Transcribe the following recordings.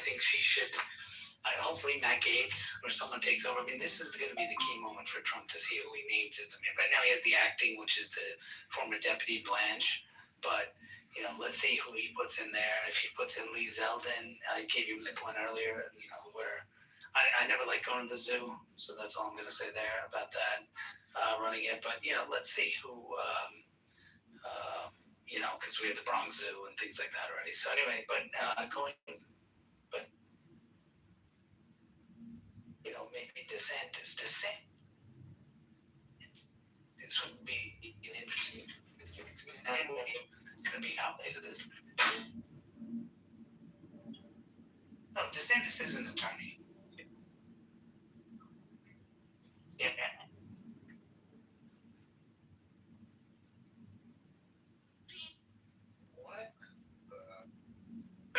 think she should. Hopefully Matt Gaetz or someone takes over. I mean, this is going to be the key moment for Trump to see who he names as the mayor. Right now he has the acting, which is the former deputy Blanche. But, let's see who he puts in there. If he puts in Lee Zeldin, I gave you my point earlier, where I never like going to the zoo. So that's all I'm going to say there about that, running it. But, let's see who, because we have the Bronx Zoo and things like that already. So anyway, but maybe DeSantis. This would be an interesting. Anyway, going to be out later this. No, DeSantis is an attorney. Yeah. What? I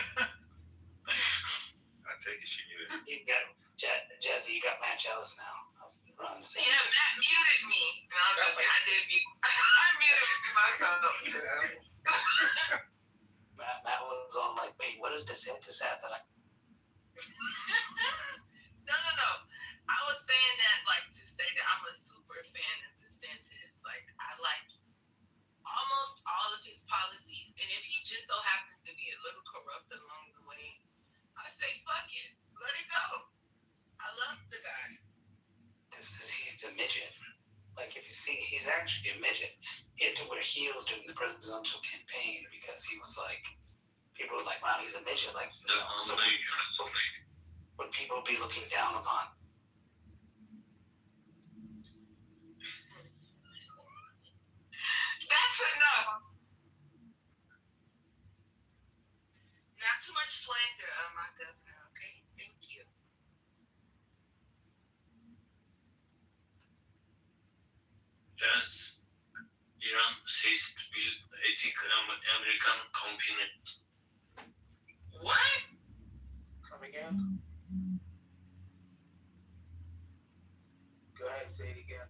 take it she muted. You got Jazzy. You got Matt Jealous now. Yeah, Matt muted me. No, I did mute. I muted myself. Matt was all like, "Wait, what does DeSantis have that I?" No. I was saying that to say that I'm a super fan of DeSantis. I like almost all of his policies, and if he just so happens to be a little corrupt along the way, I say fuck it, let it go. I love the guy. He's a midget. If you see, he's actually a midget. He had to wear heels during the presidential campaign because he was people were like, wow, he's a midget. So would people be looking down upon? That's enough. Not too much slander on my governor, okay? Thank you. Yes, Iran says will attack American company. What? Come again? Go ahead, say it again.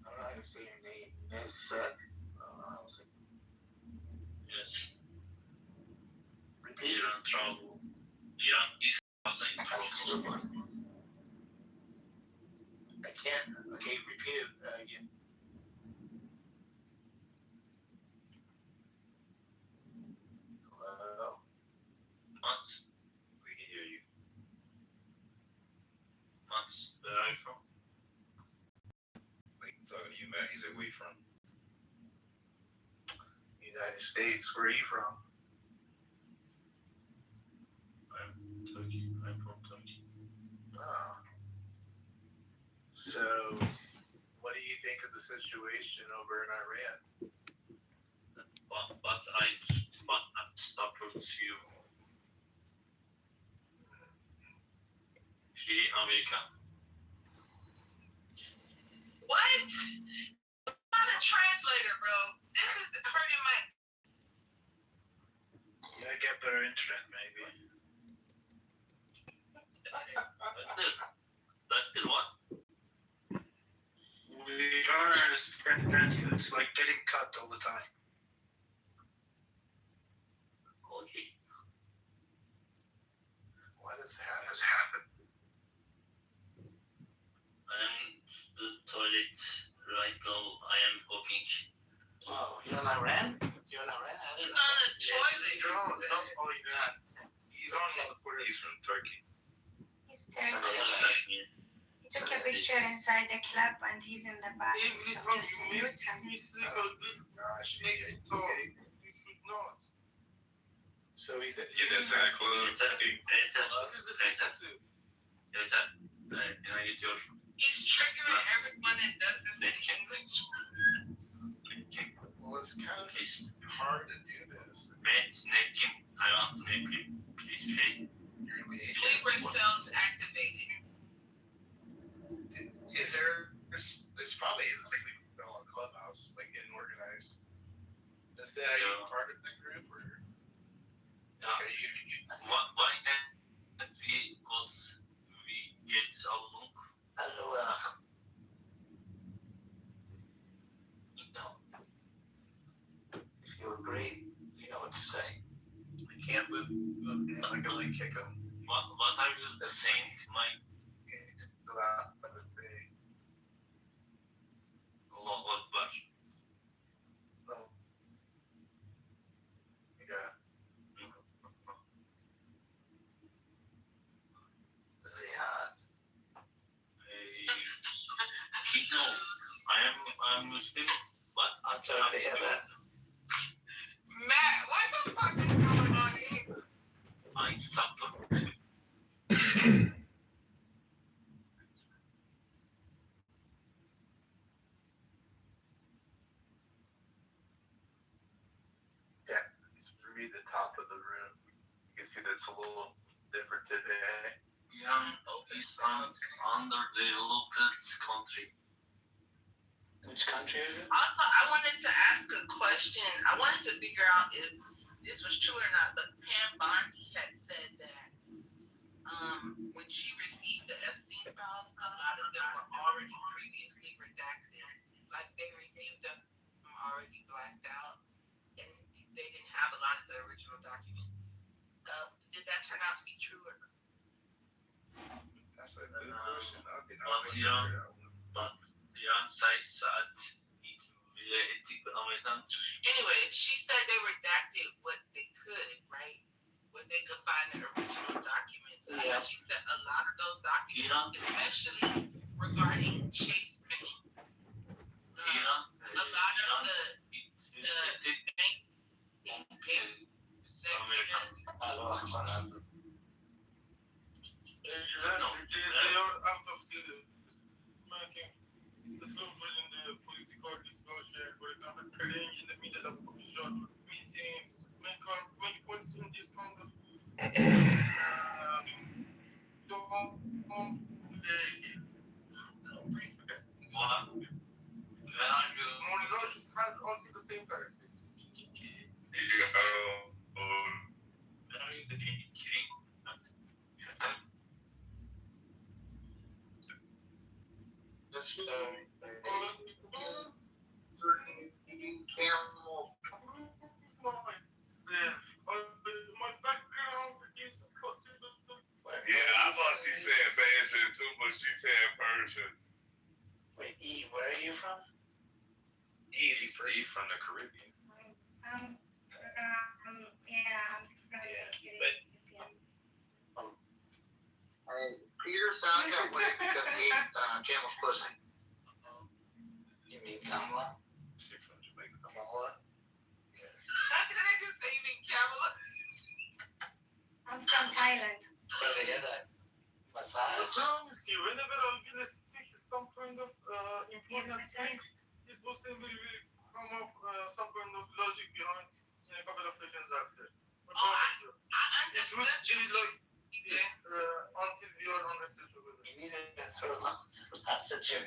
I don't know how to say your name. Yes. Yes. Repeat. Iran is causing trouble. I can't. Okay, repeat it again. Hello? Mats, We can hear you. Mats, where are you from? Talking to you, Matt. He said, where you from? United States. Where are you from? I'm Turkey. I'm from Turkey. Oh. So, what do you think of the situation over in Iran? But I support you. Free America. What? I'm not a translator, bro. This is hurting my. Yeah, get better internet, maybe. That's what? We are friend. It's getting cut all the time. Okay. What has happened? I'm the toilet right now. I am hoping. Oh, you're in Iran? You're in Iran? He's on a toilet. You don't have the He's from Turkey. He's Turkish. He took a picture inside the club and he's in the back. So just mute him. Gosh, so he's at that club. He's triggering everyone that doesn't speak English. Well, it's kind of hard to do this. I want to make it. Please. Sleeper cells activated. There's probably a sleep cell on Clubhouse, in organized. Is that, are you part of the group or? Okay, Why can't we? Because we get along. If you agree, you know what to say. I can't move him. I can only kick him. What are you saying, Mike? Allah Akbar. Zihad. Kito, I'm Muslim, but as Sorry to hear that. Matt, what the fuck is going on here? I support. Read the top of the room. You can see that's a little different today. Iran is under developed country. Which country is it? Also, I wanted to ask a question. I wanted to figure out if this was true or not, but Pam Bondi had said that when she received the Epstein files, a lot of them were already previously redacted. Like they received them already blacked out, and they didn't have a lot of the original documents. Did that turn out to be true or not? That's a good question. I think But Iran says that it will American. Anyway, she said they redacted what they could, right? What they could find the original documents. Yeah. She said a lot of those documents, especially regarding Chase Bank, Iran, a lot of the it bank executives. Allah Akbar. They are out of the making the movement in the political discussion, for example, praying in the middle of official meetings, make points in this kind of what? Where are you? Monologist has also the same characteristics. Where are you getting? This My background is possible. Yeah, I thought she said Persian too, but she said Persian. Wait, E, where are you from? He's from the Caribbean. I'm from Peter sounds that way because he ate camel's pussy. You mean Kamala? She's from Jamaica. Kamala? How did I just say you mean Kamala? I'm from Thailand. Sorry to hear that. The Massage? problem is here, whenever I will speak some kind of important things, this person will come up some kind of logic behind in a couple of seconds after. But I it would understood be you. like until we are on the social level. You need to throw lots of lots at you.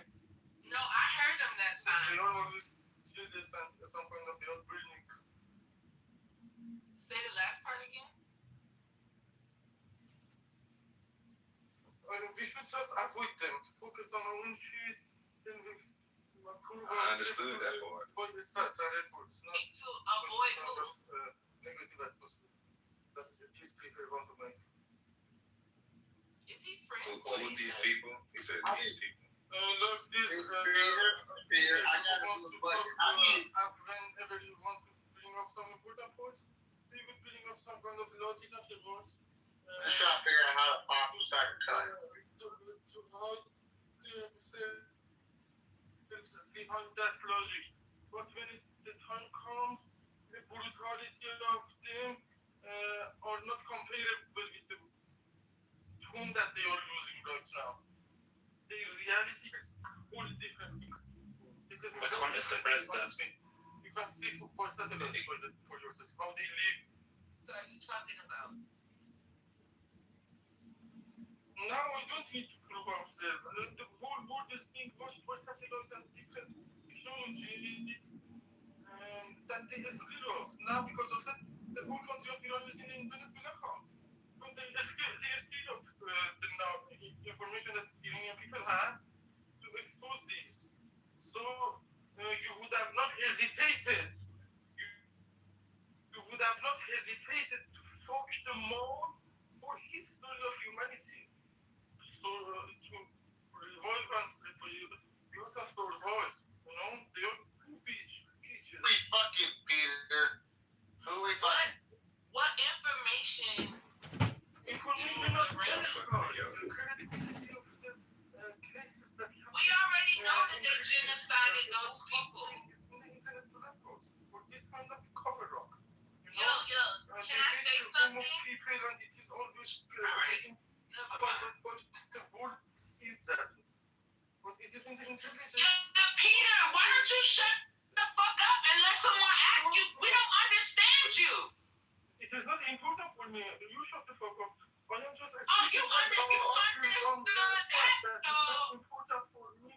No, I heard him that We time. are always do this and some kind of upbringing. Say the last part again. We should just avoid them, to focus on our own shit, then we improve I understood that part. But it's such a reports, not To avoid who? as negative as possible. That's the least prefer want to make. Is he French? Who these people? He said these people. Like this, Peter, I got a good question. whenever you want to bring up some important points, you will bring up some kind of logic afterwards. Just trying to figure out how to pop and start a cut. Behind that logic. But when the time comes, the brutality of them are not comparable with the tone that they are using right now. The reality is wholly different. This is Macron is the president. You can see by satellite for yourself how they live. What are you talking about? Now we don't need to prove ourselves. The whole world is being watched by satellites and different technologies that they are scared of. Now because of that, the whole country of Iran is in the internet blackout. Because they are scared of the now information that Iranian people have to expose this. So you would have not hesitated. You would have not hesitated to focus the more for history of voice. You know, they are two peaches. We fucking Peter. Who we fucking? What information? Information not verified. The credibility of the cases that have We already know that they genocided those people. It's in the internet records for this kind of cover up. You Yo, know, can I say the something? of people and it is always Alright. Never mind. but the world sees that. But it isn't the intelligence. Yeah, Peter, why don't you shut the fuck up and let someone ask you? We don't understand you. It is not important for me. You shut the fuck up. I am just You understood that, that is though. not important for me.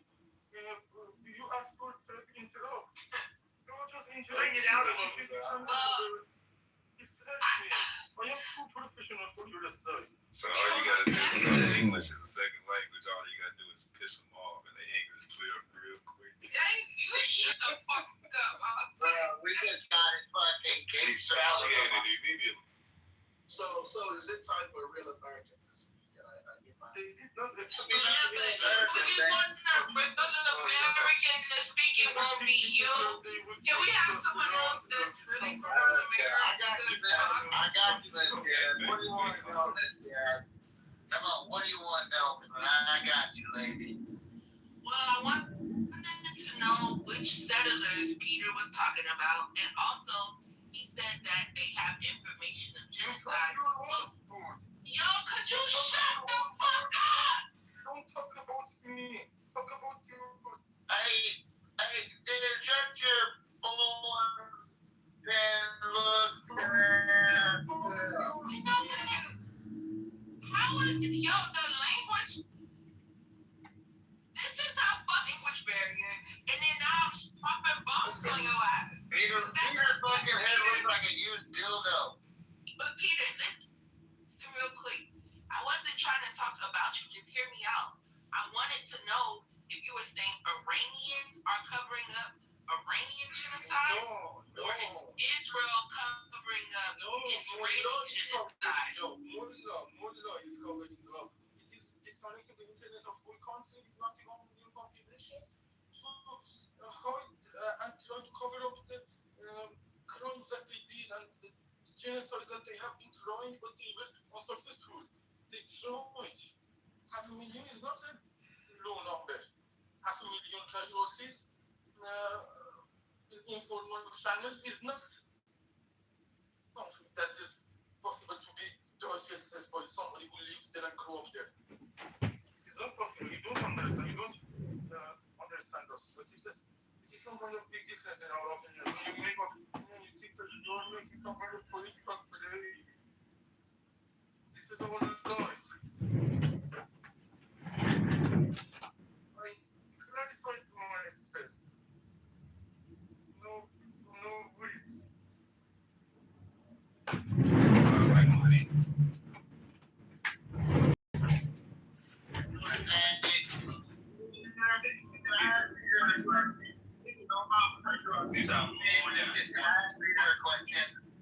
If you ask for interrupt. You are just interrupting. Bring it out a little Issues bit. It's me. I am too professional for your side. So all you gotta do is English is a second language. All you gotta do is piss them off, and the English clear up real quick. You shut the fuck up. We just got his fucking case. Retaliated immediately. So is it time for a real American to speak? They did not Yeah, but if we want a regular American to speak, it won't be you. Can we have someone else that's really from America? I got you, man. What do you want to know, yes? Come on, what do you want to know? I got you, lady. Well, I wanted to know which settlers Peter was talking about, and also he said that they have information of genocide. Yo, could you shut the fuck up? Don't talk about me. Talk about you. Hey, shut your bull and look. How would the language? This is our language barrier, and then now I'm popping bombs on your ass. Peter's fucking head looks like a used dildo. But Peter, listen real quick. I wasn't trying to talk about you. Just hear me out. I wanted to know if you were saying Iranians are covering up Iranian genocide, or is Israel covering up Israeli genocide? No, Mullah is covering up. It is disconnecting the internet of whole country, not the 1 million population, to hide and try to cover up the crimes that they did and the genocides that they have been trying, but they were unsuccessful. They tried. 500,000 is not a low number. 500,000 casualties in informal channels is not something that is possible to be digested by somebody who lives there and grew up there. This is not possible. You don't understand. You don't understand us. But this is some kind of big difference in our opinion. When you think that you are making some kind of political play, this is our life. I clarified myself. No worries. I like money.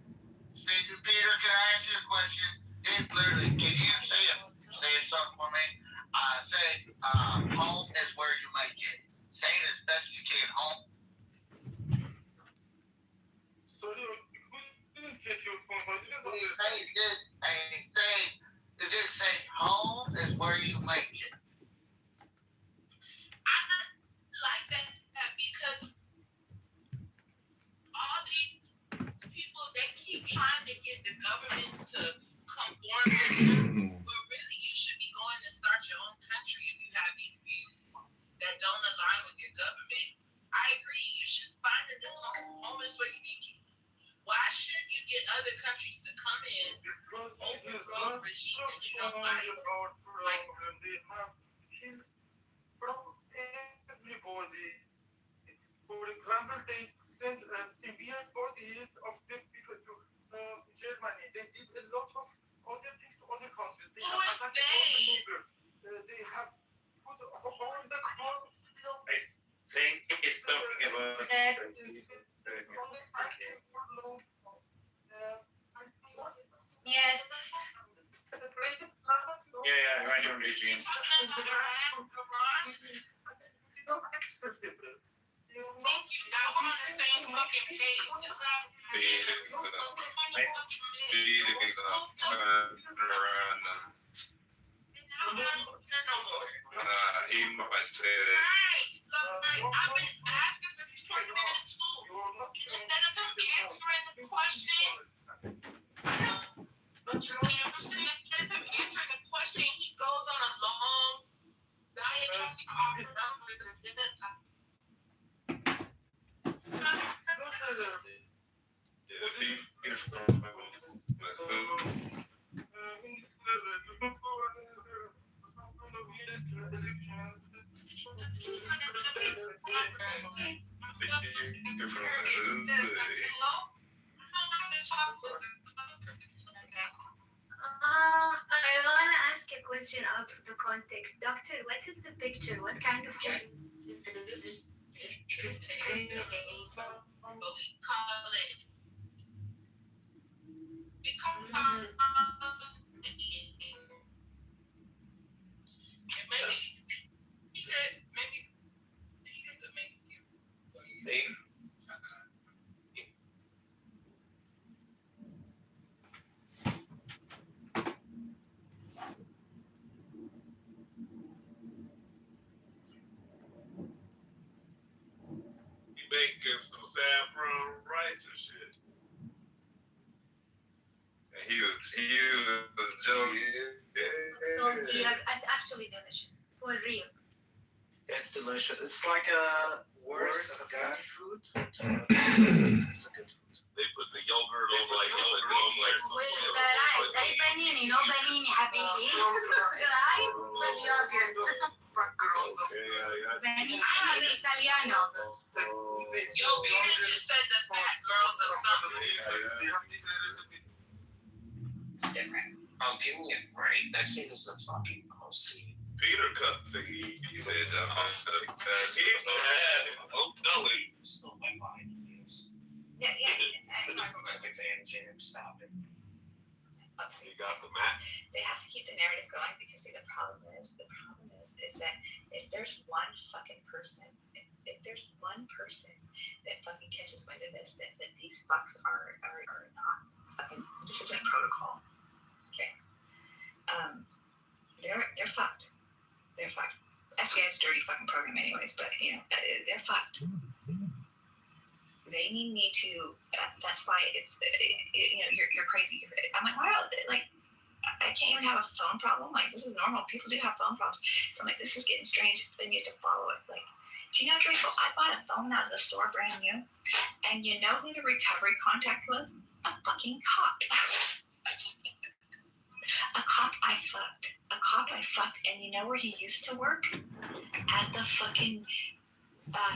Peter, can I ask you a question? Literally, can you say something for me? Home is where you make it. Say it as best you can. Home. Sorry, I couldn't get your point. I didn't It understand. did say home is where you make it. I like that because all these people, they keep trying to get the government to conform to them, but really you should be going to start your own country if you have these views that don't align with your government. I agree, you should find a new home is where you make it. Why shouldn't you get other countries to come in, Because it is overthrow a not regime that you just don't only like? our problem. They have killed from everybody. For example, they sent severe bodies of dead people to Germany. They did a lot of other things to other countries. They Who have is attacked they? all the neighbors. They have put all the crowd. I think he's talking about Yes. Iranian regime. You're talking about Iran? It's not acceptable. fucking paid. He might say that. Right. Look, like, I've been asking for these 20 minutes in school. And instead of him answering the question, instead of him answering the question, he goes on a long diatribe off the numbers and this. I want to ask a question out of the context. Doctor, what is the picture? What kind of food is it? Making some saffron rice and shit. He was joking. Salty, like it's actually delicious. For real. It's delicious. It's like a worse Afghani food. It's a good food. They put the yogurt over like some With shit. the rice, أي panini, no panini حبيبي. Rice with yogurt. Panini Italiano. Yo, Peter just said the fat girls or something. It's different. People get great. Next week is a fucking pussy. Peter cussed he said, I'm telling you. Still my body news. Yeah. Took advantage of him. Stop it. He got the map. They have to keep the narrative going because see the problem is that if there's one fucking person, if there's one person that fucking catches wind of this, that these fucks are not fucking, this isn't protocol. Okay. They're fucked. They're fucked. FBI's dirty fucking program anyways, but you know, they're fucked. They need me to, that's why it's, you know, you're crazy. I'm like, wow, like, I can't even have a phone problem. Like, this is normal. People do have phone problems. So I'm like, this is getting strange. Then you have to follow it. Like, do you know, Draco, I bought a phone out of the store brand new. And you know who the recovery contact was? A fucking cop. A cop I fucked. And you know where he used to work? At the fucking,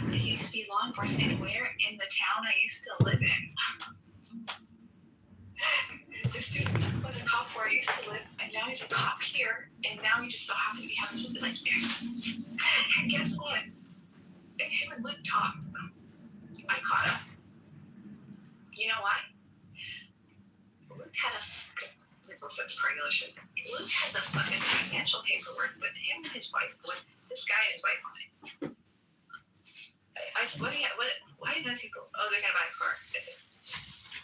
it used to be law enforcement. Where? In the town I used to live in. This dude was a cop where I used to live, and now he's a cop here, and now he just so happens to be having something like and guess what? And him and Luke talked. I caught him. You know why? Luke had because Luke said regular shit. Luke has a fucking financial paperwork with him and his wife, with this guy and his wife on it. I said, why does he go? Oh, they're gonna buy a car. I said,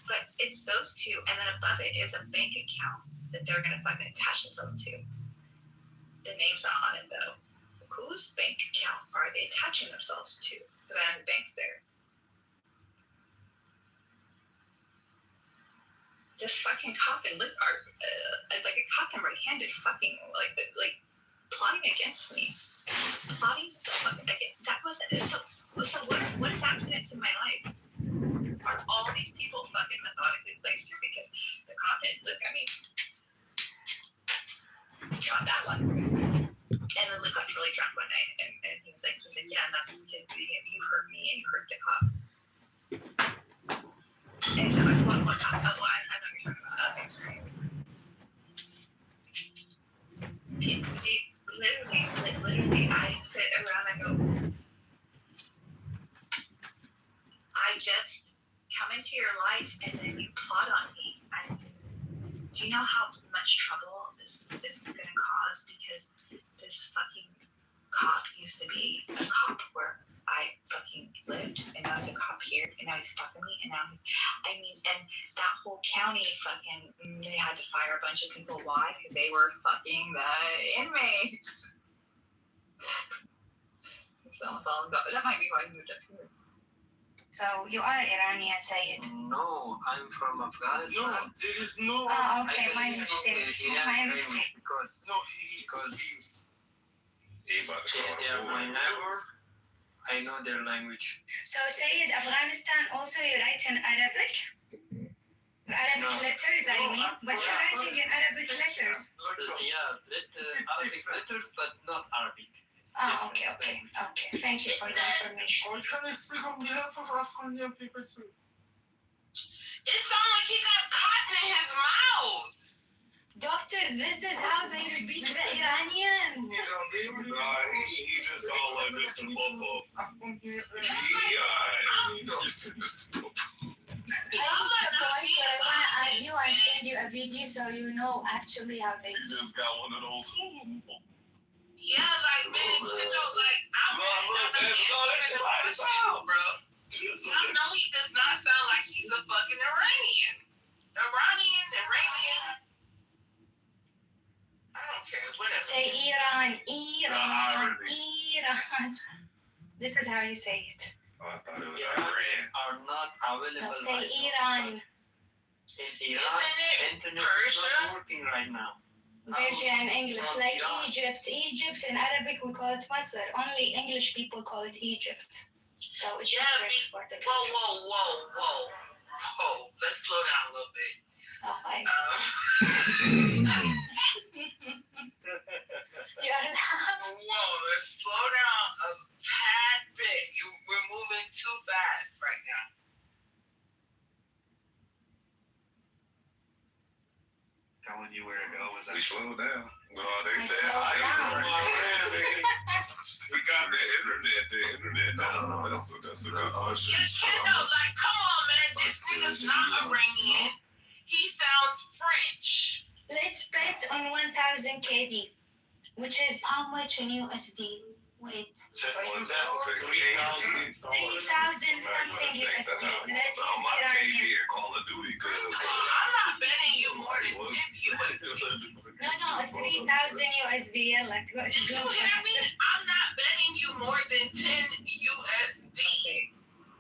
but it's those two, and then above it is a bank account that they're gonna fucking attach themselves to. The name's not on it though. Whose bank account are they attaching themselves to? Because I know the bank's there. This fucking cop and Luke are like I caught them red-handed, fucking like plotting against me. Plotting the fuck against that was it. So what is accidents in my life? Are all these people fucking methodically placed here because the cop and Luke, I mean, got that one. And then Luke got really drunk one night and he was like, yeah, and that's because you hurt me and you hurt the cop. And so I said, what cop? Oh, well, I know what you're talking about. Okay. Literally, I sit around and go, I just come into your life and then you plot on me. Do you know how much trouble this is going to cause? Because this fucking cop used to be a cop where I fucking lived, and now he's a cop here, and now he's fucking me, and now and that whole county fucking, they had to fire a bunch of people. Why? Because they were fucking the inmates. So it's all about, that might be why he moved up here. So you are Iranian, Sayed. No, I'm from Afghanistan. No, there is no. Oh, okay, my mistake. My mistake. Because No, they are my neighbor. I know their language. So Sayed, Afghanistan also you write in Arabic? Arabic No. letters, I mean. But you're writing in Arabic letters. Yeah, Arabic letters, but not Arabic. It's Oh, different okay. language. Okay, thank you for the information. Or can I speak on behalf of Afghan people too? It sounds like he got cotton in his mouth. Doctor, this is how they speak the Iranian. He just all like Mr. Popo. He said Mr. Popo. I reached the point where I want to add you and send you a video so you know actually how they He speak. just got one of those. Yeah, like man, you know, like I'm bro. I know he does not sound like he's a fucking Iranian. Iranian. I don't care, whatever. Say Iran. This is how you say it. Oh, I thought it was Iran Iran. are not available. No, say right now. Iran. In Iran, Isn't it internet is Persia? not working right now. Persian English, like Iran. Egypt. Egypt in Arabic we call it Masr. Only English people call it Egypt. So it's Yeah, different for the Whoa. Let's slow down a little bit. Oh, I You are Whoa, let's slow down a tad bit. We're moving too fast right now. Telling you where to go was We slowed down. Well, they We said slowed down. we got the internet now. That's a good question. You know, like, come on, man. This nigga's not Iranian. He sounds French. Let's bet on 1000 KD, which is how much in USD? Wait, 3,000. 3,000 something USD. That's on my Iranian. KD at Call of Duty I'm not betting you more than 10 USD. No, 3,000 USD. Like, Did you hear me? I'm not betting you more than 10 USD.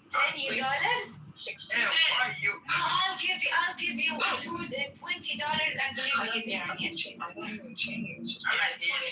$10? Damn, why you? No, I'll give you $20 and believe me, he's Iranian. I don't even change. All right, $20.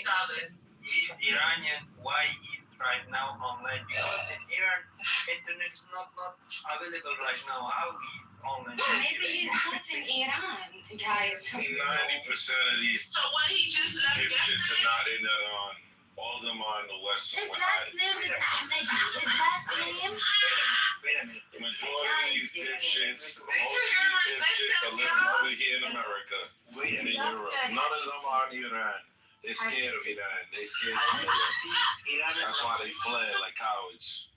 Iranian, why is right now online? Because in Iran, internet is not available right now. How is online? Maybe he's not in Iran, guys. 90% of these So what he just left dipshits are yesterday? not in that on. All of them are on the west His side. last name is Ahmedi. His last name? Wait a minute. Majority of these dipshits, most of Did you these hear dipshits are resistance, living y'all? over here in America and in Europe. None of them are in Iran. They're scared of Iran. They're scared of Iran. That's why they fled like cowards.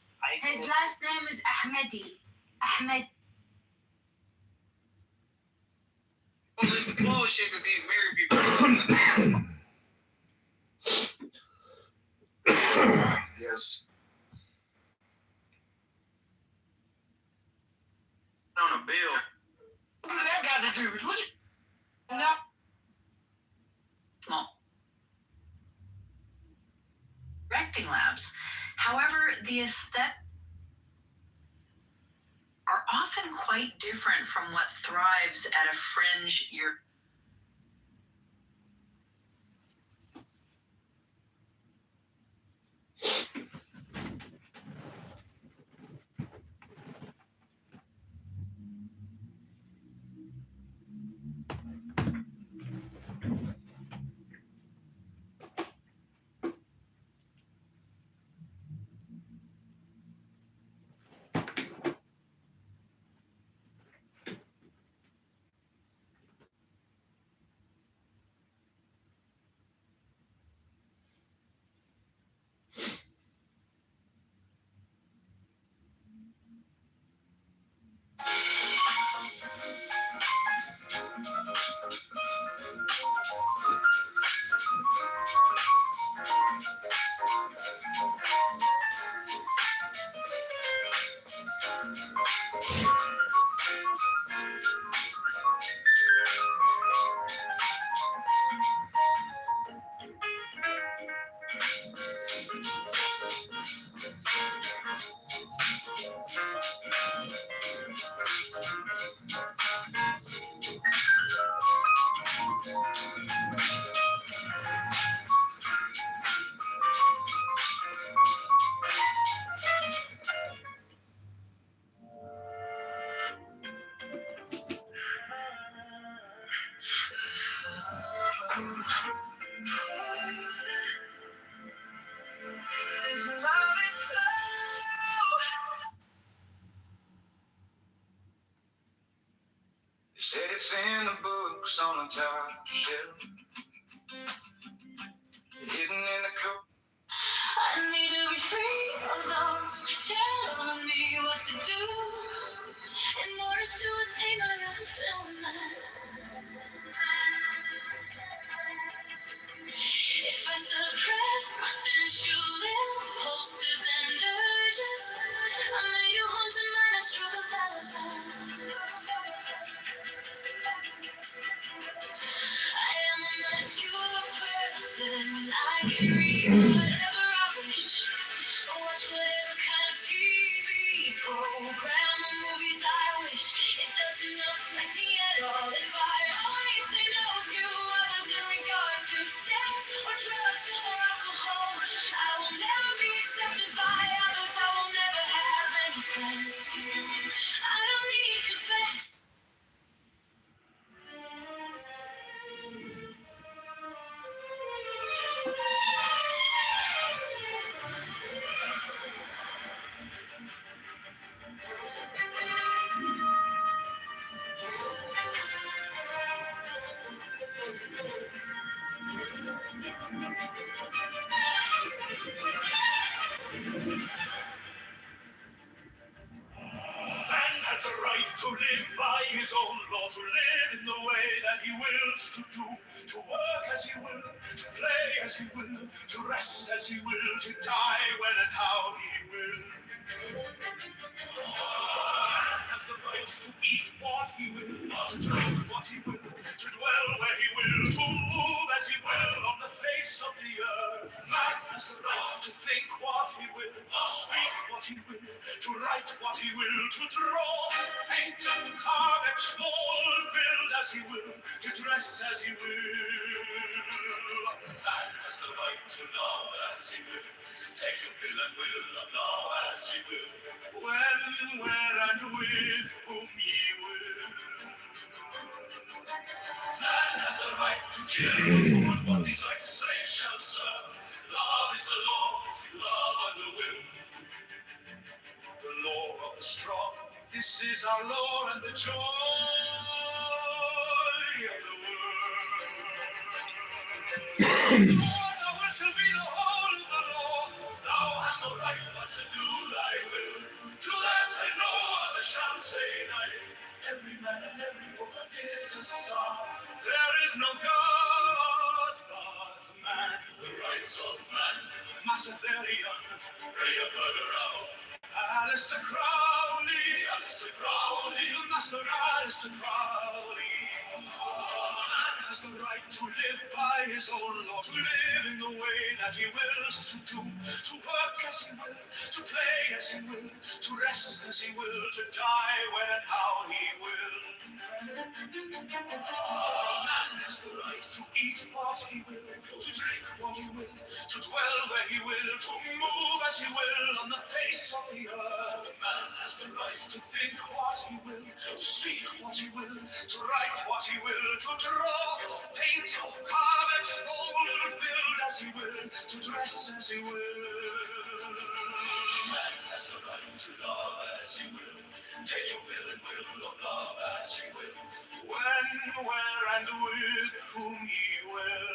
His last name is Ahmedi. Ahmed. All this bullshit that these married people. Yes. On a bill. What did that got to do with it? No. Directing labs. However, the aesthetic are often quite different from what thrives at a fringe European. They said it's in the books on the top shelf, hidden in the coat. I need to be free of those telling me what to do in order to attain my real fulfillment. If I suppress my sensual impulses and urges, I may do harm to my natural development. I am a mature person. I can read whatever I wish, watch whatever kind of TV program or movies I wish. It doesn't affect me at all if I only say no to others in regard to sex or drugs or alcohol. I will never be accepted by others. I will never have any friends. I don't need confession. Man has the right to live by his own law, to live in the way that he wills to do, to work as he will, to play as he will, to rest as he will, to die when and how he will. Man has the right to eat what he will, to drink what he will, to dwell where he will, to move as he will on the face of the earth. Man has the right to think what he will, to speak what he will, to write what he will, to draw, paint and carve, explore, build as he will, to dress as he will. Man has the right to love as he will, take the fill and will of love as he will, when, where, and with whom he will. Man has the right to kill those who would what these like to slave shall serve. Love is the law, love and the will. The law of the strong, this is our law and the joy of the world. Thou art to be the whole of the law. Thou hast no right but to do thy will. To them that know other shall say nay. Every man and every woman is a star. There is no God but man. The rights of man. Master Therion, Freya Bergerau, Alistair Crowley, Master Alistair Crowley. Man has the right to live by his own law, to live in the way that he wills to do, to work as he will, to play as he will, to rest as he will, to die when and how he will. Man has the right to eat what he will, to drink what he will, to dwell where he will, to move as he will on the face of the earth. Man has the right to think what he will, to speak what he will, to write what he will, to draw, paint, carve, explode, build as he will, to dress as he will. Man has the right to love as he will, take your fill and will of love as he will, when, where, and with whom he will.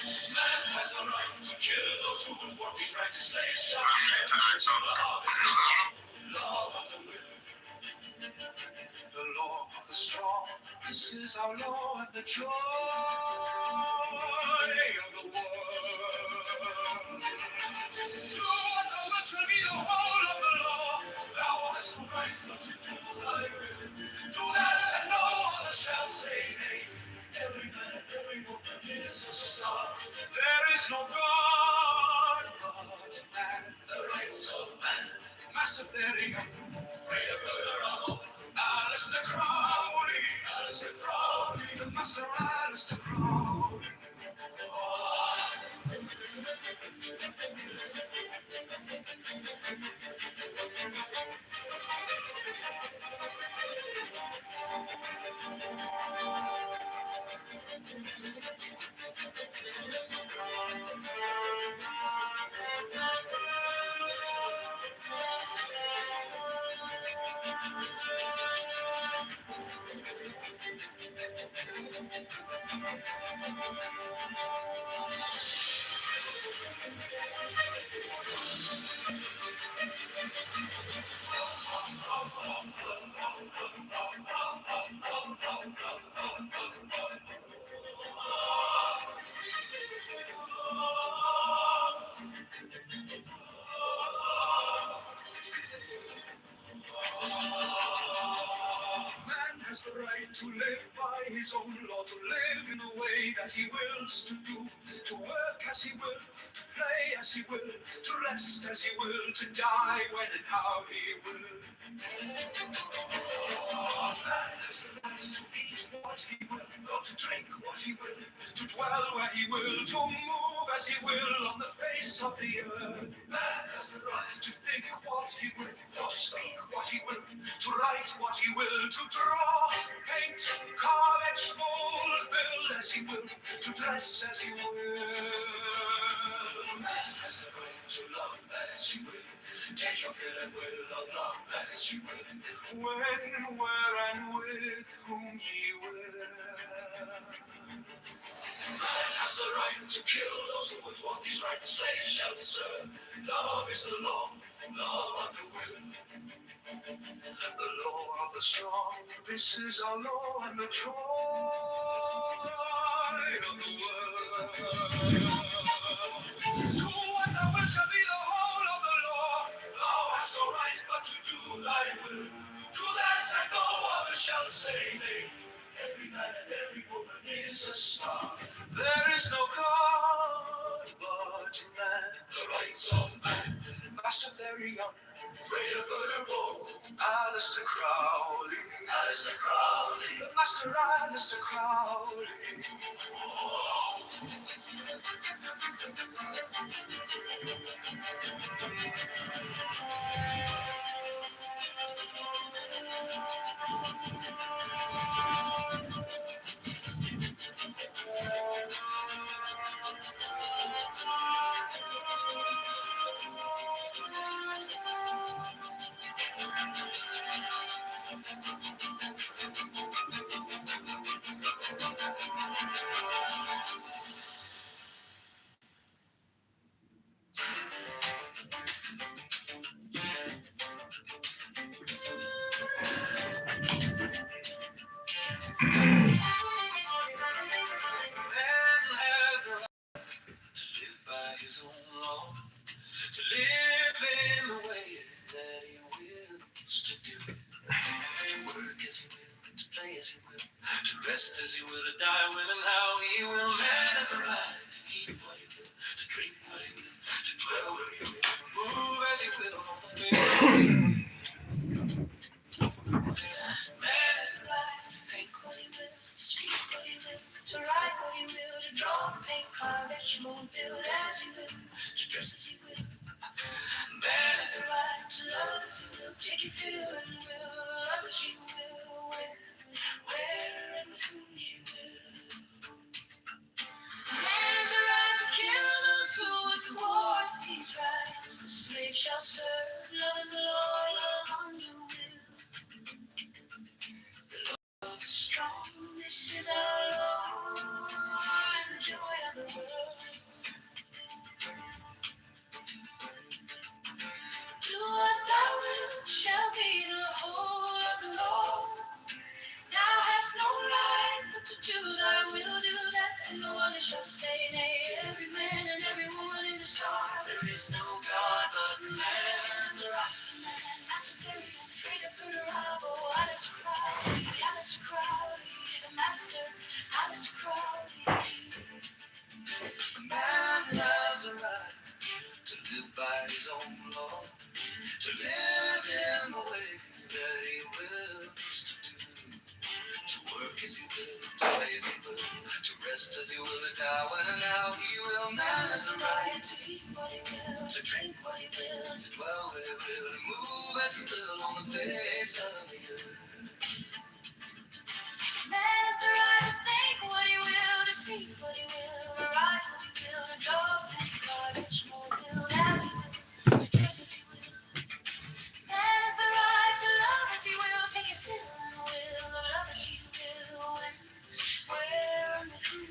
Man has the right to kill those who would work his right slaves shall serve. Love is the law of the will. The law of the strong, this is our law and the joy of the world. Do what the will shall be the whole of the law. Thou hast no right but to do thy will. Do that and no other shall say nay. Every man and every woman is a star. There is no God but man. The rights of man. Master Therion, Freya Bergerau, Alistair Crowley, the Master Alistair Crowley. Man has the right to live by his own law, to live in the way that he wills to do, to work as he will, to play as he will, to rest as he will, to die when and how he will. Man has the right to eat what he will, to drink what he will, to dwell where he will, to move as he will on the face of the earth. Man has the right to think what he will, to speak what he will, to write what he will, to draw, paint, carve, etch, mold, build as he will, to dress as he will. Man has the right to love as he will, take your fill and will of love as you will, when, where, and with whom ye will. Man has the right to kill those who would want these rights, slaves shall serve. Love is the law, love under will. The law of the strong, this is our law, and the joy of the world. Do what thou wilt shall be the whole of the law. Thou hast no right but to do thy will. To that and no other shall say nay. Every man and every woman is a star. There is no God but man. The rights of man. Master Therion, Freya Butterball, Alistair Crowley, Alistair Crowley, the Master Alistair Crowley. Man has a right to live by his own law, to live in the way that he wills to do, to work as he will, to play as he will, to rest as he will, to die when and how he will. Man has a right to eat what he will, to drink what he will, to dwell where he will, to move as he will on the face. Man has a right to think what he will, to speak what he will, to write what he will, to draw, paint, carve, etch, mold, build as he will, to dress as he will. Man has a right to love as he will, take your fill and will, love as you will, when, where, and with whom he will. Man has the right to kill those who would thwart these rights. The slave shall serve, love is the law, love under will. Love is strong, this is our law, and the joy of the world. Do what thou wilt shall be the whole of the law. Thou hast no right but to do thy will, do that, and no other shall say nay. Every man and every woman is a star. There is no God but man. The rocks of man, Master Therion, Freda Purderabo, Alistair Crowley, Alistair Crowley, the Master, Alistair Crowley. Man has a right to live by his own law, to live in the way that he wills to do, to work as he will, to play as he will, to rest as he will, to die when and how he will. Man has the right to eat what he will, to drink what he will, to dwell where he will, to move as he will on the face of the earth. Man has the right to think what he will, to speak what he will, to write what he will, to draw, paint, carve, etch, mold, build as he will, to dress as he will. Man has the right to love as he will, take your fill and will of love as you will, when, where, and with whom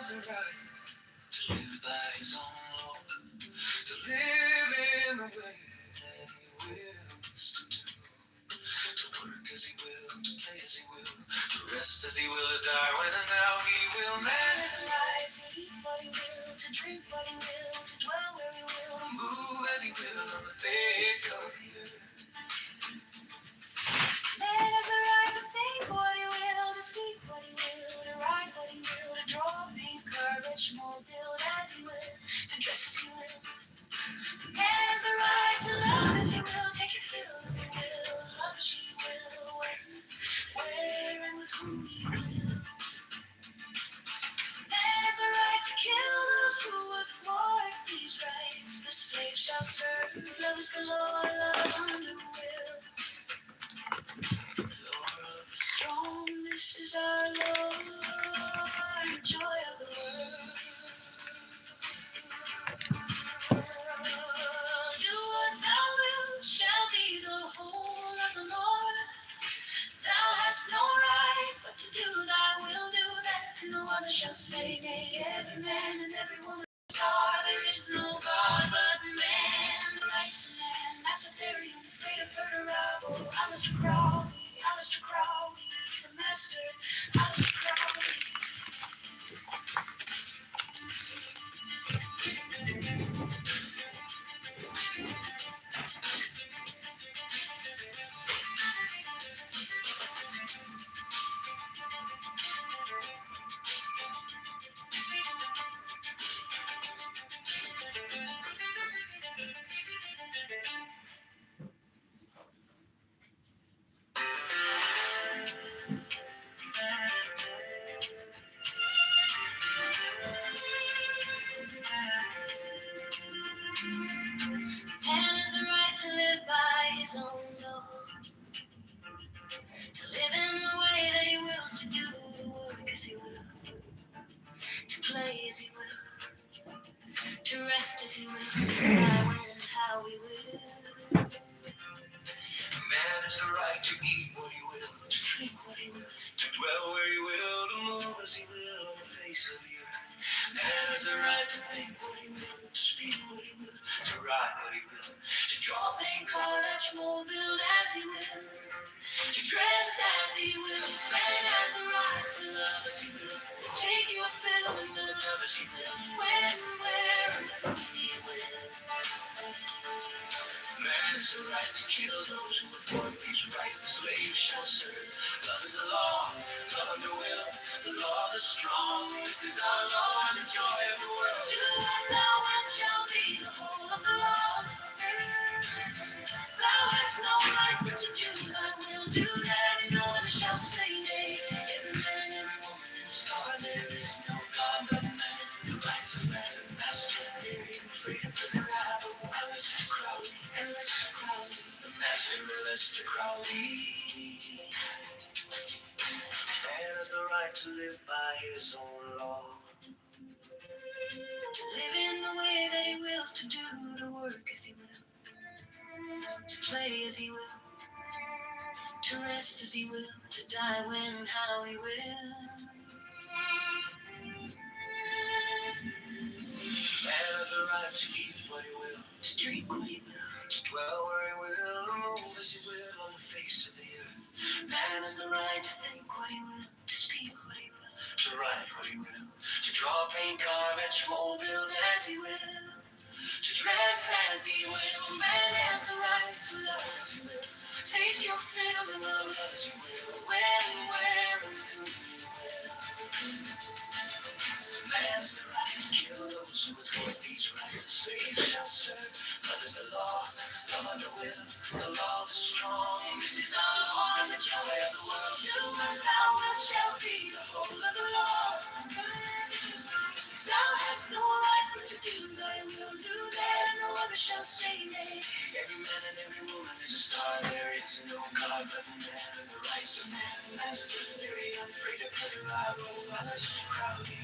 has the right to live by his own law, to live in the way that he wills to do, to work as he will, to play as he will, to rest as he will, to die when and how he will. Man has a right to eat what he will, to drink what he will, to dwell where he will, to move as he will on the face of the earth. Man has a right to think what he will, to speak what he will, to write what he will, to draw, paint, garbage, mold, build as he will, to dress as he will. Man has a right to love as he will, take your fill of the will, love as he will, when, where, and with whom he will. Man has a right to kill those who would thwart these rights. The slave shall serve, love is the law, love under will. Lord of the strong, this is our Lord, the joy of the world. Do what thou wilt shall be the whole of the Lord. Thou hast no right but to do thy will, do that, and no other shall say nay. Every man and every woman are, there is no God but man. The rights of man, master theory, unafraid of murder, rabble, Alistair Crowley, the master, Alistair Crowley. Man has the right to live by his own law, to live in the way that he wills, to do, to work as he will, to play as he will, to rest as he will, to die when and how he will. Man has the right to eat what he will, to drink what he will, to dwell where he will, to move as he will on the face of the earth. Man has the right to think what he will, to speak what he will, to write what he will, to draw, paint, carve, etch, mold, build as he will, to dress as he will. Man has the right to love as he will, take your fill and live love as he will, when, where, and with whom he will. Man has the right to kill those who would thwart these rights. The slave shall serve. Love is the law, love under will, the law of the strong. This is our law, the joy of the world. Do what thou wilt shall be the whole of the law. Thou hast no right but to do thy will, do that, and no other shall say nay. Every man, every woman is a star. There is no God but man. The rights of man, master theory, and freedom for the rabble. Alistair Crowley, the master Alistair Crowley. Man has the right to live by his own law, to live in the way that he wills, to do, to work as he will, to play as he will, to rest as he will, to die when and how he will. Man has the right to eat what he will, to drink what he will, to dwell where he will, to move as he will on the face of the earth. Man has the right to think what he will, to speak what he will, to write what he will, to draw, paint, carve, etch, mold, build as he will, to dress as he will. Man has the right to love as he will, take your fill and love as you will, when, where, and with whom you will. Man has the right to kill those who would thwart these rights. The slave shall serve. Love is the law, love under will, the law of the strong. This is our law and the joy of the world. Do what thou wilt shall be the whole of the law. Thou hast no right but to do thy will, do that, and no other shall say nay. Every man and every woman is a star. There is no God but man. The rights of man, master theory, unfree to play the rival. Alistair Crowley,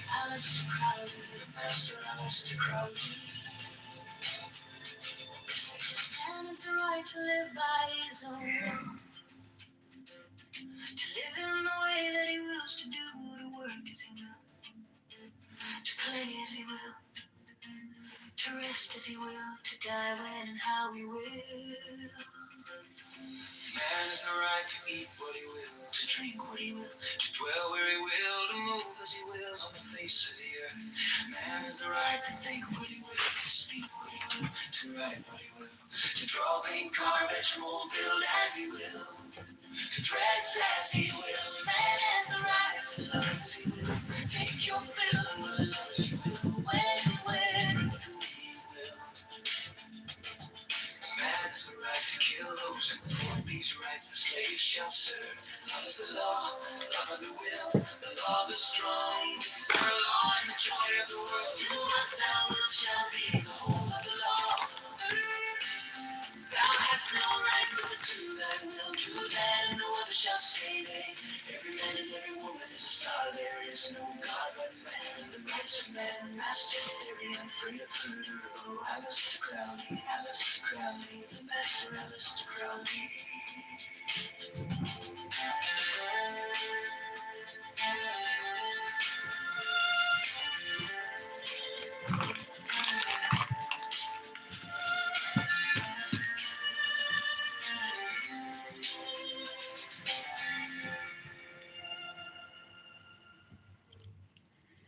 the master Alistair Crowley. Man has the right to live by his own law, to live in the way that he wills, to do, to work as he will, play as he will, to rest as he will, to die when and how he will. Man has the right to eat what he will, to drink what he will, to dwell where he will, to move as he will on the face of the earth. Man has the right to think what he will, to speak what he will, to write what he will, to draw, paint, carve, etch, mold, build as he will, to dress as he will. Man has the right to love as he will, take your fill and will love as you will, when and where and with whom he will. Man has the right to kill those who perform these rites the slave shall serve. Love is the law, love and the will, the law of the strong. This is our law and the joy of the world. Do what thou wilt shall be the whole of the law. Thou hast no right but to do thy will. Do that and no other shall say nay. Every man and every woman is a star. There is no God but man. The rights of man, master theory, I'm free to put her. Oh, Alistair Crowley, Alistair Crowley, the master Alistair Crowley.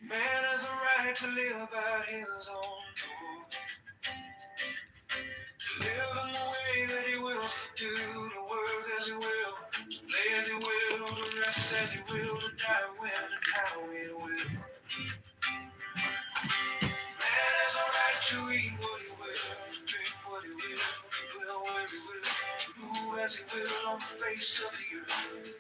Man has a right to live by his own code, to live in the way that he wills to do, to work as he will, to play as he will, to rest as he will, to die when and how he will. Man has a right to eat what he will, to drink what he will, to dwell where he will, to move as he will on the face of the earth.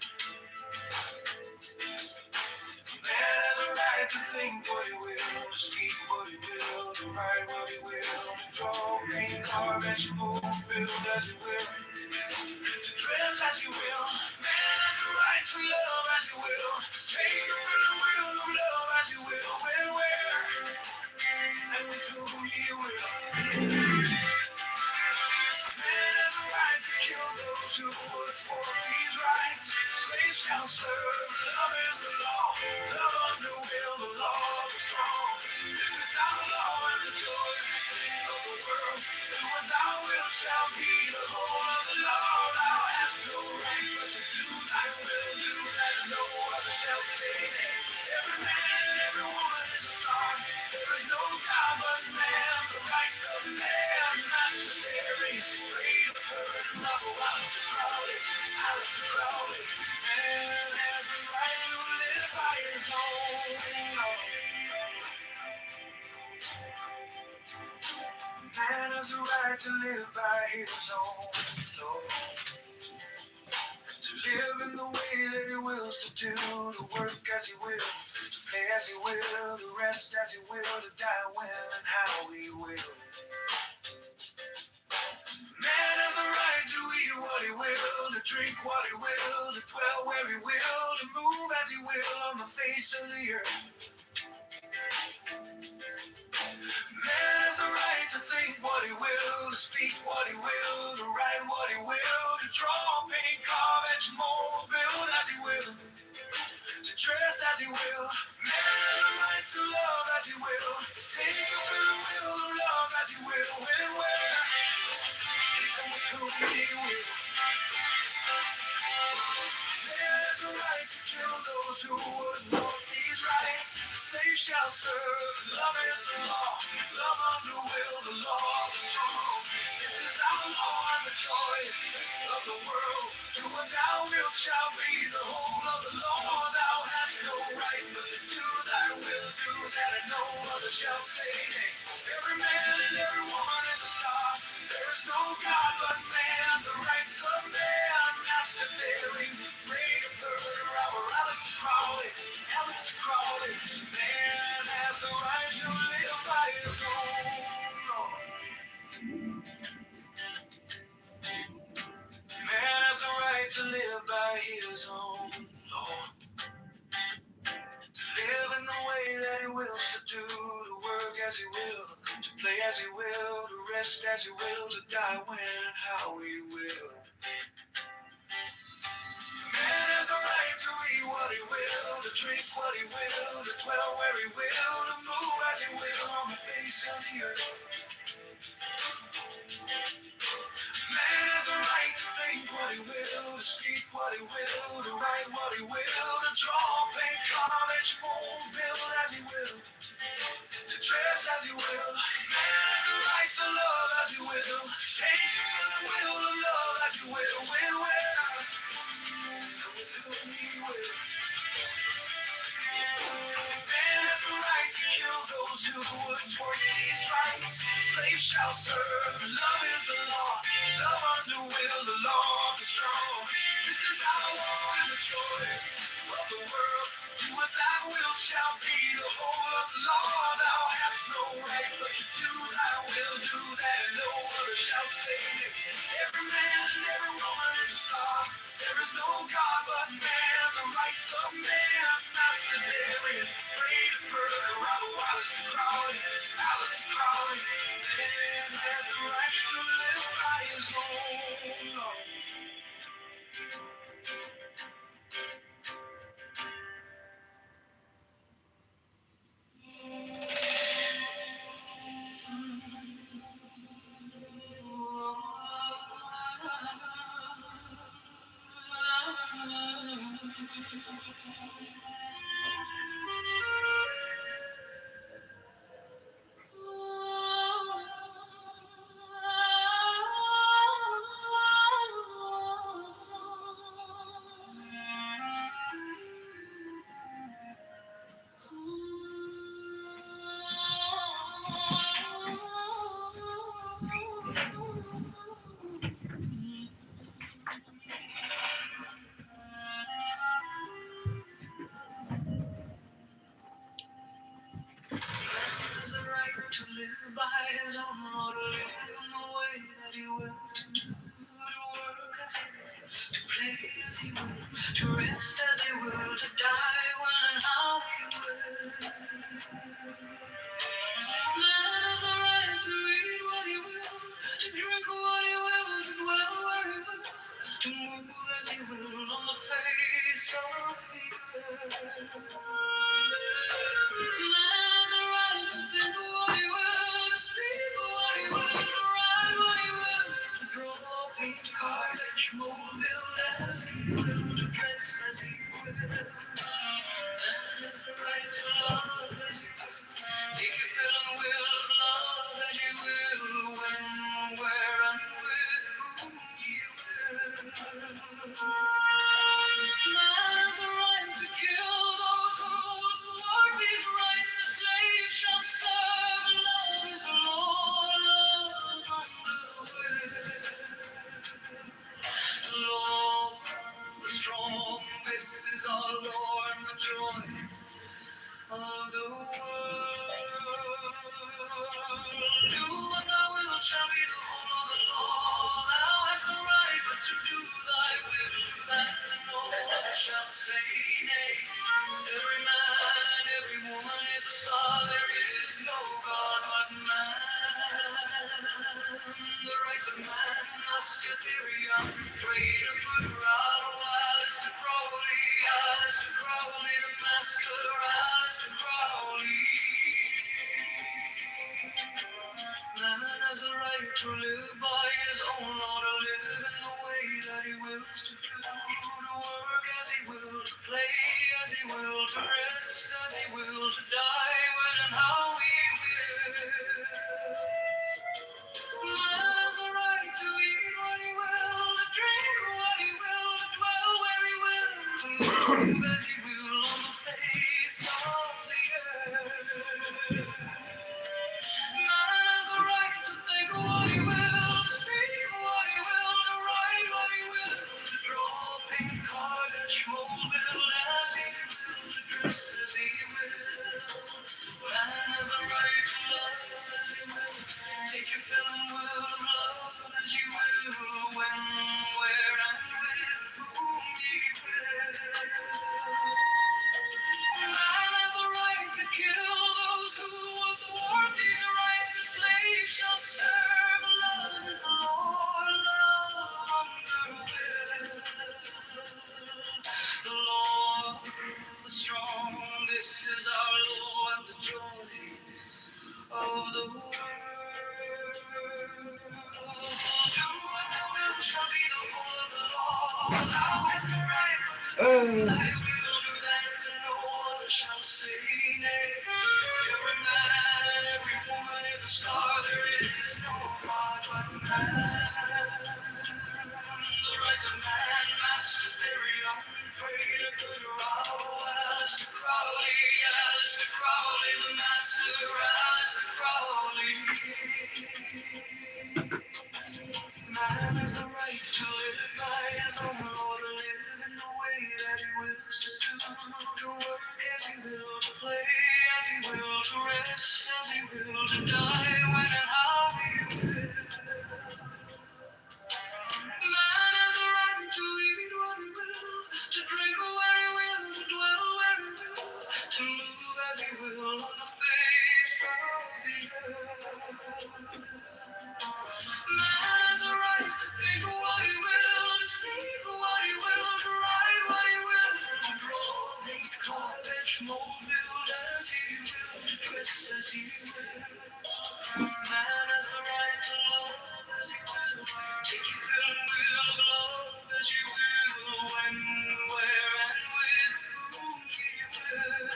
Man has a right to think what he will, to speak what he will, to write what he will, to draw, paint, carve, etch, mold, build as he will, to dress as he will. Man has a right to love as he will, take the will of love as he will, when, where, and with whom he will. Man has a right to kill those who would form these rights. Slaves shall serve, love is the law, love under will, the law of the strong. This is our law and the joy of the world. Do what thou wilt shall be the whole of the law. Thou hast no right but to do thy will, do that no other shall say nay. Every man and every woman is a star. There is no God but man, the rights of man, master theory, freedom, heard, love, Alistair Crowley, Alistair Crowley. Man has the right to live by his own law. Man has the right to live by his own law. To live in the way that he wills to do, to work as he will, to play as he will, to rest as he will, to die when and how he will. Man has the right to eat what he will, to drink what he will, to dwell where he will, to move as he will on the face of the earth. Man has the right to think what he will, to speak what he will, to write what he will, to draw, paint, carve, etch, mold, build as he will, to dress as he will. Man has the right to love as he will, take a will of love as he will, when and where, and with whom he will. Man has a right to kill those who would want these rights. Slaves shall serve, love is the law, love under will, the law of the strong. This is our law and the joy of the world. Do what thou wilt shall be the whole of the law. Thou hast no right but to do thy will, do that and no other shall say nay. Every man and every woman is a star. There is no God but man, the rights of man, master theory, freedom, murder, Alistair Crowley, Alistair Crowley. Man has the right to live by his own law. Man has the right to live by his own law. To live in the way that he wills to do, to work as he will, to play as he will, to rest as he will, to die when and how he will. Man has the right to eat what he will, to drink what he will, to dwell where he will, to move as he he will on the face of the earth. Man has a right to think what he will, to speak what he will, to write what he will, to draw, paint, carve, mold, build as he will, to dress as he will. Man has a right to love as he will, take the will to love as he will, when, where, and with whom he will. Man has the right to kill those who would toward these rights. Slaves shall serve. Love is the law. Love under will. The law of the strong. This is our law and the joy of the world. Do what thou wilt shall be the whole of the law. Thou hast no right but to do thy will. Do that and no other shall say nay. Every man and every woman is a star. There is no God but man. The rights of man. Master Darian. Afraid of murder. Robert Wallace Crowley. Alistair Crowley. Man has the right to live by his own law. Has the right to live by his own law, to live in the way that he wills, to do, to work as he will, to play as he will, to rest as he will, to die when and how he will. Man has the right to eat what he will, to drink what he will, to dwell where he will, to move as he will on the face of the earth. Man has the right to think what he will, to speak what he will, to write what he will, to draw, paint, carve, etch, mold, build as he will, to dress as he will. Man has the right to love as he will, take your fill and will of love as you will, when, where, and with whom you will. Man has the right to kill those who would thwart these rights. The slave shall serve. Love is the law, love under will. The law, the strong, this is our law and the joy of the world. Do what thou wilt shall be the whole of the law. Thou hast no right but to do thy will. Do that and no other shall say nay. Every man and every woman is a star. There is no God but man. The rights of man, Master Theory. I'm afraid to put her out a while. Alistair Crowley, the master, Alistair Crowley. Man has the right to live by his own law, to live in the way that he wills, to do, to work as he will, to play as he will, to rest as he will, to die when and how he will. Man has the right to eat what he will, to drink what he will, to dwell where he will, to move as he will on the face of the earth. Man has the right to think what he will, to speak what he will, to write what he will, to draw, paint, carve, etch, mold, build as he will, to dress as he will. Man has the right to love as he will, take your fill and will of love as you will, when, where, and with whom ye will. Man has the right to kill those who would thwart these rights. The slave shall serve. Love is the law, love under will. The law, the strong, this is our law and the joy Shall say nay. Every man and every woman is a star. There is no God but man. The rights of man, master theory, unafraid of good or evil. Alistair Crowley, Alistair Crowley, the master, Alistair Crowley. Man has the right to live by his own law, to live in the way that he wills to do, to work as he will, to play as he will, to rest as he will, to die when and how he will. Man has the right to eat what he will, to drink where he will, to dwell where he will, to move as he will on the face of the earth. Man has a right to think what he will, to speak what he will, to write what he will, to draw, make, carve, mold, build as he will, to dress as he will. Man has the right to love as he will, take you fill and will of love as you will, when, where, and with whom he will.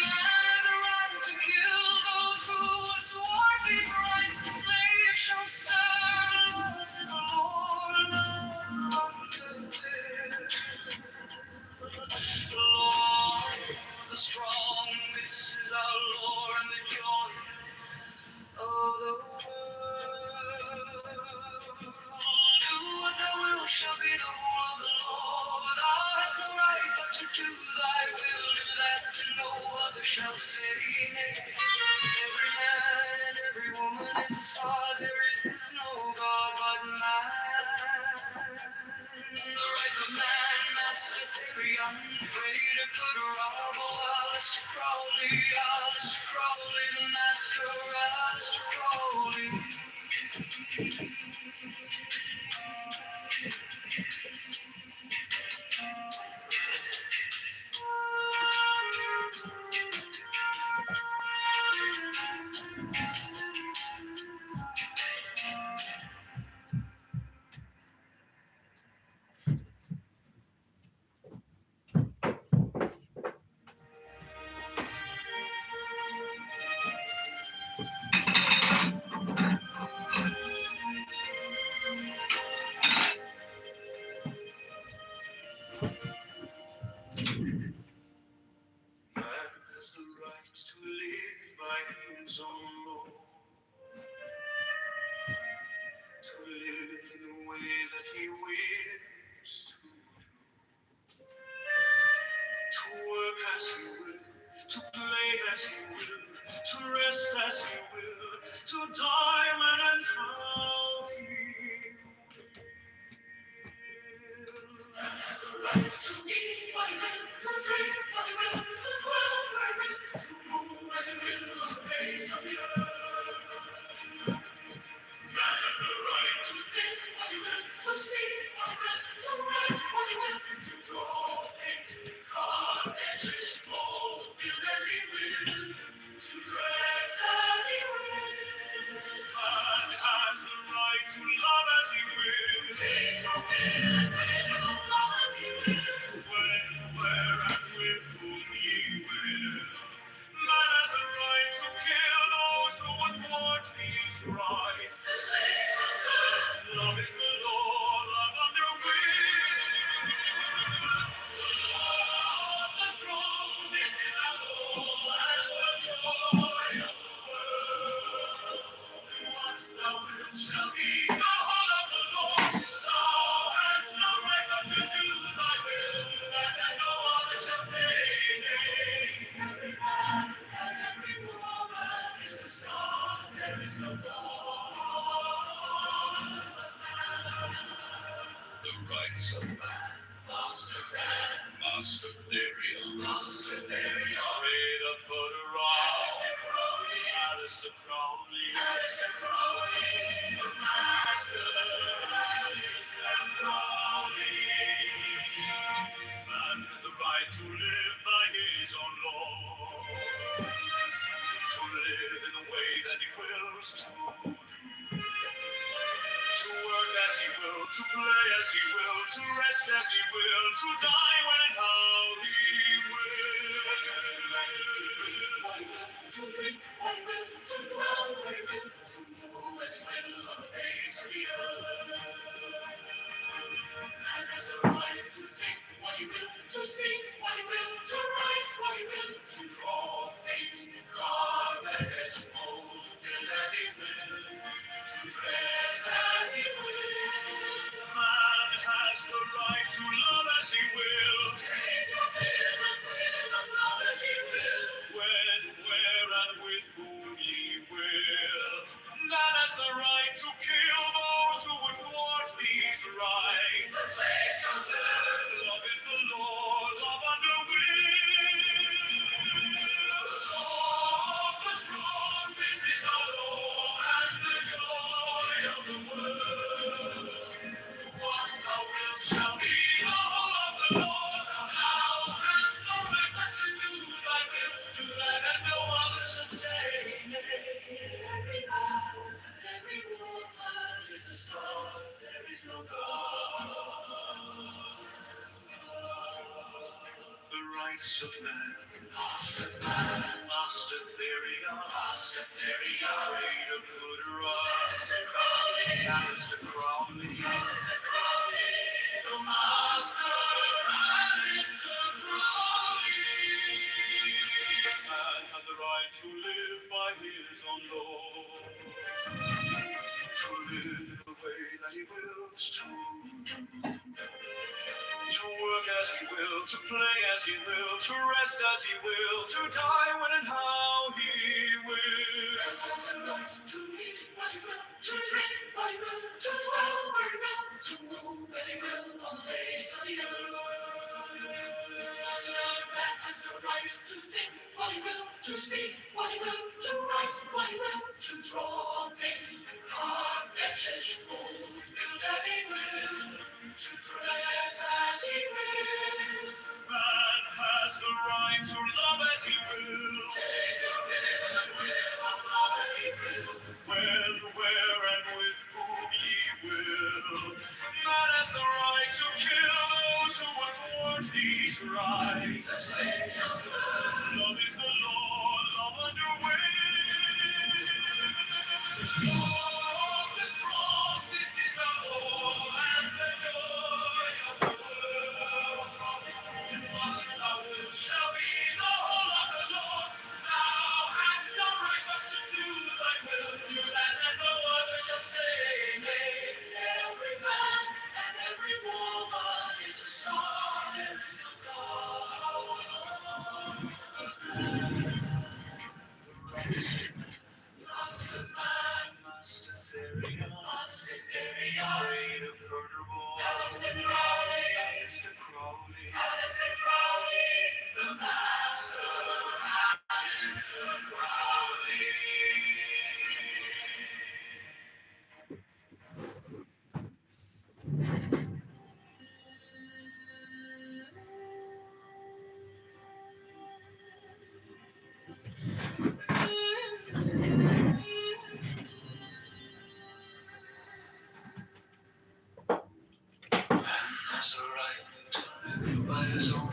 Man has the right to kill those who would thwart these rights. The slave shall serve. Love is the Lord, love under the Lord, the strong. This is our Lord and the joy of the world. Do what thou wilt shall be the will of the Lord. Thou hast no right but to do thy will. Do that and no other shall say nay. Every man and every woman is a star. There is no God but man. The rights of man, master theory, unafraid of good or evil. Alistair Crowley, Alistair Crowley, the master, Alistair Crowley. Man has the right to live by his own law, to live in the way that he wills to work as he will, to play as he will, to rest as he will, to die when and how he will. Man has the right to eat what he will, to drink what he will, to dwell where he will, to move as he will on the face of the earth. Man has the right to think what he will, to speak what he will, to write what he will, to draw, paint, carve, etch, mold, build as he will, to dress as he will. Man has the right to love as he will, take a will and make of love as he will, when, where, and with whom he will. Man has the right to kill those who would thwart these rights. The slave shall serve. Love is the law, love under will. The law of the strong, this is our law and the joy of the world. To what thou wilt shall be the whole of the law. Thou hast no right but to do thy will. Do that and no other shall say nay. Every man and every woman is a star. There is no God but man. The rights of man. Master man. Master theory. Master theory. Afraid of put a wrong. Alistair Crowley. Alistair Crowley. Alistair Crowley. The master. Alistair Crowley. Man has the right to live by his own law, to live in the way that he wills to do, to work as he will, to play as he will, to rest as he will, to die when and how he will. To drink what he will, to dwell where he will, to move as he will on the face of the earth. Man has the right to think what he will, to speak what he will, to write what he will, to draw, paint, carve as his mold, build as he will, to dress as he will. Man has the right to love as he will, take your fill and will and love as he will, when, where, and with whom he will. Man has the right to kill those who would thwart these rights. The slave shall serve. Love is the law, love under will. The law of the strong, this is our law, and the joy of the world. To what thou wilt shall be the whole of the law. Thou hast no right but to do thy will. Do that and no other shall say nay. Every man, every woman is a star. There is no God. The rights of man. Master theory, afraid of good or Alistair Crowley, the master, Alistair Crowley. Man has the right to live by his own law, to live in the way that he wills to work as he will, to play as he will, to rest as he will, to die when and how he will. Man has the right to eat what he will, to drink what he will, to dwell where he will, to move as he will on the face of the earth. Man has the right to think what he will, to speak what he will, to write what he will, to draw, paint, carve, etch, mold, build as he will, to dress as he will. Man has the right to love as he will, take your fill and will of love as he will, when, where, and with whom he will. Man has the right to kill those who would thwart these rights. The slave shall serve. Love is the law, love under will. Law of the strong, this is our law, and the joy of the world. To what thou wilt shall be the whole of the law. Thou hast no right but to do thy will. Do that and no other shall say nay. Every man and every woman is a star. There is no God. The rights of man, loss of man, master theory, afraid of perturbable. Alistair Crowley, the master, Alistair Crowley. Has the right to live by his own law, to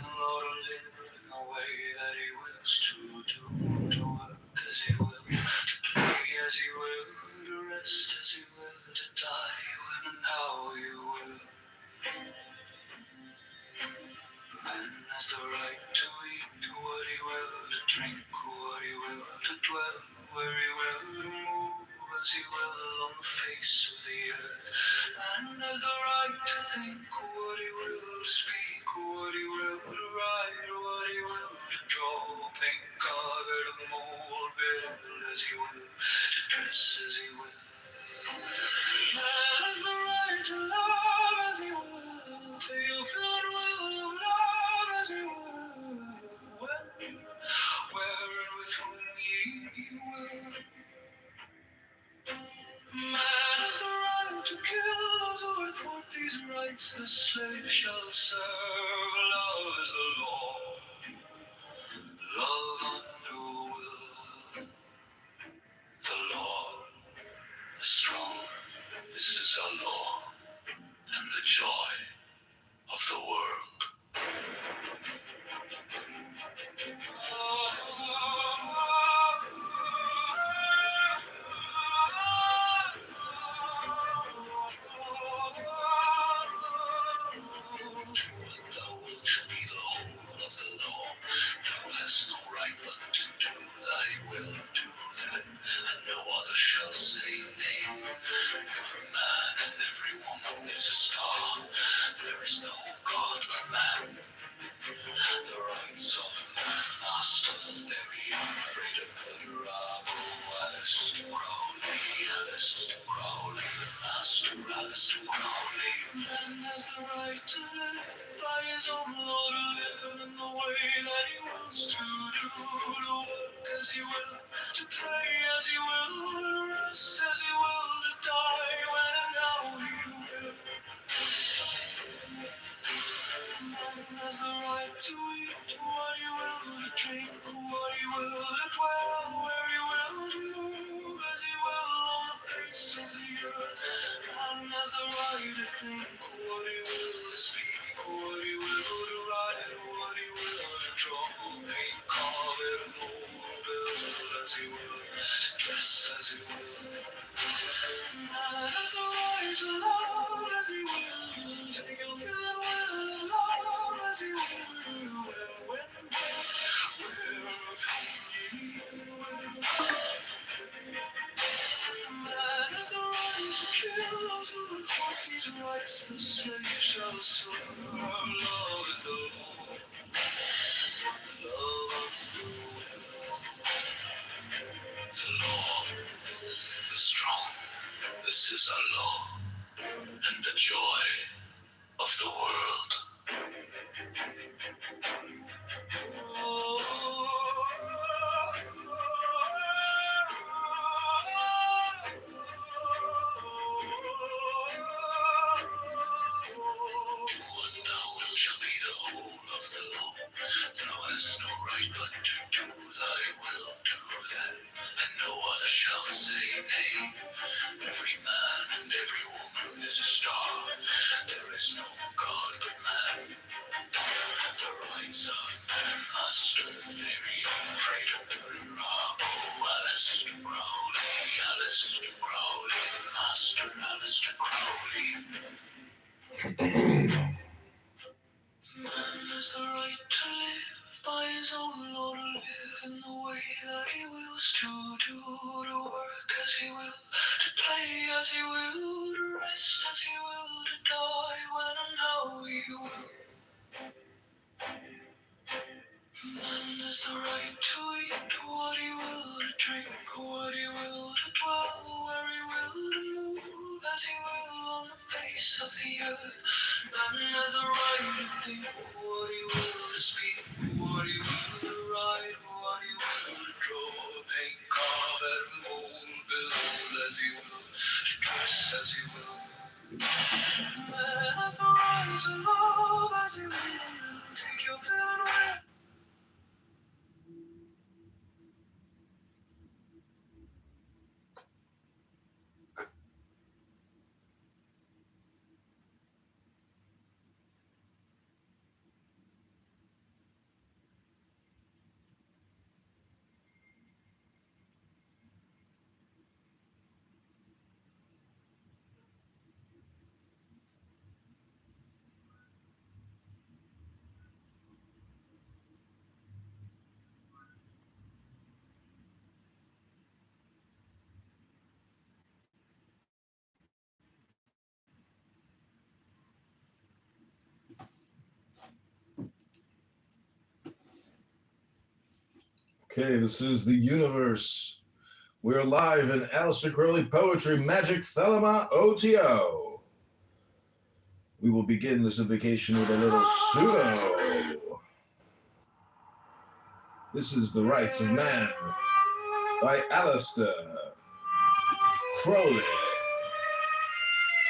live in the way that he wills to do, to work as he will, to play as he will, to rest as he will, to die when and how he will. Man has the right to eat what he will, to drink what he will, to dwell where he will, to move as he will on the face of the earth. Man has the right to think what he will, to speak what he will, to write what he will, to draw, paint, carve, to mold, build as he will, to dress as he will. Man has the right to love as he will, to fulfill and will of love as he will, when, where, and with whom he will. Man has the right to kill those who would thwart these rights. The slave shall serve. Love is the law. Love under will. The law, the strong. This is our law, and very afraid of Alistair Crowley, Alistair Crowley, the master Alistair Crowley. Man has the right to live by his own law, to live in the way that he wills to do, to work as he will, to play as he will, to rest as he will, to die when and how he will. Man has the right to eat what he will, to drink what he will, to dwell where he will, to move as he will on the face of the earth. Man has the right to think what he will, to speak what he will, to write what he will, to draw, paint, carve it, mold, build as he will, to dress as he will. Man has the right to love as he will, take ill feeling will, and love as he will, when, where, and with whom he will. Man has the right to kill those who would fight these rights. The slave shall serve. Love is the law. Love of the will. The law, the strong. This is our law, and the joy of the world. Shall be the whole of the law. Thou hast no right but to do thy will, do that, and no other shall say nay. Every man and every woman is a star. There is no God but man. The rights of man, master theory, freedom to rob. Oh, Alistair Crowley, Alistair Crowley, the master Alistair Crowley. Man has the right to live by his own law, to live in the way that he wills, to do, to work as he will, to play as he will, to rest as he will, to die when and how he will. Man has the right to eat what he will, to drink what he will, to dwell where he will, to move as he will on the face of the earth. Man has the right to think what he will, to speak what he will, to write what he will, to draw, paint, carve, and mold, build as he will, to dress as he will. Man has the right to love as he will, take your fill and will. Okay, this is the universe. We're live in Alistair Crowley Poetry Magic Thelema OTO. We will begin this invocation with a little pseudo. This is The Rights of Man by Alistair Crowley.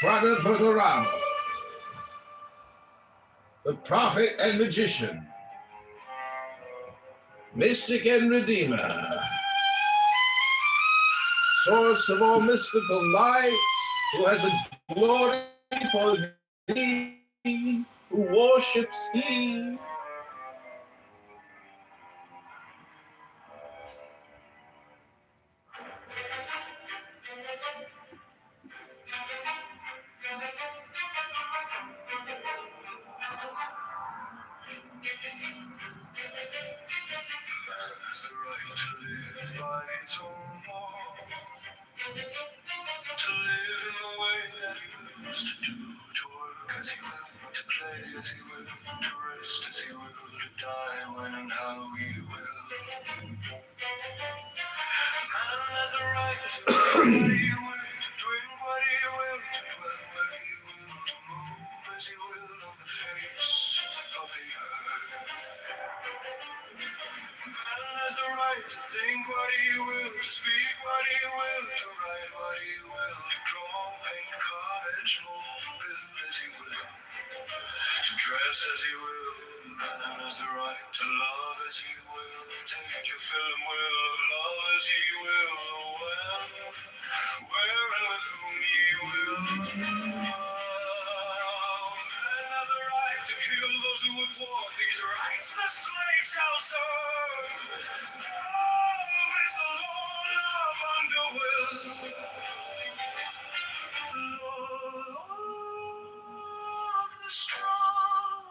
Fraga Potoramo, the prophet and magician, mystic and redeemer, source of all mystical light, who has a glory for thee, who worships he. Man has the right to live by his own law, to live in the way that he wills, to do, to work as he will, to play as he will, to rest as he will, to die when and how he will. Man has the right to do what he will, to drink what he will, to dwell where he will, to move as he will on the face of the earth. Man has the right to think what he will, to speak what he will, to write what he will, to draw, paint, carve, etch, mold, build as he will, to dress as he will. Man has the right to love as he will, take your fill and will of love as he will, when, where and with whom he will. Man has the right to kill those who would thwart these rights the slave shall serve. Love is the law, love under will. The law of the strong.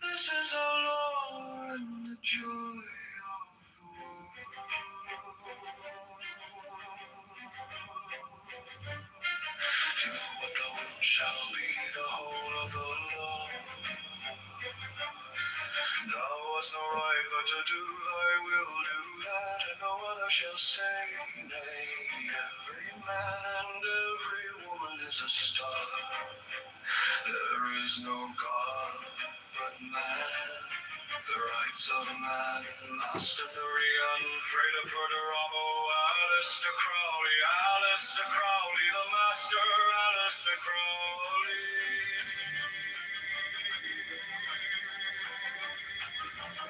This is our law and the joy of the world. Do what thou wilt shall be the whole of the law. Thou hast no right but to do thy will, do that, and no other shall say nay. Every man and every woman is a star. There is no God but man. The rights of man, Master Thurian, Freda Perderabo, Alistair Crowley, the Master, Alistair Crowley.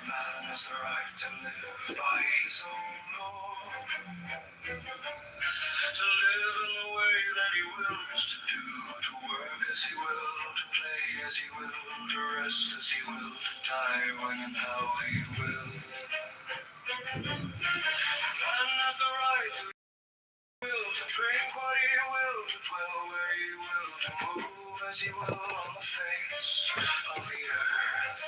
Man has the right to live by his own law, to live in the way that he wills, to do, to work as he will, to play as he will, to rest as he will, to die when and how he will. Man has the right to will, to drink what he will, to dwell where he will, to move as he will on the face of the earth.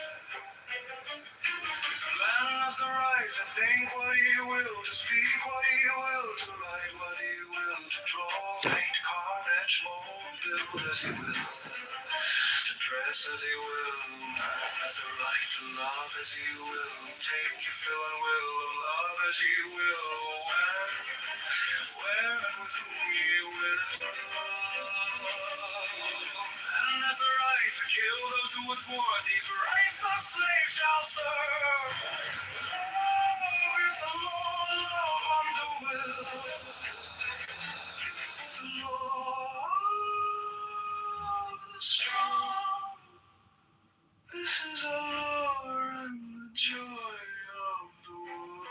Man has the right to think what he will, to speak what he will, to write what he will, to draw, paint, carve, etch, mold, build as he will, to dress as he will. Man has the right to love as he will, take your fill and will of love as he will, when, where and with whom he will. Man has the right to kill those who would thwart these rights the slave shall serve. Love is the law, love under will. The law of the strong. This is our law and the joy of the world.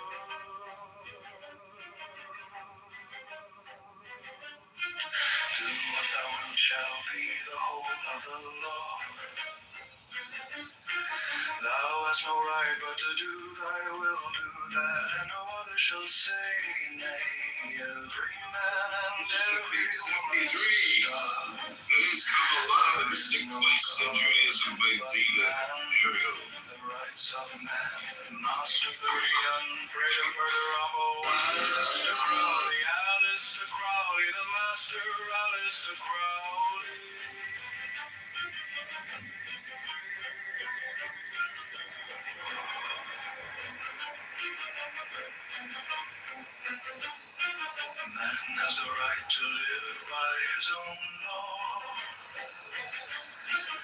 Do what thou wilt shall be the whole of the law. Thou hast no right but to do thy will, do that, and no other shall say nay. Every man and every woman is a star. Let's come alive, Mr. Christ of Judaism by Dina. Here we go. The rights of man, Master Thurian, Freda Perderabo, Alistair Crowley, the Master, Alistair Crowley. Man has the right to live by his own law,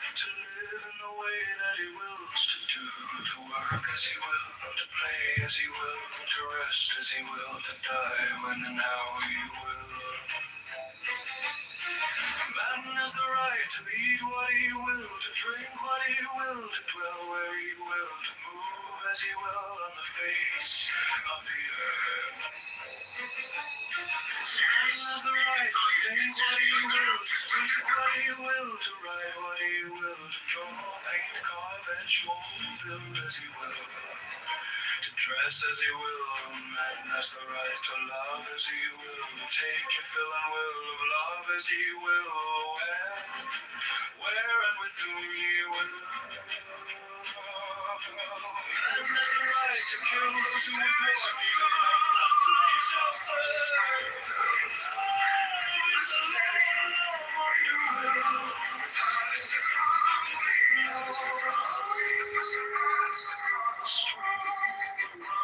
to live in the way that he wills, to do, to work as he will, to play as he will, to rest as he will, to die when and how he will. Man has the right to eat what he will, to drink what he will, to dwell where he will, to move as he will on the face of the earth. Man has the right to think what he will, to speak what he will, to write what he will, to draw, paint, carve, etch, mold, build as he will, to dress as he will. Man has the right to love as he will, take your fill and will of love as he will, when, where and with whom he will. Man has the right to kill those who would thwart these rights the slave shall serve. Love is the law under will. Strong.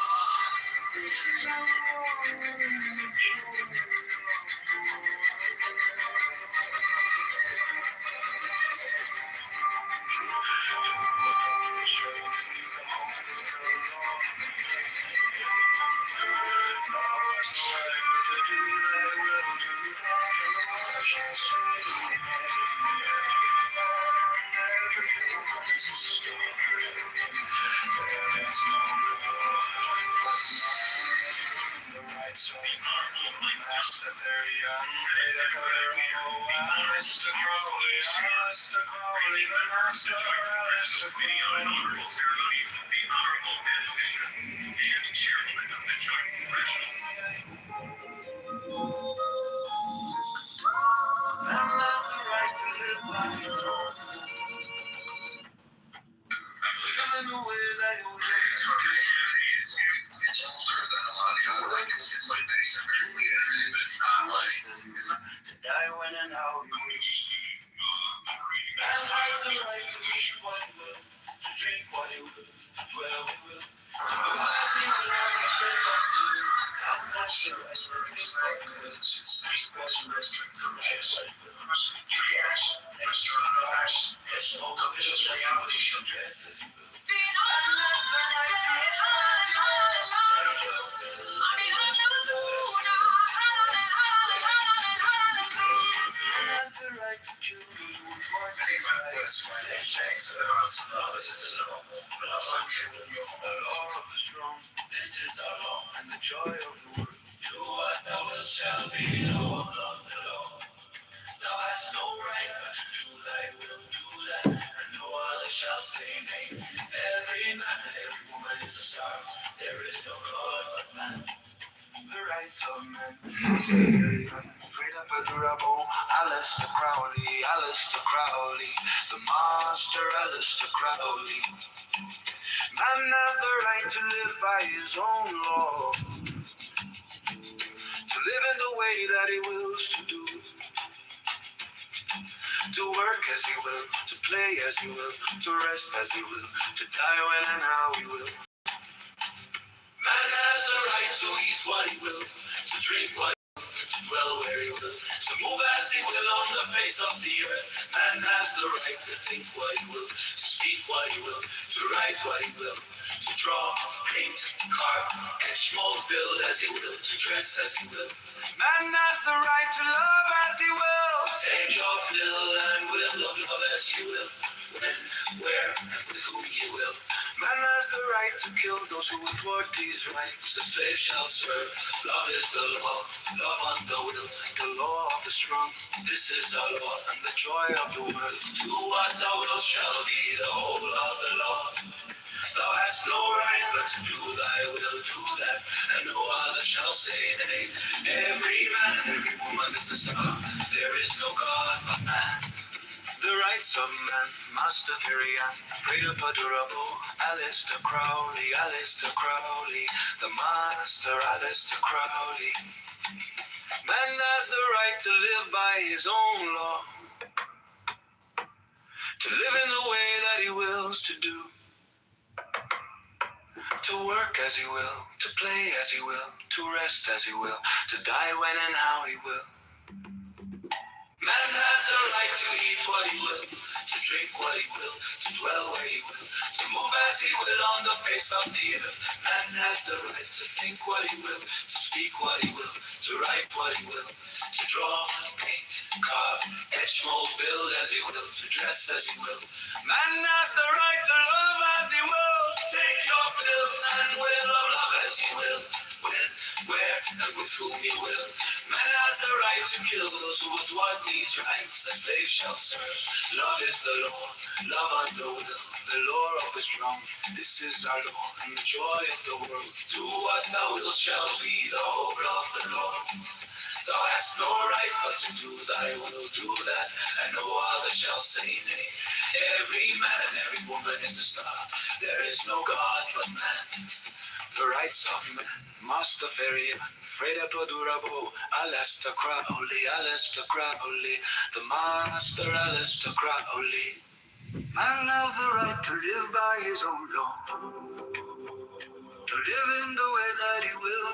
To live in the way that he will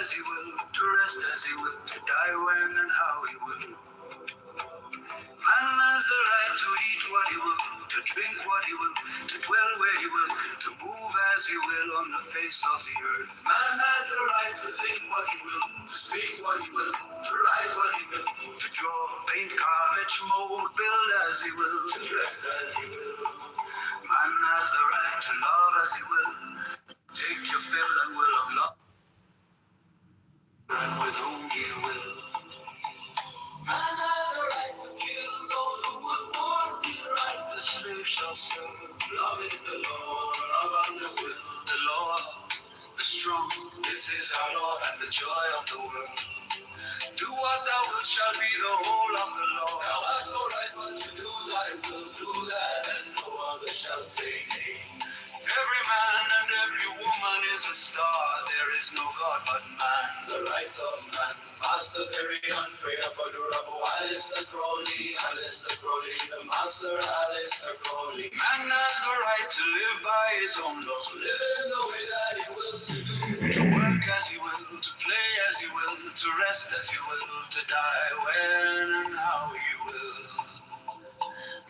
as he will, to rest as he will, to die when and how he will. Man has the right to eat what he will, to drink what he will, to dwell where he will, to move as he will on the face of the earth. Man has the right to think what he will, to speak what he will, to write what he will, to draw, paint, carve, etch, mold, build as he will, to dress as he will. Man has the right to love as he will, take your fill and will of love, and with whom he will. Man has the right to kill those who would want his right. The slave shall serve. Love is the law, love and the will. The law, the strong. This is our law and the joy of the world. Do what thou wilt shall be the whole of the law. Thou hast no right but to do thy will. Do that and no other shall say nay. Every man and every woman is a star. There is no God but man. The rights of man. Master Theory, Unfreda, Padurabo, Alistair Crowley, the Master Alistair Crowley. Man has the right to live by his own law. To live in the way that he wills to do. To work as he will, to play as he will, to rest as he will, to die when and how he will.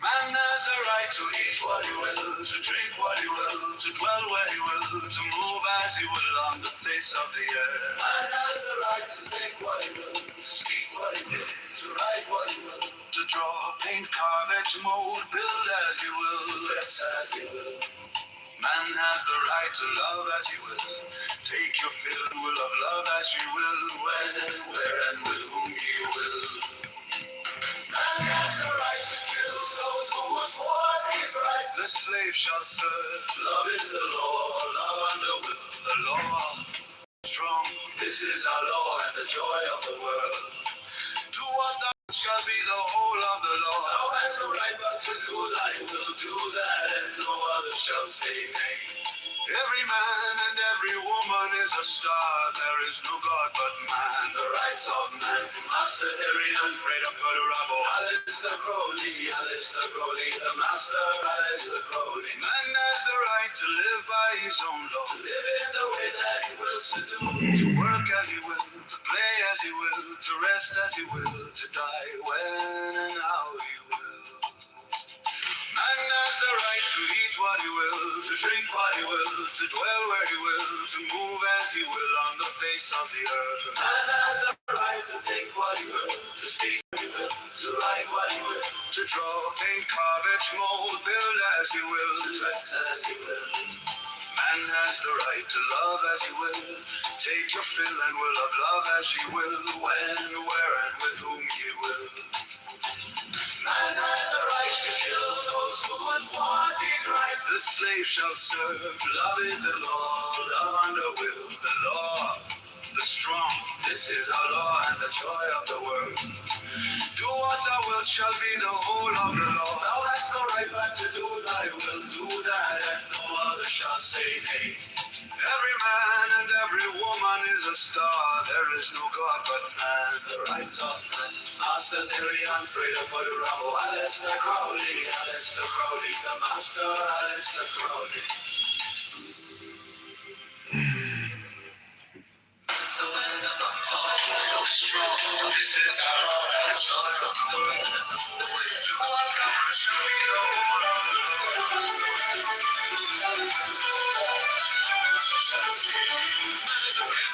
Man has the right to eat what he will, to drink what he will, to dwell where he will, to move as he will on the face of the earth. Man has the right to think what he will, to speak what he will, to write what he will, to draw, paint, carve, etch, mold, build as he will, dress as he will. Man has the right to love as he will, take your fill and will of love as you will, when and where and with whom he will. Man has the right to kill those who would thwart his rights. The slave shall serve. Love is the law, love and the will. The law, strong. This is our law and the joy of the world. Do what thou shall be the whole of the law. Thou hast no right but to do thy will. Do that and no other shall say nay. Every man and every woman is a star. There is no God but man. The rights of man. Master Theory, Unfreda, Padurabo, Alistair Crowley, the Master Alistair Crowley. Man has the right to live by his own law. To live in the way that he wills to do. To work as he will, to play as he will, to rest as he will, to die when and how he will. Man has the right to eat what he will, to drink what he will, to dwell where he will, to move as he will on the face of the earth. Man has the right to think what he will, to speak what he will, to write what he will, to draw, paint, carve, etch, mold, build as he will, to dress as he will. Man has the right to love as he will, take your fill and will of love as he will, when, where, and with whom he will. Man has the right to kill those who would want his rights. The slave shall serve. Love is the law, love and the will. The law, the strong. This is our law and the joy of the world. Do what thou wilt shall be the whole of the law. Thou hast no right but to do thy will. Do that and no other shall say nay. Every man and every woman is a star. There is no God but man. The rights of man. Master Theory, Unfreda, Padurabo, Alistair Crowley, the Master Alistair Crowley. This is our law and the joy of the world. Do what thou wilt shall be the whole of the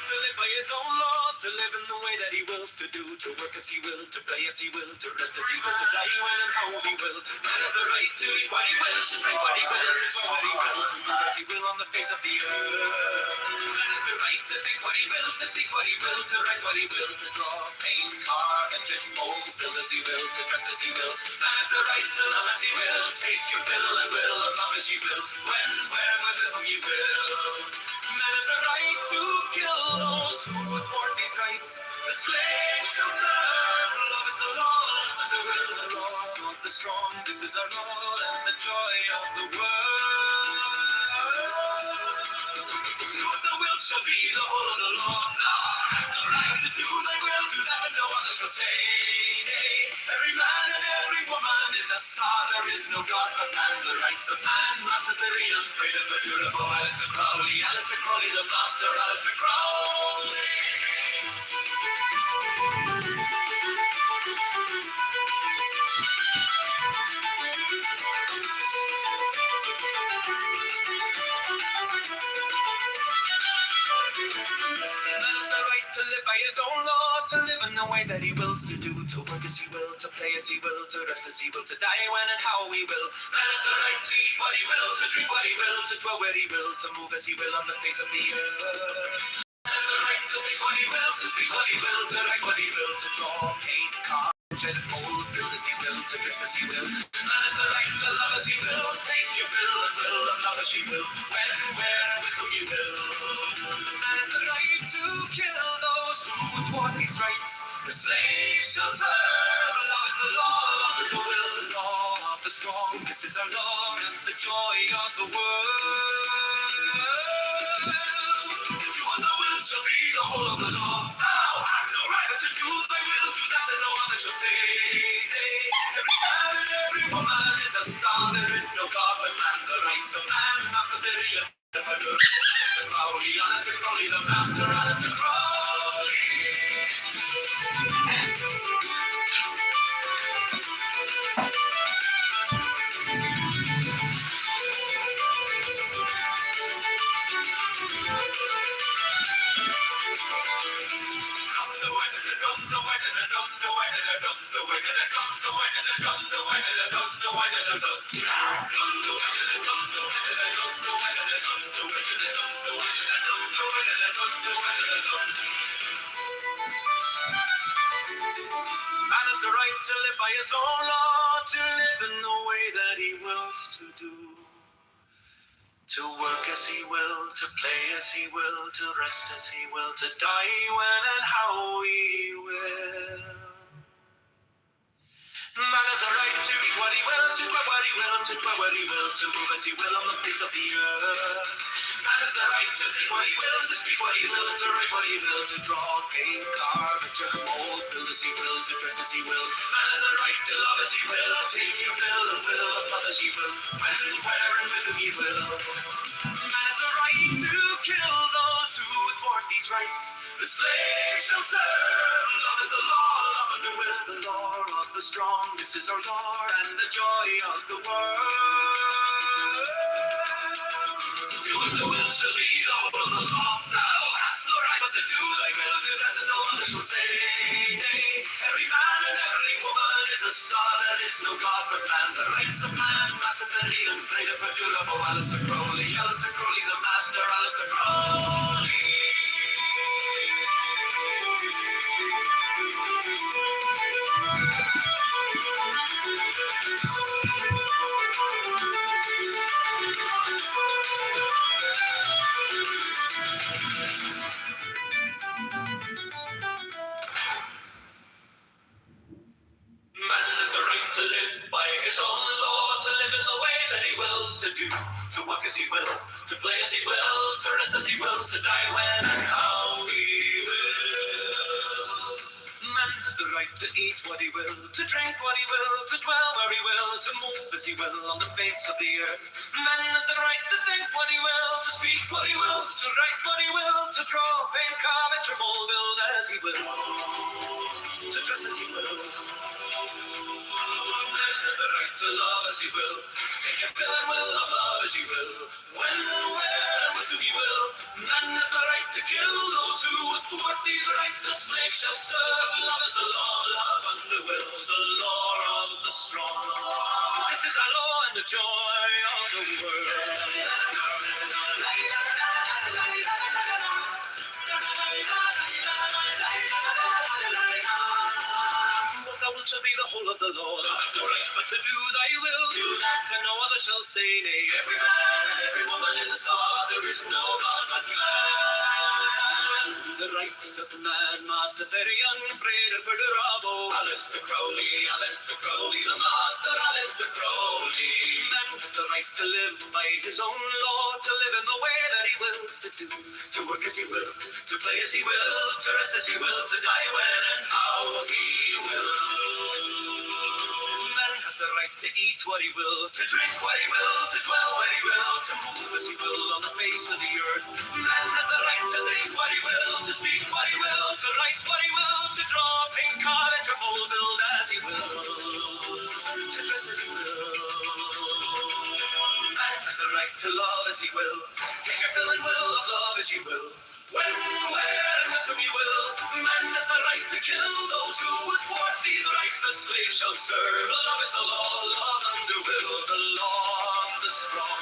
To live by his own law, to live in the way that he wills to do, to work as he will, to play as he will, to rest as he will, to die when and how he will. Man has the right to eat what he will, to drink what he will, to do what he will, to move as he will on the face of the earth. Man has the right to think what he will, to speak what he will, to write what he will, to draw, paint, carve, and just mold, build as he will, to dress as he will. Man has the right to love as he will, take your fill and will, and love as you will, when, where, with whom you will. Man has the right to kill those who would thwart these rights. The slave shall serve. Love is the law, and the will the law of the strong. This is our law and the joy of the world. Do what thou wilt shall be the whole of the law. Thou hast the right to do thy will, do that and no other shall say nay. Every man and every woman is a star. There is no God but man. The rights of man. Master Theory, Unfreda, Padurabo, Alistair Crowley, the Master Alistair Crowley. To live by his own law, to live in the way that he wills to do, to work as he will, to play as he will, to rest as he will, to die when and how he will. Man has the right to eat what he will, to drink what he will, to dwell where he will, to move as he will on the face of the earth. Man has the right to think what he will, to speak what he will, to write what he will, to draw, paint, carve, shed, mold, build as he will, to dress as he will. Man has the right to love as he will, take your fill and will of love as he will, when, where, and with whom you will. Man has the right to kill those who thwart these rights. The slave shall serve. Love is the law of the will, the law of the strong. This is our Lord and the joy of the world. To what the will shall be the whole of the law. Thou hast no right but to do thy will, do that and no other shall say. Every man and every woman is a star. There is no God but man. The rights of man must be real. Mr. Crowley, Mr. Crowley, the master, Mr. Crowley. Man has the right to live by his own law, to live in the way that he wills to do, to work as he will, to play as he will, to rest as he will, to die when and how he will. Man has the right to eat what he will, to dwell what he will, to dwell where he will, to move as he will on the face of the earth. Man has the right to think what he will, to speak what he will, to write what he will, to draw, paint, carve, to mold, build as he will, to dress as he will. Man has the right to love as he will, take your fill and will of love as he will, when, where, and with whom he will. Man has the right to kill those who thwart these rights. The slave shall serve. Love is the law of the will, the law of the strong. This is our Lord and the joy of the world. Doing the will shall be the whole of the law. Thou hast no right but to do thy will, do that and no other shall say. Every man and every woman is a star. There is no God but man. The rights of man, Master Freddy and Freda Perdurabo, Alistair Crowley, the Master, Alistair Crowley. Man has the right to live by his own law, to live in the way that he wills to do, to work as he will, to play as he will, to rest as he will, to die when and how he will. Man has the right to eat what he will, to drink what he will, to dwell where he will, to move as he will on the face of the earth. Man has the right to think what he will, to speak what he will, to write what he will, to draw, paint, carve, and to mold, build as he will, to dress as he will. Man has the right to love as he will, take your fill and will of love as he will, when, where, and with whom he will. Man has the right to kill those who would thwart these rights. The slave shall serve. Love is the law, love and the will, the law of the strong. This is our law and the joy of the world. Shall be the whole of the Lord. That's the right, but to do thy will, do that, and no other shall say nay. Every man and every woman is a star. There is no God but man. The rights of man, Master very young, Freda Perdurabo, Alistair Crowley, the Master, Alistair Crowley. Man has the right to live by his own law, to live in the way that he wills to do, to work as he will, to play as he will, to rest as he will, to die when and how he will. Man has has the right to eat what he will, to drink what he will, to dwell where he will, to move as he will on the face of the earth. Man has the right to think what he will, to speak what he will, to write what he will, to draw, paint, carve, and to mold, build as he will, to dress as he will. Man has the right to love as he will, take your fill and will of love as you will. When, where, and with whom you will, man has the right to kill those who would thwart these rights. The slave shall serve. Love is the law, love under will, the law of the strong.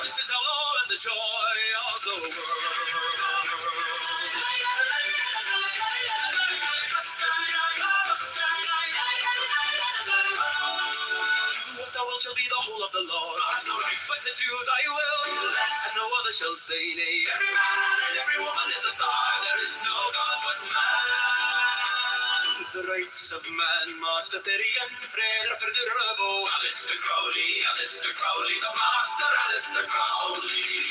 This is our law and the joy of the world. Thou wilt shall be the whole of the law. Thou hast no right but to do thy will, and no other shall say nay. Every man and every woman is a star. There is no God but man. The rights of man, Master Therian, Frere Perdurabo, Alistair Crowley, the Master Alistair Crowley.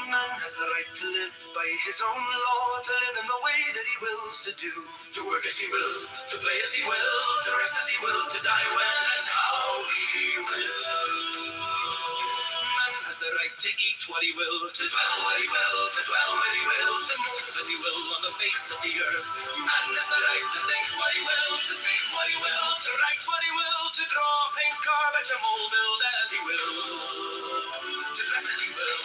Man has the right to live by his own law, to live in the way that he wills to do, to work as he will, to play as he will, to rest as he will, to die when and how he will. Man has the right to eat what he will, to dwell where he will, to dwell where he will, to move as he will on the face of the earth. Man has the right to think what he will, to speak what he will, to write what he will, to draw, paint, carve, and to mold, build as he will, to dress as he will.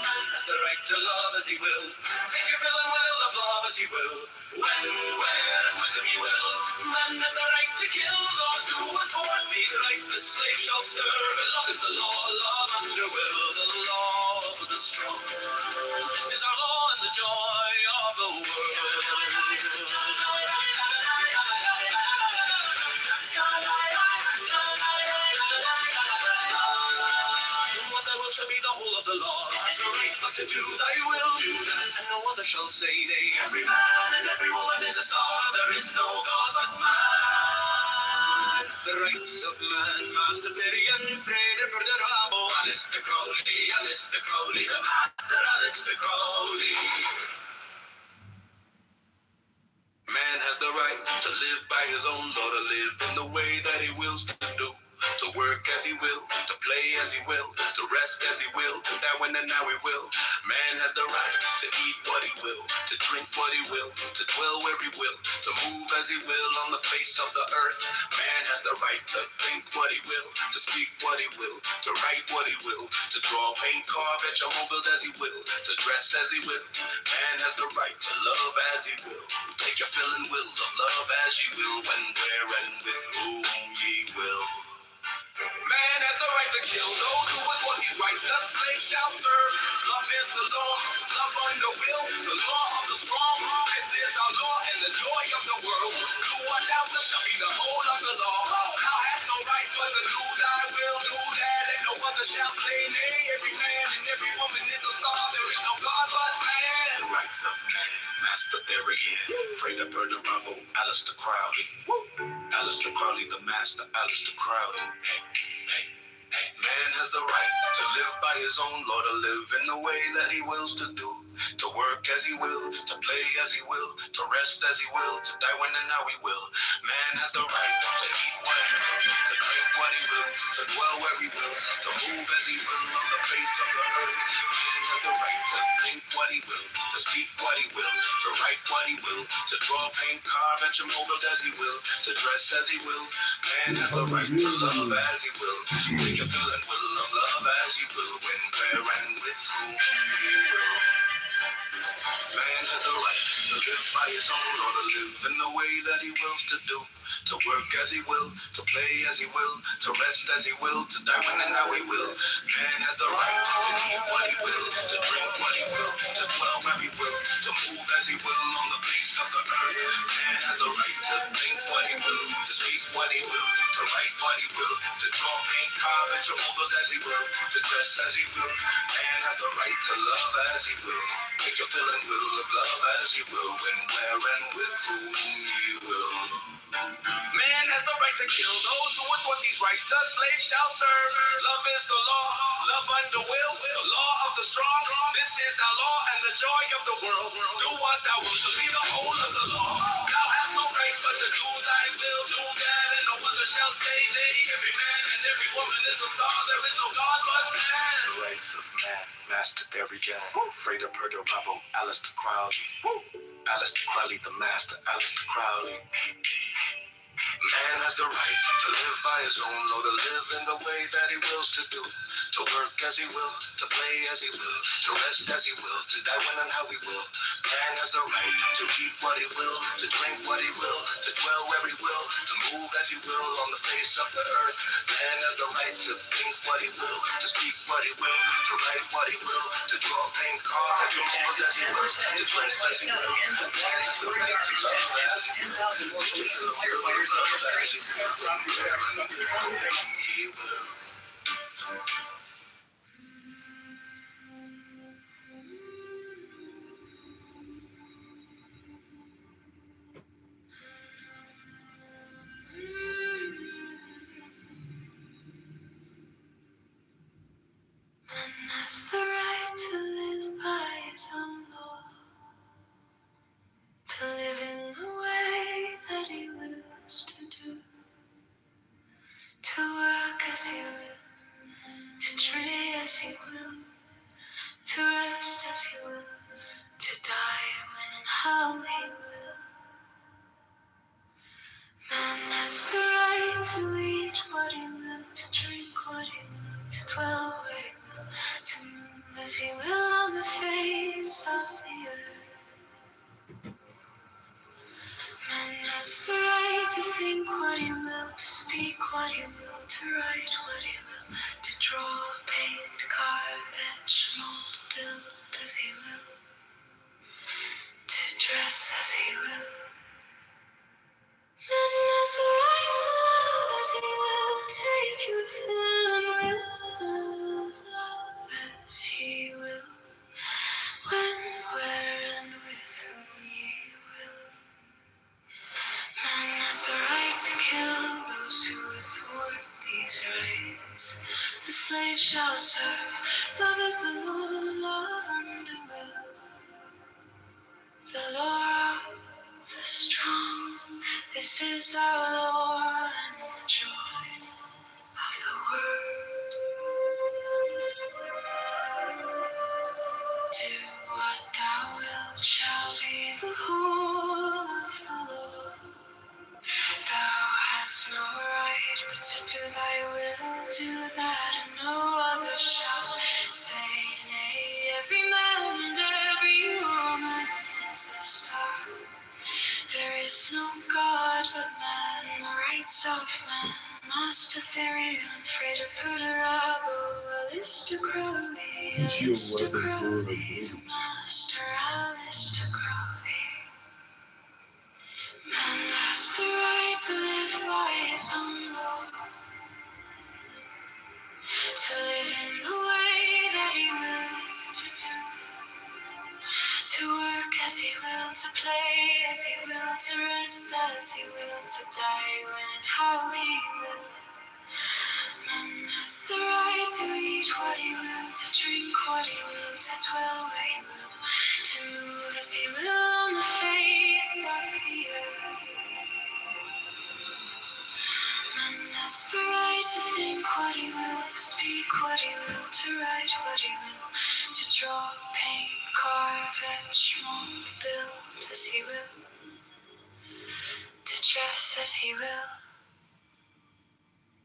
Man has the right to love as he will, take your fill and will of love as he will. When, where, and with whom he will, man has the right to kill those who would thwart these rights. The slave shall serve, and love is the law, love under will, the law of the strong. This is our law and the joy of the world. What thou wilt shall be the whole of the law. Has no right but to do thy will, and no other shall say nay. Every man and every woman is a star. There is no God but man. The rights of man, Master Therian, Frere Perdurabo, Alistair Crowley, the Master Alistair Crowley. Man has the right to live by his own law, to live in the way that he wills to do, to work as he will, to play as he will, to rest as he will, to die when and now he will. Man has the right to eat what he will, to drink what he will, to dwell where he will, to move as he will on the face of the earth. Man has the right to think what he will, to speak what he will, to write what he will, to draw, paint, carve, etch, or mold as he will, to dress as he will. Man has the right to love as he will, take your fill and will of love as ye will, when, where, and with whom ye will. Man has the right to kill those who would want these rights. The slave shall serve. Love is the law, love under will, the law of the strong. This is our law and the joy of the world. Who without us shall be the whole of the law. Thou hast no right but to do thy will, do that, and no other shall say nay. Every man and every woman is a star. There is no God but man. The rights of man, Master Therian, Frere Perdurabo, Alistair Crowley. Alistair Crowley, the Master Alistair Crowley. Man has the right to live by his own law, to live in the way that he wills to do, to work as he will, to play as he will, to rest as he will, to die when and how he will. Man has the right to eat what he will, to drink what he will, to dwell where he will, to move as he will on the face of the earth. Man has the right to think what he will, to speak what he will, to write what he will, to draw, paint, carve, etch, and mold as he will, to dress as he will. Man has the right to love as he will, take your fill and will of love as he will, when, where, and with whom he will. Man has a right to live by his own law, to live in the way that he wills to do, to work as he will, to play as he will, to rest as he will, to die when and how he will. Man has the right to eat what he will, to drink what he will, to dwell where he will, to move as he will on the face of the earth. Man has the right to think what he will, to speak what he will, to write what he will, to draw, paint, carve, and to mold as he will, to dress as he will. Man has the right to love as he will, take your fill and will of love as as he will, when, where, and with whom he will. Man has the right to kill those who would thwart these rights. The slave shall serve. Love is the law. Love under will. The law of the strong. This is our law and the joy of the world. Do what thou wilt to be the whole of the law. Thou hast no right but to do thy will. Do that and no other shall say nay. Every man and every woman is a star. There is no God but man. The rights of man. Master Derry Gang. Fredo Perdo Rabo. Alistair Crowley. Alistair Crowley the master. Alistair Crowley. Man has the right to live by his own law, to live in the way that he wills to do, to work as he will, to play as he will, to rest as he will, to die when and how he will. Man has the right to eat what he will, to drink what he will, to dwell where he will, to move as he will on the face of the earth. Man has the right to think what he will, to speak what he will, to write what he will, to draw paint cards, to move as he will, to dress as he will. Man has the right to love as he will, to live in the firefighters of the he will. Man has the right to live by his own law, to live in the way that he wills to do, to work as he will, to dream as he will, to rest as he will, to die when and how he will. Man has the right to eat what he will, to drink what he will, to dwell where he will, to move as he will on the face of the earth. Man has the right to think what he will, to speak what he will, to write what he will, to draw, paint, carve, etch, mold, build as he will, to dress as he will. Man has the right to love as he will, take your fill and will, love as he will, when, where, and with whom he will. Man has the right to kill those who would thwart these rights. The slave shall serve. Love is the law, love under will. The law of the strong. This is our law and the joy of the world. Do what thou wilt shall be the whole of the law. Thou hast no right but to do thy will, do that and no other shall say nay. Every man and every woman is a star. There is no God but man, the rights of man. Master Therion, Freda Puderabo, Alistair Crowley, Alistair Crowley, the Master Alistair Crowley. Man has the right to live by his own law, to live in the way that he wills to do, to work as he will, to play as he will, to rest as he will, to die when and how he will. Man has the right to eat what he will, to drink what he will, to dwell where he will, to move as he will on the face of the earth. Man has the right to think what he will, to speak what he will, to write what he will, to draw, paint, carve, etch, mold, build as he will, to dress as he will.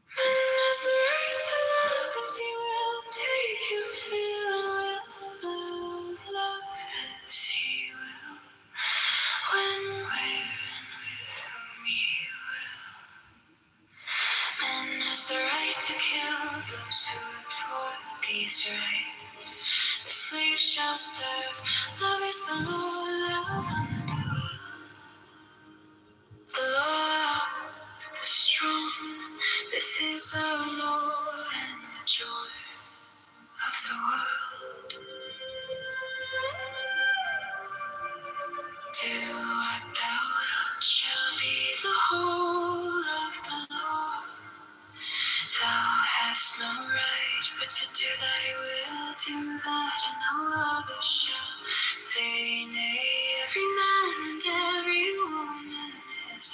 Man has the right to love as he will, take your fill and will, love as he will, when, where, and with whom he will. Man has the right to kill those who would thwart these rights. The slave shall serve. Love is the law, love under will. The law of the strong. This is our law and the joy of the world.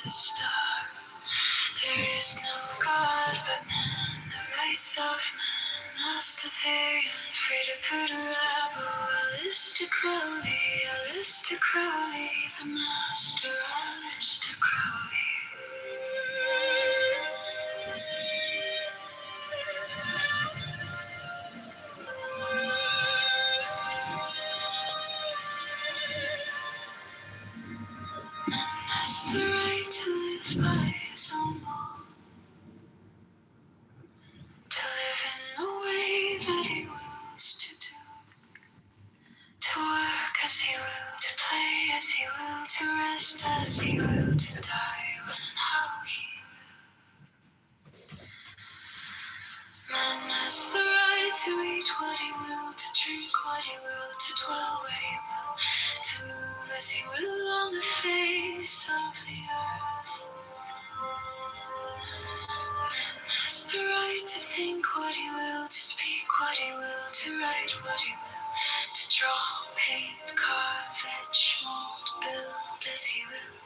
a star. There is no God but man, the rights of man, Mastatherian, Freda Pudarabo, Alistair Crowley, the master, Alistair Crowley. Man has the right to live by his own law, to live in the way that he wills to do, to work as he will, to play as he will, to rest as he will, to die when and how he will. Man has the right to eat what he will, to drink what he will, to dwell where he will, to move as he will on the face of the earth. Man has the right to think what he will, to speak what he will, to write what he will, to draw, paint, carve, etch, mold, build as he will,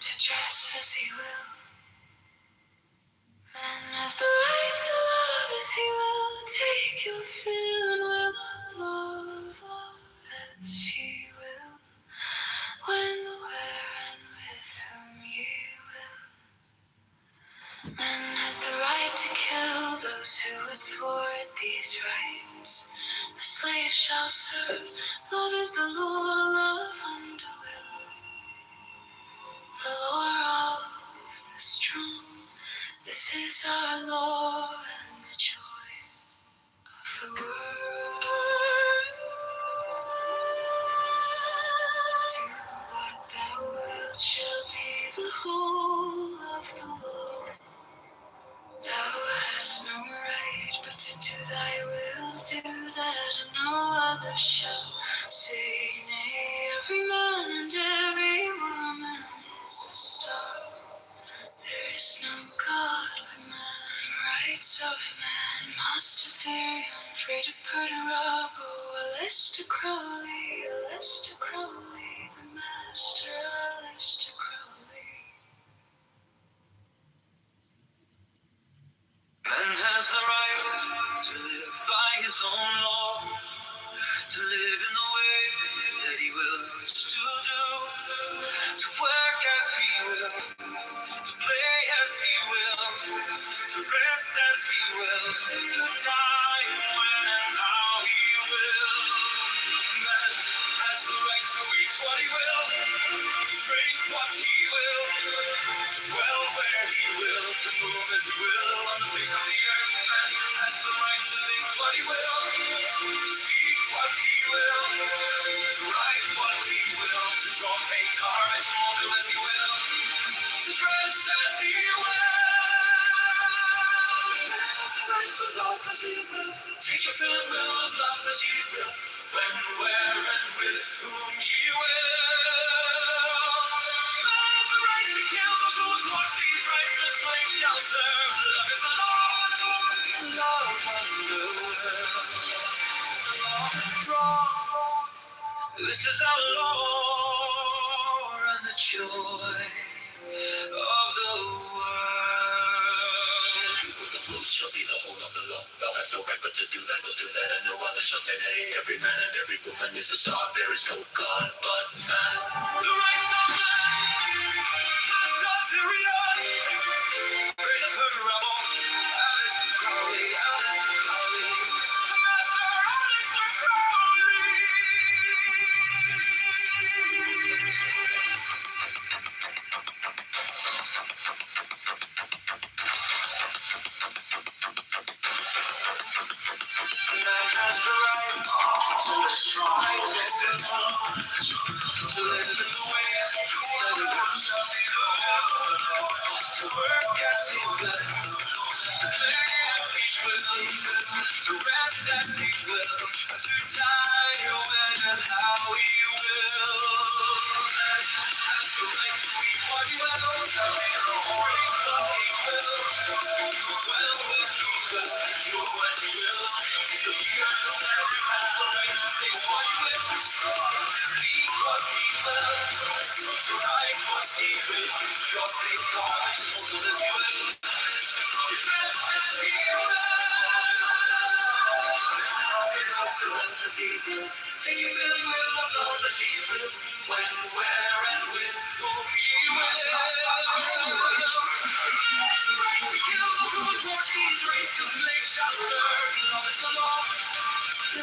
to dress as he will. Man has the right to love as he will, take your fill and will love as he will, when, where, and with whom ye will. Man has the right to kill those who would thwart these rights. The slave shall serve, love is the law, love under will, the law of the strong. This is our law and the joy of the world. Do what thou wilt shall be the whole of the law. Thou hast no right but to do thy will, do that and no other shall say nay. Every man and every woman is a star. There is no God but man, rights of man, Mastatherian, Freda Pudarabo, Alistair Crowley, the master, Alistair Crowley. Man has the right to live by his own law, to live in the way that he wills to do, to work as he will, to play as he will, to rest as he will, to die when and how he will. Man has the right to eat what he will, to drink what he will, to dwell where he will, to move as he will on the face of the earth. Man has the right to think what he will, to speak what he will, to write what he will, to draw, paint, carve, and mold as he will, to dress as he will. Man has the right to love as he will, take your fill and will of love as he will, when, where, and with whom he will. Man has the right to kill those who would thwart these rights. The slave shall serve. Love is the law, love under will. The law is strong. This is our law and the joy of the world. The book shall be the whole of the law. Thou hast no right but to do that, and no other shall say nay. Every man and every woman is a star. There is no God but man. The rights of man, master period. Great and rebel, Alistair Crowley, the master, Alistair Crowley. Man has the right to destroy this system, to live in the way that he wants us to work as he will, to play as he will, to rest as he will, to die when and how he will. Man has the right to eat what he will, to drink what he will, to dwell where he Take your feeling will of love as he will, when, where, and with whom he will. It's the right to kill those who would thwart these races, slaves shall serve. Love is the law,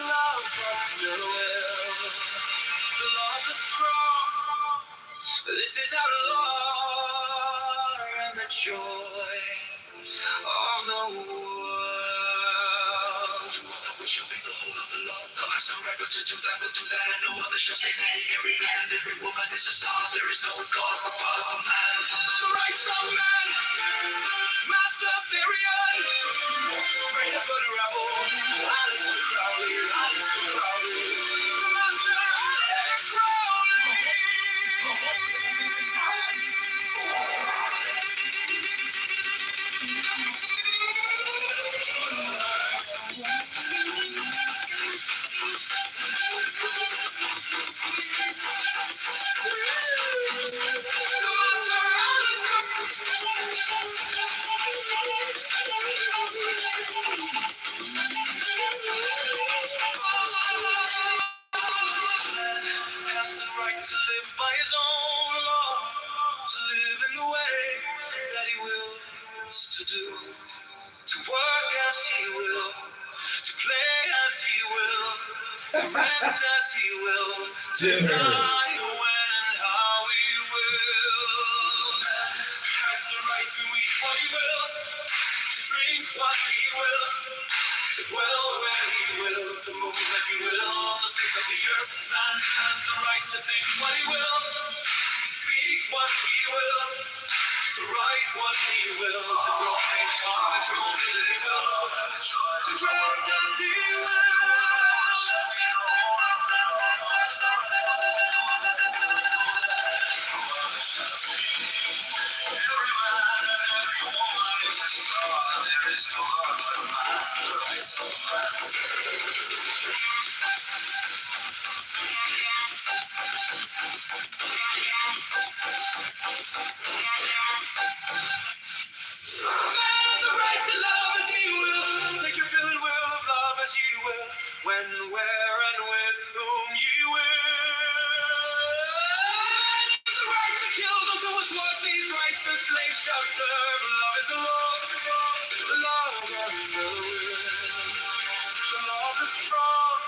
love of the will, the law of the strong. This is our law and the joy of the world. We shall be the whole of the law. Thou hast no right but to do that, will do that, and no other shall say nay. Every man and every woman is a star. There is no God above man. The rights of man, Master Therion, freedom for the rebel, Alistair Crowley, Alistair Crowley, Master Alistair Crowley. Has the right to live by his own law, to live in the way that he wills to do, to work as he will, to play as he will, to rest as he will, to die when and how he will. Has the right to eat what he will, to drink what he will, to dwell where he will, to move as he will on the face of the earth. Man has the right to think what he will, to speak what he will, to write what he will, to draw a control as he will, to dress as he will. Every man, every woman is a star. There is no God but man. The rights of man. Man has the right to love as he will. Take your feeling will of love as you will. When, where, and with whom you will. Man has the right to kill those who would thwart these rights. The slave shall serve. Love is the law. Love of the will. The law of the strong.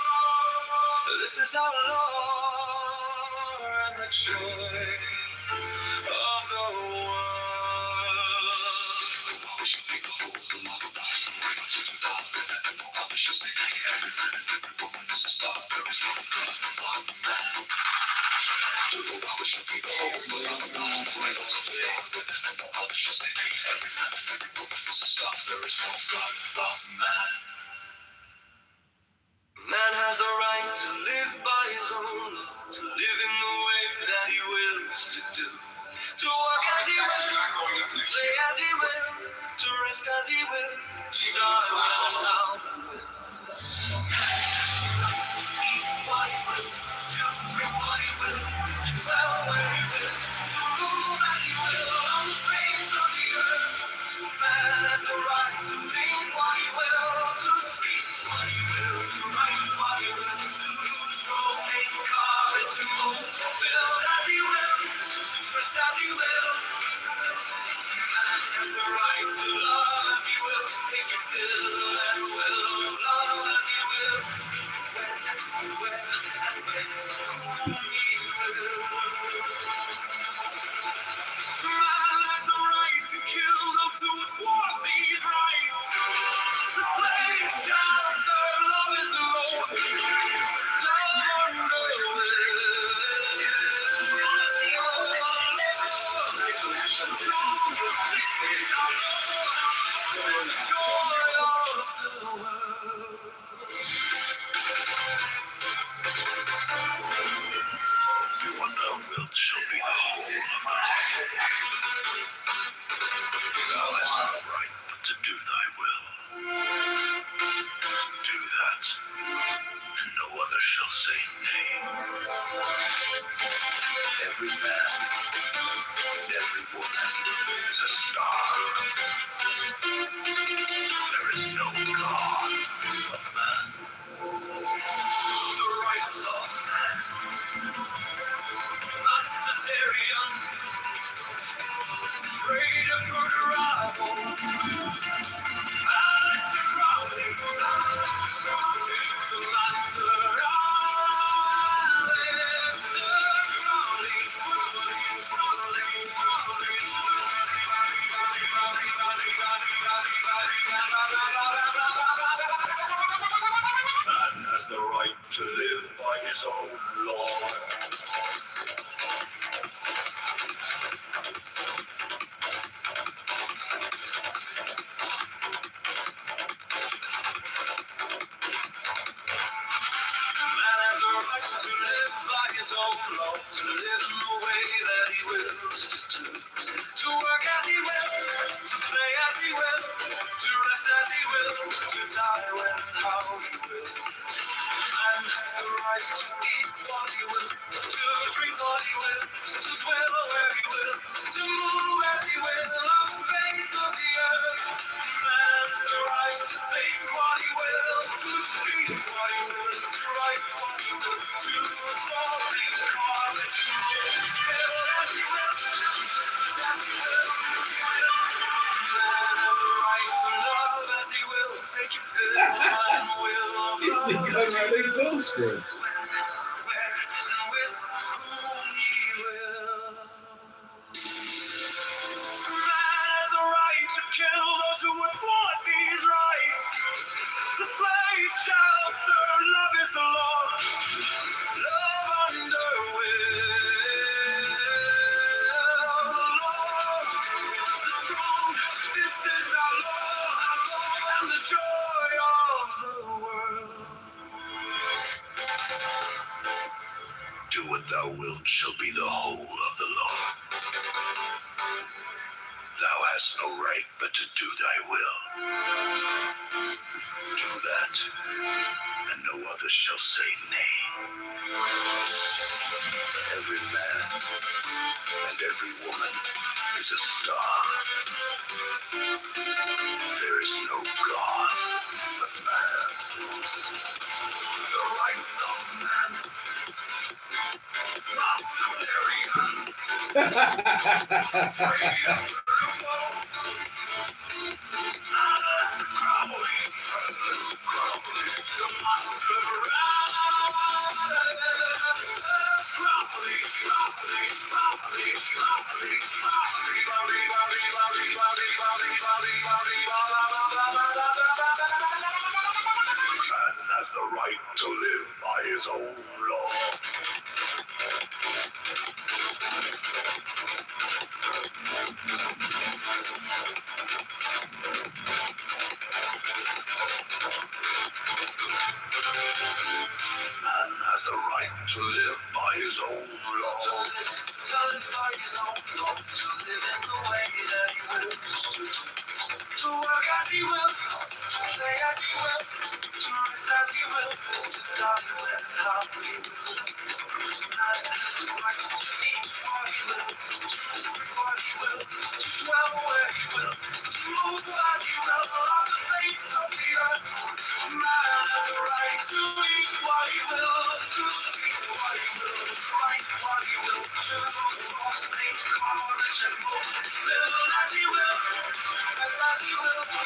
This is our law and the joy of the world. We shall be the whole, the law of the house, and we're not to do that. And no other shall say, every man and every woman is a star. There is no God above man. We shall be the whole, the law of the house, and we're not to do that. And no other shall say, every man and every woman is a star. There is no God above man. Man has the right to live by his own law, to live in the way that he wills to do, to walk as he will, to play as he will, to rest as he will, to die when and how he will. What he will, to drink what he will, to dwell where he will, to move as he will on the face of the earth. Man has the right to think what he will, to speak what he will, to write what he will, to throw paint, courage, and hope, build as he will, to trust as he will. Man has the right to love as he will, take your fill and will, love as he will, when, where, and with whom he will. Man has the right to kill those who would thwart these rights. The slave shall serve. Love is the Lord. Love on the will. This is our Lord, the joy of the world. What thou wilt shall be the whole of thy life. Thou hast no right but to do thy will. Every man and every woman is a star. There is no God but man. The rights of man. Mastersterian. Afraid of good rival. Alistair Crowley. The master Alistair Crowley. Man has the right to live by his own law. Man has the right to live by his own law, to live in the way that he wills to do. To work as he will, to play as he will, to rest as he will, to die when and how he will. Man has the right to eat what he will, to drink what he will, to dwell where he will, to move as he will on the face of the earth. Man has the right to think what he will, to speak what he will, to write what he will, to draw things, carve it, build as he will, as he will. Man has the right to love as he will, take your fill and will of He's the love. gun writing film scripts. The slave shall serve, love is the law. Love under will. The law, the strong, this is our law, and the joy of the world. Do what thou wilt shall be the whole of the law. Thou hast no right but to do thy will. Do that, and no other shall say nay. Every man and every woman is a star. There is no God but man. The rights of man must freedom. Man has the right to live by his own law. Man has the right to live by his own law. To live by his own law. To live in the way that he wills to. To work as he will. To play as he will. To rest as he will. To die when and how he will. Man has the right to eat what he will. To drink what he will. To dwell where he will. To move as he will on the face of the earth. Man has the right to eat what he will, to speak what he will, to write what he will, to draw things, colors and mold, live as he will, dress as he will. Man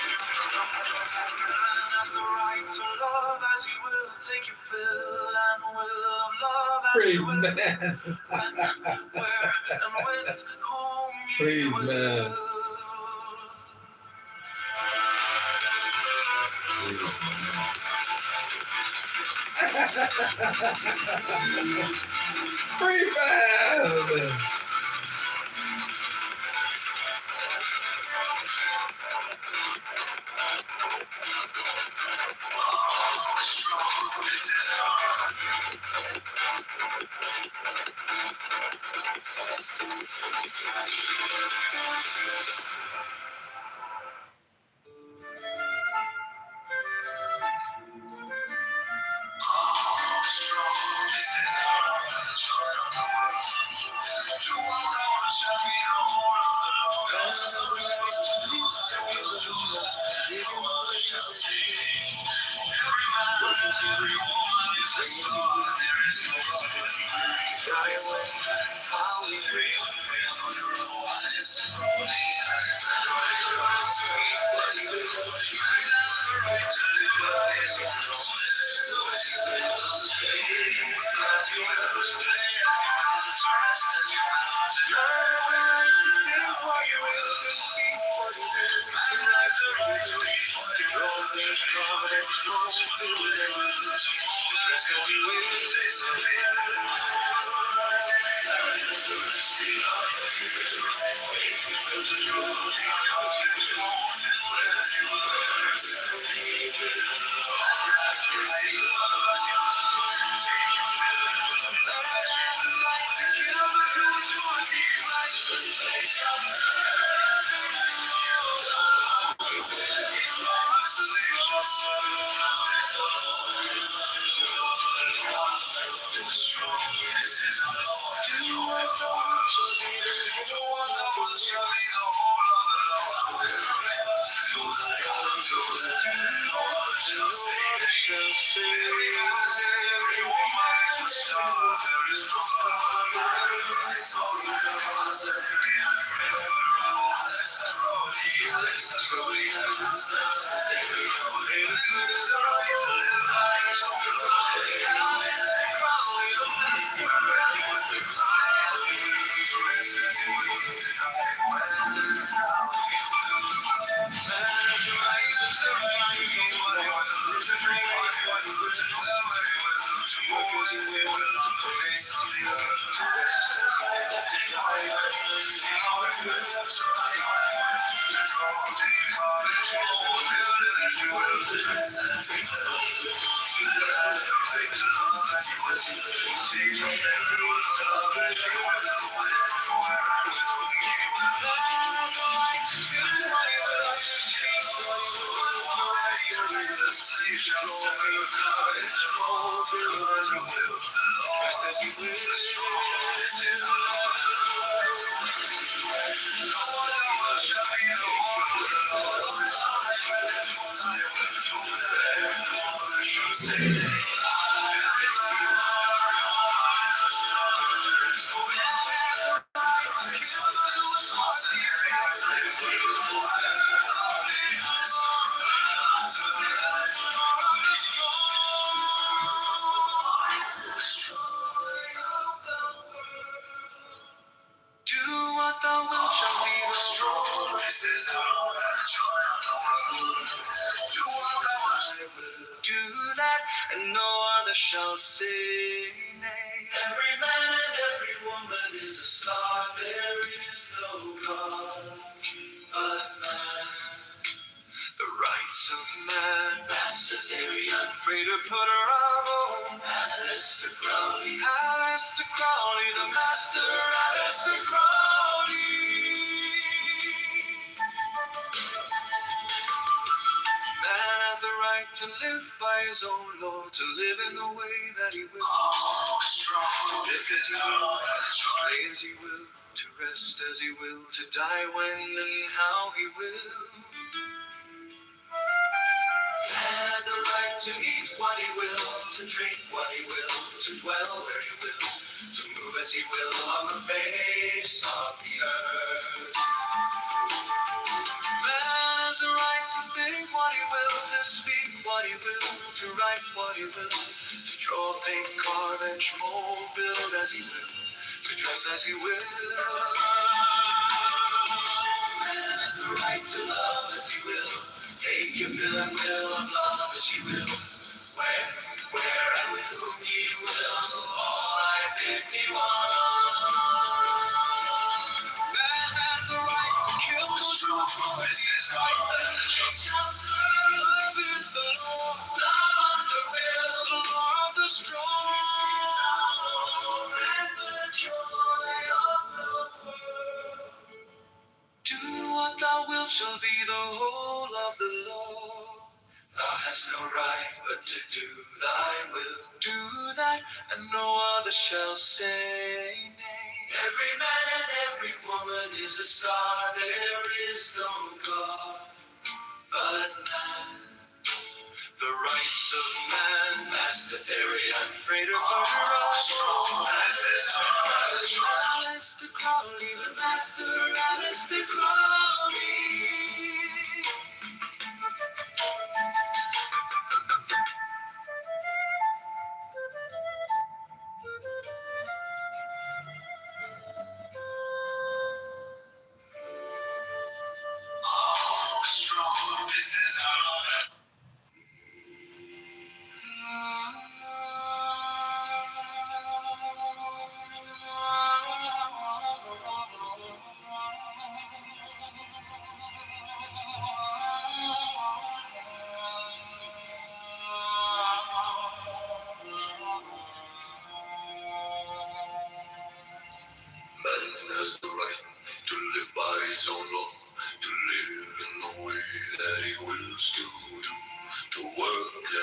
has the right to love as he will, take your fill and will of love as Free he will. man. When, where, and with whom Free he will. man. Free man. And no other shall say nay. Every man and every woman is a star. There is no God but man. The rights of man, Master theory, unafraid to put her on. Aleister Crowley, the master, Aleister Crowley. Man has the right to live by his own law, to live in the way that he will. To live as he will, to play as he will, to rest as he will, to die when and how he will. Man has the right to eat what he will, to drink what he will, to dwell where he will, to move as he will on the face of the earth. Man has the right to think what he will, to speak what he will, to write what he will, to draw, paint, carve, etch, mold, build as he will, to dress as he will. Man has the right to love as he will, take your fill and will of love as you will, where and with whom ye will, all I-51. Man has the right to kill those who oppose. Love is the law. Love under will. The law of the strong. And the joy of the world. Do what thou wilt shall be the whole of the law. Thou hast no right but to do thy will. Do that, and no other shall say nay. Every man and every woman is a star. There is no God but man. The rights of man, Master theory, unafraid of our Aleister Crowley, the master, Aleister Crowley.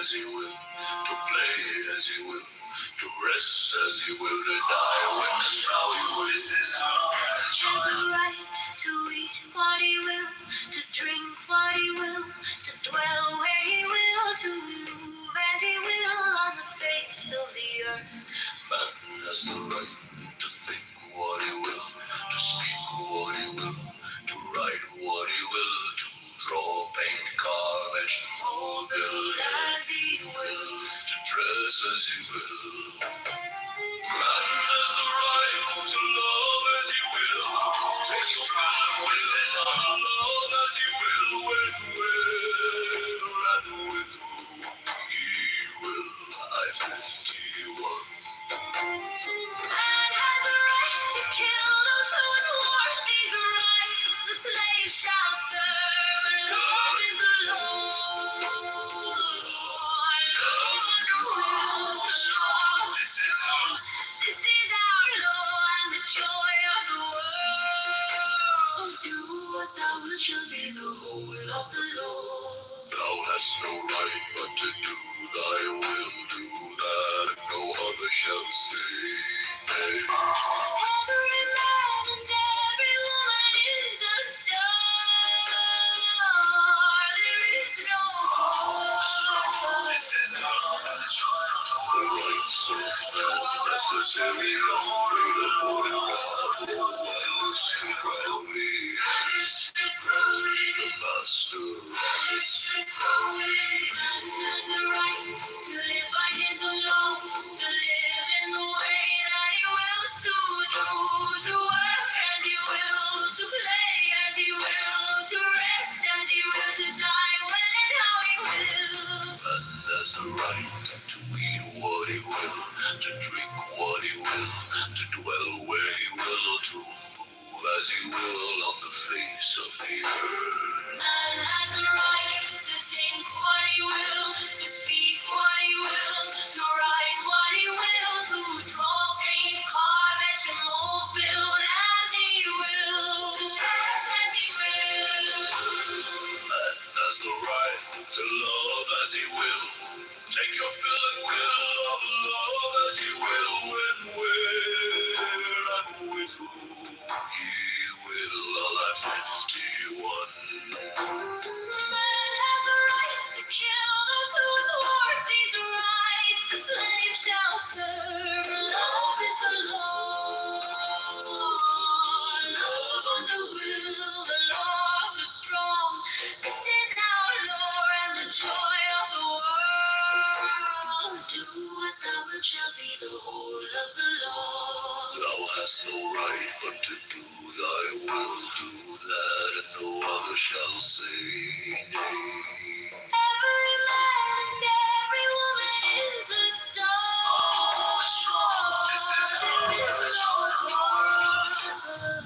as he will, to play as he will, to rest as he will, to die when and how he will. This is our right to eat what he will, to drink what he will, to dwell where he will, to move as he will on the face of the earth. Man has the right to think what he will, to speak what he will, to write what he will, to draw, paint, carve, and mold, build as he will, to dress as he will. Man has the right to love as he will, take your fill with his own love as he will, when, where, and with whom he will. I-51. Man has a right to kill those who would thwart these rights. The slave shall serve, and love is the law. This is our law and the joy of the world. Do what thou wilt shall be the whole of the law. Thou hast no right but to do thy will, do that no other shall say nay. Every man and every woman is a star. There is no war. This is our child. The rights of man necessary and freedom of God. Mr. Crowley, Mr. Crowley, the master, Mr. Crowley. Man has the right to live by his own law, to live in the way that he wills to do, to work as he will, to play as he will, to rest as he will, to die when and how he will. Man has the right to eat what he will, to drink what he will, to dwell where he will, to move as he will on the face of the earth. Man has the right to think what he will, to speak what he will, to write what he will, to draw, paint, carve, etch, and mold, build as he will, to dress as he will. Man has the right to love as he will. Take your fill and will of love as he will, when, where, and with whom he will. I-51. Man has the right to kill those who thwart these rights. The slave shall serve. Love is the law. Love on the will, the law of the strong. This is our law and the joy of the world. Do what thou wilt shall be the whole of the law. Thou hast no right but to do thy will, do that, and no other shall say nay. Every man and every woman is a star. This is no war.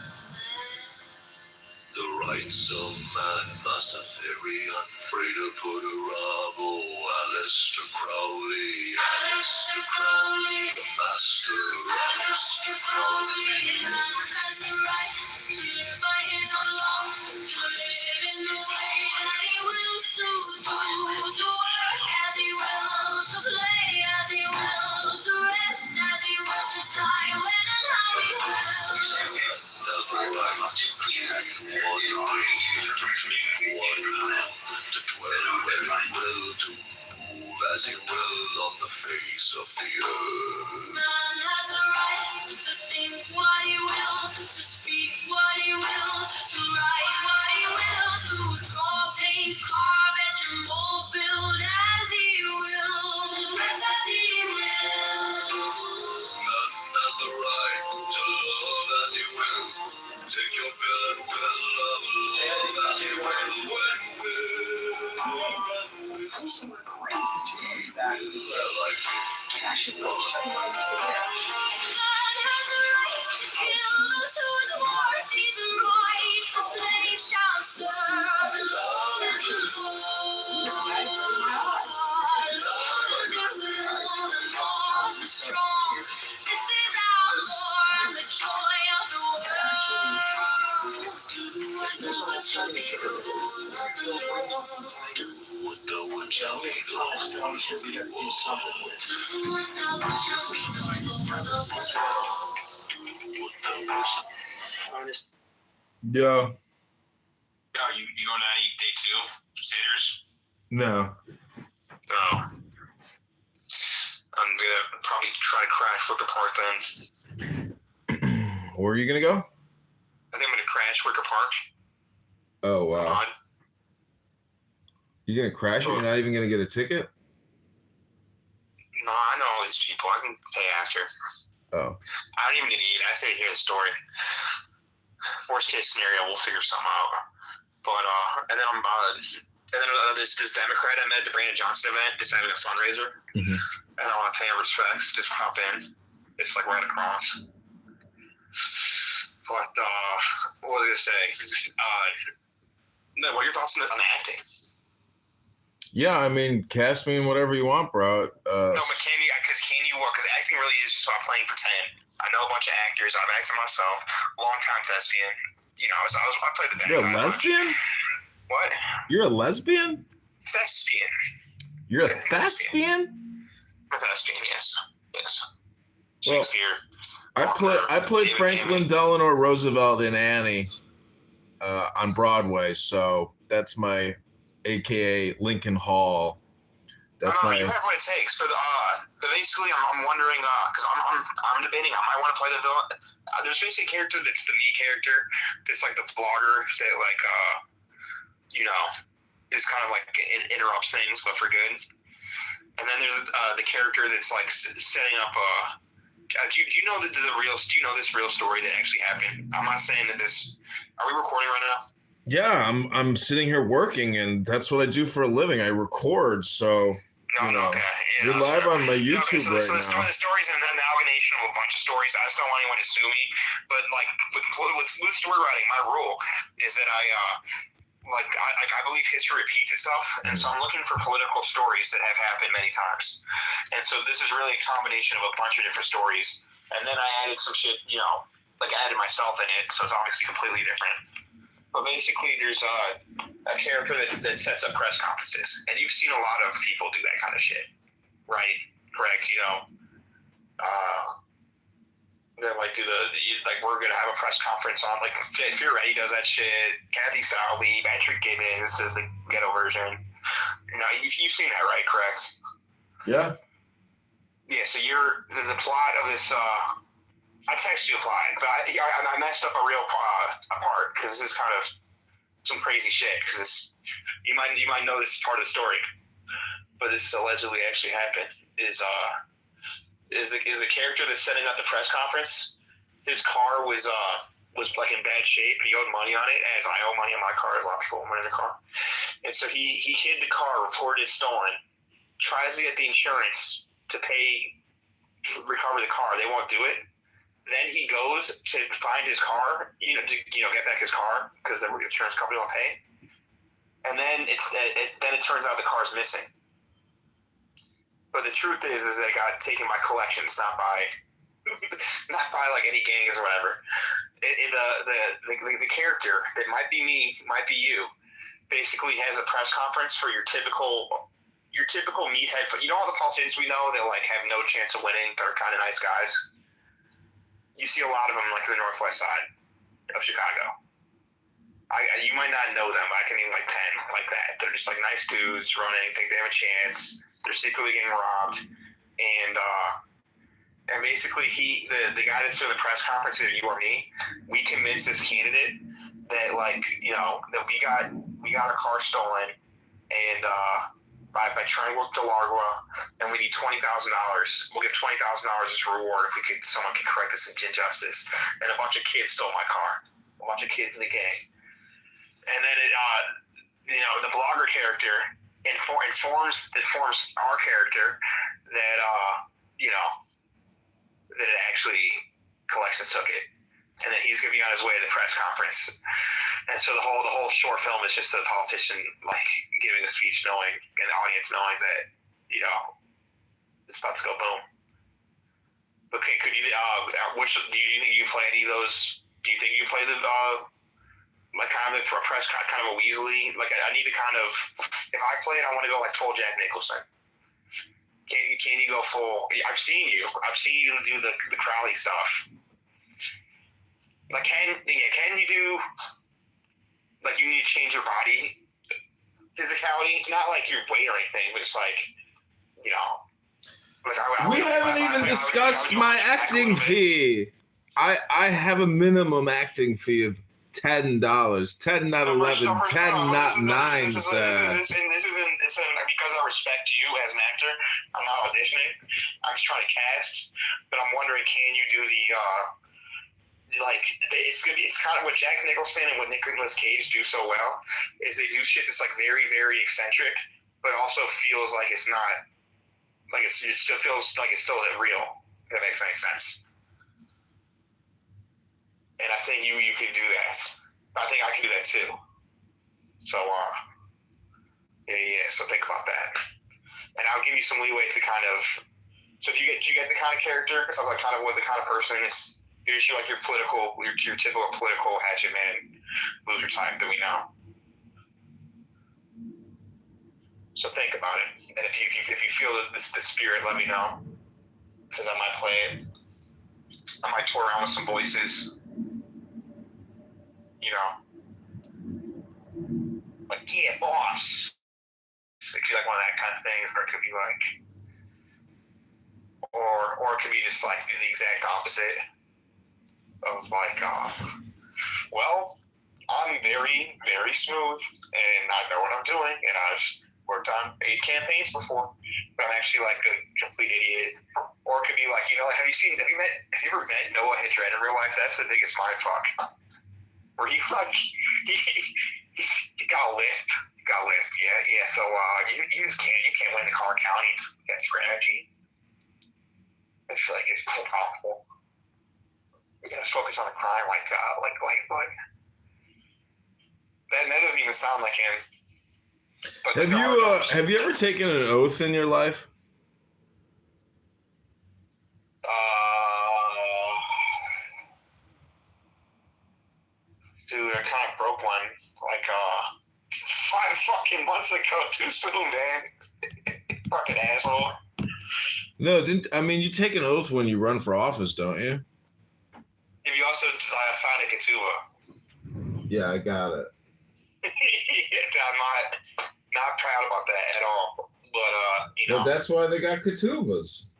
The rights of man, Master Therion, Freda Pudarabo, Aleister Crowley, Aleister Crowley, the Master, Aleister Crowley. Man has the right to live by his own law, to live in the way that he wills to do, to work as he will, to play as he will, to rest as he will, to die when and how he will. Does the right to create what he will, to drink what he will, to dwell where he will, to move as he will on the face of the earth. Man has the right to think what he will, to speak what he will, to write what he will, to draw, paint, carve, etch, and mold, build as he will, to dress as he will. Man has the right to love as he will. Take your fill and will of love as he will, when, where, and with whom he will. I-51. Man has the right to kill those who thwart these rights. The slave shall serve. Love is the law. Love and the will, the law of the strong. This is our law and the joy of the world. Do what thou wilt shall be the whole of the law. Do what thou wilt tell me. I'm sure we got to do something with it. Yeah. Oh, you going to any day 2 Crusaders? No. No. I'm gonna probably try to crash Wicker Park then. Where are you gonna go? I think I'm gonna crash Wicker Park. Oh wow. Mod. You're gonna crash it? You're not even gonna get a ticket? No, I know all these people. I can pay after. Oh. I don't even need to eat. I stay to hear the story. Worst case scenario, we'll figure something out. But and then I'm this Democrat I met at the Brandon Johnson event is having a fundraiser, Mm-hmm. and I want to pay him respects. Just pop in. It's like right across. But what was I gonna say? No, what are your thoughts on acting? Yeah, I mean, cast me in whatever you want, bro. No, but because acting really is just about playing pretend. I know a bunch of actors. I've acted myself. Long-time thespian. You know, I played the bad guy. You're a lesbian? What? You're a lesbian? Thespian. You're a thespian? A thespian, yes. Yes. Well, Shakespeare. I played Franklin Delano Roosevelt in Annie on Broadway, so that's my AKA Lincoln Hall. That's my. You have what it takes for the. Basically, I'm wondering because I'm debating. I might want to play the villain. There's basically a character that's the me character. That's like the vlogger that is kind of like interrupts things, but for good. And then there's the character that's like setting up. Do you know the real? Do you know this real story that actually happened? I'm not saying that this. Are we recording right now? Yeah, I'm sitting here working, and that's what I do for a living. I record, so. Okay. You're live on my YouTube so right the now. The story's an amalgamation of a bunch of stories. I just don't want anyone to sue me. But like with story writing, my rule is that I believe history repeats itself, and so I'm looking for political stories that have happened many times. And so this is really a combination of a bunch of different stories. And then I added some shit, I added myself in it, so it's obviously completely different. But basically, there's a character that sets up press conferences, and you've seen a lot of people do that kind of shit, right? Correct? They we're gonna have a press conference on if you're ready does that shit. Kathy Salvi, Patrick Gibbons does the ghetto version. You've seen that, right? Correct? Yeah. Yeah. So you're the plot of this. I texted you a plot, but I messed up a real part because this is kind of some crazy shit. Because you might know this part of the story, but this allegedly actually happened. Is the character that's setting up the press conference? His car was like in bad shape, and he owed money on it. As I owe money on my car, a lot of people owe money on the car, and so he hid the car, reported it stolen, tries to get the insurance to recover the car. They won't do it. Then he goes to find his car, to get back his car because the insurance company won't pay. And then it turns out the car's missing. But the truth is that it got taken by collections, not by like any gangs or whatever. The character that might be me, might be you, basically has a press conference for your typical meathead. But all the politicians we know that have no chance of winning, that are kind of nice guys. You see a lot of them the northwest side of Chicago. You might not know them, but I can name 10 like that. They're just nice dudes running, think they have a chance. They're secretly getting robbed, and basically the guy that's doing the press conference, either you or me, we convinced this candidate that that we got our car stolen, and by Triangle DeLargua, and we need $20,000. We'll give $20,000 as a reward if someone can correct this injustice. And a bunch of kids stole my car. A bunch of kids in the gang. And then the blogger character informs our character that that it actually collections took it, and that he's gonna be on his way to the press conference. And so the whole short film is just a politician giving a speech, knowing, and the audience knowing that it's about to go boom. Okay, could you? Which do you think you play any of those? Do you think you play the like kind of a press, kind of a Weasley. Like I need to kind of, if I play it, I want to go like full Jack Nicholson. Can you go full? I've seen you do the Crowley stuff. Like can you do, like you need to change your body physicality? Not like your weight or anything, but it's like, you know. Like we haven't even discussed my acting fee. I have a minimum acting fee of $10. 10, not 11. 10, not 9. This isn't because I respect you as an actor. I'm not auditioning. I'm just trying to cast. But I'm wondering, can you do the like? It's kind of what Jack Nicholson and what Nicolas Cage do so well is they do shit that's like very, very eccentric, but also feels like it's not like it still feels like it's still real. If that makes any sense. And I think you can do that. I think I can do that too. So yeah. So think about that, and I'll give you some leeway to kind of. So do you get the kind of character? Because I'm like kind of what the kind of person is. You're like your typical political hatchet man, loser type that we know. So think about it, and if you feel the spirit, let me know, because I might play it. I might tour around with some voices. You know, like, yeah, boss. It could be like one of that kind of things, or it could be like, or it could be just like the exact opposite of like, well, I'm very, very smooth, and I know what I'm doing, and I've worked on 8 campaigns before, but I'm actually like a complete idiot. Or it could be like, you know, have you ever met Noah Hedred in real life? That's the biggest mindfuck. Where he got a lift. Yeah. So you can't win the Clark County with that strategy. I feel like it's so powerful. We gotta focus on the crime, like what? That doesn't even sound like him. But Have you ever taken an oath in your life? Dude, I kind of broke one like 5 fucking months ago. Too soon, man. Fucking asshole. No, you take an oath when you run for office, don't you? If you also sign a Kitover. Yeah, I got it. Yeah, I'm not proud about that at all. But you know. Well, that's why they got Kituvas.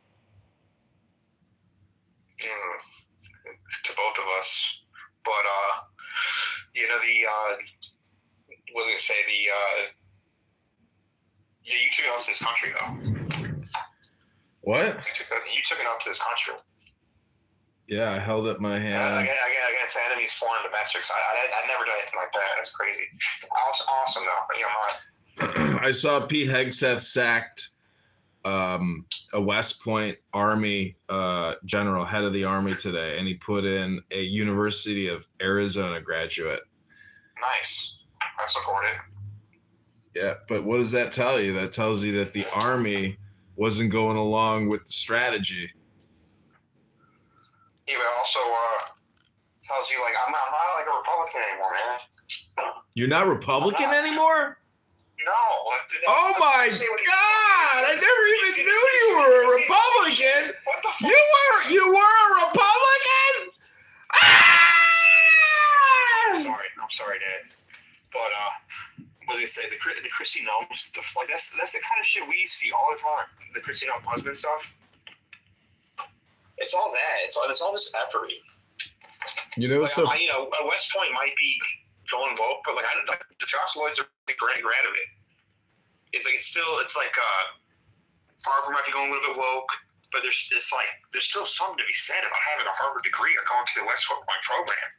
To both of us, but you know what was I gonna say? Yeah, you took it out to this country though. What? You took it out to this country. Yeah, I held up my hand. Against enemies, foreign domestics. I never done anything like that. That's crazy. Awesome though. You know, I saw Pete Hegseth sacked a West Point Army general, head of the Army today, and he put in a University of Arizona graduate. Nice. I support it. Yeah, but what does that tell you? That tells you that the Army wasn't going along with the strategy. Yeah, but also tells you, like, I'm not like a Republican anymore, man. You're not Republican anymore? No. Oh my God! I never even knew you were a Republican. What the fuck? You were a Republican? Ah! I'm sorry, Dad. But what did they say? The Chrissy Gnome stuff, like that's the kind of shit we see all the time. The Chrissy Gnome husband stuff. It's all that. It's all just efforty. You know, like, you know, West Point might be going woke, but like the Josh Lloyd's are grad of it. It's like Harvard might be going a little bit woke, but there's still something to be said about having a Harvard degree or going to the West Point program.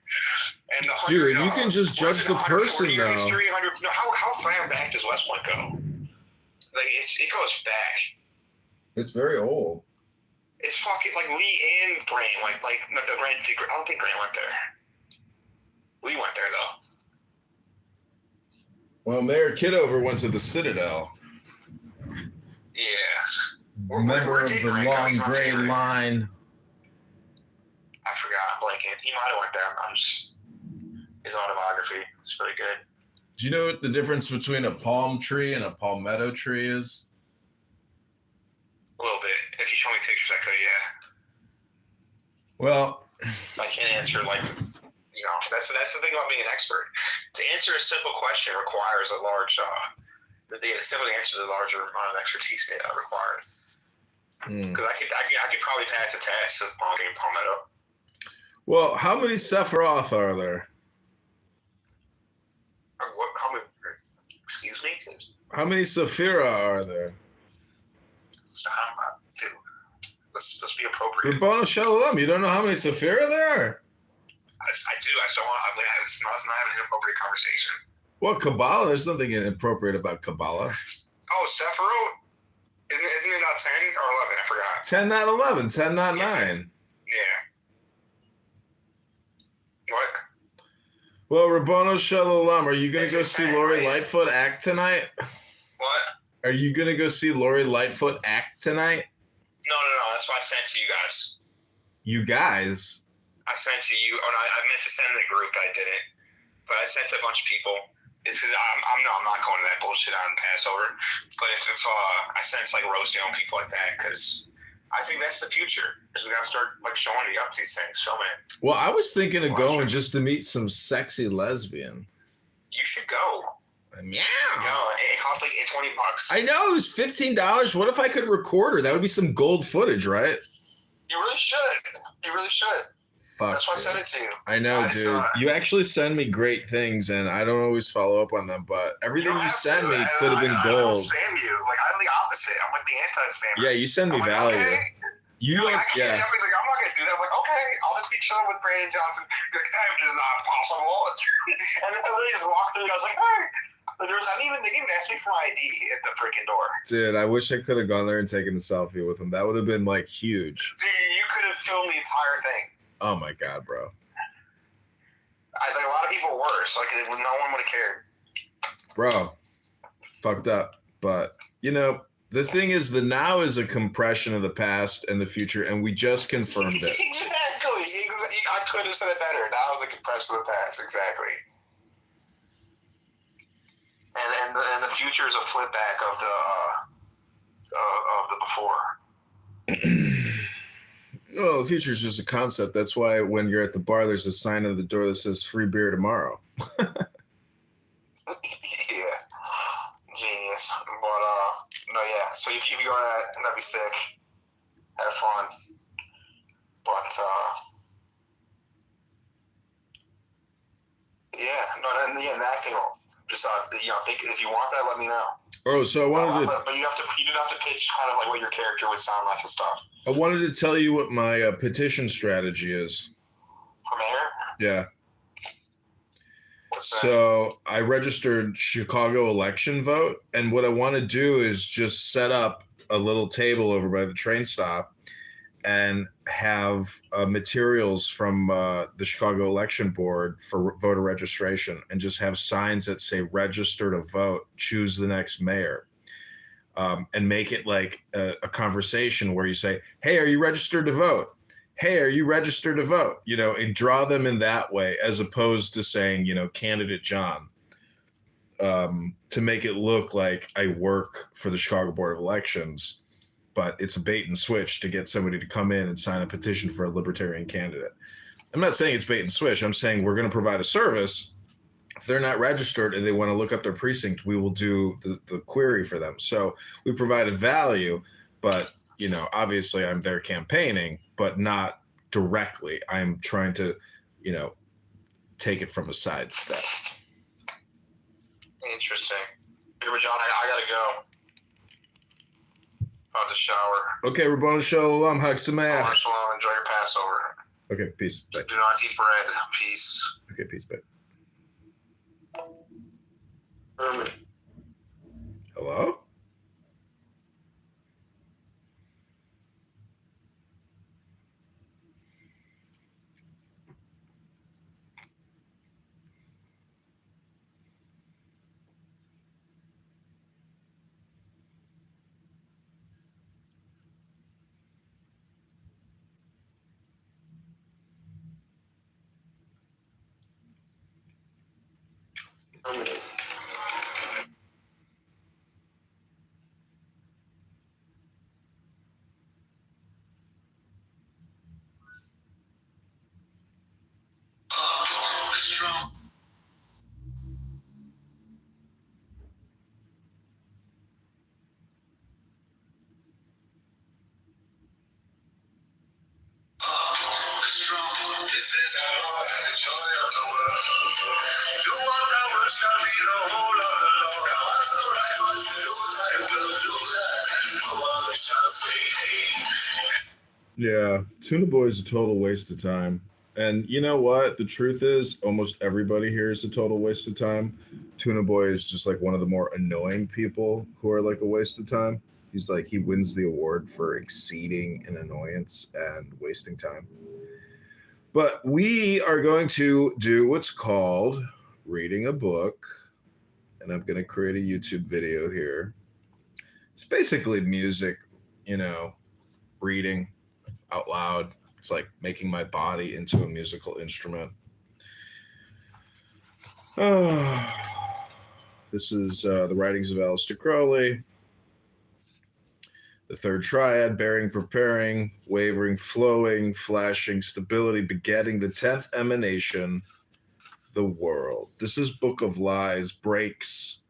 And dude, you can just judge the person though. How far back does West Point go? Like it goes back. It's very old. It's fucking like Lee and Grant, no, Grant. I don't think Grant went there. Lee went there though. Well, Mayor Kitover went to the Citadel. Yeah. Member of the Long Gray Line. I forgot. I'm blanking. He might have went there. I'm just. his autobiography. It's really good. Do you know what the difference between a palm tree and a palmetto tree is? A little bit. If you show me pictures, I could, yeah. Well, I can't answer that's the thing about being an expert. To answer a simple question requires a large the simple answer is a larger amount of expertise required. Because I could probably pass a test of palmetto. Well, how many Sephiroth are there? Excuse me? How many Sephira are there? Two. Let's be appropriate. Rabbanu Shalom, you don't know how many Sephira there are? I do. I don't want. It's not having an inappropriate conversation. Well, Kabbalah, there's nothing inappropriate about Kabbalah. Oh, Sephiroth? Isn't it not 10 or 11? I forgot. 10, not 11. 10, not 9. Yeah. What? Well, Rabbanu Shalom, are you going to go see Lori Lightfoot act tonight? What? Are you going to go see Lori Lightfoot act tonight? No. That's what I sent to you guys. You guys? I sent to you. Oh, no, I meant to send in the group. I didn't. But I sent to a bunch of people. It's because I'm not going to that bullshit on Passover. But if I sense like roasting on people like that, because I think that's the future. Is we gotta start like showing you up these things, showing it. Well, I was thinking of going just to meet some sexy lesbian. You should go. Meow. No, it costs like $20. I know, it was $15. What if I could record her? That would be some gold footage, right? You really should. You really should. Fuck. That's why I sent it to you. I know, dude. You actually send me great things, and I don't always follow up on them. But everything you send me could have been gold. I don't spam you. Like I'm the opposite. I'm like the anti-spammer. Yeah, you send me value. Okay. You don't. Like, yeah. I'm not gonna do that. I'm like, okay, I'll just be chilling with Brandon Johnson. You're like, that is not possible. And then I just walked through. And I was like, hey. They didn't even ask me for my ID at the freaking door. Dude, I wish I could have gone there and taken a selfie with him. That would have been like huge. Dude, you could have filmed the entire thing. Oh my god, bro. I think a lot of people were, so no one would have cared. Bro, fucked up. But, the thing is, the now is a compression of the past and the future, and we just confirmed it. Exactly. I could have said it better. That was the compression of the past, exactly. And the future is a flip back of the before. Oh, the future is just a concept. That's why when you're at the bar, there's a sign on the door that says free beer tomorrow. Yeah. Genius. But, no, yeah. So if you go to that'd be sick. Have fun. But, the acting role. Just, if you want that, let me know. Oh, so I wanted to... But you do have to pitch kind of like what your character would sound like and stuff. I wanted to tell you what my petition strategy is. For mayor? Yeah. What's that? So I registered Chicago election vote, and what I want to do is just set up a little table over by the train stop and have materials from the Chicago Election Board for voter registration, and just have signs that say register to vote, choose the next mayor. And make it like a conversation where you say, hey, are you registered to vote? Hey, are you registered to vote? And draw them in that way, as opposed to saying, candidate John, to make it look like I work for the Chicago Board of Elections, but it's a bait and switch to get somebody to come in and sign a petition for a libertarian candidate. I'm not saying it's bait and switch. I'm saying we're going to provide a service. If they're not registered and they want to look up their precinct, we will do the query for them. So we provide a value, but, obviously I'm there campaigning, but not directly. I'm trying to, take it from a side step. Interesting. Here, John, I got to go. About the shower. Okay, Rabbanu Shalom, Hag Sameach. Shalom, enjoy your Passover. Okay, peace. Bye. Do not eat bread. Peace. Okay, peace. Bye. Hello? Yeah, Tuna Boy is a total waste of time. And you know what? The truth is, almost everybody here is a total waste of time. Tuna Boy is just like one of the more annoying people who are like a waste of time. He's like, he wins the award for exceeding in annoyance and wasting time. But we are going to do what's called reading a book. And I'm going to create a YouTube video here. It's basically music, you know, reading out loud. It's like making my body into a musical instrument. This is the writings of Aleister Crowley. The third triad, bearing, preparing, wavering, flowing, flashing, stability, begetting, the 10th emanation, the world. This is Book of Lies, breaks,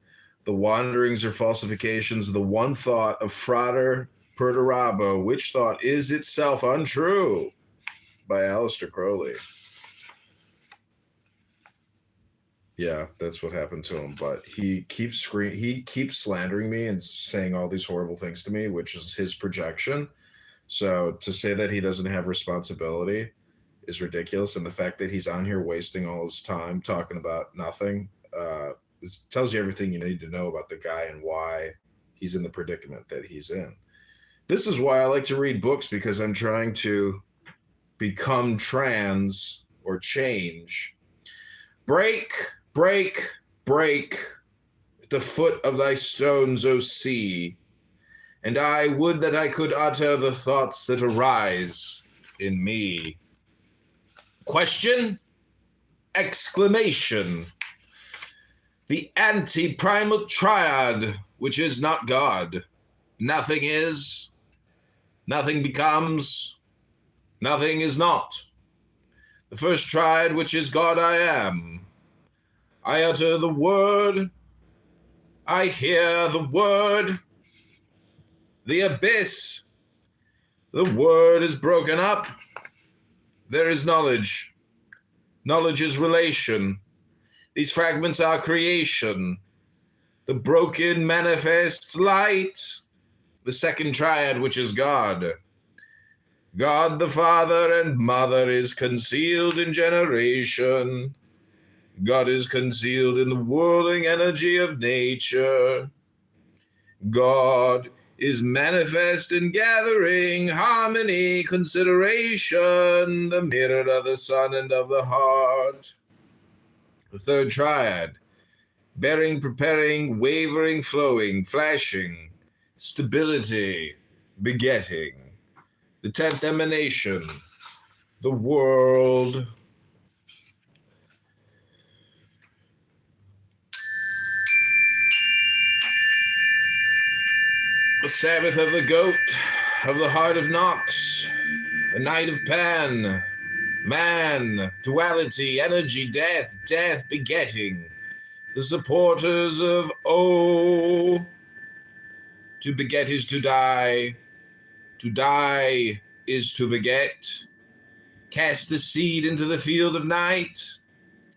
the wanderings or falsifications of the one thought of Frater Perdurabo, which thought is itself untrue, by Aleister Crowley. Yeah, that's what happened to him. But he keeps slandering me and saying all these horrible things to me, which is his projection. So to say that he doesn't have responsibility is ridiculous. And the fact that he's on here wasting all his time talking about nothing, it tells you everything you need to know about the guy and why he's in the predicament that he's in. This is why I like to read books, because I'm trying to become trans or change. Break, break, break at the foot of thy stones, O sea, and I would that I could utter the thoughts that arise in me. Question? Exclamation. The anti-primal triad, which is not God. Nothing is, nothing becomes, nothing is not. The first triad, which is God I am. I utter the word, I hear the word, the abyss. The word is broken up. There is knowledge. Knowledge is relation. These fragments are creation. The broken manifests light. The second triad, which is God. God the Father and Mother is concealed in generation. God is concealed in the whirling energy of nature. God is manifest in gathering, harmony, consideration, the mirror of the sun and of the heart. The third triad, bearing, preparing, wavering, flowing, flashing, stability, begetting. The 10th emanation, the world. The Sabbath of the goat, of the heart of Nox, the night of Pan, man, duality, energy, death, death, begetting. The supporters of O. To beget is to die is to beget. Cast the seed into the field of night.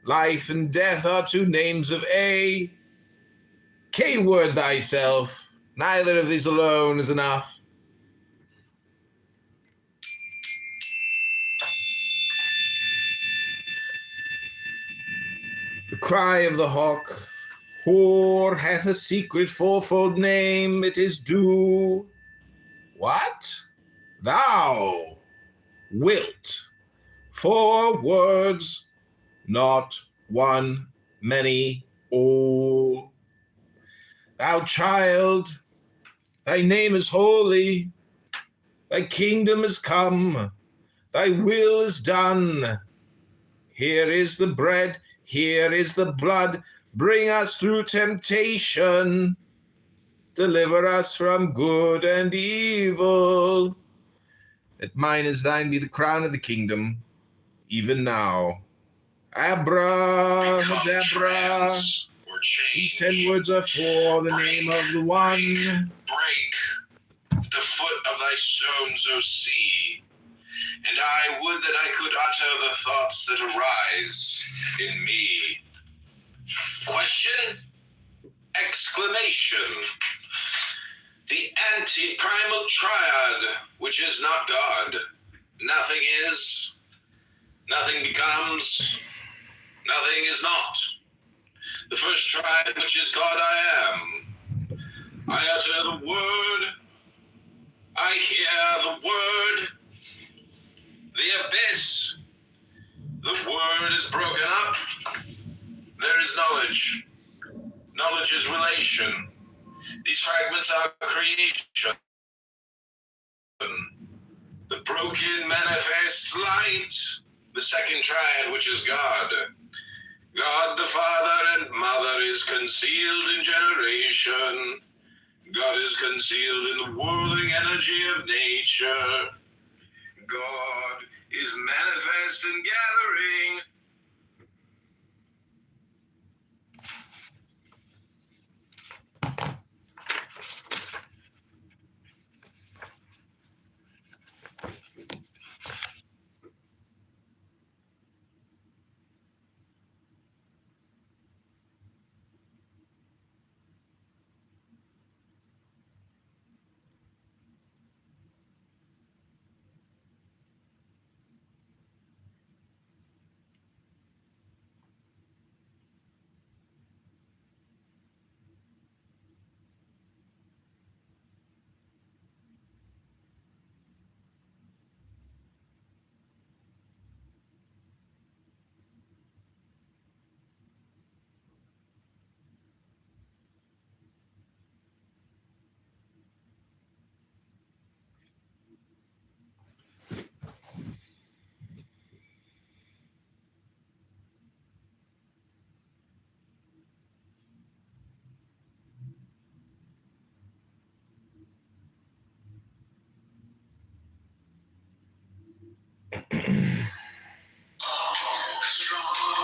Life and death are two names of A. K-word thyself. Neither of these alone is enough. The cry of the hawk. Whore hath a secret fourfold name. It is do. What? Thou wilt. 4 words, not one, many, all. Thou child, thy name is holy, thy kingdom is come, thy will is done. Here is the bread, here is the blood, Bring us through temptation. Deliver us from good and evil. That mine is thine be the crown of the kingdom, even now. Abracadabra. Or change. These 10 words are for the name of the one. Break the foot of thy stones, O sea, and I would that I could utter the thoughts that arise in me. Question? Exclamation. The anti-primal triad, which is not God. Nothing is, nothing becomes, nothing is not. The first triad, which is God, I am. I utter the word. I hear the word. The abyss. The word is broken up. There is knowledge. Knowledge is relation. These fragments are creation. The broken manifest light. The second triad, which is God. God the Father and Mother is concealed in generation. God is concealed in the whirling energy of nature. God is manifest in gathering.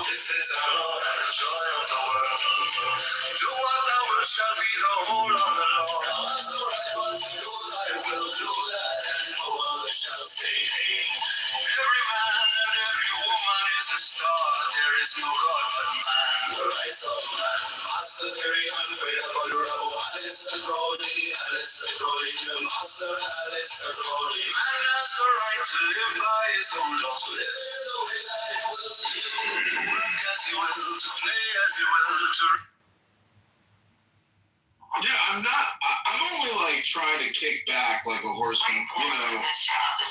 This is our Lord and the joy of the world. Do what thou wilt shall be the whole of the Lord. Whatsoever to do, I will do that, and no other shall say nay. Every man and every woman is a star. There is no God but man. The rise of man. Master very unfaithful, Rabo Alistair Crowley, Alistair Crowley, the Master Alistair Crowley. Man has the right to live by his own law. To live the way that he will see. To work as he will, to play as he will, to... Yeah, I'm only like trying to kick back like a horseman, you know.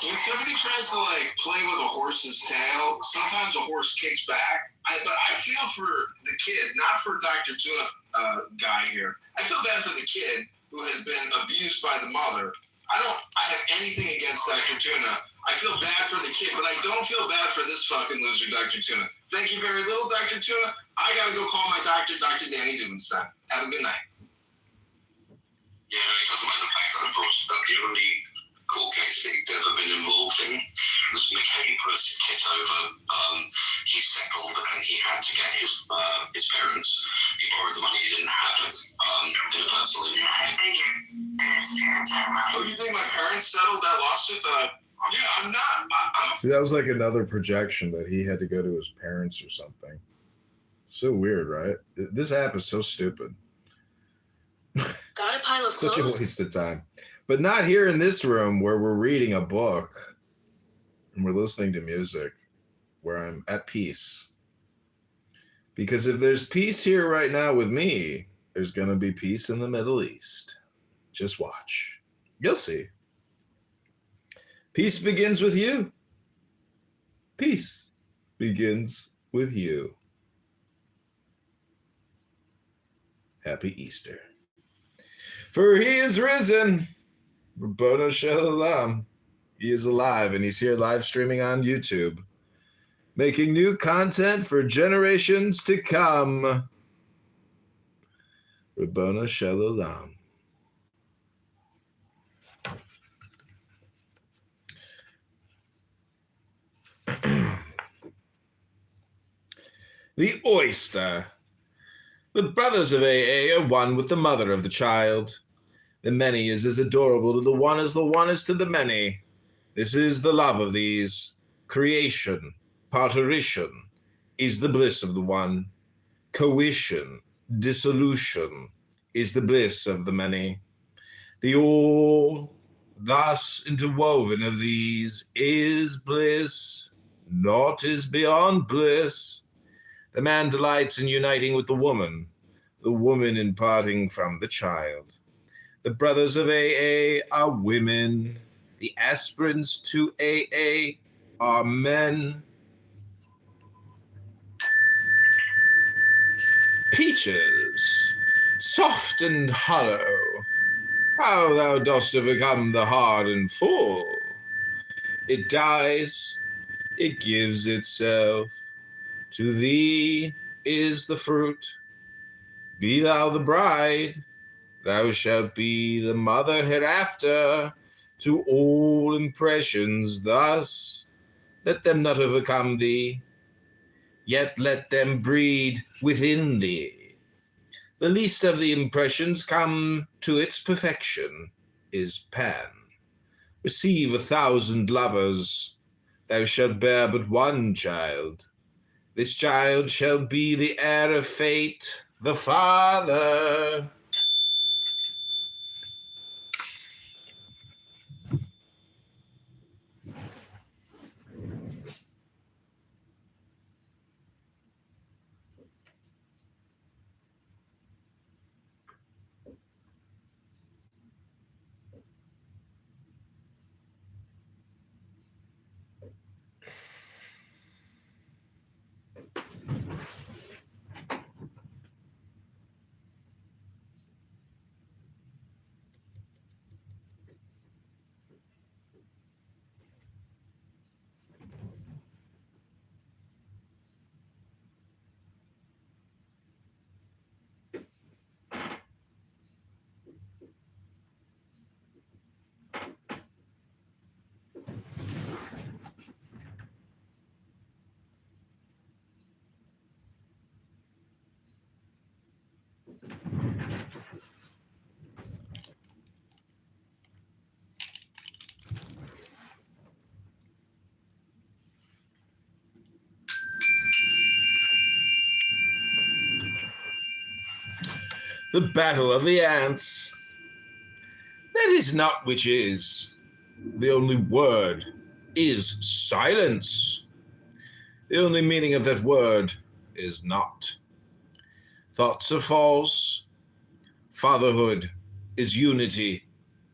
When somebody tries to like play with a horse's tail, sometimes a horse kicks back. But I feel for the kid, not for Dr. Tuna guy here. I feel bad for the kid who has been abused by the mother. I have anything against Dr. Tuna. I feel bad for the kid, but I don't feel bad for this fucking loser, Dr. Tuna. Thank you very little, Dr. Tuna. I gotta go call my doctor, Dr. Danny Dubenstein. Have a good night. Yeah, no, it doesn't matter the fact that the only court case that he'd ever been involved in was McKay versus Kitover. He settled and he had to get his parents. He borrowed the money, he didn't have it in a personal injury. I figured his parents had money. Oh, you think my parents settled that lawsuit? Yeah, I'm not. See, that was like another projection that he had to go to his parents or something. So weird, right? This app is so stupid. Got a pile of Such a clothes? waste of time. But not here in this room where we're reading a book and we're listening to music, where I'm at peace. Because if there's peace here right now with me, there's going to be peace in the Middle East. Just watch. You'll see. Peace begins with you. Peace begins with you. Happy Easter. For he is risen. Rabbona Shalom. He is alive, and he's here live streaming on YouTube, making new content for generations to come. Rabbona Shalom. The oyster. The brothers of AA are one with the mother of the child. The many is as adorable to the one as the one is to the many. This is the love of these. Creation, parturition, is the bliss of the one. Coition, dissolution, is the bliss of the many. The all thus interwoven of these is bliss, naught is beyond bliss. The man delights in uniting with the woman in parting from the child. The brothers of AA are women, the aspirants to AA are men. Peaches, soft and hollow, how thou dost overcome the hard and full. It dies, it gives itself, to thee is the fruit. Be thou the bride, thou shalt be the mother hereafter to all impressions thus. Let them not overcome thee, yet let them breed within thee. The least of the impressions come to its perfection is Pan. Receive 1,000 lovers, thou shalt bear but one child. This child shall be the heir of fate, the father. The battle of the ants. That is not which is. The only word is silence. The only meaning of that word is not. Thoughts are false. Fatherhood is unity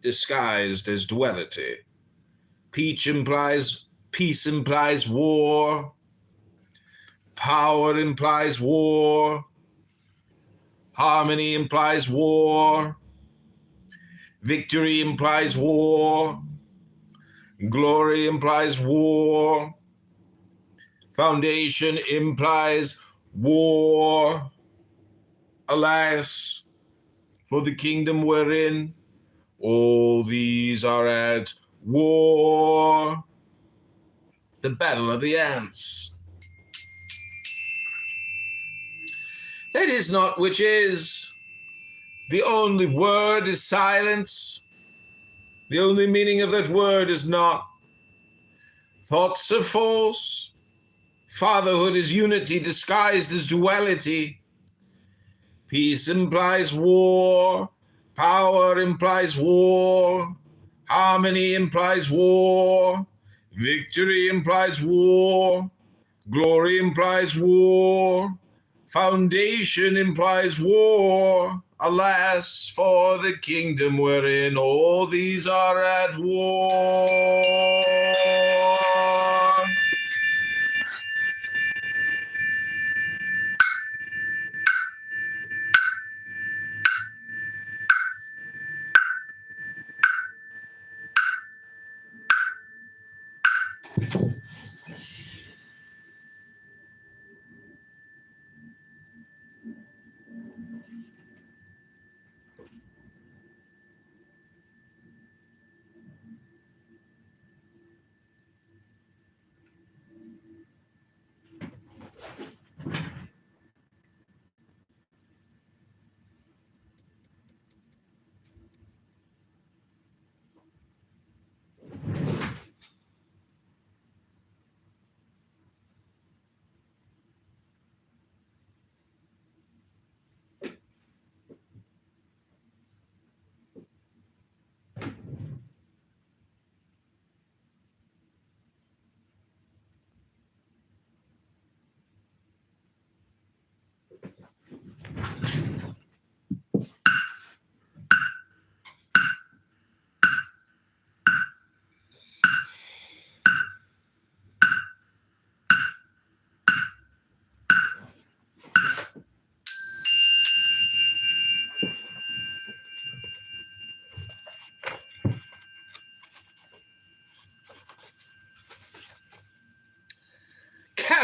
disguised as duality. Peace implies war. Power implies war. Harmony implies war. Victory implies war. Glory implies war. Foundation implies war. Alas, for the kingdom wherein all these are at war. The battle of the ants. That is not which is. The only word is silence. The only meaning of that word is not. Thoughts are false. Fatherhood is unity disguised as duality. Peace implies war. Power implies war. Harmony implies war. Victory implies war. Glory implies war. Foundation implies war. Alas, for the kingdom wherein all these are at war.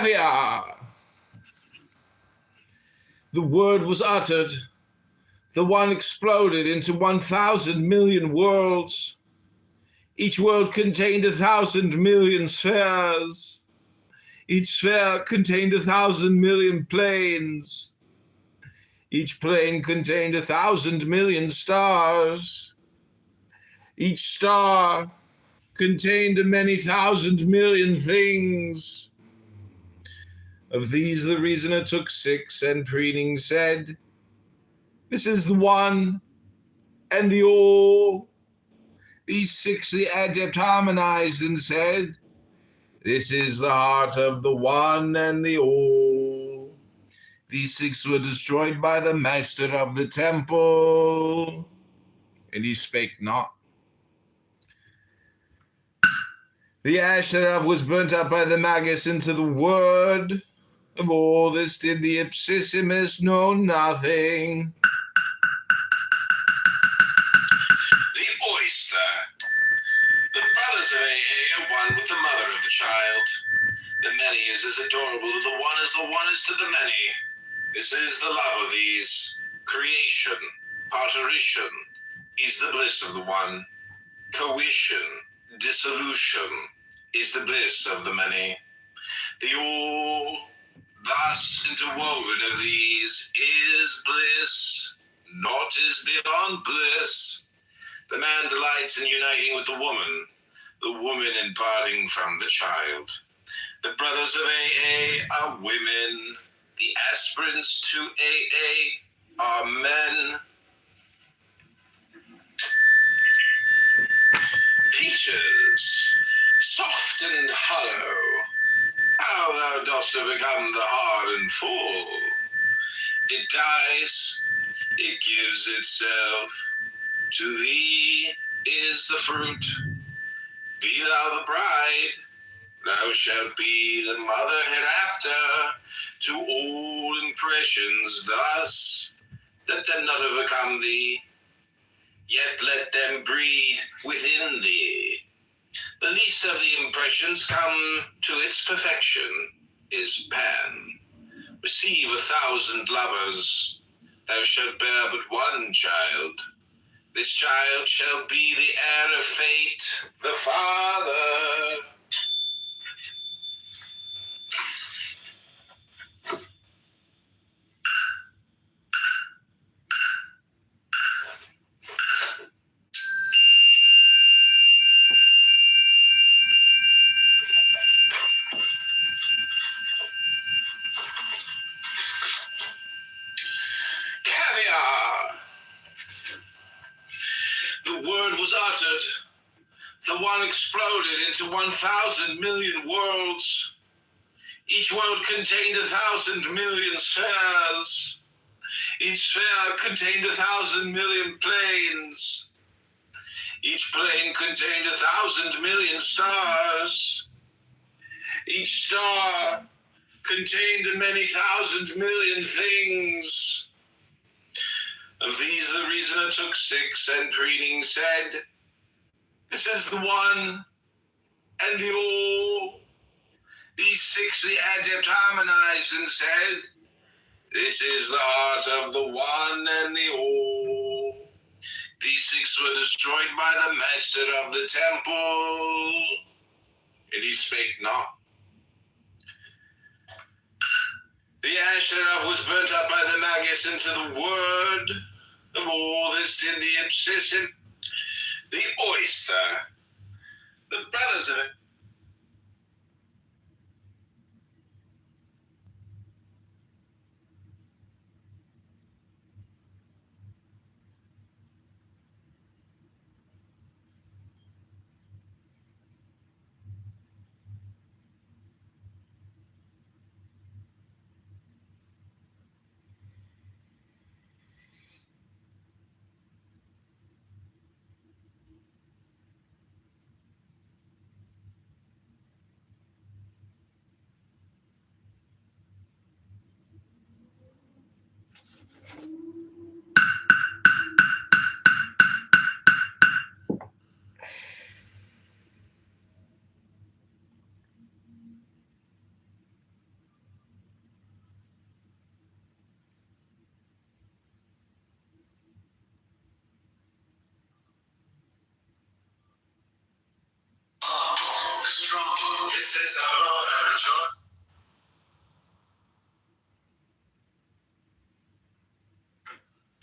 Caviar. The word was uttered. The one exploded into 1,000 million worlds. Each world contained 1,000 million spheres. Each sphere contained 1,000 million planes. Each plane contained 1,000 million stars. Each star contained many thousand million things. Of these the reasoner took 6, and preening said, "This is the one and the all." These 6 the adept harmonized and said, "This is the heart of the one and the all." These 6 were destroyed by the master of the temple, and he spake not. The ash thereof was burnt up by the magus into the word. Of all this did the Ipsissimus know nothing. The oyster. The brothers of AA are one with the mother of the child. The many is as adorable to the one as the one is to the many. This is the love of these. Creation, parturition, is the bliss of the one. Coition, dissolution, is the bliss of the many. The all, thus interwoven of these, is bliss. Naught is beyond bliss. The man delights in uniting with the woman in parting from the child. The brothers of AA are women. The aspirants to AA are men. Peaches, soft and hollow, how thou dost overcome the hard and full. It dies, it gives itself. To thee is the fruit. Be thou the bride, thou shalt be the mother hereafter to all impressions thus. Let them not overcome thee, yet let them breed within thee. The least of the impressions come to its perfection is Pan. Receive 1,000 lovers, thou shalt bear but one child. This child shall be the heir of fate, the father. Caviar. The word was uttered. The one exploded into 1,000 million worlds. Each world contained 1,000 million spheres. Each sphere contained 1,000 million planes. Each plane contained 1,000 million stars. Each star contained many thousand million things. Of these the reasoner took 6, and preening said, "This is the one and the all." These 6 the adept harmonized and said, "This is the heart of the one and the all." These 6 were destroyed by the master of the temple, and he spake not. The ash thereof was burnt up by the magus into the word. Of all this did the Ipsissimus, the oyster, the brothers of it.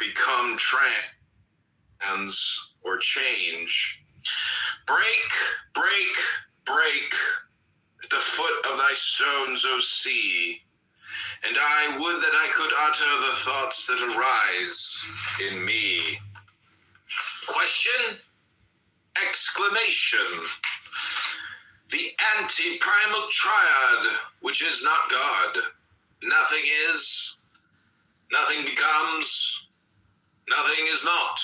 become trans or change. Break, break, break the foot of thy stones, O sea, and I would that I could utter the thoughts that arise in me. Question? Exclamation. The anti-primal triad, which is not God. Nothing is, nothing becomes, nothing is not.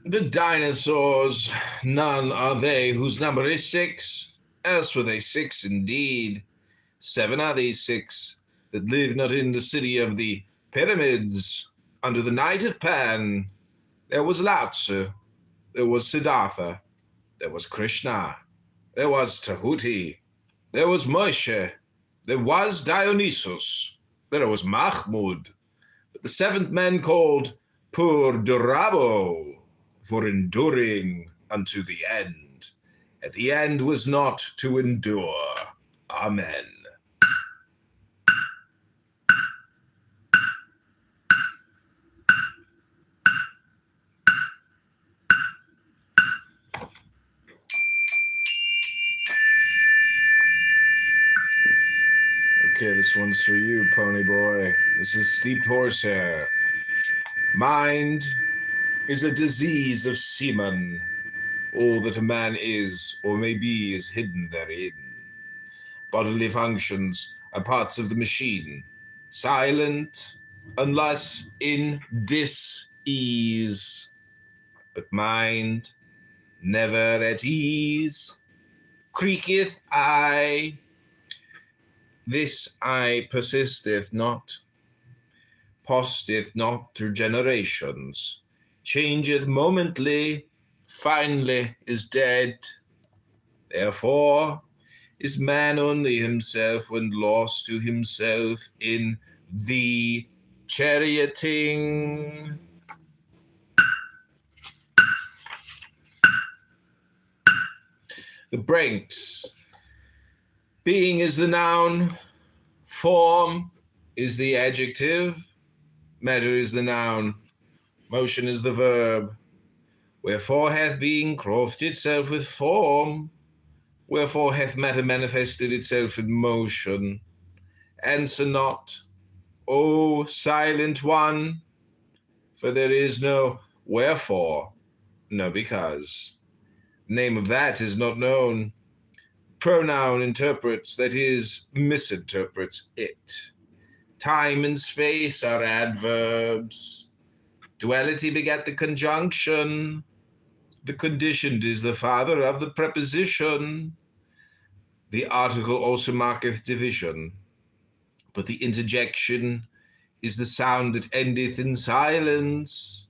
The dinosaurs, none are they whose number is 6, else were they 6 indeed. 7 are these 6 that live not in the city of the pyramids. Under the night of Pan, there was Lao Tzu, there was Siddhartha, there was Krishna, there was Tahuti, there was Moshe, there was Dionysus, there was Mahmud, but the 7th man called Purdurabo, for enduring unto the end. And the end was not to endure. Amen. Okay, this one's for you, Pony Boy. This is Steeped Horsehair. Mind is a disease of semen. All that a man is or may be is hidden therein. Bodily functions are parts of the machine, silent unless in dis-ease. But mind, never at ease, creaketh eye. This eye persisteth not, posteth not through generations, changeth momently, finally is dead. Therefore is man only himself when lost to himself in the charioting. The Branks. Being is the noun, form is the adjective, matter is the noun, motion is the verb. Wherefore hath being clothed itself with form? Wherefore hath matter manifested itself in motion? Answer not, O silent one, for there is no wherefore, no because. Name of that is not known. Pronoun interprets, that is, misinterprets it. Time and space are adverbs. Duality begat the conjunction. The conditioned is the father of the preposition. The article also marketh division. But the interjection is the sound that endeth in silence.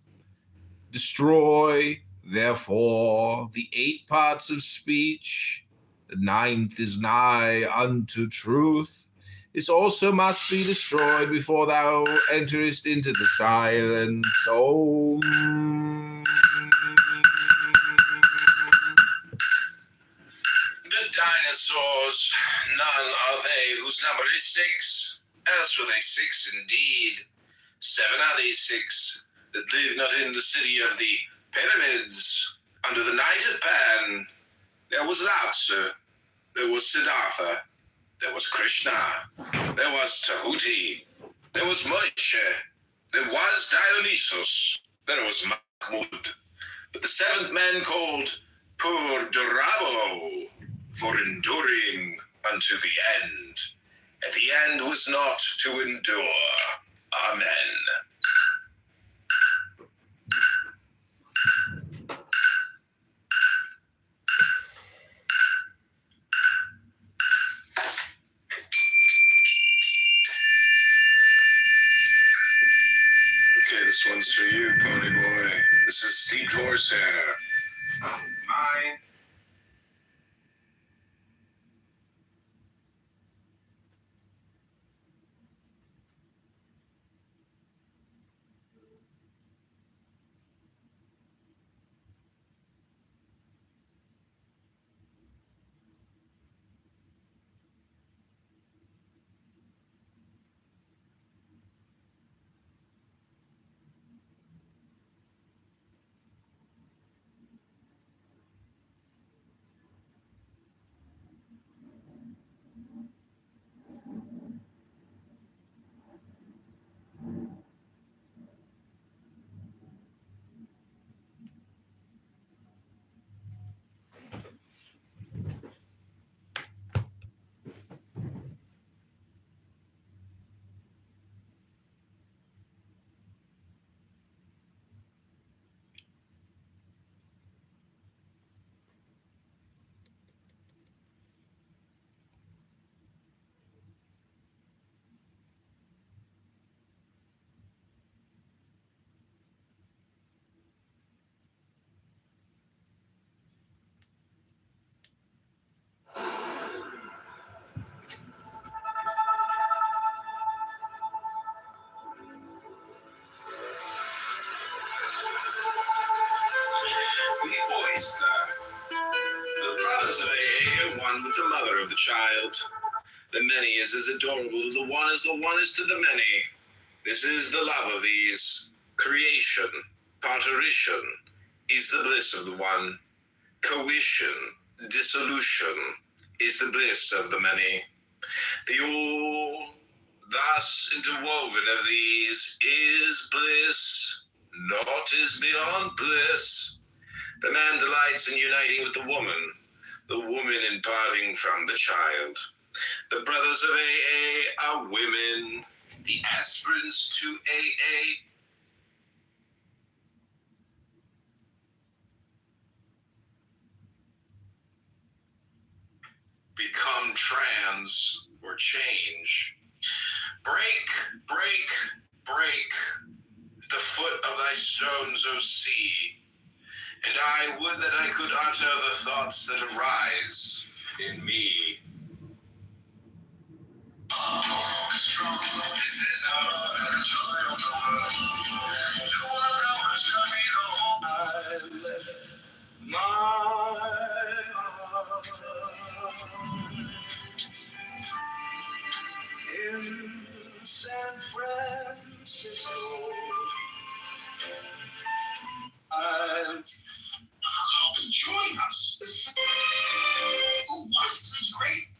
Destroy, therefore, the 8 parts of speech. The 9th is nigh unto truth. This also must be destroyed before thou enterest into the silence. Om. The dinosaurs, none are they whose number is 6, else were they 6 indeed. 7 are these 6 that live not in the city of the pyramids. Under the night of Pan, there was Lao Tzu, there was Siddhartha, there was Krishna, there was Tahuti, there was Moshe, there was Dionysus, there was Mahmud, but the 7th man called Purdurabo, for enduring unto the end. And the end was not to endure. Amen. This one's for you, Pony Boy. This is steeped horsehair. Mine. The oyster. The brothers of AA are one with the mother of the child. The many is as adorable to the one as the one is to the many. This is the love of these. Creation, parturition, is the bliss of the one. Coition, dissolution, is the bliss of the many. The all thus interwoven of these is bliss, naught is beyond bliss. The man delights in uniting with the woman in parting from the child. The brothers of AA are women, the aspirants to AA. Become trans or change. Break, break, break the foot of thy stones, O sea, and I would that I could utter the thoughts that arise in me. I left my heart in San Francisco. So join us. Oh, this is great.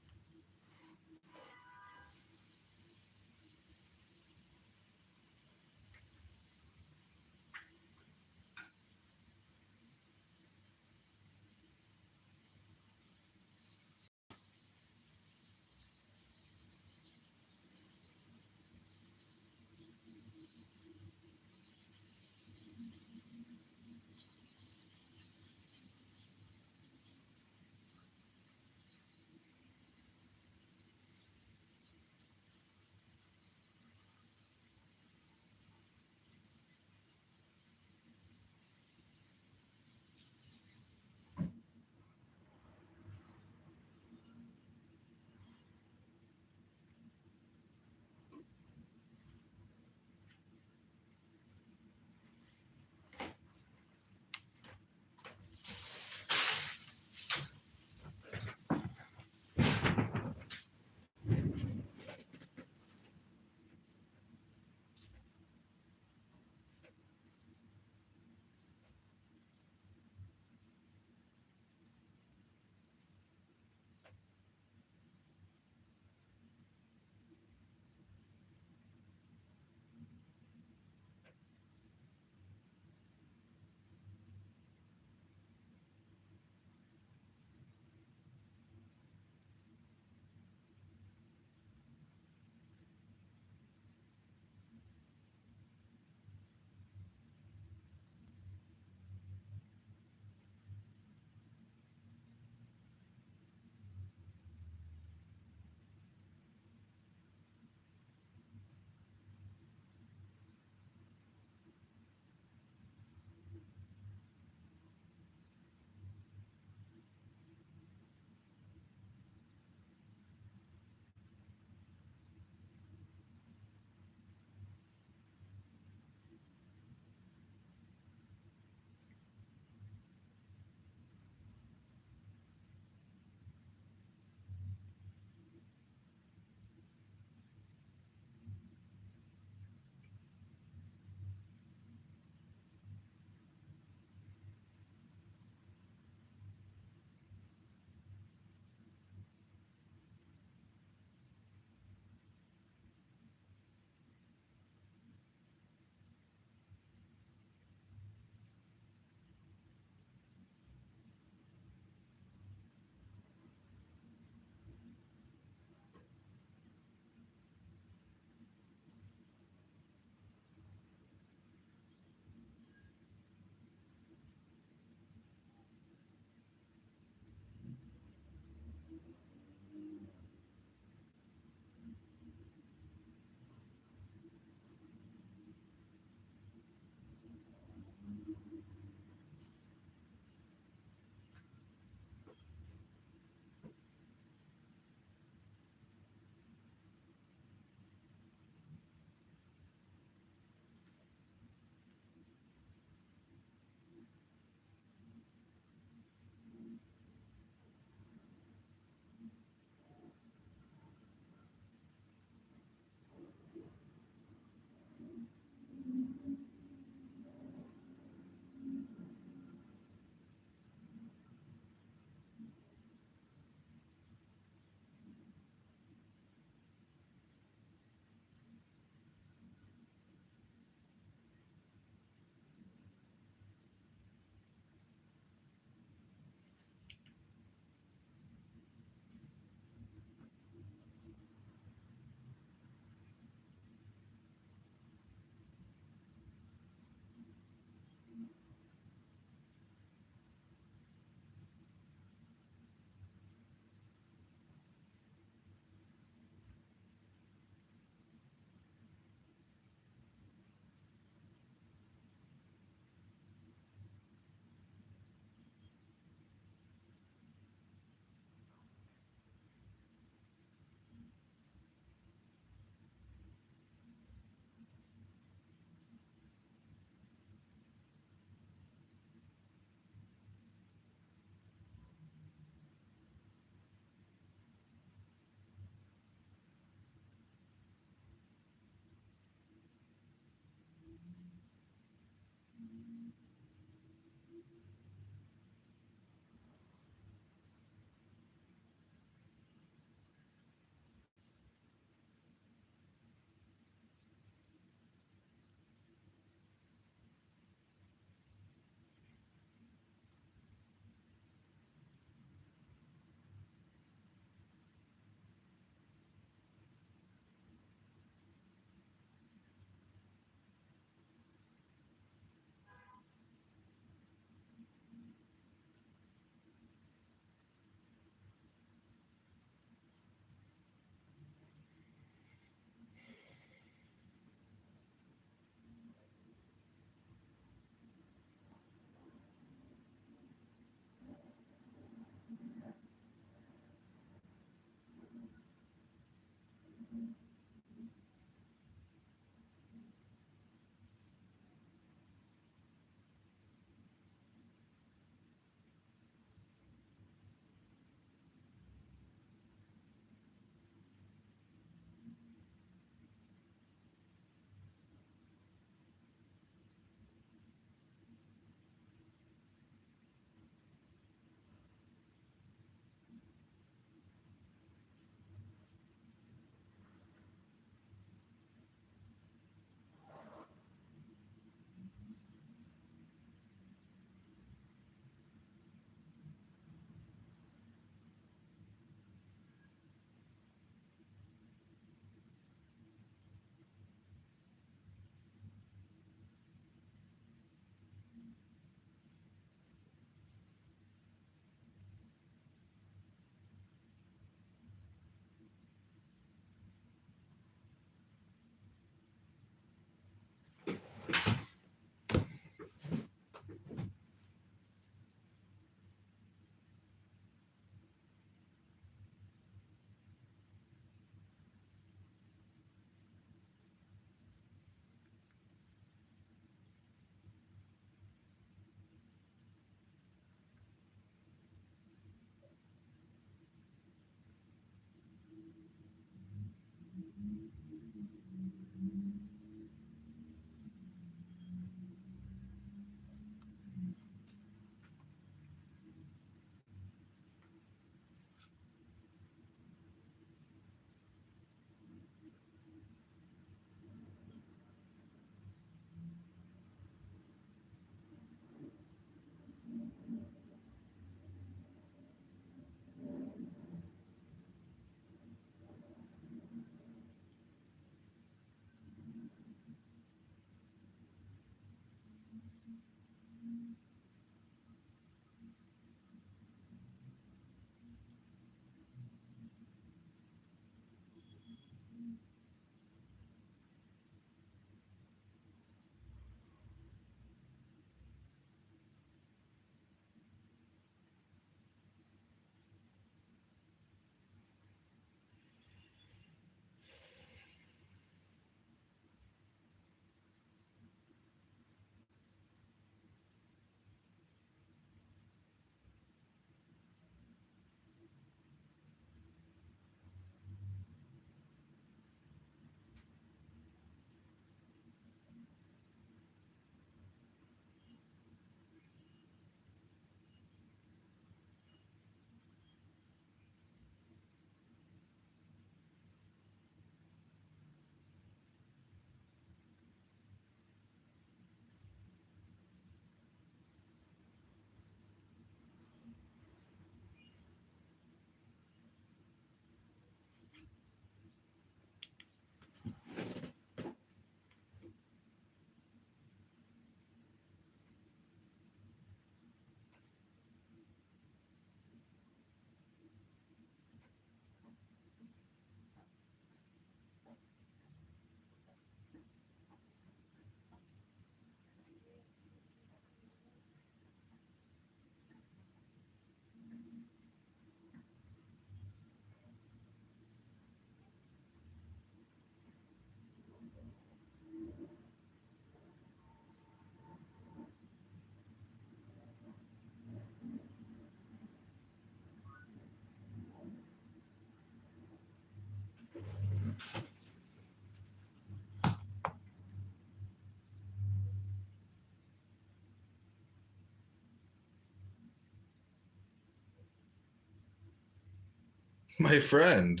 My friend.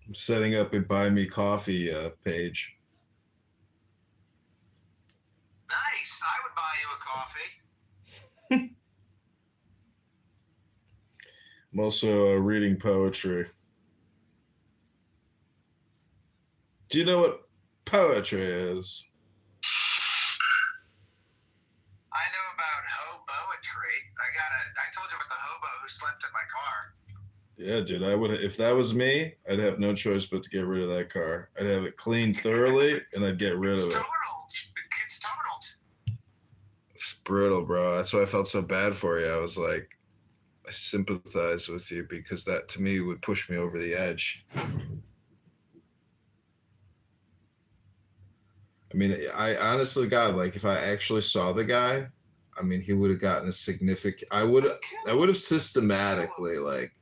I'm setting up a buy me coffee page. Nice. I would buy you a coffee. I'm also reading poetry. Do you know what poetry is? I know about hoboetry. I told you about the hobo who slept in my car. Yeah, dude, I would, if that was me, I'd have no choice but to get rid of that car. I'd have it cleaned thoroughly and I'd get rid of it. It's totaled. It's brutal, bro. That's why I felt so bad for you. I was like, I sympathize with you because that to me would push me over the edge. I mean, I honestly, God, like if I actually saw the guy, I mean, he would have gotten a significant. I would have systematically like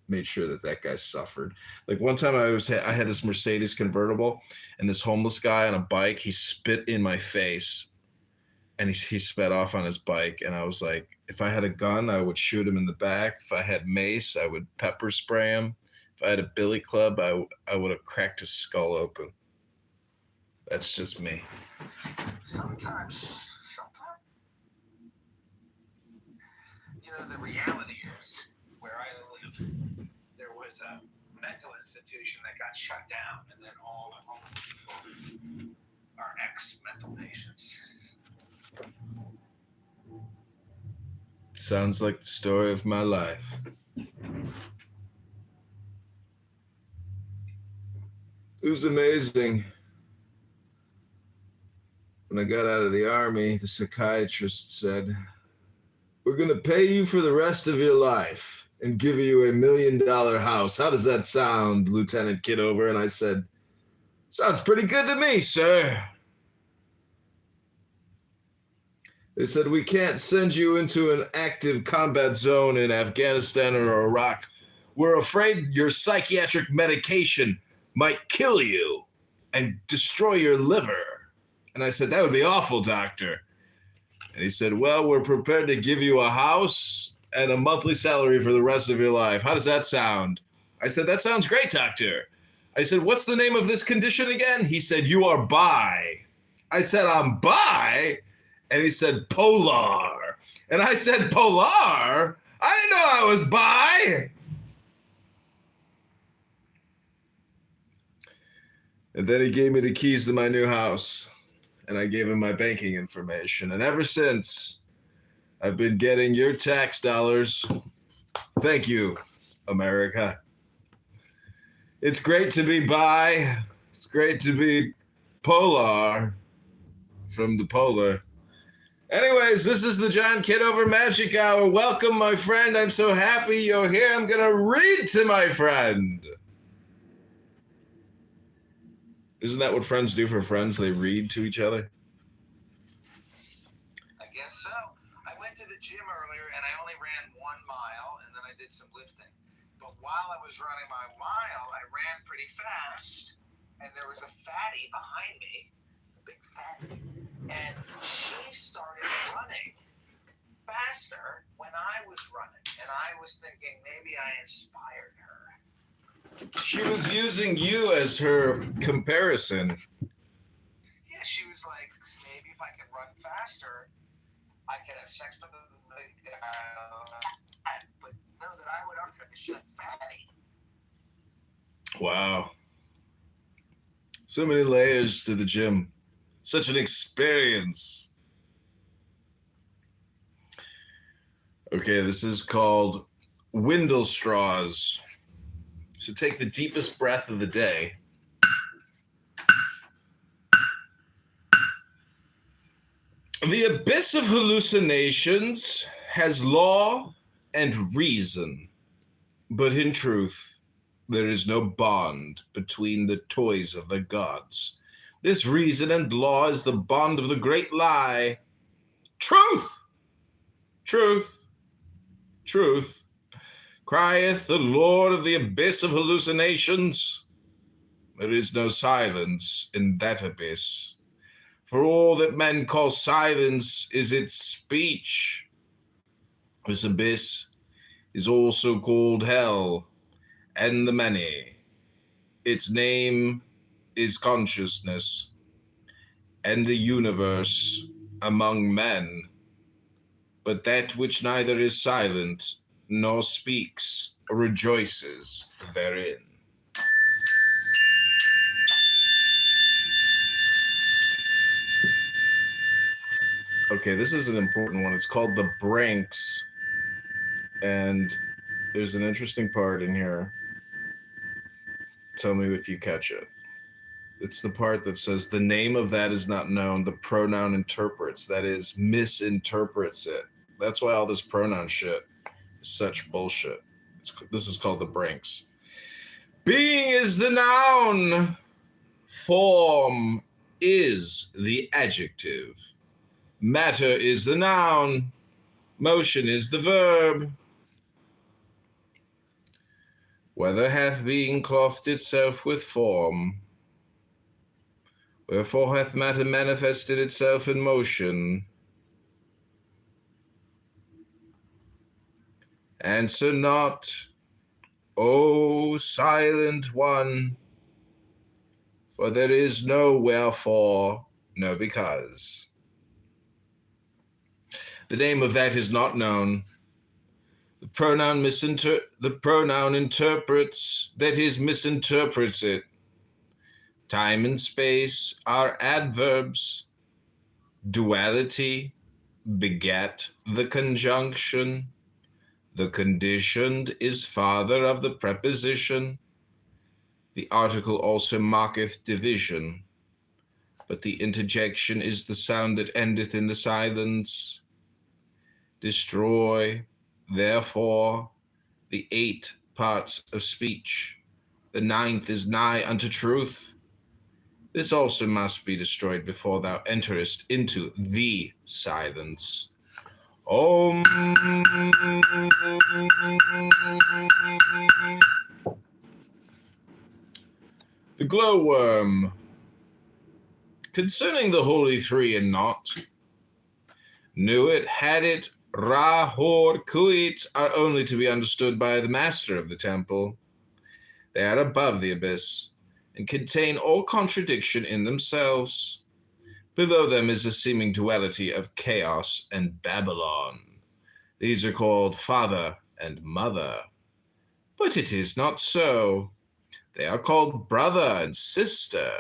made sure that guy suffered. Like one time I had this Mercedes convertible, and this homeless guy on a bike, he spit in my face, and he sped off on his bike, and I was like, if I had a gun, I would shoot him in the back. If I had mace, I would pepper spray him. If I had a billy club, I would have cracked his skull open. That's just me. Sometimes, you know, the reality is where I live, there was a mental institution that got shut down, and then all the homeless people are ex-mental patients. Sounds like the story of my life. It was amazing. When I got out of the army, the psychiatrist said, "We're going to pay you for the rest of your life and give you $1 million house. How does that sound, Lieutenant Kitover?" And I said, "Sounds pretty good to me, sir." They said, "We can't send you into an active combat zone in Afghanistan or Iraq We're afraid your psychiatric medication might kill you and destroy your liver. And I said, that would be awful, doctor. And he said, well, we're prepared to give you a house and a monthly salary for the rest of your life. How does that sound? I said, that sounds great, doctor. I said, what's the name of this condition again? He said, you are bi. I said, I'm bi? And he said, polar. And I said, polar? I didn't know I was bi. And then he gave me the keys to my new house. And I gave him my banking information. And ever since, I've been getting your tax dollars. Thank you, America. It's great to be bi. It's great to be polar from the polar. Anyways, this is the John Kitover Magic Hour. Welcome, my friend. I'm so happy you're here. I'm going to read to my friend. Isn't that what friends do for friends? They read to each other? I guess so. I went to the gym earlier and I only ran 1 mile and then I did some lifting. But while I was running my mile, I ran pretty fast and there was a fatty behind me, a big fatty, and she started running faster when I was running. And I was thinking maybe I inspired her. She was using you as her comparison. Yeah, she was like, maybe if I can run faster, I can have sex with the guy. But no, that I would argue that she's fatty. Wow. So many layers to the gym. Such an experience. Okay, this is called Windle Straws. So take the deepest breath of the day. The abyss of hallucinations has law and reason, but in truth, there is no bond between the toys of the gods. This reason and law is the bond of the great lie. Truth! Truth! Truth! Crieth the Lord of the abyss of hallucinations. There is no silence in that abyss. For all that men call silence is its speech. This abyss is also called hell, and the many. Its name is consciousness, and the universe among men. But that which neither is silent nor speaks rejoices therein. Okay, this is an important one. It's called the Branks, and there's an interesting part in here. Tell me if you catch it. It's the part that says the name of that is not known. The pronoun interprets, that is, misinterprets it. That's why all this pronoun shit is such bullshit. This is called the Branks. Being is the noun. Form is the adjective. Matter is the noun. Motion is the verb. Whether hath being clothed itself with form, wherefore hath matter manifested itself in motion. Answer not, O silent one, for there is no wherefore, no because. The name of that is not known. The pronoun interprets, that is, misinterprets it. Time and space are adverbs. Duality begat the conjunction. The conditioned is father of the preposition. The article also marketh division. But the interjection is the sound that endeth in the silence. Destroy, therefore, the 8 parts of speech. The 9th is nigh unto truth. This also must be destroyed before thou enterest into the silence. Om. The glowworm. Concerning the Holy Three and Naught, knew it, had it, Ra, Hor, Kuit are only to be understood by the master of the temple. They are above the abyss, and contain all contradiction in themselves. Below them is a seeming duality of chaos and Babylon. These are called father and mother. But it is not so. They are called brother and sister,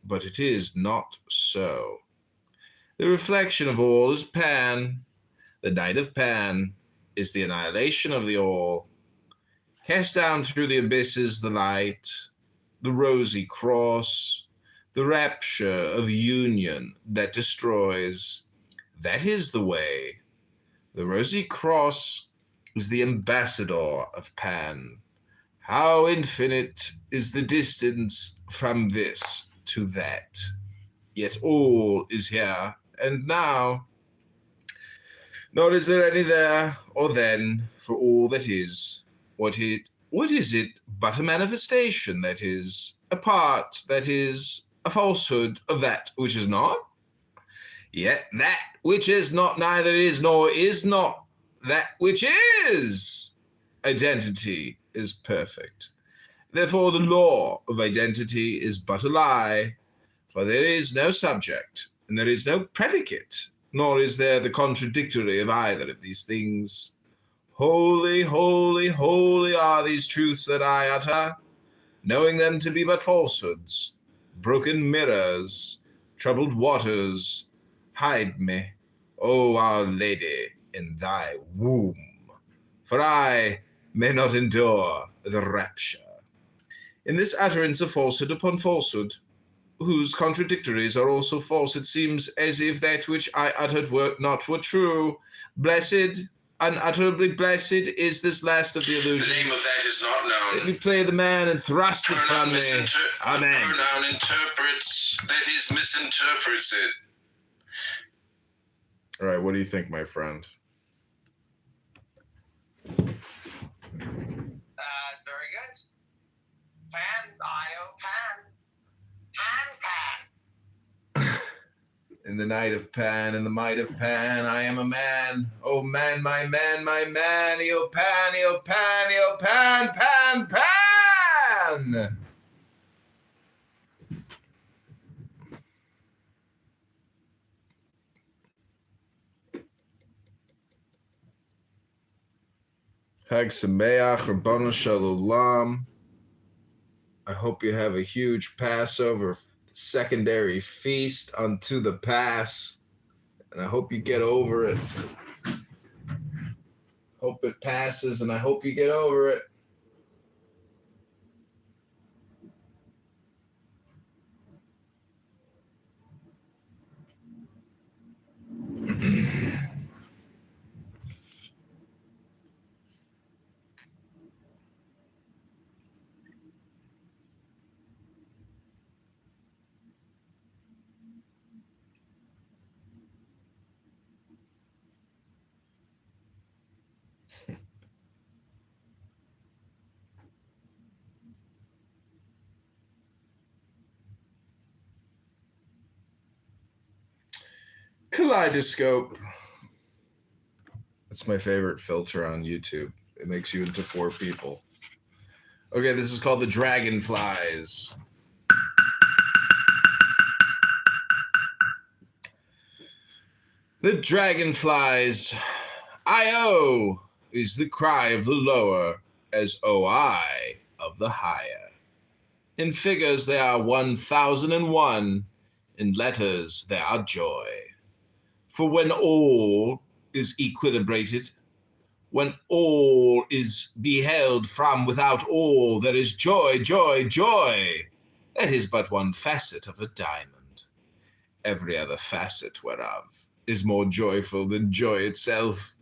but it is not so. The reflection of all is Pan. The night of Pan is the annihilation of the all. Cast down through the abysses the light, the rosy cross, the rapture of union that destroys. That is the way. The rosy cross is the ambassador of Pan. How infinite is the distance from this to that. Yet all is here and now. Nor is there any there or then, for all that is. What is it but a manifestation, that is, a part, that is, a falsehood of that which is not? Yet that which is not neither is nor is not that which is. Identity is perfect. Therefore the law of identity is but a lie, for there is no subject, and there is no predicate, nor is there the contradictory of either of these things. Holy, holy, holy are these truths that I utter, knowing them to be but falsehoods, broken mirrors, troubled waters. Hide me, O Our Lady, in thy womb, for I may not endure the rapture. In this utterance of falsehood upon falsehood, whose contradictories are also false, it seems as if that which I uttered were true. Blessed, unutterably blessed, is this last of the illusions. The name of that is not known. Let me play the man and thrust it from me. Amen. The pronoun interprets, that is, misinterprets it. All right, what do you think, my friend? Very good. Pan, Io, Pan. Pan. In the night of Pan, in the might of Pan, I am a man. Oh man, my man, my man. Io Pan, Io Pan, Io Pan, Pan, Pan. Hag Sameach, Rabbanu Shalom. I hope you have a huge Passover secondary feast unto the pass, and I hope you get over it. Hope it passes, and I hope you get over it. Kaleidoscope. That's my favorite filter on YouTube. It makes you into 4 people. Okay, this is called the Dragonflies. The Dragonflies. I-O is the cry of the lower, as O-I of the higher. In figures they are 1001, in letters they are joy. For when all is equilibrated, when all is beheld from without all, there is joy, joy, joy. That is but one facet of a diamond. Every other facet whereof is more joyful than joy itself.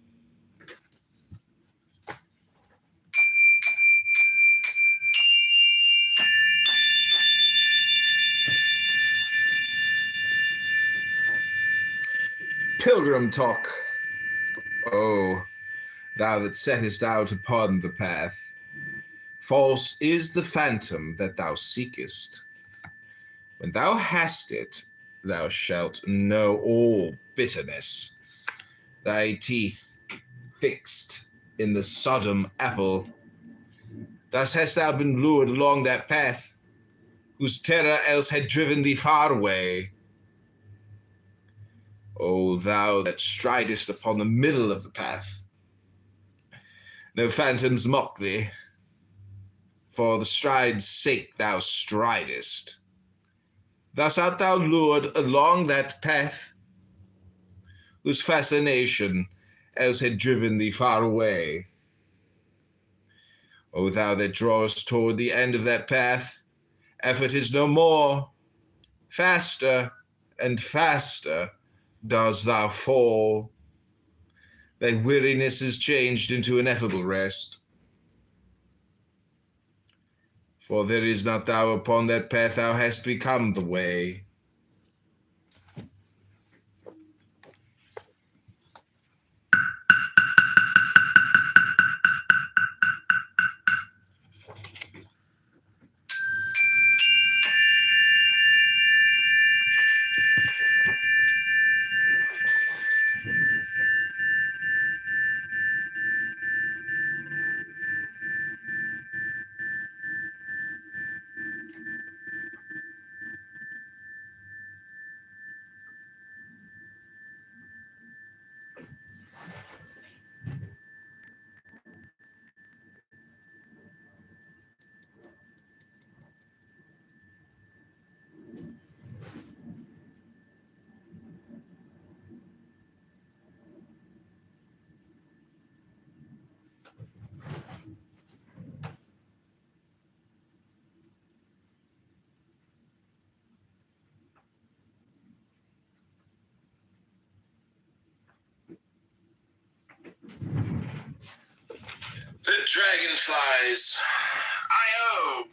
Pilgrim talk. O thou that settest out upon the path, false is the phantom that thou seekest. When thou hast it, thou shalt know all bitterness. Thy teeth fixed in the Sodom apple. Thus hast thou been lured along that path, whose terror else had driven thee far away. O thou that stridest upon the middle of the path, no phantoms mock thee, for the stride's sake thou stridest. Thus art thou lured along that path, whose fascination else had driven thee far away. O thou that drawest toward the end of that path, effort is no more. Faster and faster dost thou fall. Thy weariness is changed into ineffable rest. For there is not thou upon that path, thou hast become the way. The dragonflies. I-O.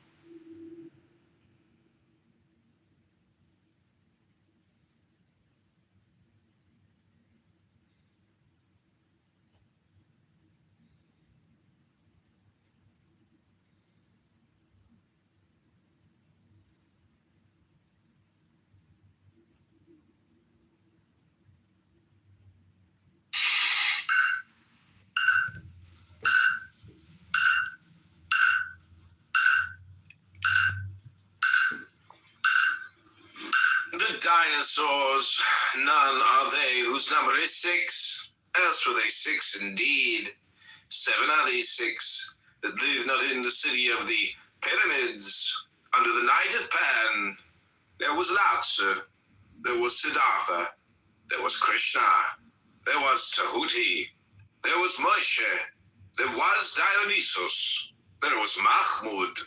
The dinosaurs, none are they whose number is 6, else were they 6 indeed. 7 are these 6 that live not in the city of the pyramids. Under the night of Pan, there was Lao Tzu, there was Siddhartha, there was Krishna, there was Tahuti, there was Moshe, there was Dionysus, there was Mahmud,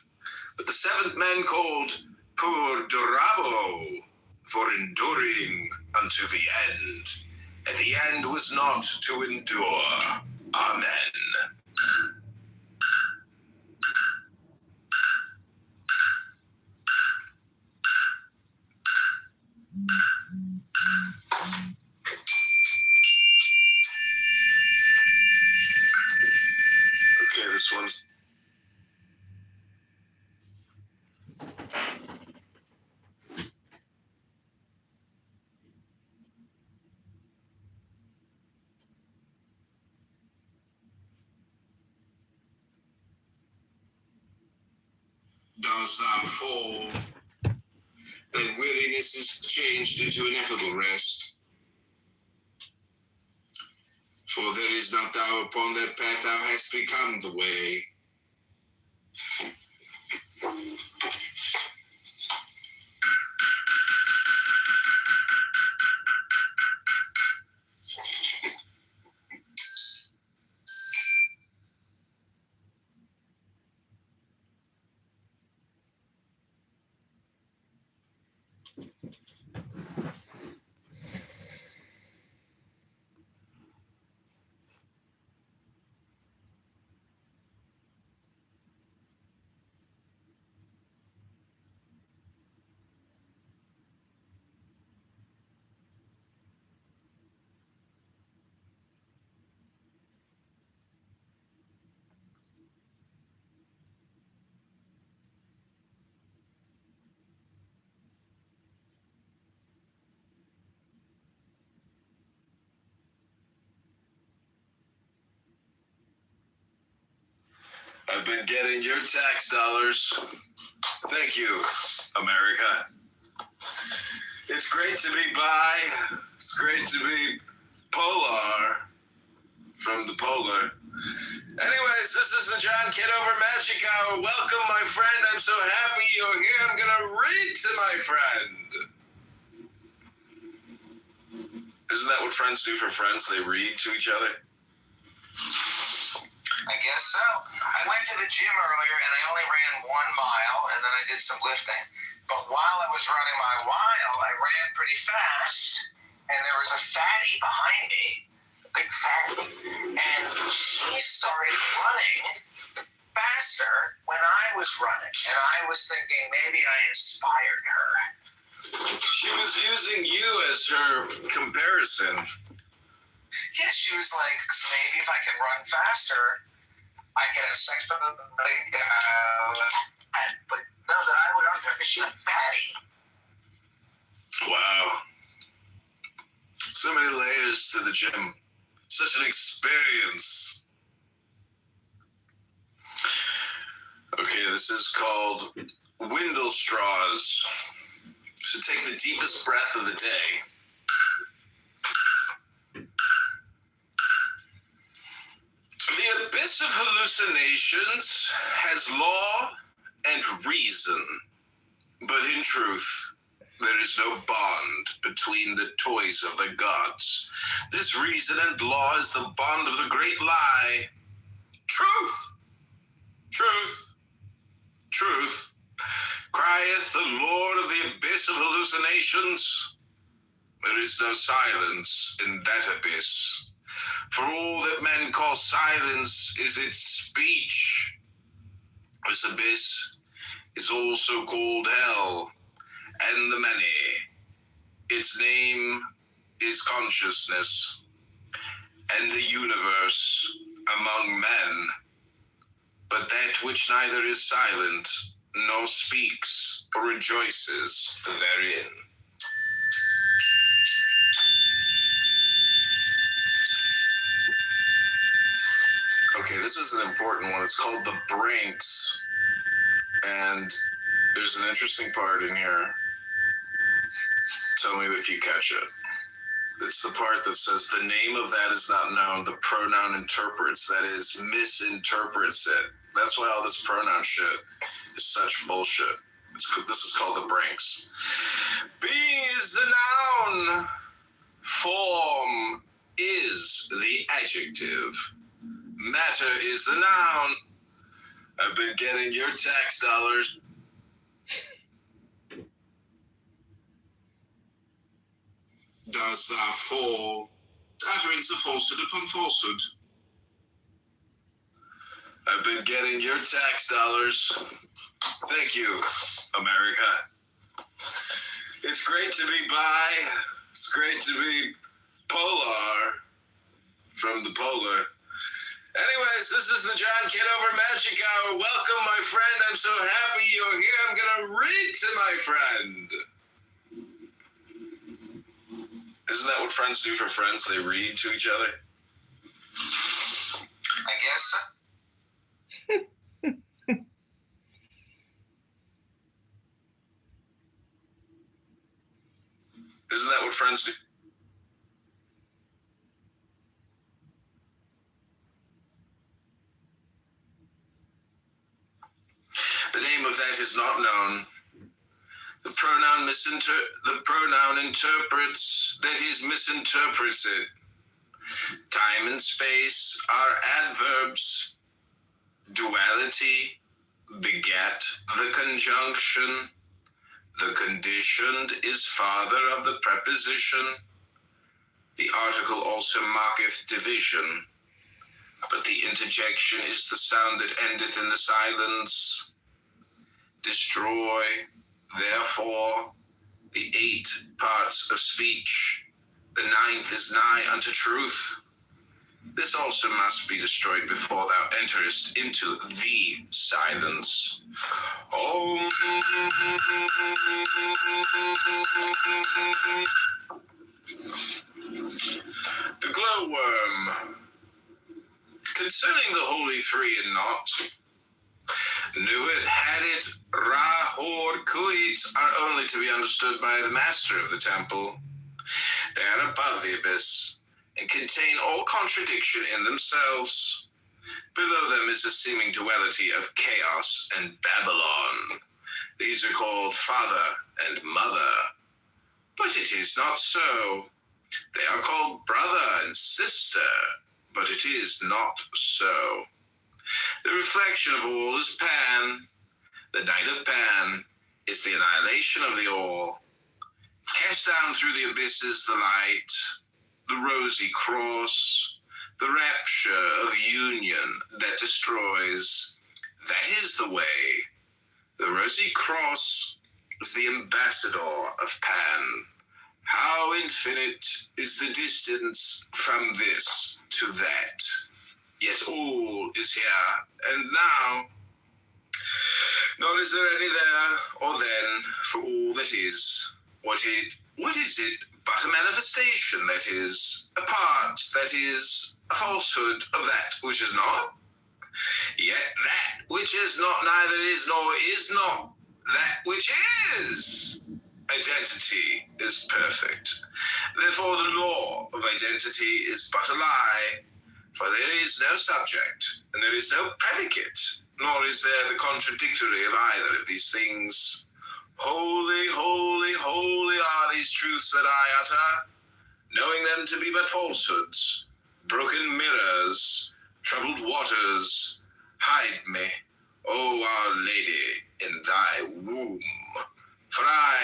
but the 7th man called Purdurabo, for enduring unto the end, and the end was not to endure. Amen. Okay, this one's does thou fall. Thy weariness is changed into ineffable rest. For there is not thou upon that path, thou hast become the way. I've been getting your tax dollars. Thank you, America. It's great to be by. It's great to be polar from the polar. Anyways, this is the John Kitover Magic Hour. Welcome, my friend. I'm so happy you're here. I'm going to read to my friend. Isn't that what friends do for friends? They read to each other? I guess so. I went to the gym earlier and I only ran 1 mile and then I did some lifting. But while I was running my mile, I ran pretty fast and there was a fatty behind me, a big fatty, and she started running faster when I was running. And I was thinking maybe I inspired her. She was using you as her comparison. Yeah, she was like, maybe if I can run faster, I can have sex with a big guy. But no, that I would argue because she's fatty. Wow. So many layers to the gym. Such an experience. Okay, this is called Windle Straws. So take the deepest breath of the day. The abyss of hallucinations has law and reason, but in truth, there is no bond between the toys of the gods. This reason and law is the bond of the great lie. Truth! Truth! Truth! Crieth the Lord of the abyss of hallucinations. There is no silence in that abyss. For all that men call silence is its speech. This abyss is also called hell, and the many. Its name is consciousness, and the universe among men. But that which neither is silent, nor speaks, or rejoices therein. Okay, this is an important one. It's called The Brinks. And there's an interesting part in here. Tell me if you catch it. It's the part that says the name of that is not known. The pronoun interprets, that is, misinterprets it. That's why all this pronoun shit is such bullshit. This is called The Brinks. Being is the noun. Form is the adjective. Matter is the noun. I've been getting your tax dollars. Does thou fall, utterance of falsehood upon falsehood. I've been getting your tax dollars. Thank you, America. It's great to be by. It's great to be polar from the polar. Anyways, this is the John Kitover Magic Hour. Welcome, my friend. I'm so happy you're here. I'm going to read to my friend. Isn't that what friends do for friends? They read to each other? I guess so. Isn't that what friends do? The name of that is not known. The pronoun interprets, that is, misinterprets it. Time and space are adverbs. Duality begat the conjunction. The conditioned is father of the preposition. The article also marketh division. But the interjection is the sound that endeth in the silence. Destroy, therefore, the 8 parts of speech. The 9th is nigh unto truth. This also must be destroyed before thou enterest into the silence. Om. The glowworm. Concerning the Holy Three in naught, Nuit, Hadit, Ra, Hor, Kuit are only to be understood by the master of the temple. They are above the abyss and contain all contradiction in themselves. Below them is the seeming duality of chaos and Babylon. These are called father and mother. But it is not so. They are called brother and sister, but it is not so. The reflection of all is Pan. The night of Pan is the annihilation of the all. Cast down through the abysses the light, the rosy cross, the rapture of union that destroys. That is the way. The rosy cross is the ambassador of Pan. How infinite is the distance from this to that? Yet all is here and now. Nor is there any there or then for all that is. What is it but a manifestation that is, a part that is, a falsehood of that which is not? Yet that which is not neither is nor is not that which is. Identity is perfect. Therefore the law of identity is but a lie, for there is no subject, and there is no predicate, nor is there the contradictory of either of these things. Holy, holy, holy are these truths that I utter, knowing them to be but falsehoods, broken mirrors, troubled waters. Hide me, O Our Lady, in thy womb, for I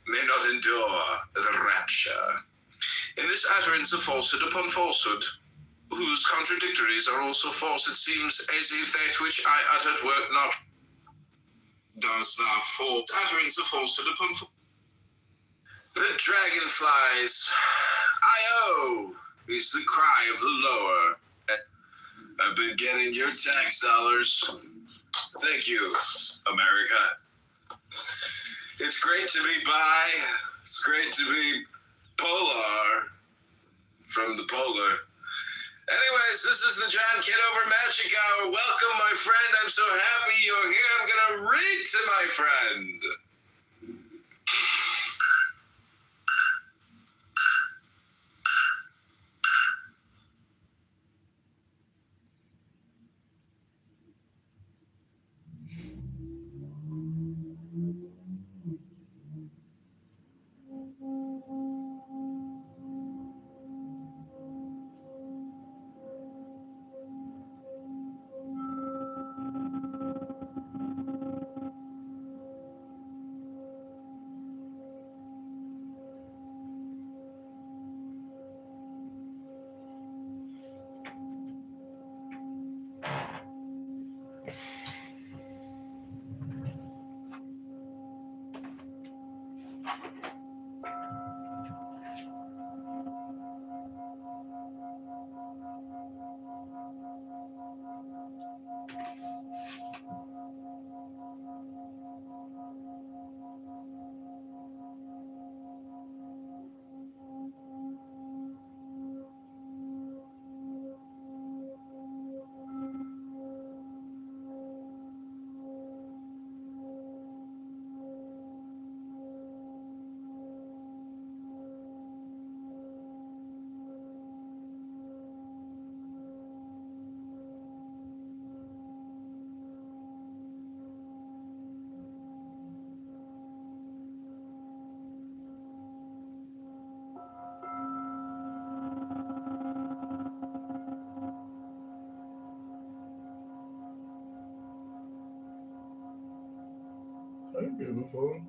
may not endure the rapture. In this utterance of falsehood upon falsehood, whose contradictories are also false, it seems as if that which I uttered were not. Does thou false utterance of falsehood upon falsehood? The dragonflies, I-O, is the cry of the lower. I've been getting your tax dollars. Thank you, America. It's great to be by. It's great to be polar from the polar. Anyways, this is the John Kitover Magic Hour. Welcome, my friend. I'm so happy you're here. I'm going to read to my friend. Hi, beautiful.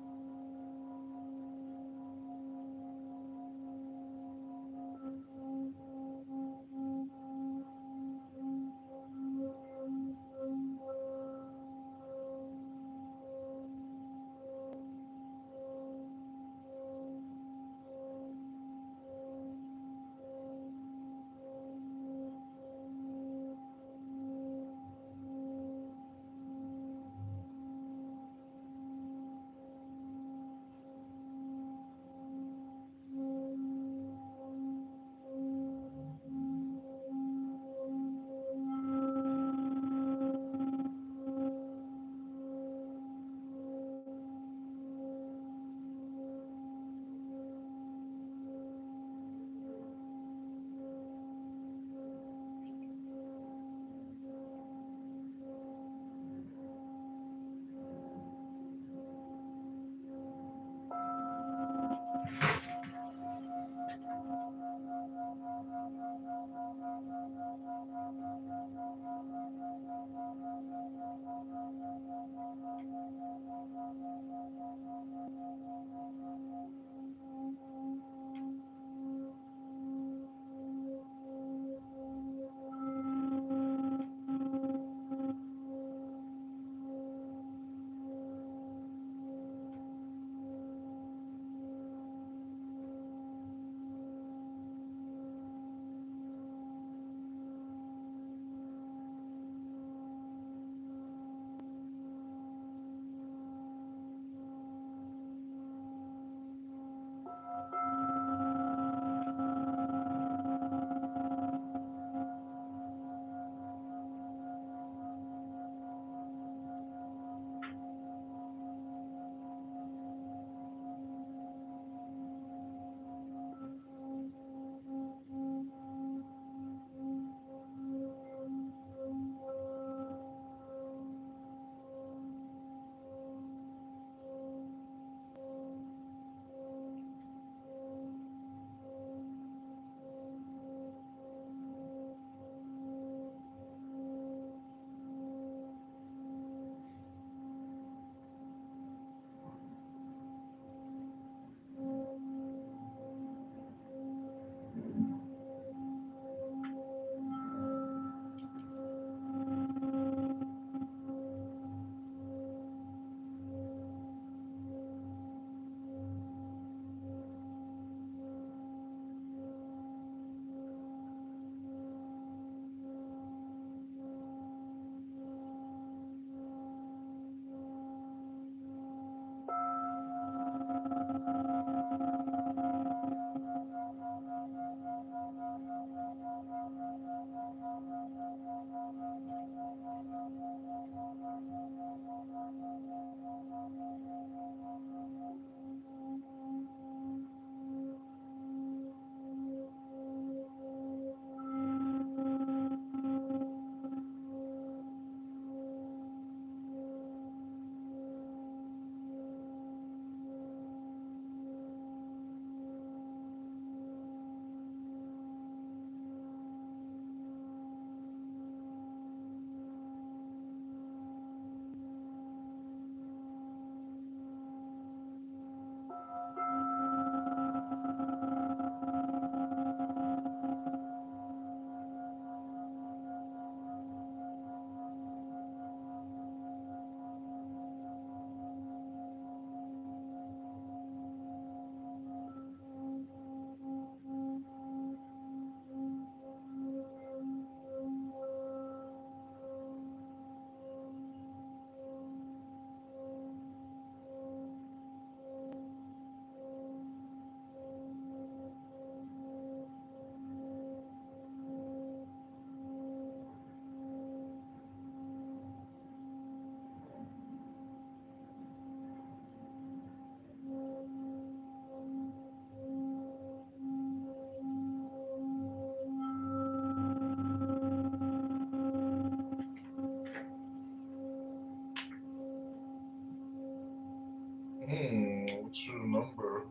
What's your number?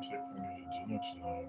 Taking me to dinner tonight.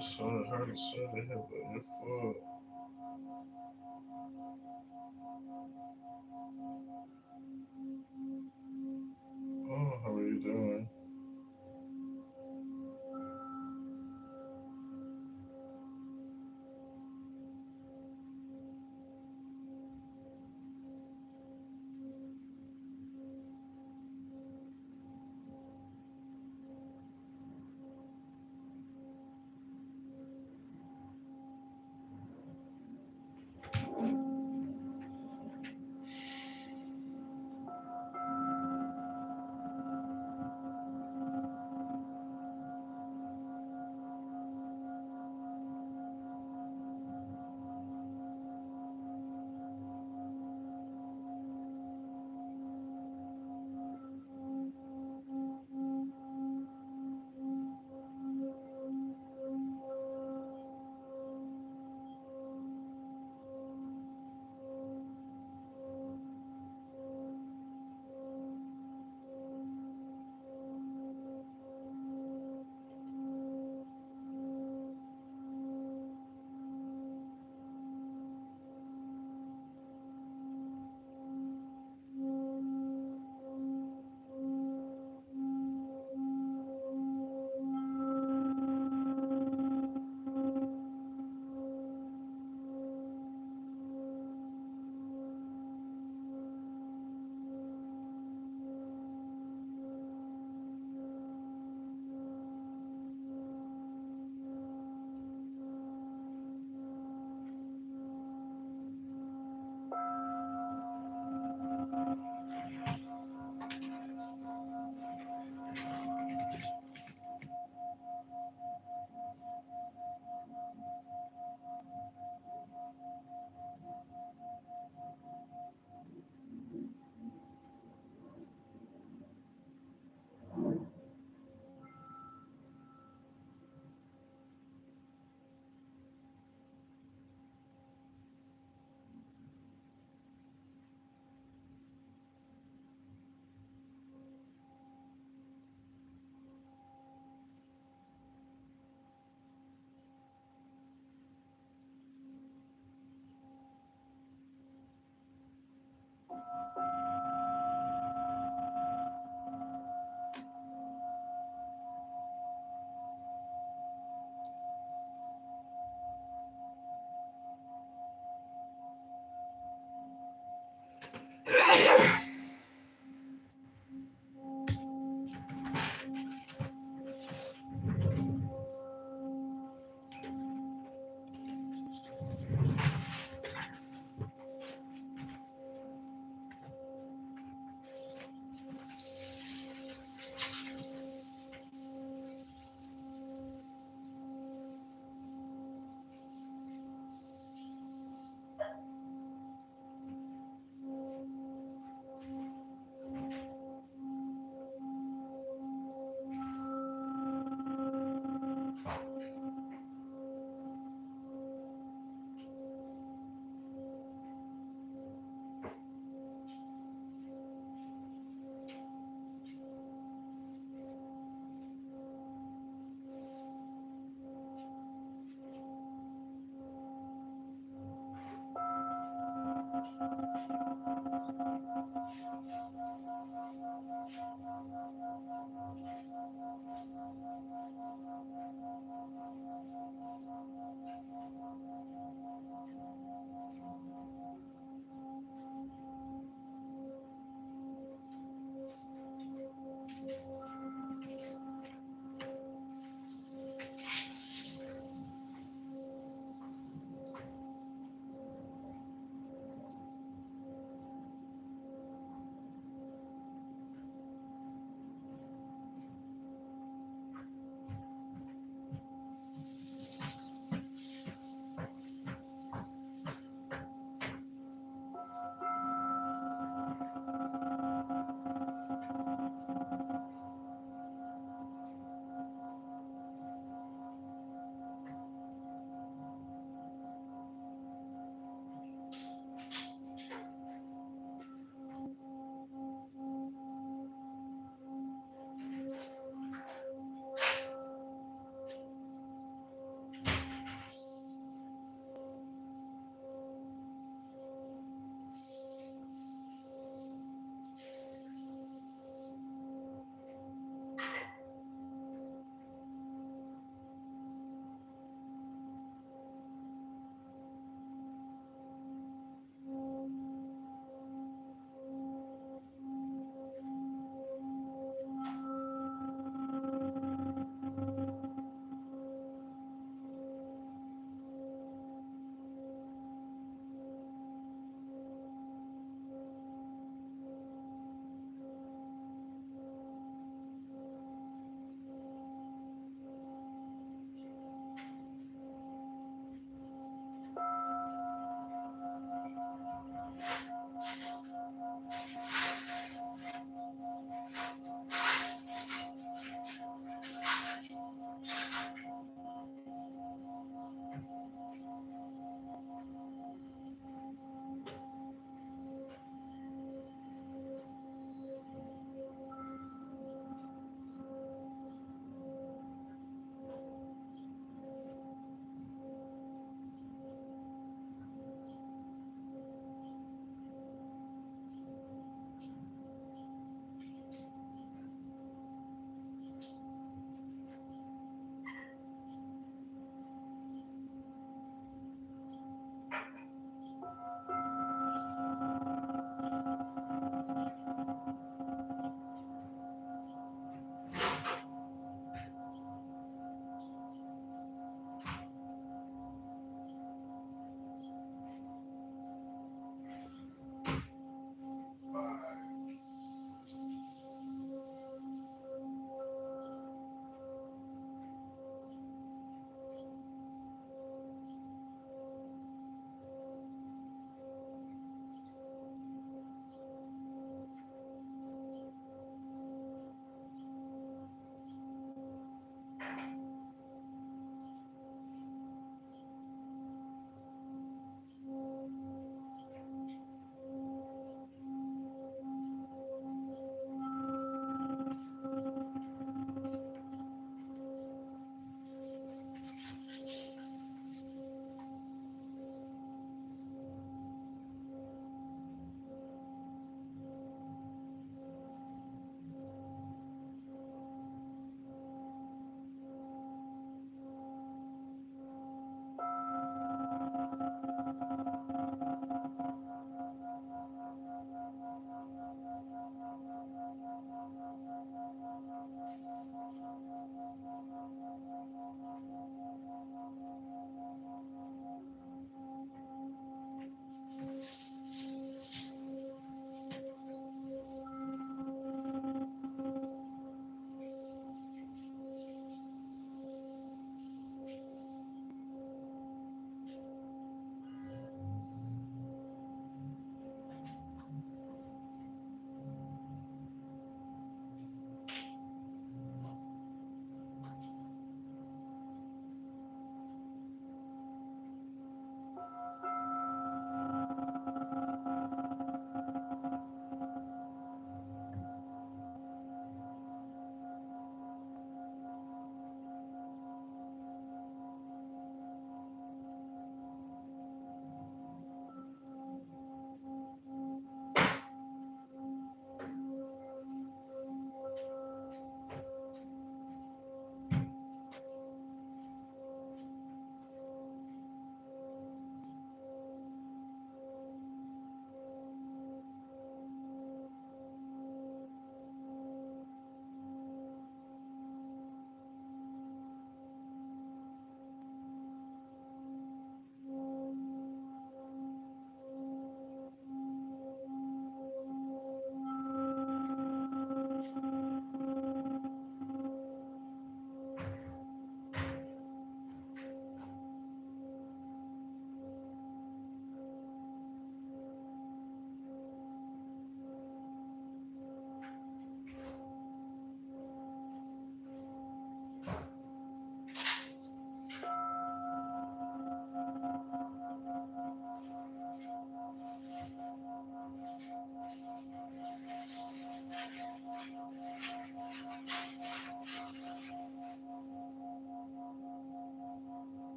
So hard to say they have your foot. Oh, how are you doing?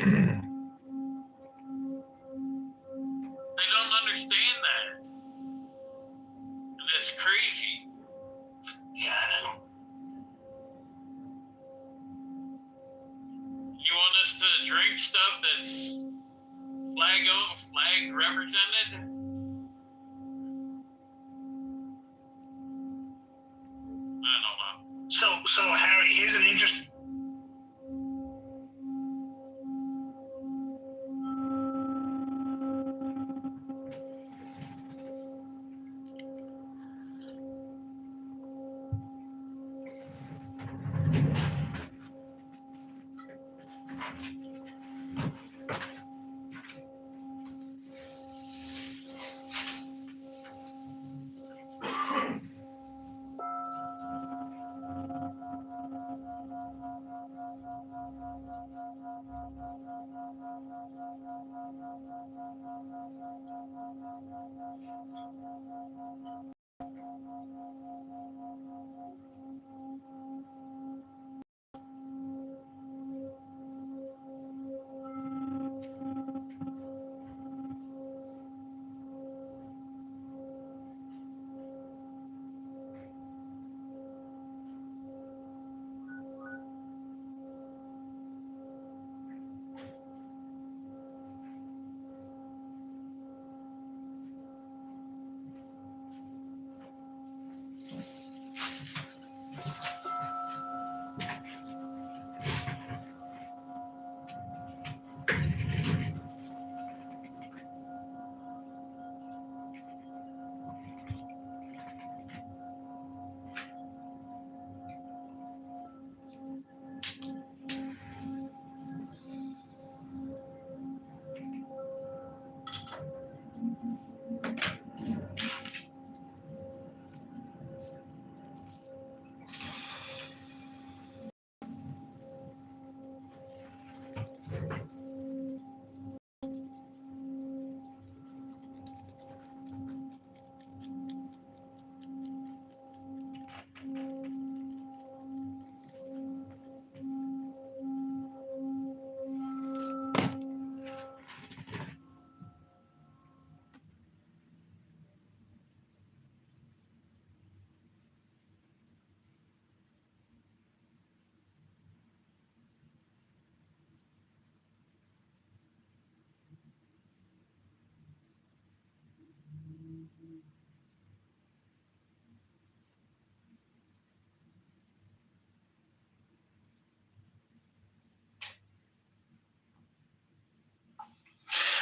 They don't understand that. And it's crazy. Yeah, I know. You want us to drink stuff that's flag represented? I don't know. So Harry, here's an interesting.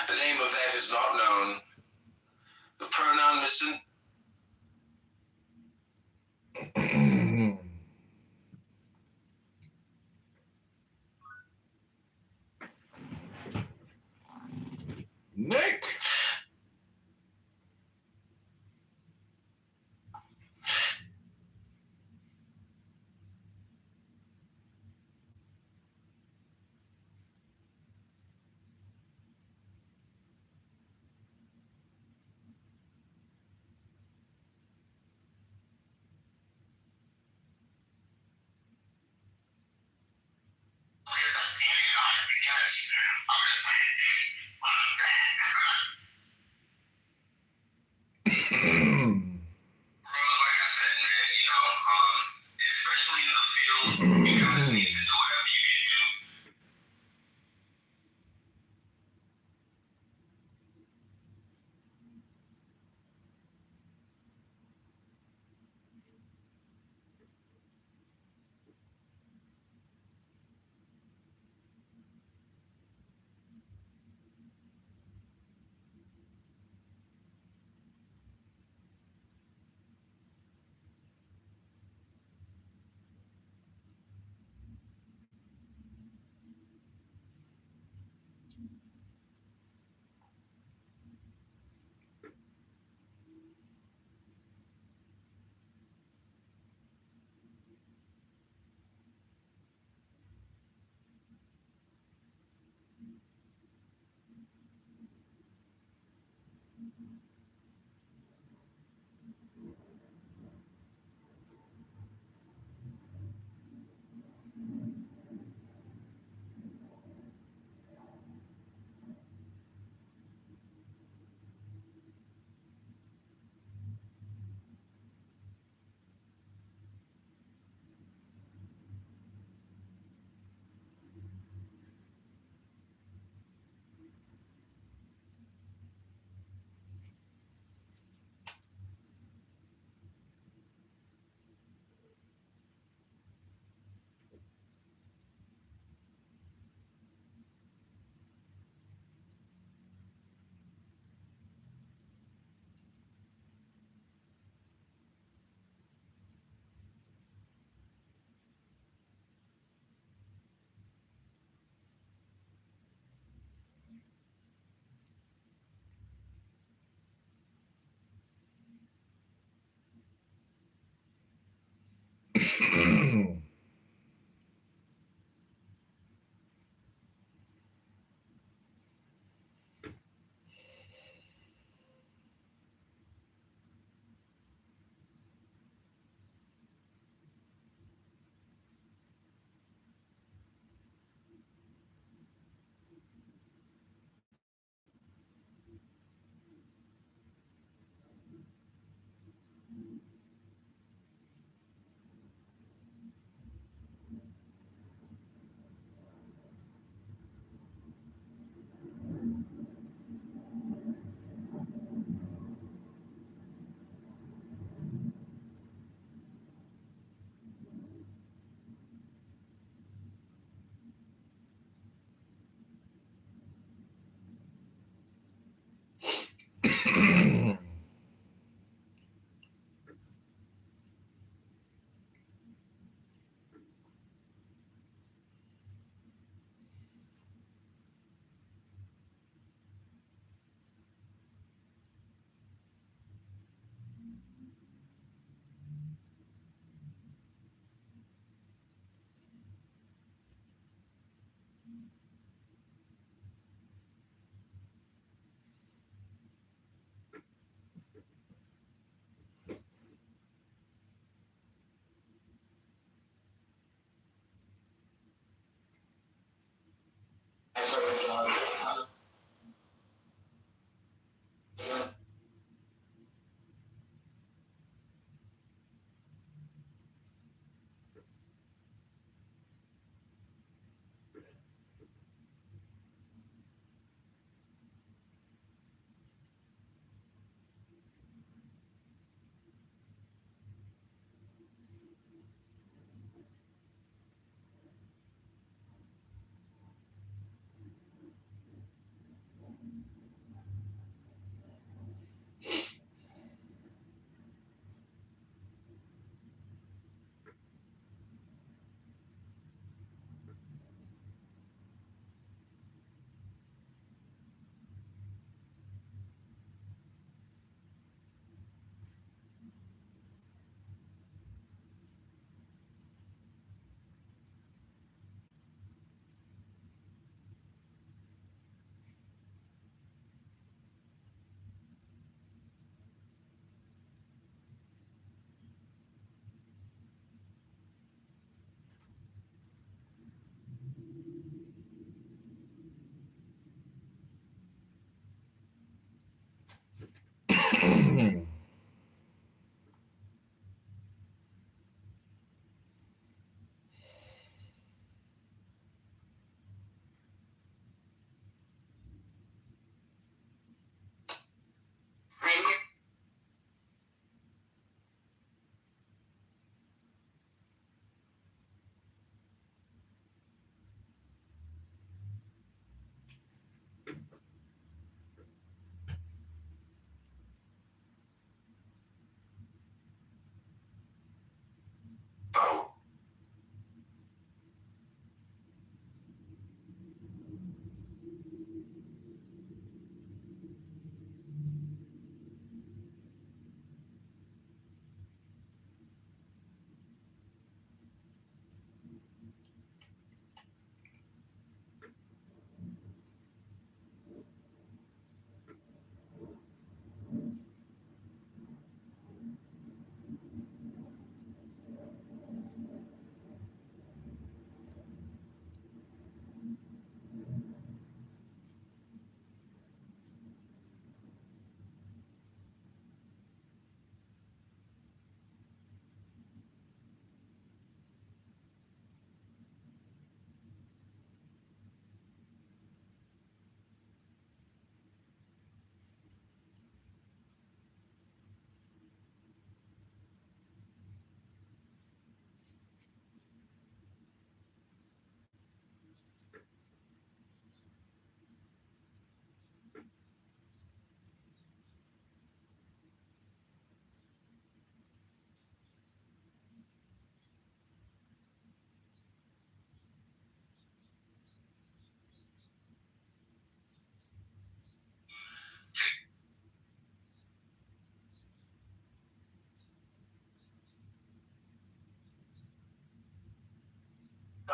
The name of that is not known. The pronoun missing. Nick! Especially in the field, you guys need to do whatever you can do.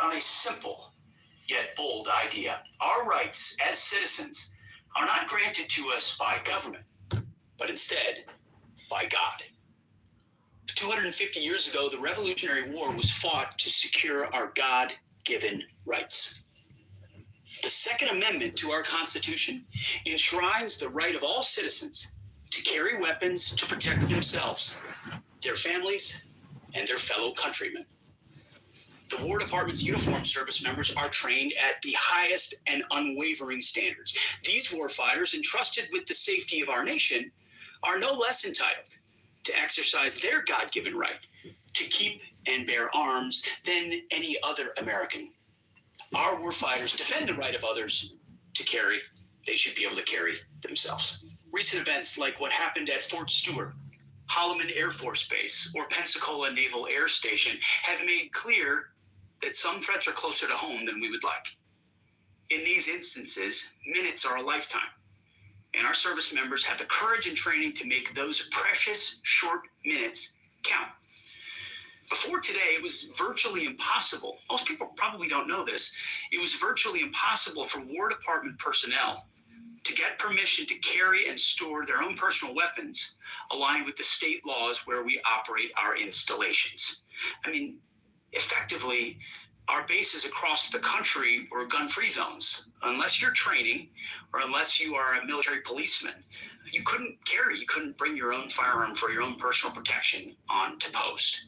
on a simple yet bold idea. Our rights as citizens are not granted to us by government, but instead by God. 250 years ago, the Revolutionary War was fought to secure our God-given rights. The Second Amendment to our Constitution enshrines the right of all citizens to carry weapons to protect themselves, their families, and their fellow countrymen. The War Department's uniformed service members are trained at the highest and unwavering standards. These warfighters, entrusted with the safety of our nation, are no less entitled to exercise their God-given right to keep and bear arms than any other American. Our warfighters defend the right of others to carry. They should be able to carry themselves. Recent events like what happened at Fort Stewart, Holloman Air Force Base, or Pensacola Naval Air Station have made clear that some threats are closer to home than we would like. In these instances, minutes are a lifetime, and our service members have the courage and training to make those precious short minutes count. Before today, it was virtually impossible. Most people probably don't know this. It was virtually impossible for War Department personnel to get permission to carry and store their own personal weapons aligned with the state laws where we operate our installations. I mean, effectively, our bases across the country were gun-free zones. Unless you're training or unless you are a military policeman, you couldn't carry, you couldn't bring your own firearm for your own personal protection onto post.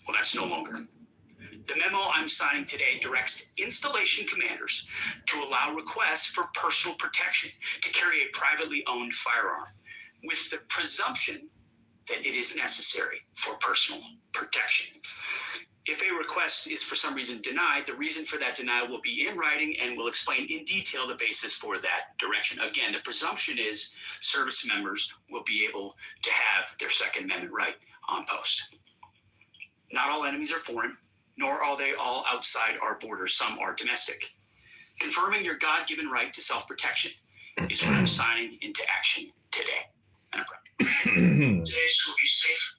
Well, that's no longer. The memo I'm signing today directs installation commanders to allow requests for personal protection to carry a privately owned firearm with the presumption that it is necessary for personal protection. If a request is for some reason denied, the reason for that denial will be in writing and will explain in detail the basis for that direction. Again, the presumption is service members will be able to have their Second Amendment right on post. Not all enemies are foreign, nor are they all outside our borders. Some are domestic. Confirming your God-given right to self-protection is what I'm signing into action today. And I'm proud. Days will be safe.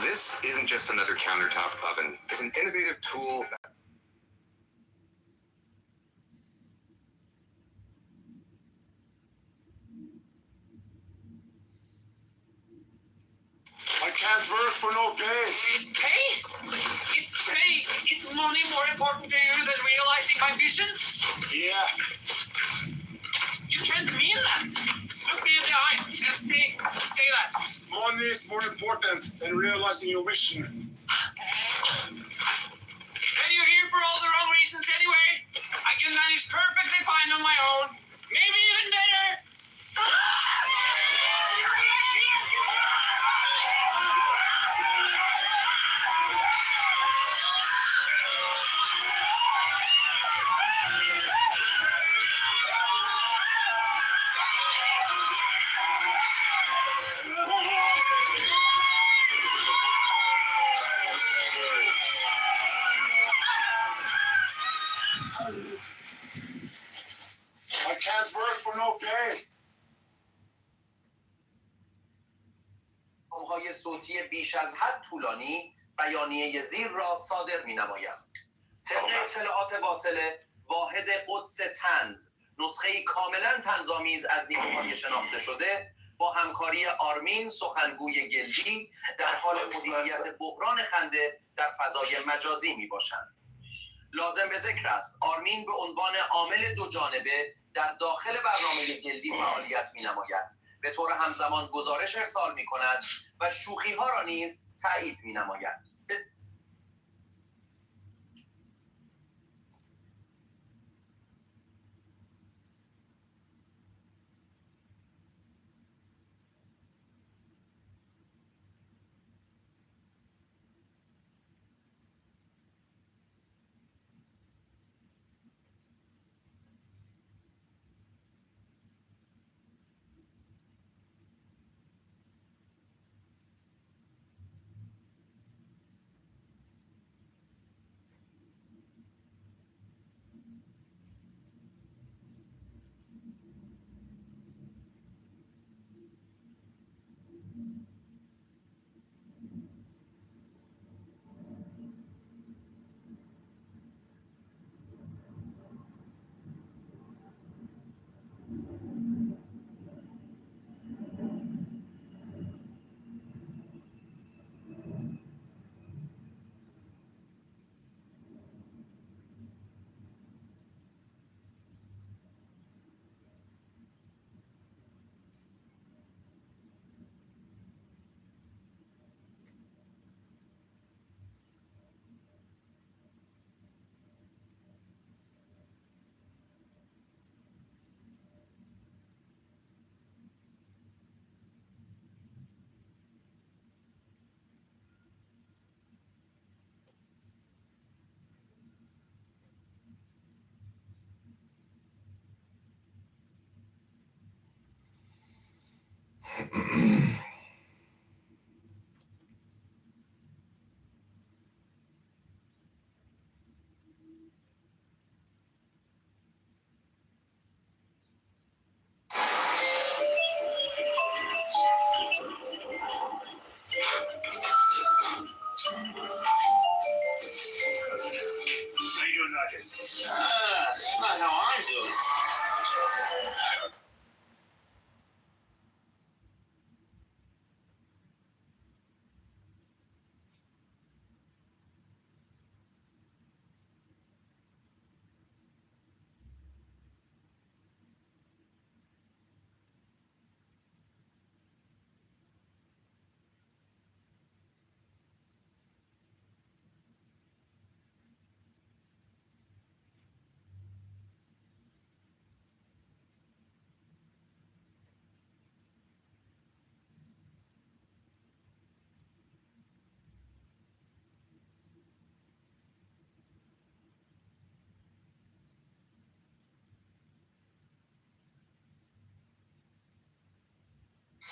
This isn't just another countertop oven. It's an innovative tool that I can't work for no pay. Pay? Is money more important to you than realizing my vision? Yeah. You can't mean that. Look me in the eye and say that. Money is more important than realizing your vision. And you're here for all the wrong reasons anyway. I can manage perfectly fine on my own. Maybe even better. I can't work for no pay. های صوتی بیش از حد طولانی بیانیه زیر را صادر می‌نمایم. طبق اطلاعات واصله، واحد قدس طنز، نسخه‌ای کاملا طنزآمیز از نیروهای شناخته شده با همکاری آرمین سخنگوی گلدی در حال مدیریت بحران خنده در فضای مجازی میباشند. لازم به ذکر است آرمین به عنوان عامل دو جانبه در داخل برنامه گلدی فعالیت می‌نماید. به طور همزمان گزارش ارسال می‌کند و شوخی‌ها را نیز تایید می‌نماید.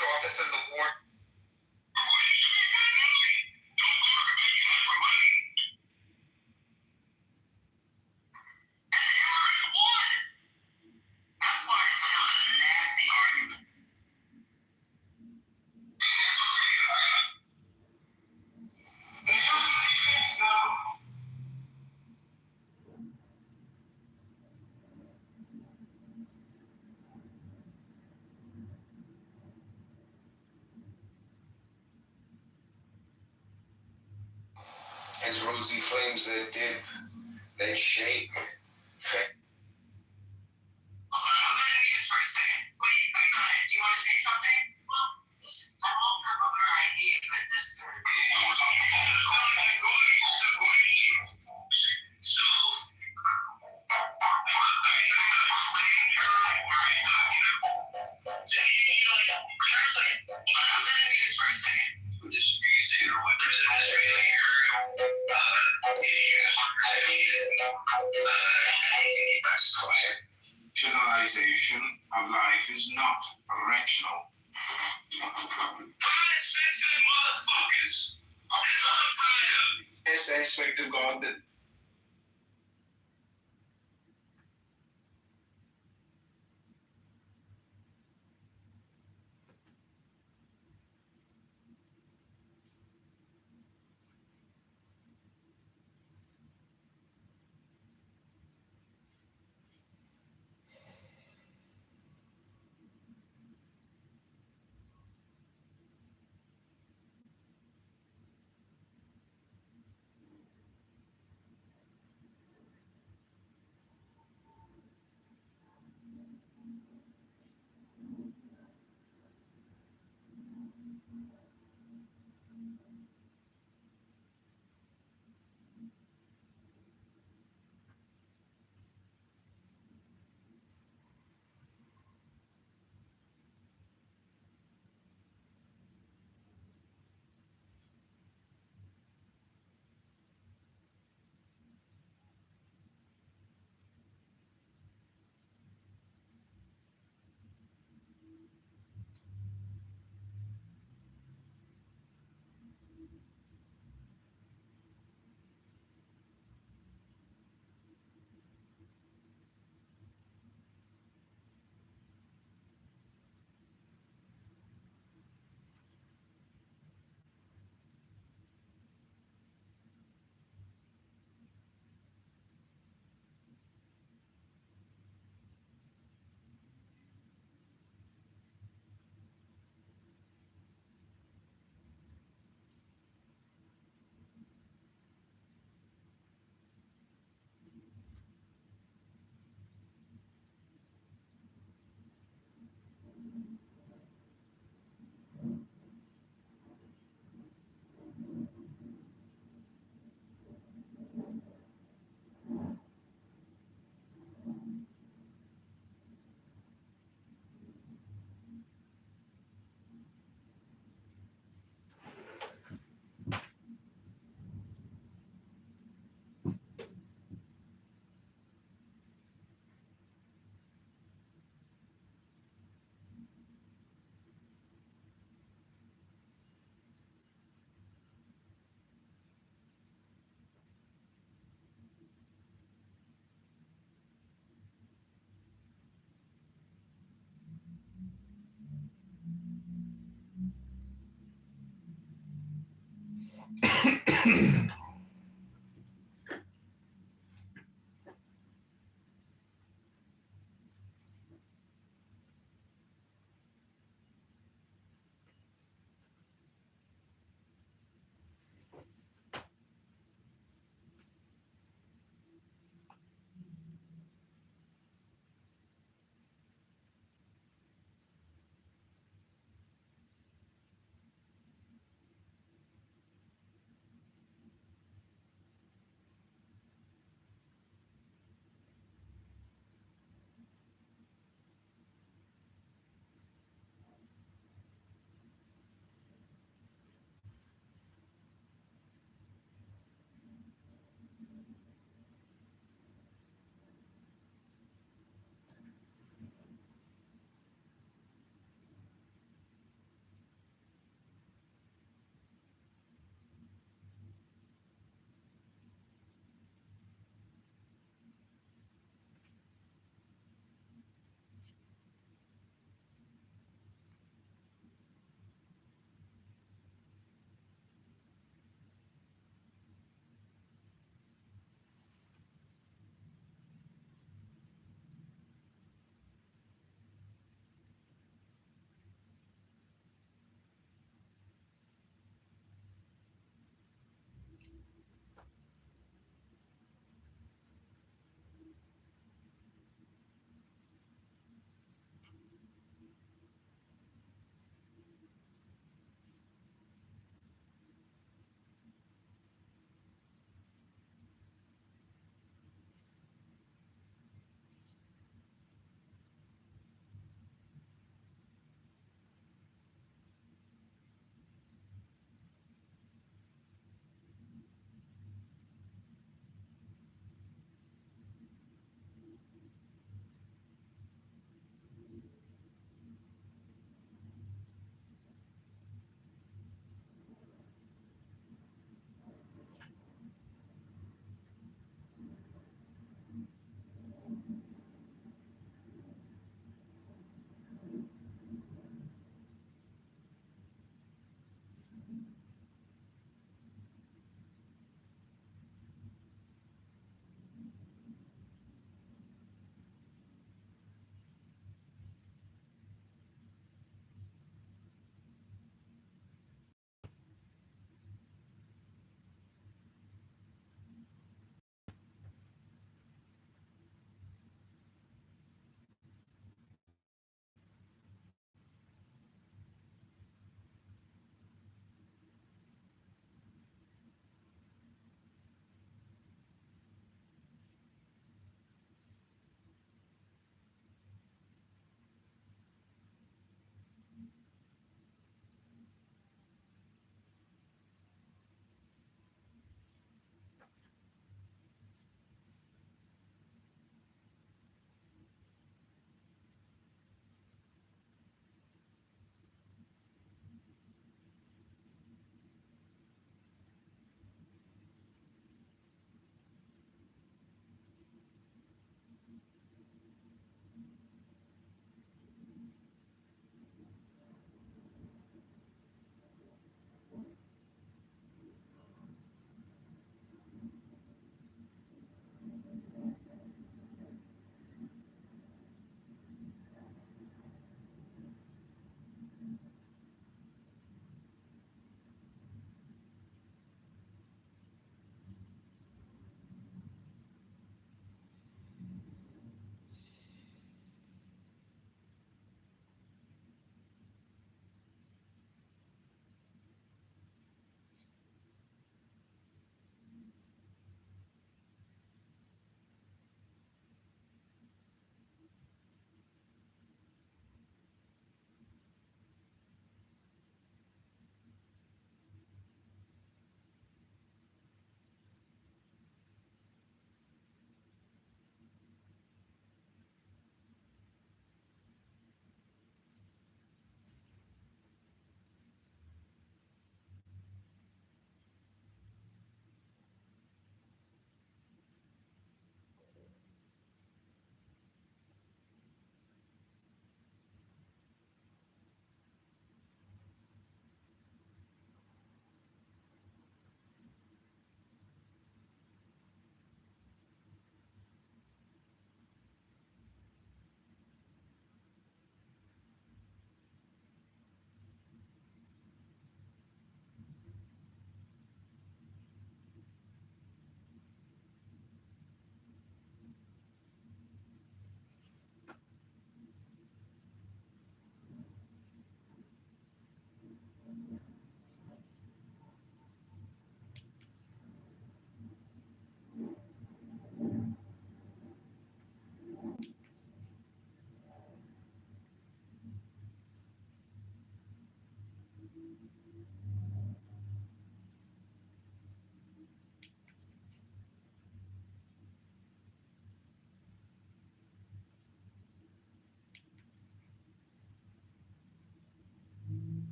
Office of the board. As rosy flames that dip, that shake. Rationalization of life is not rational. Time-sensitive motherfuckers. That's what I'm tired of. This aspect of God that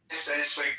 Satisfied.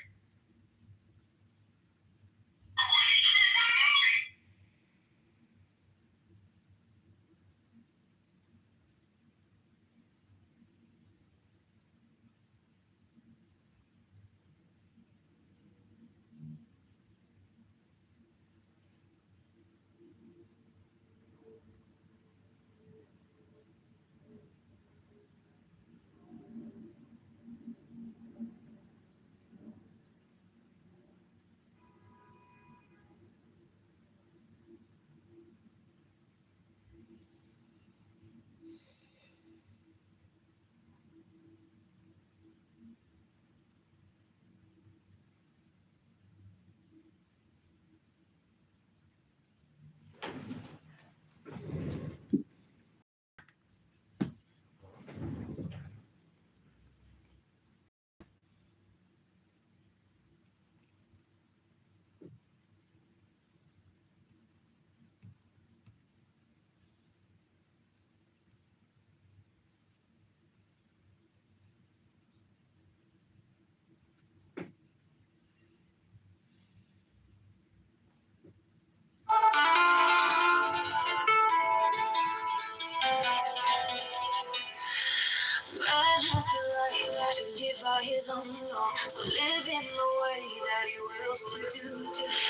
Man has the right to live by his own law, so live in the way that he wills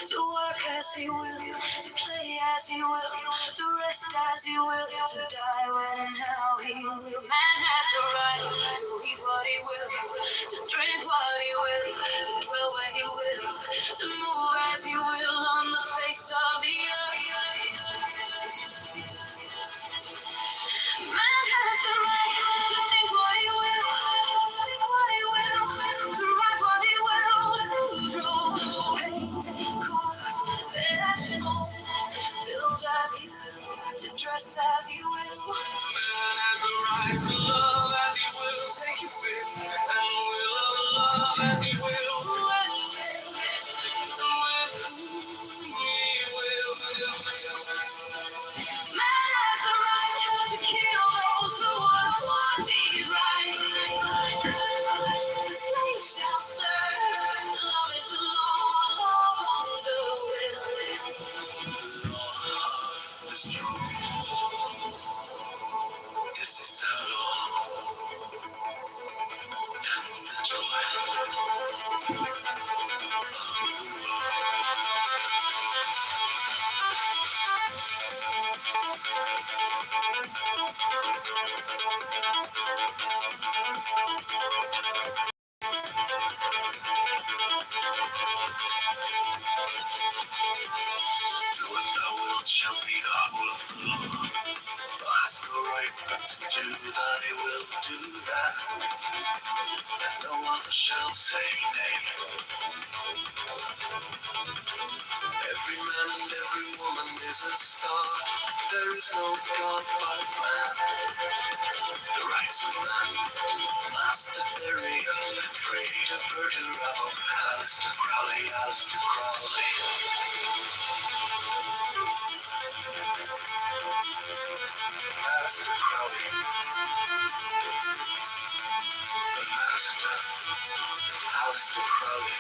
to work as he will, to play as he will, to rest as he will, to die when and how he will. Man has the right to eat what he will, to drink what he will, to dwell where he will, to move as he will on the face of the earth. Man has the right to think what he will, to speak what he will, to write what he will, to draw, paint, carve, fashionable, build as he will, to dress as he will. Man has the right to love as he will, take your fill and will of love as he will, and with whom he will. Man has the right to kill those who would want these rights. The slave shall serve. Love is the law of the will. Law of the strong. This is the law and the joy of the shall be the whole of the law. Has the right to do that, he will do that. And no other shall say nay. Every man and every woman is a star. There is no God but man. The rights of man, Master Theory, afraid of Bergerabo, Alistair Crowley, Alistair Crowley. Alistair Crowley, the Master, Alistair Crowley.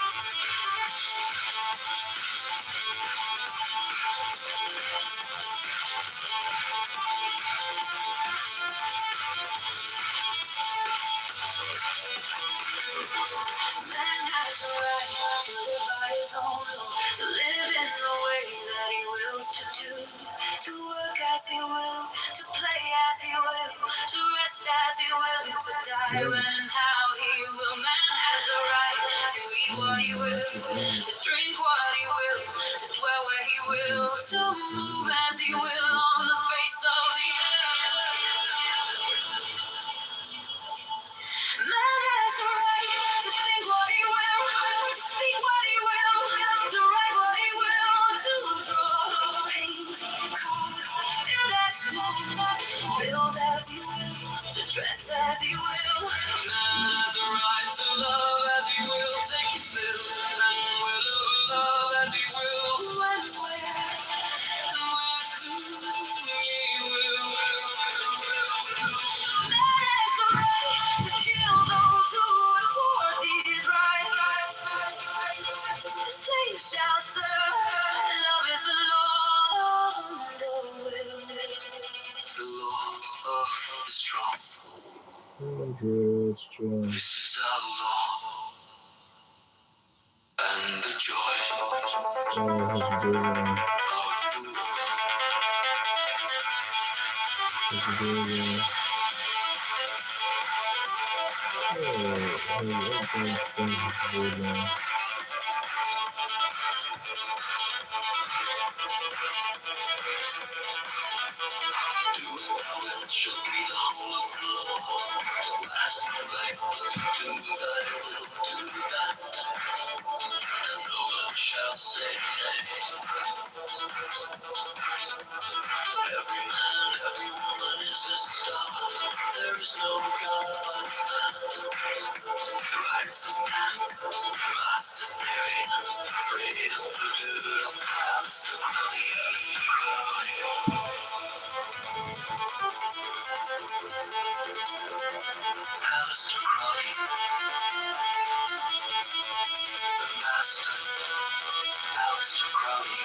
to live by his own law, to live in the way that he wills to do, to work as he will, to play as he will, to rest as he will, to die when and how he will. Man has the right to eat what he will, to drink what he will, to dwell where he will, to move as he will on the face of the earth. Man has the right to think what he will, to speak what he will, to write what he will, to draw, paint, carve, build as small, build as he will, to dress as he will. Man has the right to love as he will, take your fill, and will love as he will, when, where, and with whom he will. Man has the right to kill those who report his rights. The slave shall serve. Love is the law of the will. The law of the strong. This is our law. And the joy of the world. Shall be the whole of the law. Last night, do thy will, do that. And no one shall say nay. Every man, every woman is a star. There is no God but man. The rights of man, master theory, freedom to do, hands to Alistair Crowley, the master, Alistair Crowley.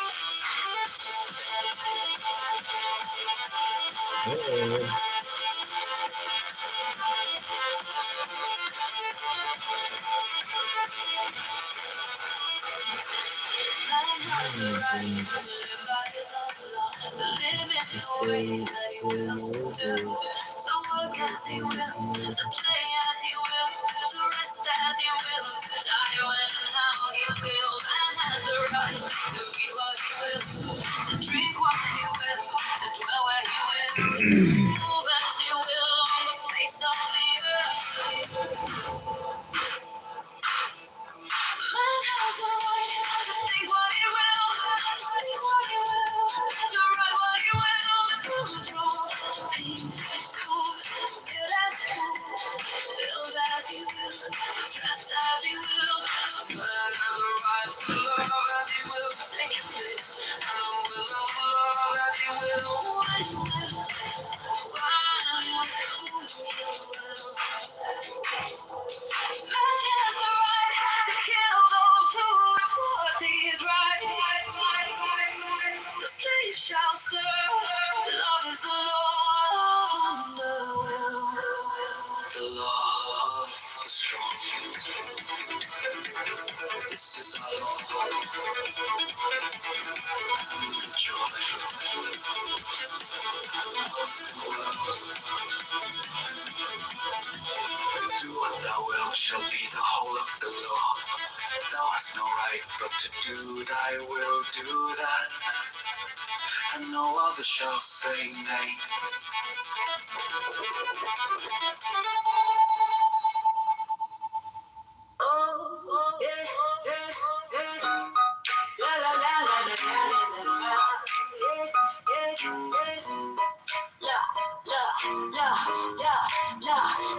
Man has the right to live by his own law, to live in the way that he wills to do, to work as he will, to play as he will, to rest as he will, to die when and how he will. Man has the right to eat what he will, to drink what he will, to dwell where he will, to move as he will on the face of the earth. Man has the right to think what he will, to speak what he will, to write what he will, to draw, paint, carve, build as he will, to dress as he will. Man has the right to love as he will, take a fit, and will love as he will, when he will, and with whom he will. Man has the right to kill those who report these rights. The slave shall serve. Love is the law of the will. The law of the strong. This is our law. And the joy of the world. Do what thou wilt shall be the whole of the law. Thou hast no right but to do thy will, do that, and no other shall say nay. Oh, yeah, yeah, yeah. La la la la la la la la. Yeah, yeah,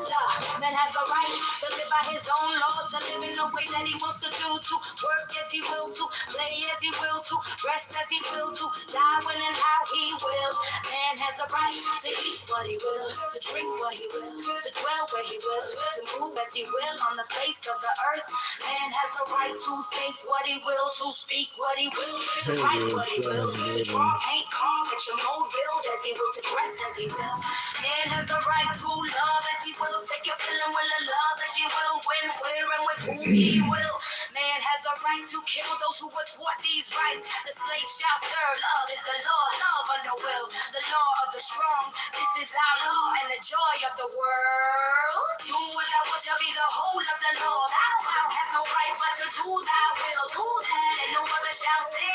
yeah. Man has a right to live by his own law, to live in the way that he wants to do, to work as he will, to play as he will, to rest as he will, to die when and how he will. Man has a right to eat what he will, to drink what he will, to dwell where he will, to move as he will on the face of the earth. Man has the right to think what he will, to speak what he will, to write what he will, to draw, paint, carve, at your mold, build as he will, to dress as he will. Man has the right to love as he will, take your feeling will and love as he will, when, where, and with whom he will. Man has the the right to kill those who would thwart these rights. The slave shall serve. Love is the law, love under will. The law of the strong. This is our law and the joy of the world. Do what thou wilt shall be the whole of the law. Thou hast no right but to do thy will. Do that and no other shall say.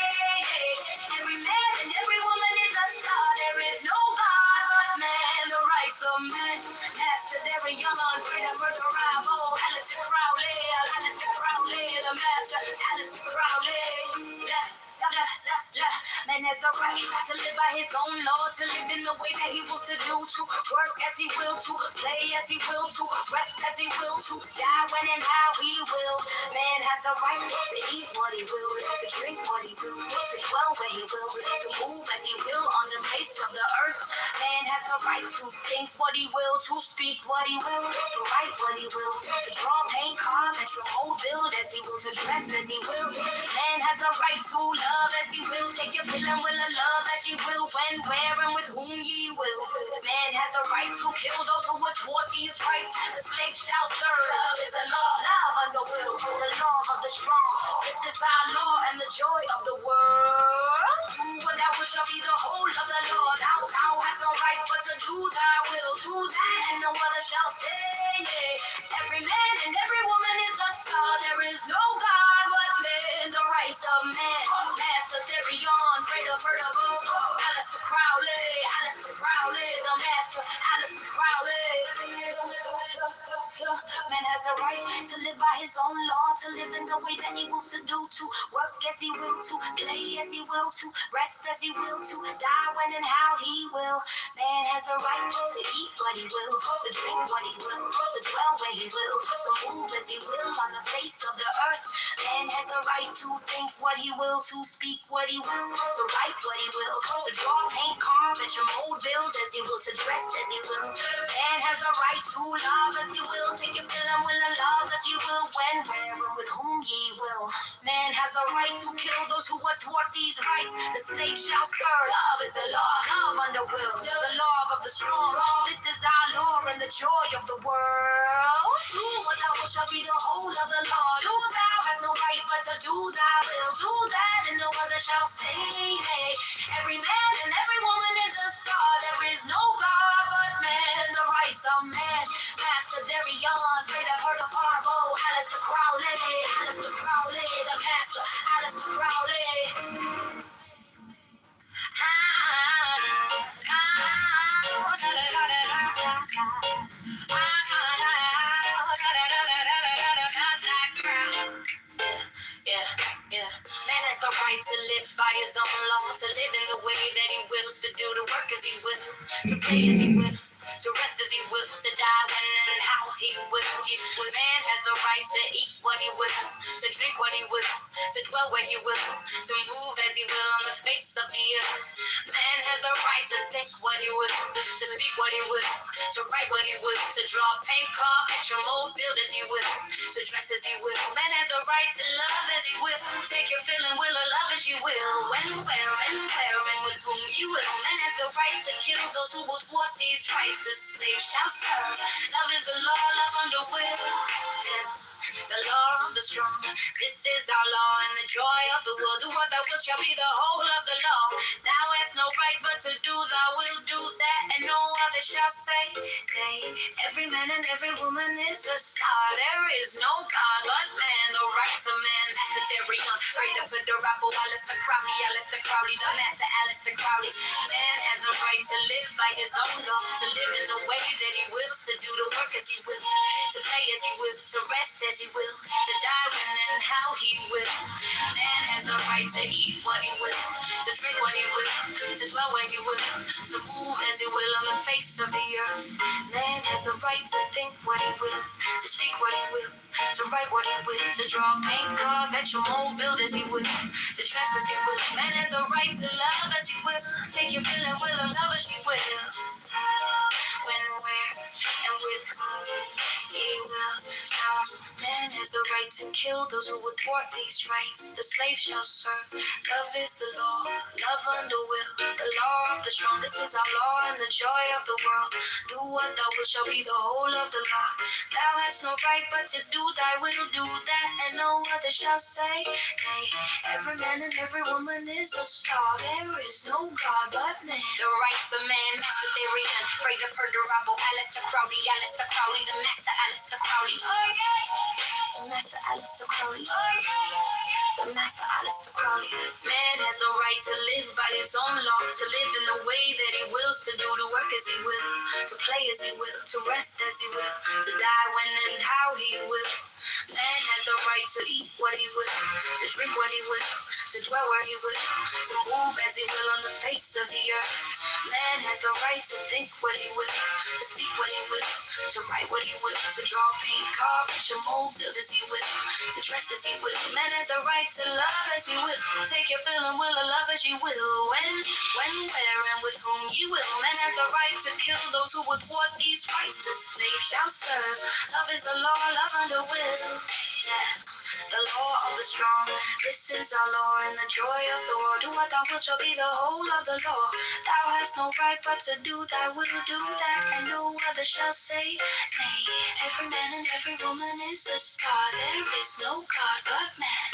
Every man and every woman is a star. There is no God but man. The rights of man. Master Darion, freedom, murder, rival. Alistair Crowley, the master. Alistair Crowley. Man has the right to live by his own law, to live in the way that he wants to do, to work as he will, to play as he will, to rest as he will, to die when and how he will. Man has the right to eat what he will, to drink what he will, to dwell where he will, to move as he will on the face of the earth. Man has the right to think what he will, to speak what he will, to write what he will, to draw, paint, carve, and mold, build as he will, to dress as he will. Man has the right to love as he will, take your fill and will of love as ye will, when, where, and with whom ye will. Man has the right to kill those who would thwart these rights. The slave shall serve. Love is the law, love under will, the law of the strong. This is our law and the joy of the world. Do what thou wilt shall be the whole of the law. Thou hast no right but to do thy will. Do that and no other shall say. Every man and every woman is a star. There is no God but man. The rights of man. Master Darion, freedom, murder, Alistair Crowley, the master. Alistair Crowley. Man has the right to live by his own law, to live in the way that he wants to do, to work as he will, to play as he will, to rest as he will, to die when and how he will. Man has the right to eat what he will, to drink what he will, to dwell where he will, to move as he will on the face of the earth. Man has the right to think what he will, to speak what he will, to write what he will, to draw, paint, carve, and mold, build as he will, to dress as he will. Man has the right to love as he will, take your fill and will of love as you will, when, where, and with whom ye will. Man has the right to kill those who would thwart these rights. The slave shall serve. Love is the law, love under will, the law of the strong. This is our law and the joy of the world. Do what thou wilt shall be the whole of the law. Do thou hast no right but to do thy will. Do that and no other shall say. Every man and every woman is a star. There is no God but man. The rights of man. Master Darion, straight up heard of Barbo. Alistair Crowley, the master. Alistair Crowley. Yeah. Man has a right to live by his own law, to live in the way that he wills, to do the work as he will, to play as he will, to rest as he will, to die when and how he will. Man has the right to eat what he will, to drink what he will, to dwell where he will, to move as he will on the face of the earth. Man has the right to think what he will, to speak what he will, to write what he will, to draw, paint, carve, etch, mold, build as he will, to dress as he will. Man has the right to love as he will, take your feeling will of love as you will, when, where, and with whom you will. Man has the right to kill those who will thwart these rights. The slave shall serve. Love is the law, love under will. The law of the strong. This is our law and the joy of the world. Do what thou wilt shall be the whole of the law. Thou hast no right but to do thy will. Do that and no other shall say. Nay, every man and every woman is a star. There is no God but man. The rights of man. That's the theory. Straight up with the rabble. Alistair Crowley, the master. Alistair Crowley. Man has the right to live by his own law, to live in the way that he wills, to do the work as he will, to play as he will, to rest as he will, to die when and how he will. Man has the right to eat what he will, to drink what he will, to dwell where he will, to move as he will on the face of the earth. Man has the right to think what he will, to speak what he will, to write what he will, to draw, paint, carve, etch, mold, build as he will, to dress as he will. Man has the right to love as he will, take your feeling will of love as you will. When, where, and with whom he will. Man has the the right to kill those who would thwart these rights. The slave shall serve. Love is the law. Love under will. The law of the strong. This is our law and the joy of the world. Do what thou wilt shall be the whole of the law. Thou hast no right but to do thy will. Do that and no other shall say nay. Every man and every woman is a star. There is no God but man. The rights of man, Master Darian, Fredo Perdurabo, Alistair Crowley, the Master Alistair Crowley. The Master Alistair Crowley. The Master Alistair Crowley. Man has no right to live by his own law, to live in the way that he wills, to do, to work as he will, to play as he will, to rest as he will, to die when and how he will. Man has a right to eat what he will, to drink what he will, to dwell where he will, to move as he will on the face of the earth. Man has a right to think what he will, to speak what he will, to write what he will, to draw, paint, carve, to mold, build as he will, to dress as he will. Man has a right to love as he will, take your fill and will of love as you will, when, where, and with whom you will. Man has a right to kill those who would thwart these rights. The slave shall serve. Love is the law, love under will. Yeah. The law of the strong. This is our law and the joy of the world. Do what thou wilt shall be the whole of the law. Thou hast no right but to do thy will. Do that and no other shall say nay. Every man and every woman is a star. There is no God but man.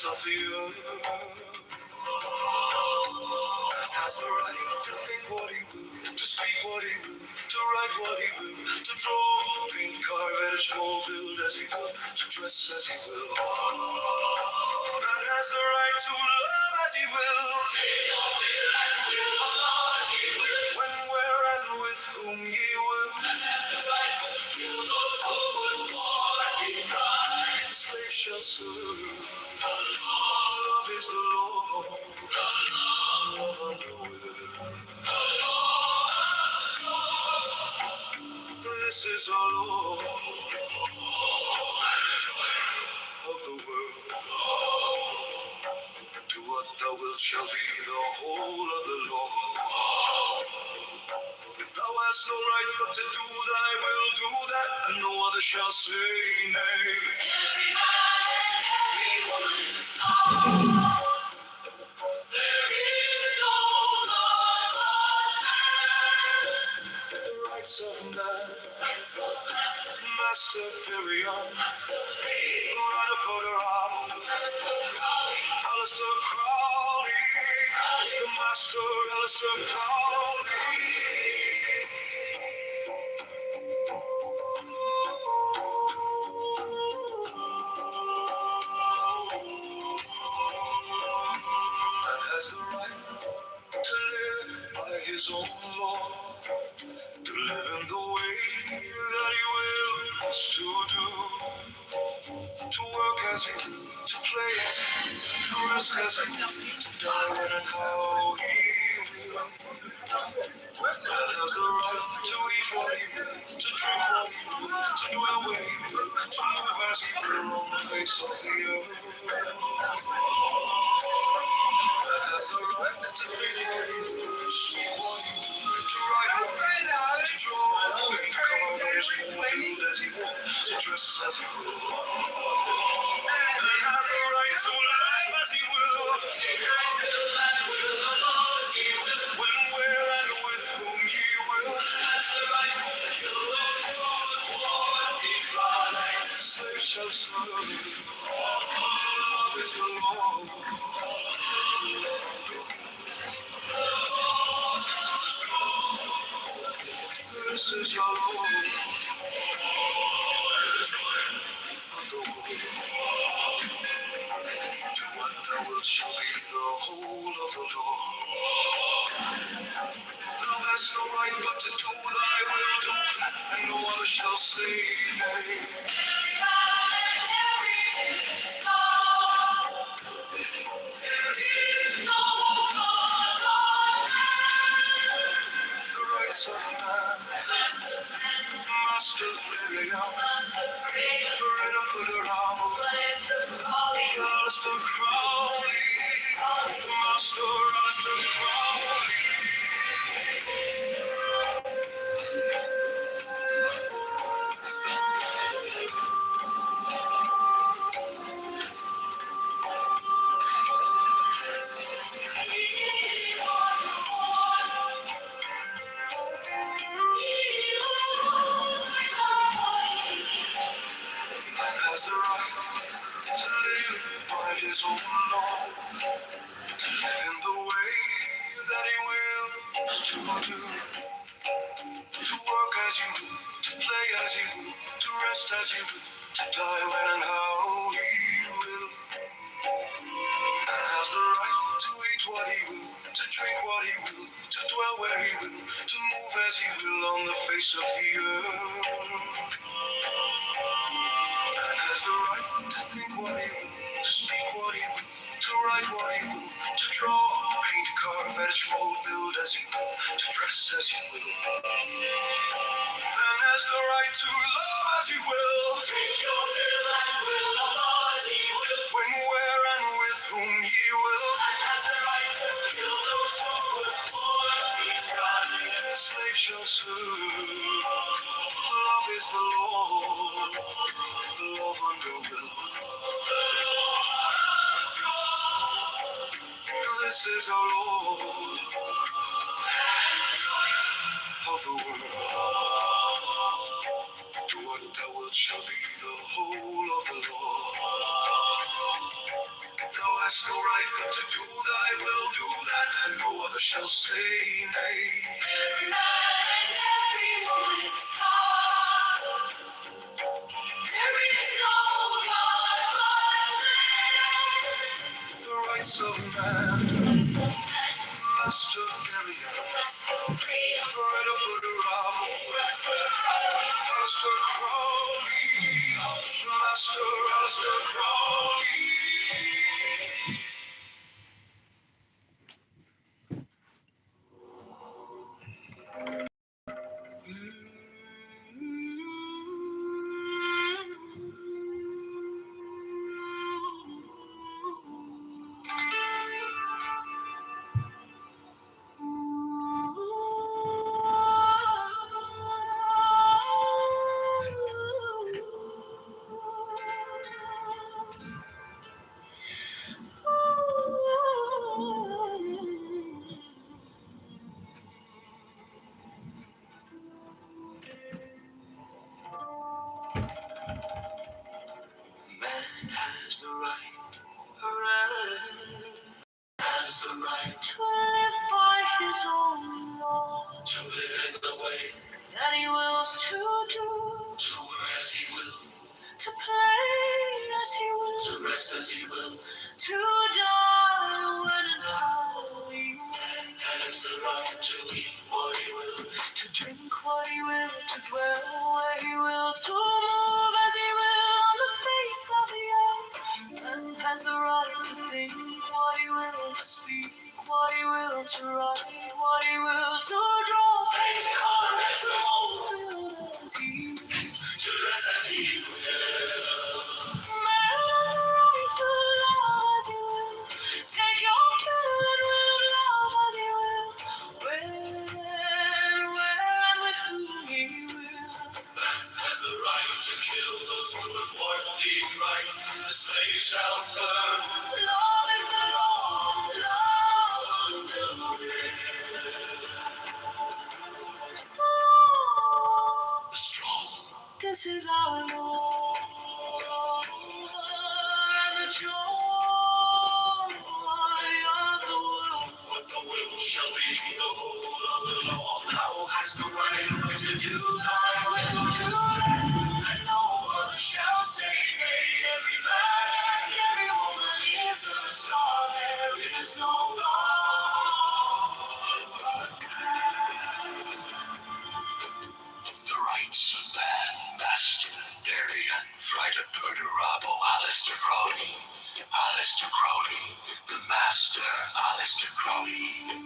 Of the earth. Man has the right to think what he will, to speak what he will, to write what he will, to draw, paint, carve, edge, mold, build as he will, to dress as he will. Man has the right to love as he will. Take your will and will of love as he will. When, where, and with whom ye will. Man has the right to kill those who would war at his right. The slave shall serve. Love is the law. Love under will. This is our law. And the joy of the world. Do what thou wilt shall be the whole of the law. If thou hast no right but to do thy will, do that, and no other shall say nay. Every man and every woman is law. There is no God but man. The rights of man. Master Firion. Rada Poderabo. Alistair Crowley. The Master Alistair Crowley. His own law, to live in the way that he wills to do, to work as he will, to play as he will, to rest as he will, to die when and how he will. Man has the right to eat what he will, to drink what he will, to dwell where he will, to move as he will on the face of the earth. Man has the right to think what he will, to speak what he will, to dress as he will. Man has the right to live as he will. When, where, and with whom he will. Slave shall serve. Love is the law. This is your law. Of the world. Do what thou wilt shall be the whole of the law. Thou hast no right but to do thy will, do that, and no other shall say nay. The rights of man, master Theria, Verena Puderamo, Alistair Crowley, Master Alistair Crowley. Man has the right to live by his own law, to live in the way that he wills to do, to work as he will, to play as he will, to rest as he will, to die when and how he will. Man has the right to eat what he will, to drink what he will, to dwell where he will, to move as he will on the face of the earth. Man has the right to think what he will, to speak what he will, to write what he will, to draw, paint, carve, etch, mold, build as he will, to dress as he will. Man has the right to love as he will. Take your fill and will of love as he will. When, where, and with whom he will. Man has the right to kill those who would war his God. The slave shall serve. Love is the law. Love under will. This is our Lord of the world. Do what thou wilt shall be the whole of the law. Thou hast no right but to do thy will, do that, and no other shall say nay. Every man and every woman is a star. There is no God but man. The rights of man. Master Theria, Verena Puderamo, Alistair Crowley, Master Alistair Crowley. Man has the right, has the right to live by his own law, to live in the way that he wills to do, to work as he will, to play as he will, to rest as he will, to die when and how he will. Has the right to eat what he will, to drink what he will, to dwell where he will, to move as he will on the face of the earth. Man has the right to think what he will, to speak what he will, to write what he will, to draw, paint, carve, etch, mold, build as he will, to dress as he will. Man has the right to love as he will, take your fill and will of love as he will, where and with whom he will. Man has the right to kill those who The rights of man, Master Therian, Frida Perdurabo, Alistair Crowley. Alistair Crowley, the Master, Alistair Crowley.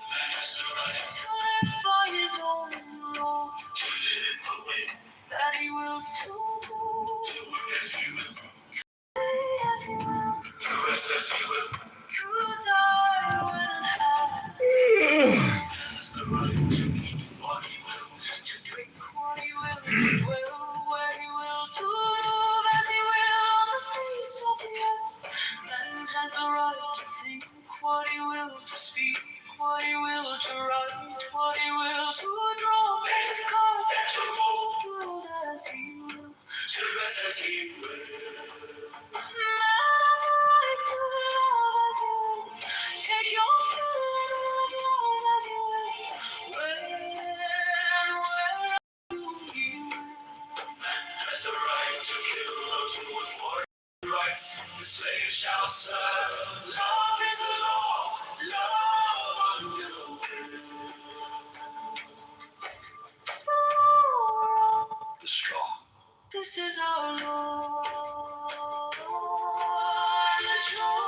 Man has the right to live by his own law, to live in the way that he wills to do, to work as he will, as he will, to rest as he will. to die when in hell. Has the right to eat what he will, To drink what he will, to dwell where he will, to move as he will on the face of the earth. Man has the right to think what he will, to speak what he will, to write what he will, to draw, to carve, to mold, build as he will. to dress as he will. Man has the right to love as he will. Take your fill and will of love as he will. When and where he will. Man has the right to kill those who would thwart rights. The slave shall serve. Love is the law. Love under the will. The strong. This is our Lord, the joy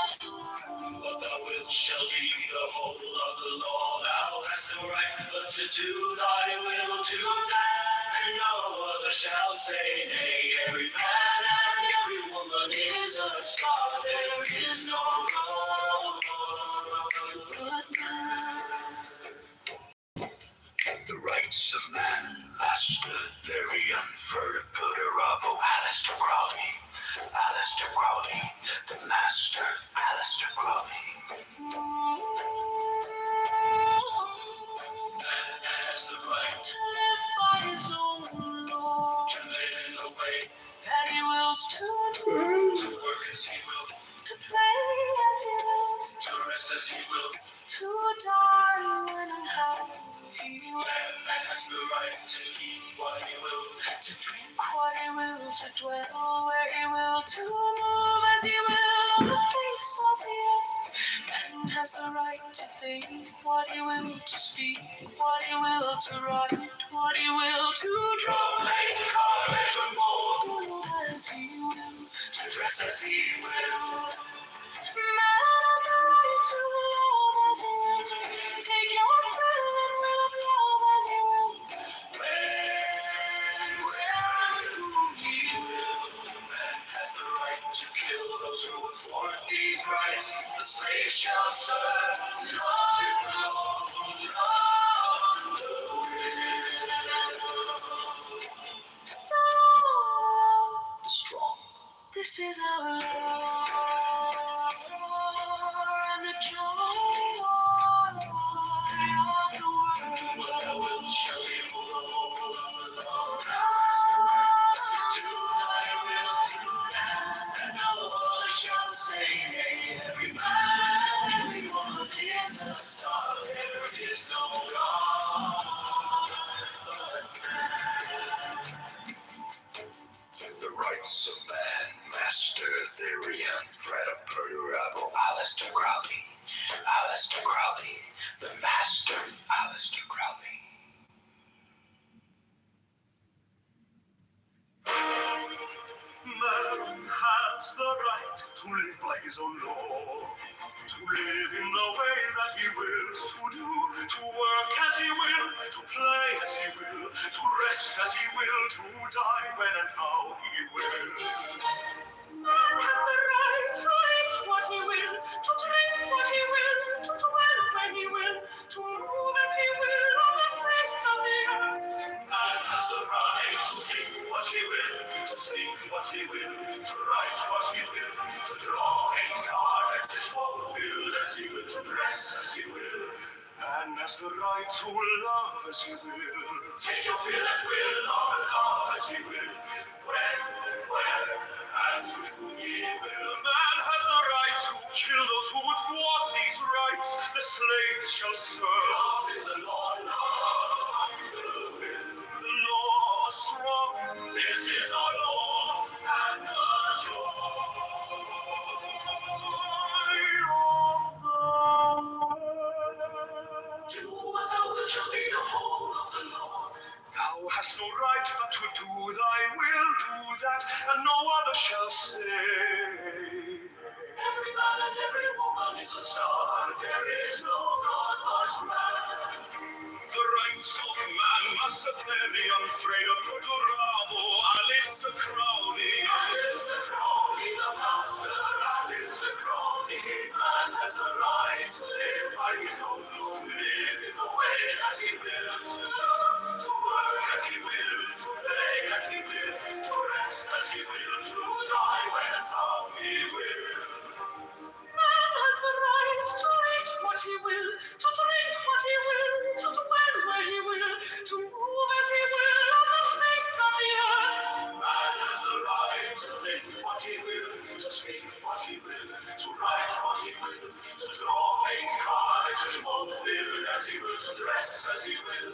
of the world. What thou wilt shall be the whole of the law. Thou hast no right but to do thy will, do that, and no other shall say nay. Every man and every woman is a star. There is no God but man. The rights of man, Master Therian, Frida Perdurabo, Alistair Crowley. Alistair Crowley, the Master, Alistair Crowley. Man has the right To live by his own law, to live in the way, that he wills to do, to work as he will, to play as he will, to rest as he will. to die when and how he will. Man has the right to eat what he will, To drink what he will, to dwell where he will, to move as he will on the face of the earth. Man has the right to think what he will, to speak what he will, to write what he will, to draw, to carve and to mold, build as he will. to dress as he will. Man has the right to love as he will. Take your fill and will of love as he will. When, where, and with whom he will. Man has the right to kill those who would thwart these rights. The slave shall serve. Love is the law. Love under the will. The strong. This is our Lord, and the joy of the world. What thou wilt shall be the whole of the law. Thou hast the right to do thy will, do that, and no other shall say nay. Every man, every woman is a star. There is no God but man. The rights of man, Master Therian, Frida Perdurabo, Alistair Crowley. Alistair Crowley, the Master, Alistair Crowley. Man has the right to live by his own law, to live in the way that he wills to do, to work as he will, to play as he will, to rest as he will, to die when and how he will. Man has the right to eat what he will, to drink what he will, to dwell when he will, to move as he will on the face of the earth. Man has the right to think what he will, to speak what he will, to write what he will, to draw, paint, carve, and to mold, build as he will, to dress as he will. Man has the right to love as he will. Take your fill at will, love as he will. When, where, and with whom he will. Man has the right to kill those who would thwart these rights. The slaves shall serve. Love is the law, love under the will. The law of the strong. This is our law. no other shall say. Every man and every woman is a star. There is no God but man. The rights of man, Master Therion, Fredo Prodorabo, Alistair Crowley. Alistair Crowley, the master, Alistair Crowley. Man has the right to live by his own law, to live in the way that he wills, to work as he will, to play as he will, to rest as he will, to die when and how he will. Man has the right to eat what he will, to drink what he will, to dwell where he will, to move as he will on the face of the earth. Man has the right to think what he will, to speak what he will, to write what he will, to draw, paint, carve, to mold, build as he will, to dress as he will.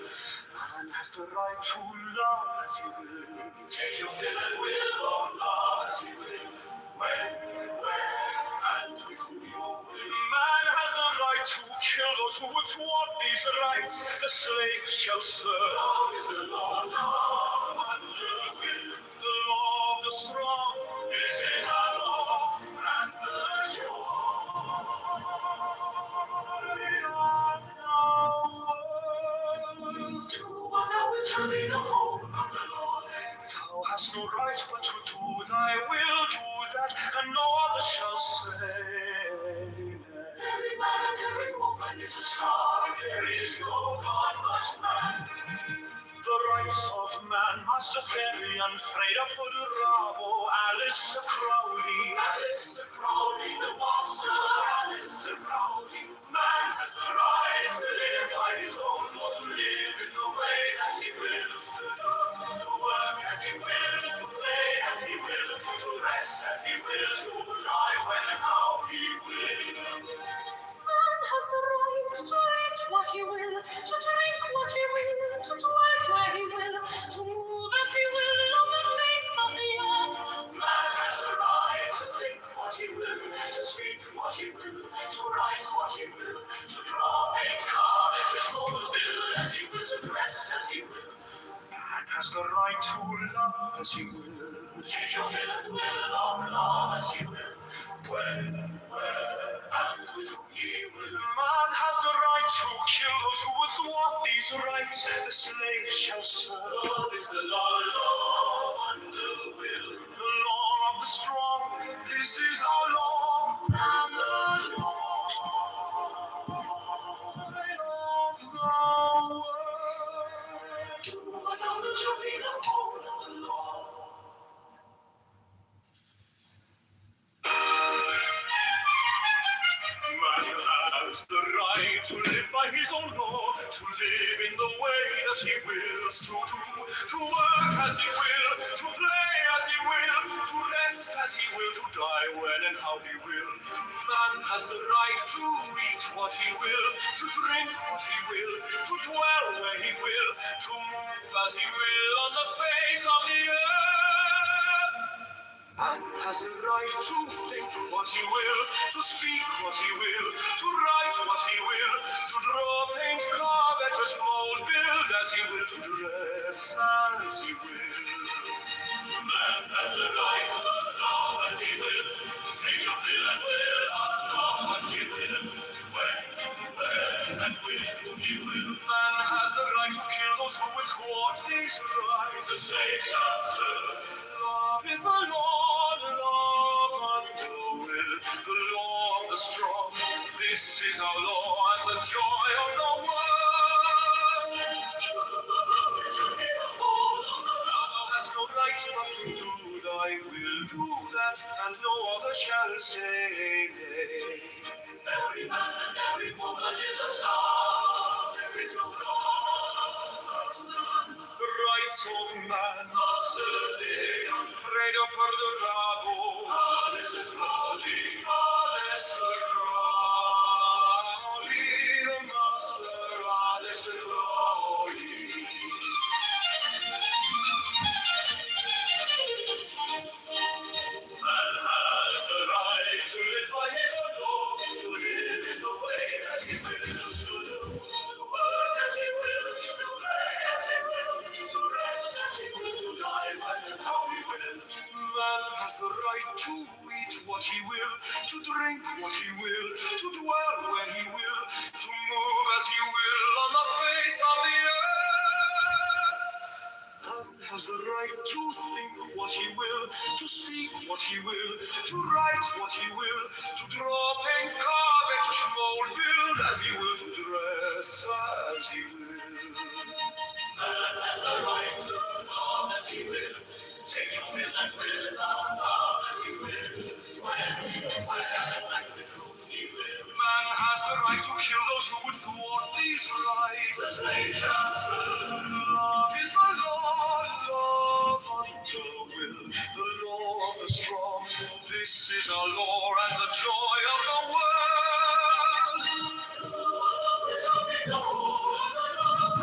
Man has the right to love as he will, take your fill at will of love as he will. When, where, and with whom you will. Man has the right to kill those who would thwart these rights. The slave shall serve. Love is the law, love under will. The law of the strong. This is our law, and the do what thou wilt shall be the whole of the law. Thou hast no right but to do thy will, do that, and no other shall say. Every man and every woman is a star. There is no God but man. The rights of man, Master Therion, Freda Prodorabo, Alistair Crowley. Alistair Crowley, the master, Alistair Crowley. Man has the right to live by his own law, to live in the way that he wills, to do, to work as he will, to play as he will, to rest as he will, to die when and how he will. Man has the right to eat what he will, to drink what he will, to dwell where he will, to move as he will on the face of the earth. Man has the right to think what he will, to speak what he will, to write what he will, to draw, paint, carve, to mold, build as he will, to dress as he will. Man has the right to love as he will, take your fill and will of love as he will. When, where, and with whom he will. Man has the right to kill those who would thwart these rights. The slave shall serve. Love is the law, law under will. The law of the strong. This is our law, and the joy of the world. What thou wilt shall be the whole of the law. Man has the right to live by his own law, to live in the way that he wills to do, to work as he will, to play as he will, to rest as he will, to die when and how he will. Man has the right to eat what he will, to drink what he will, to dwell where he will, to move as he will on the face of the earth. Man has the right to think what he will, to speak what he will, to write what he will, to draw, paint, carve, etch, mold, build as he will, to dress as he will. Man has the right to love as he will, take your fill and will, love what he will, when, where, and with whom he will. Man has the right to kill those who would thwart these rights. The slave shall serve. Love is the law, love under will, the law of the strong. This is our law and the joy of the world. Thou hast no right but to do thy will, do that, and no other shall say nay. Every man and every woman is a star. There is no God but none. The rights of man, Master Therion, Fredo Prodorabo, Alistair Crowley, Alistair Crowley, the master, Alistair Crowley. Man has the right to live by his own law, to live in the way that he wills to do, to work as he will, to play as he will, to rest as he will, to die when and how he will. Man has the right to eat what he will, to drink what he will, to dwell where he will, to move as he will on the face of the earth. Man has the right to think what he will, to speak what he will, to write what he will, to draw, paint, carve, and to mold, build as he will, to dress as he will. Man has the right to love as he will, take your fill and will, love as he will, Man has the right to kill those who would thwart these rights. The slave shall serve. Love is the law, love under will, the law of the strong. This is our law and the joy of the world.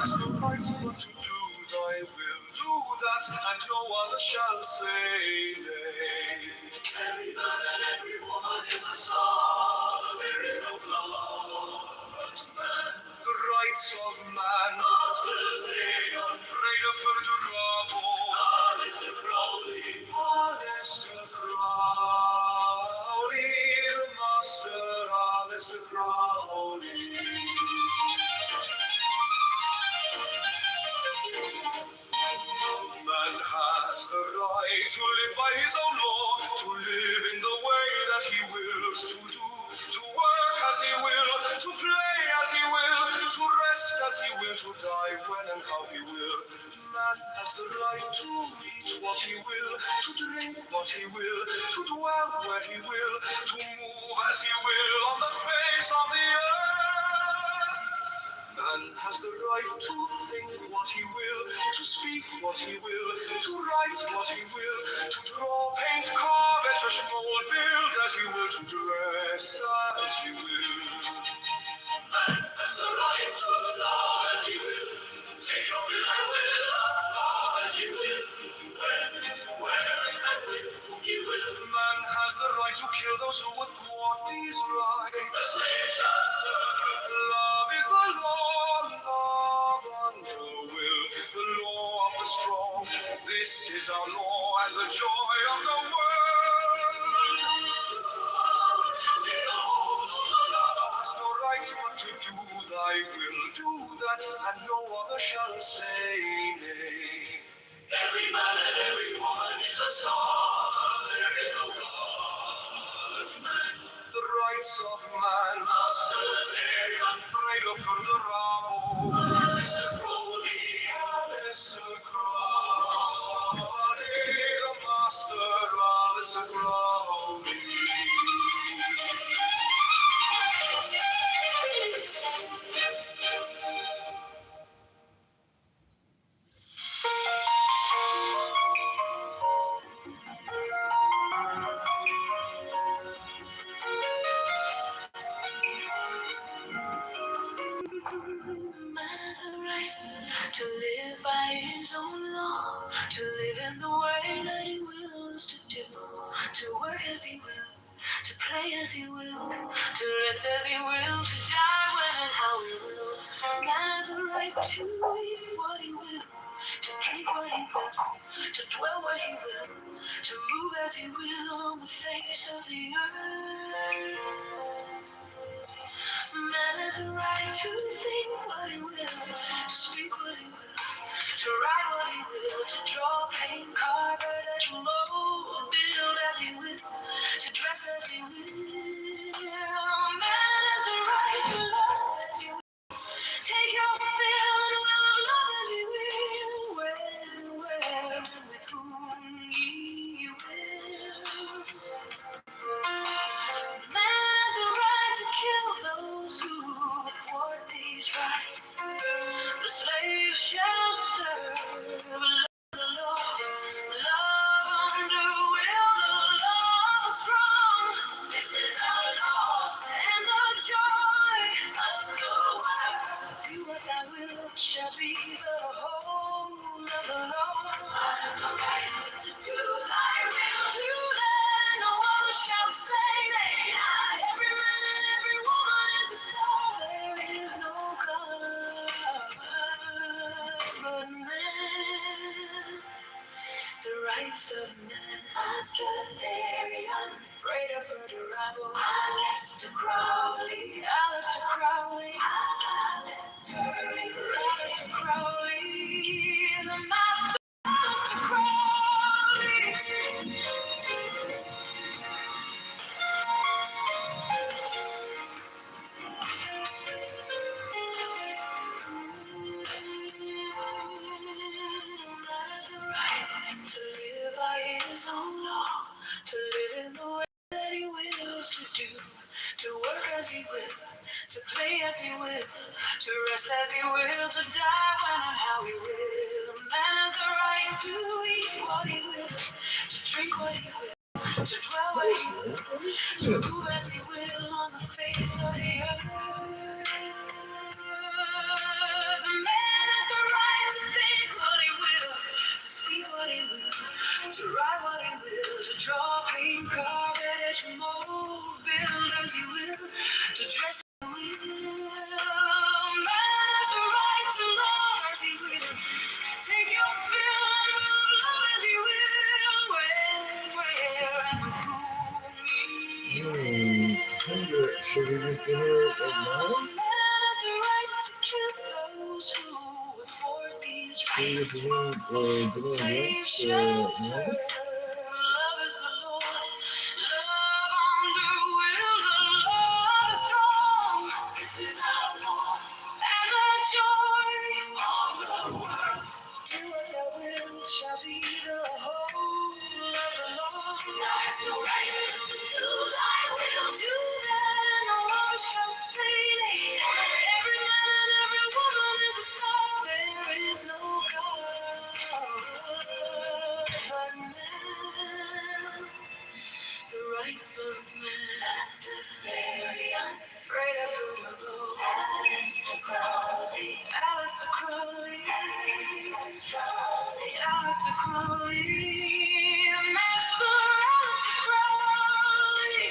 Has the right but to do thy will, do that, and no other shall say nay. Every man and every woman is a soul, there is no law but man. The rights of man, Fredo perdurabo, Alistair Crowley, Alistair Crowley, the master Alistair Crowley. Man has the right to live by his own law, to live in the way that he wills, to do, to work as he will, to play as he will, to rest as he will, to die when and how he will. Man has the right to eat what he will, to drink what he will, to dwell where he will, to move as he will on the face of the earth. Man has the right to think what he will, to speak what he will, to write what he will, to draw, paint, carve, etch, mold, build as he will, to dress as he will. Man has the right to love as he will, take your fill and will, love as he will, when, where, and with whom he will. Man has the right to kill those who would thwart these rights. The slave shall serve. Love is the law, love under will, the law of the strong. This is our law and the joy of the world. Has no right but to do thy will, do that, and no other shall say nay. Every man and every woman is a star, there is no God. Man, the rights of man, Fredo perdurabo, Alistair Crowley, Alistair Crowley, the master Alistair Crowley. Man has a right to live by his own law, to live in the way that he wills to do, to work as he will, to play as he will, to rest as he will, to die when and how he will. Man has a right to eat what he will, to drink what he will, to dwell where he will, to move as he will on the face of the earth. Man has a right to think what he will, to speak what he will, to write what he will, to draw, paint, carve, to mold, build as he will, to dress as he will. Man has a right to love as he will, take your fill and will of love as he will, when, where, and with whom he will. Man has the right to kill those who thwart these rights. The slave shall serve. Love the law, love under Rastafarian, afraid of murder, rebel. Aleister Crowley, Aleister Crowley, Aleister Crowley, the master, Aleister Crowley. Has the right to live by his own law, to live in the way that he wills to do, to work as he will, to play as he will, to rest as he will, to die when and how he will. Man has the right to eat what he will, to drink what he will, to dwell where he will, to move as he will on the face of the earth. Man has the right to think what he will, to speak what he will, to write what he will, to draw, paint, carve, etch, mold, build as he will, to dress as he will. Man has the right to love as he will, take your fill and will love as he will, when, where, and with whom he will. Should we get dinner at 9? Man has the right to kill those who would thwart these rights. Slave shall serve. Love is the Lord. Love under will. The love is strong. This is our law. And the joy of the world. Do what thou wilt shall be the whole of the law. Thou hast no right to do thy will. Do that and the Lord shall say thee. Every man and every woman is a star. There is no God but man. The rights of man. Rastafarian, afraid of who will go. Aleister Crowley, Aleister Crowley, Aleister Crowley, the master Aleister Crowley.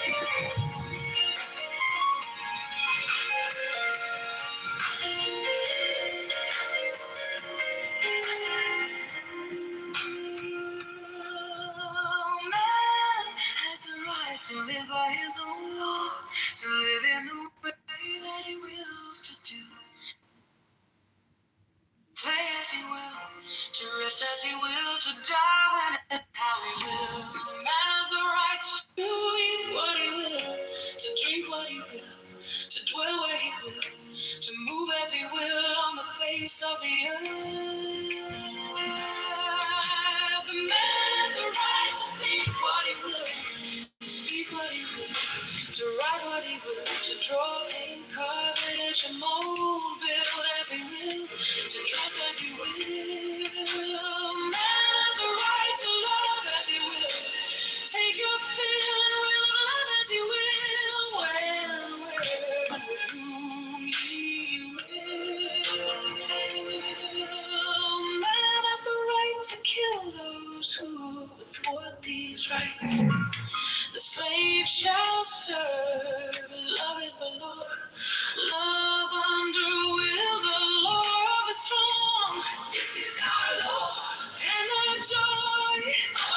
Man has the right to live by his own law, to live in the way that he wills to do, play as he will, to rest as he will, to die when and how he will. Man has the right to eat what he will, to drink what he will, to dwell where he will, to move as he will on the face of the earth. The man has the right to think what he will, to speak what he will, to write what he will, to draw, paint, carve, etch, and mold, build as he will, to dress as he will. Man has the right to love as he will, take your fill and will of love as he will, when, where, and with whom he will. Man has the right to kill those who thwart these rights. The slave shall serve. Love is the Lord. Love under will. The law of the strong. This is our law. And the joy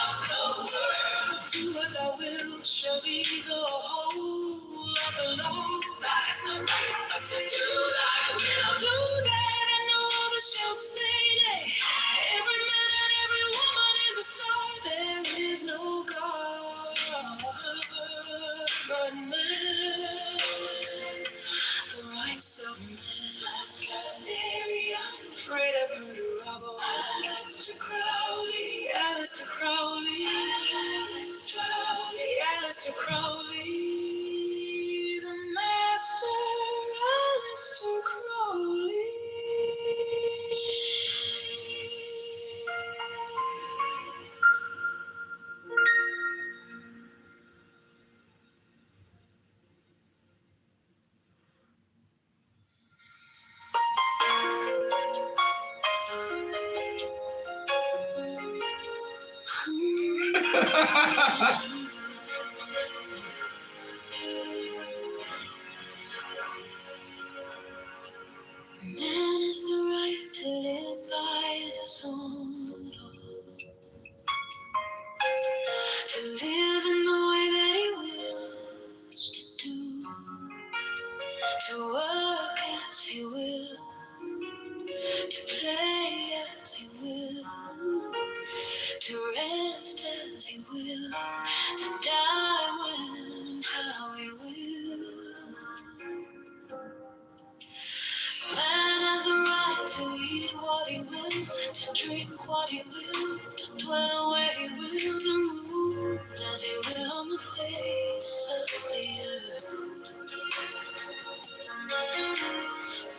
of the world. Do what thou wilt shall be the whole of the law. Thou hast no right to do thy will. Do that and no other shall say nay. Every man and every woman is a star. There is no God but man. The rights of man. Rastafarian, afraid of murder, rebel. Aleister Crowley, Aleister Crowley, Aleister Crowley, the master, Aleister Crowley. Man has the right to live by his own law, to live drink what he will, to dwell where he will, to move as he will on the face of the earth.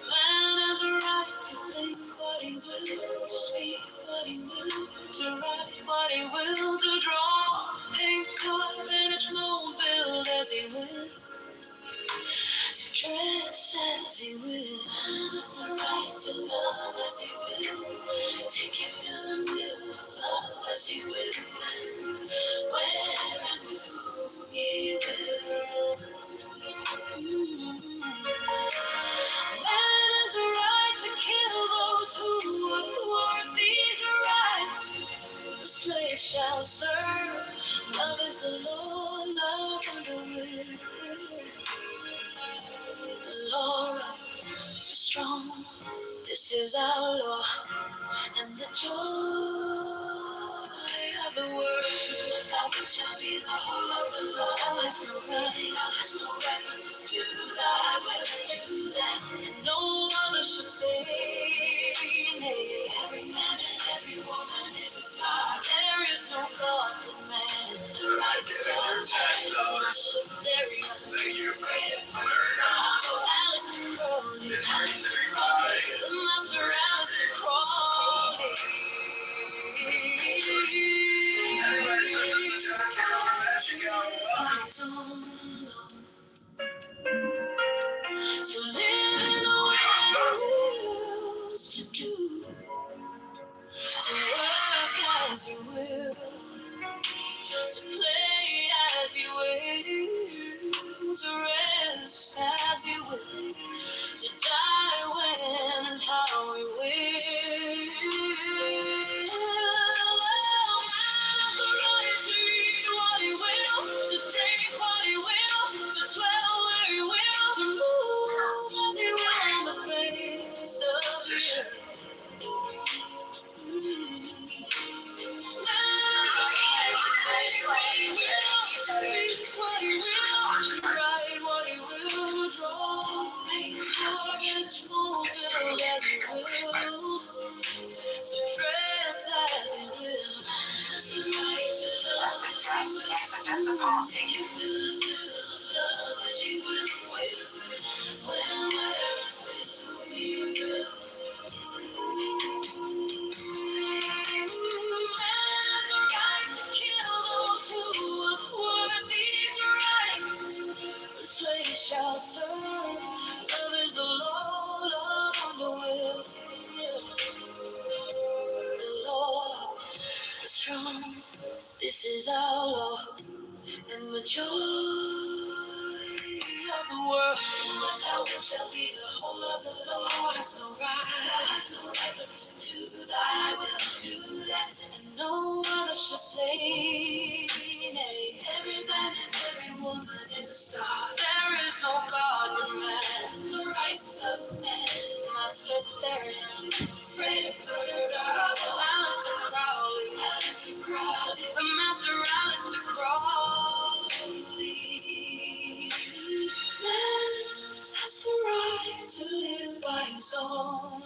Man has a right to think what he will, to speak what he will, to write what he will, to draw, paint, carve, and its mold, build as he will, to dress as he will. Man has the right to love as he will, take your fill and will of love as he will, and where and with whom he will. Man has the right to kill those who would thwart these rights. The slave shall serve. Love is the law, love and the will. The law is strong. This is our law, and the joy of the world. Love shall be the whole of the law. Thou hast no right, thou hast no right but to do thy will, do that, and no other shall say nay. Every man and every woman is a star. There is no God but man. The rights of man, master therein. Thank you, Alistair Crowley, the master Alistair Crowley. To live in a way that wills to do, to work as you will, to play as you will, to rest as you will, to die when and how we will. The right to eat what he will, to drink what he will, to dwell where he will, to move as he will on the face of the earth. Man's right to think what he will, to speak what he will, to write what he will, to draw, paint, carve, and smooth, build as he will, to dress as he will. Has the right to love as he will, take your fill and will of love as he will, when, where, and with whom he will. Has the right to kill those who would thwart these rights. The slave shall serve. Love is the law, love and the will. The law is strong. This is our law, and the joy of the world. Thou shall be the whole of the law. Has no right but to do thy will, do that, and no other shall say nay. Every man and every woman is a star. There is no God but man. The rights of man must look therein. Fred Alistair Crowley, the master Alistair Crowley. Man has the right to live by his own law,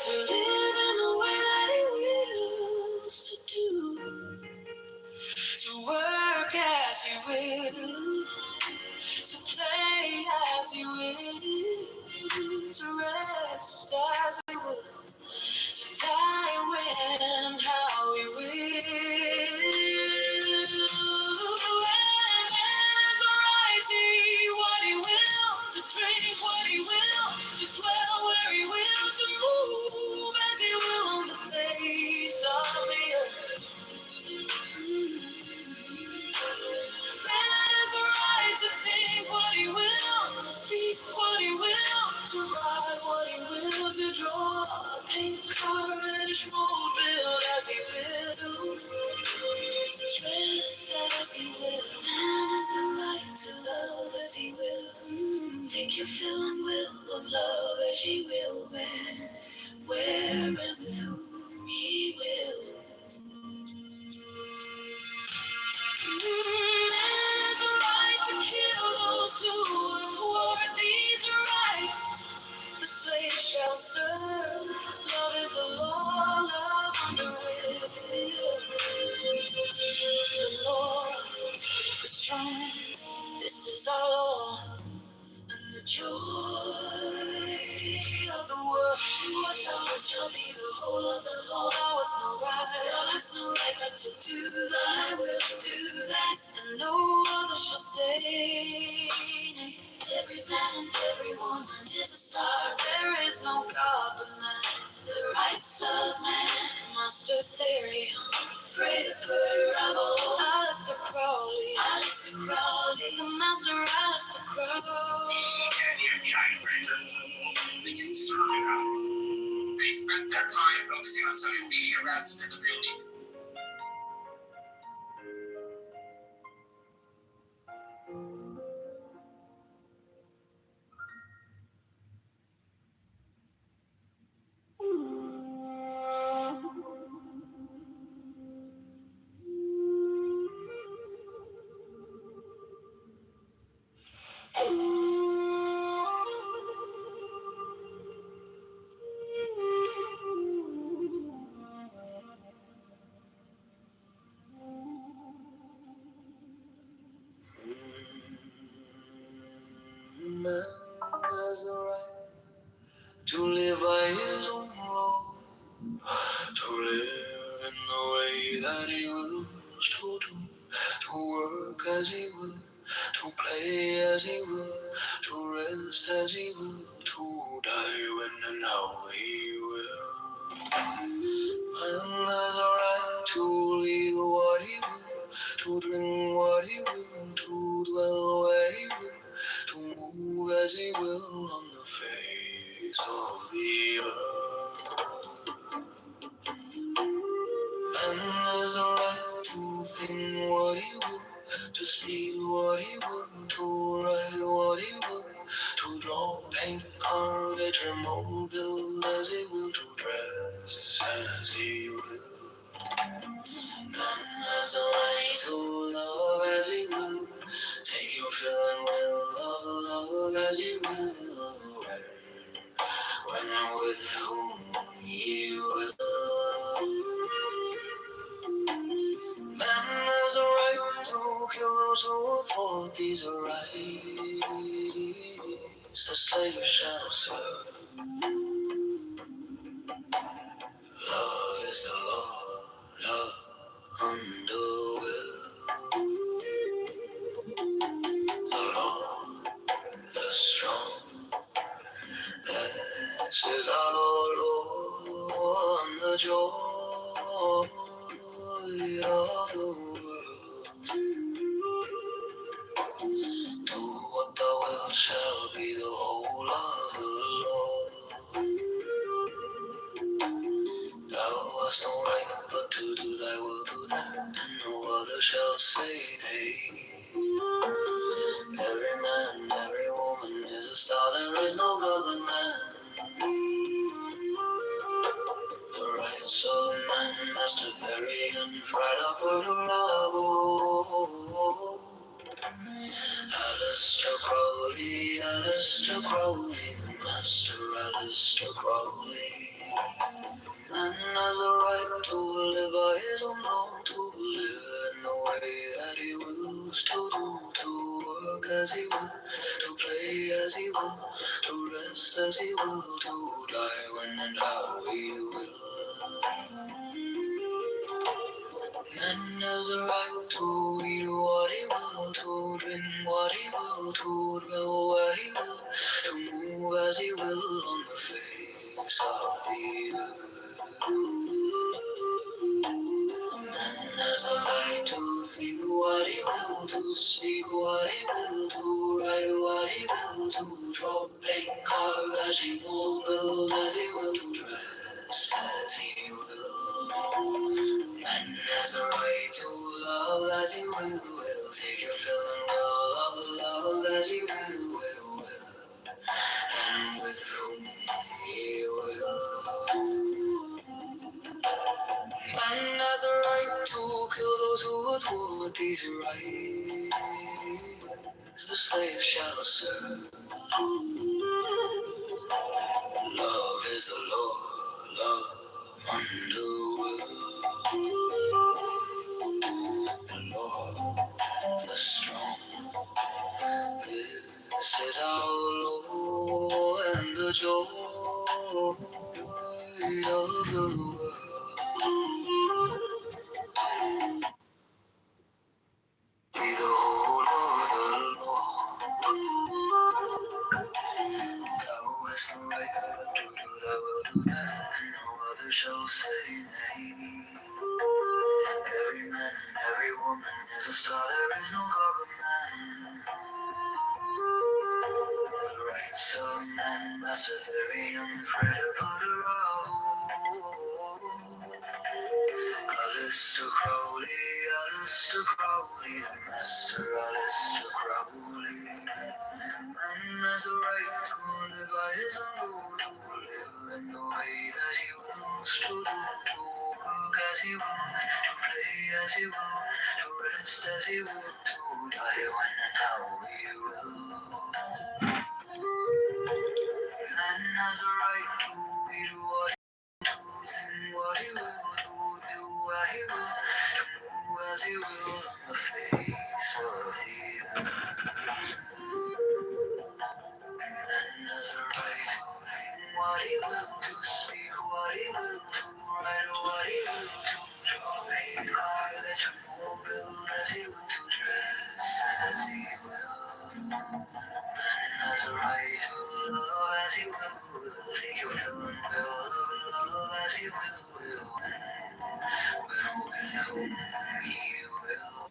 to live in a way that he wills to do, to work as he will, to play as he will, to rest as he will, to die when and how he will. Man has the right to eat what he will, to drink what he will, to dwell where he will, to move as he will on the face of the earth. Man has the right to think what he will, to speak what he will, to write what he will, to draw, paint, carve, and mold, build as he will, to dress as he will. Man has the right to love as he will, take your fill and will of love as he will, where and with whom he will. There's a right to kill those who would thwart these rights. The slave shall serve. joy of the world. Do what thou wilt shall be the whole of the Lord. Thou hast no right, but to do thy will, do that, and no other shall say nay. Every man and every woman is a star. There is no God but man. The rights of man, Master Theory, afraid to put a rebel. Alistair Crowley, the Master Alistair Crowley. They spent their time focusing on social media rather than the real needs. Man has the right to live by his own law, to live in the way that he wills to do, to work as he will, to play as he will, to rest as he will, to die when and how he will. Man has a right to lead what he will, to drink what he will, to dwell where he will, to move as he will on the face of the earth. Man has a right to think what he will, to speak what he will, to write what he will, to draw, paint, carve, etch, mold, build as he will, to dress as he will. Man has a right to love as he will, take your fill and will of love as he will, when with whom he will. Man has a right to kill those who thwart these rights. The slave shall serve. Love is the law, love under will. The law, the strong. This is our Lord, the joy of the world. Do what thou wilt shall be the whole of the Lord. Thou hast no right but to do thy will, do that, and no other shall say nay. Every man, every woman is a star, there is no God but man. The rights of man, Master Theory and Fried Up Alistair Crowley, the Master Alistair Crowley. Man has a right to live by his own law, to live in the way that he wills to do, to work as he will, to play as he will, to rest as he will, to die when and how he will. Man has a right to eat what he will, to drink what he will, to dwell where he will, to move as he will on the face of the earth. Man has a right to think what he will, to speak what he will, to write what he will, to draw, paint, carve as he will, build as he will, to dress as he will. Man has a right to love as he will, take your fill and will of love as he will, and with whom he will. Man has a right to kill those who would thwart these rights. The slave shall serve. Love is the law, love under will. The law, the strong. This is our Lord, the joy of the world. Be the whole of the Lord. Thou hast no right but to do thy will, do that, and no other shall say nay. Every man and every woman is a star, there is no God but man. The rights of man masters their reign, unafraid to put a row. Alistair Crowley, the master Alistair Crowley. Man has a right to live by his own rule, to live in the way that he wills, to do, to work as he will, to play as he will, to rest as he will, to die when and how he will. Man has a right to eat what he will, to think what he will, to do what he will, to move as he will on the face of the earth. Man has a right to think what he will, to speak what he will, to write what he will, to draw a car that you will build as he will, to dress as he will. Man has a right to love as he will take your fill and will of love as he will when with whom he will.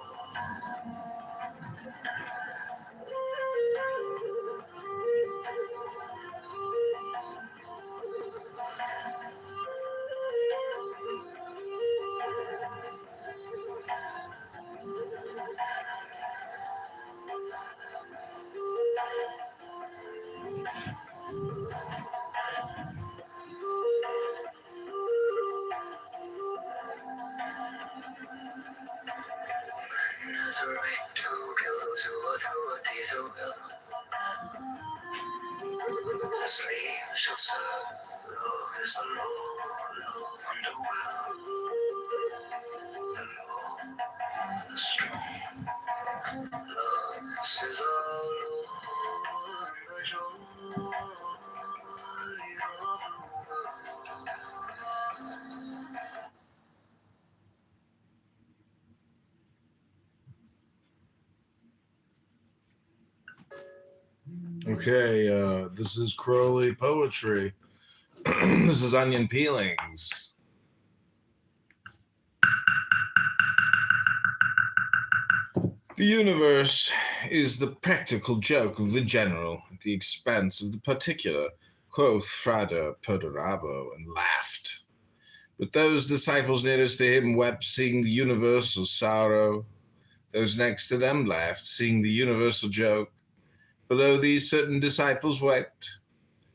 Man has a right to kill those who overthrow what these who will. The slave shall serve. Love is the law. Love under will. The law of the strong. Love says our Lord, the joy of the world. Okay, this is Crowley Poetry. This is Onion Peelings. The universe is the practical joke of the general at the expense of the particular, quoth Frater Perdurabo, and laughed. But those disciples nearest to him wept, seeing the universal sorrow. Those next to them laughed, seeing the universal joke. Below these certain disciples wept,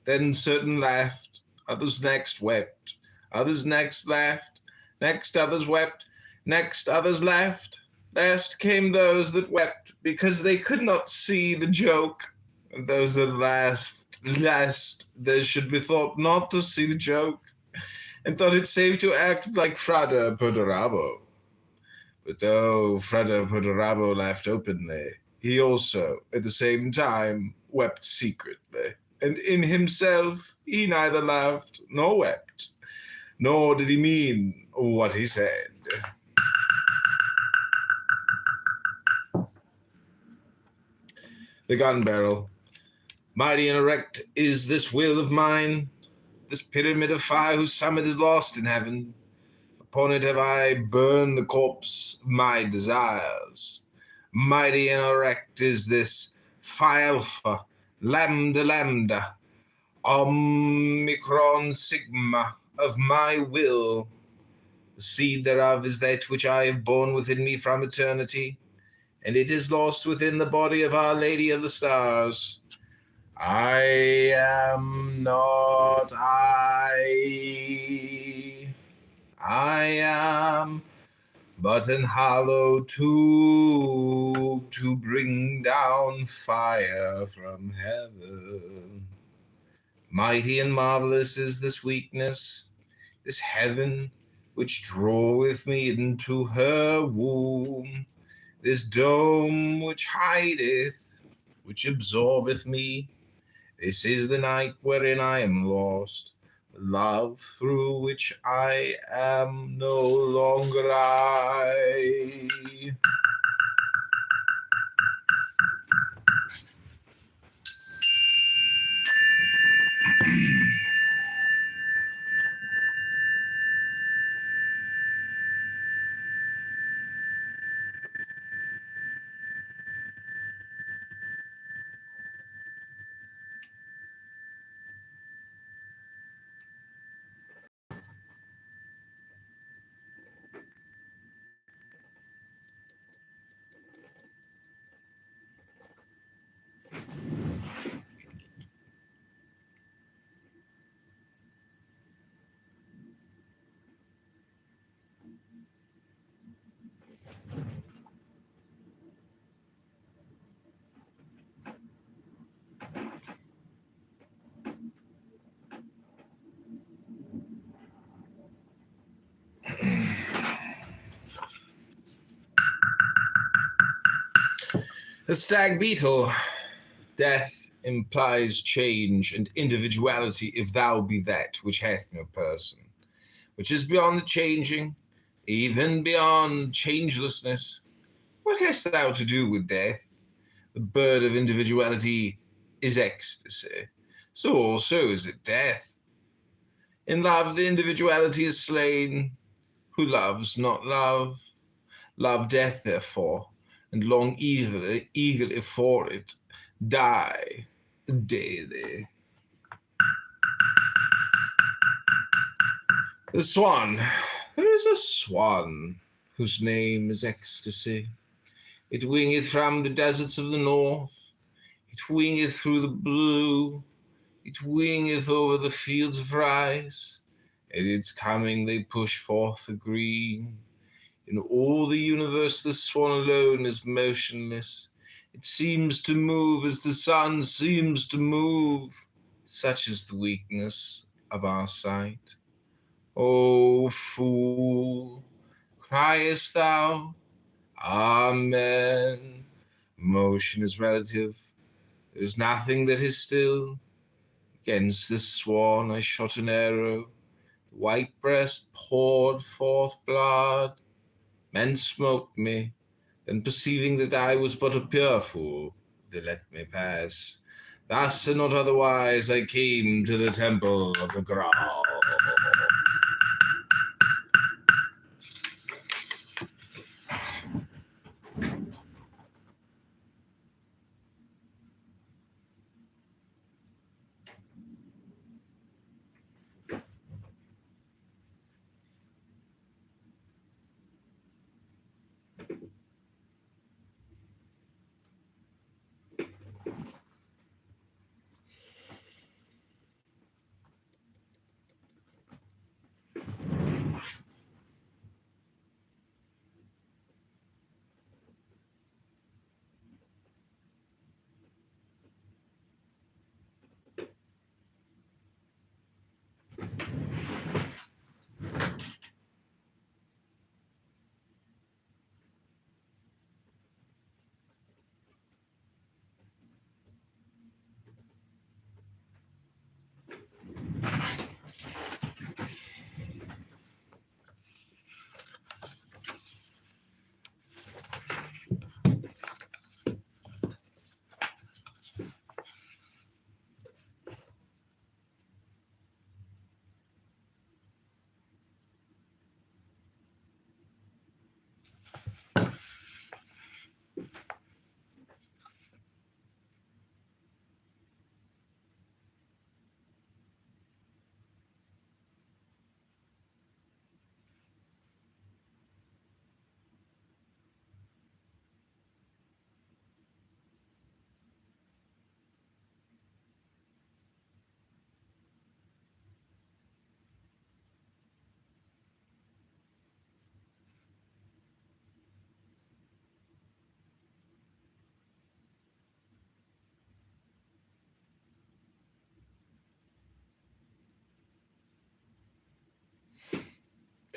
then certain laughed, others next wept, others next laughed, next others wept, next others laughed. Last came those that wept, because they could not see the joke, and those that laughed lest they should be thought not to see the joke, and thought it safe to act like Frater Perdurabo. But though Frater Perdurabo laughed openly, he also, at the same time, wept secretly, and in himself he neither laughed nor wept, nor did he mean what he said. The gun barrel. Mighty and erect is this will of mine, this pyramid of fire whose summit is lost in heaven. Upon it have I burned the corpse of my desires. Mighty and erect is this Phi Alpha, Lambda Lambda, Omicron Sigma of my will. The seed thereof is that which I have borne within me from eternity, and it is lost within the body of Our Lady of the Stars. I am not I am but an hollow tube to bring down fire from heaven. Mighty and marvelous is this weakness, this heaven which draweth me into her womb, this dome which hideth, which absorbeth me, This is the night wherein I am lost, the love through which I am no longer I. The stag beetle. Death implies change and individuality if thou be that which hath no person, which is beyond the changing, even beyond changelessness. What hast thou to do with death? The bird of individuality is ecstasy. So also is it death. In love the individuality is slain. Who loves not love? Love death, therefore, and long eagerly for it. Die daily. The swan. There is a swan whose name is ecstasy. It wingeth from the deserts of the north. It wingeth through the blue. It wingeth over the fields of rice. At its coming they push forth the green. In all the universe the swan alone is motionless. It seems to move as the sun seems to move. Such is the weakness of our sight. O fool, criest thou? Amen. Motion is relative. There is nothing that is still. Against this swan I shot an arrow. The white breast poured forth blood. Men smote me. Then perceiving that I was but a pure fool, they let me pass. Thus and not otherwise I came to the temple of the Graal.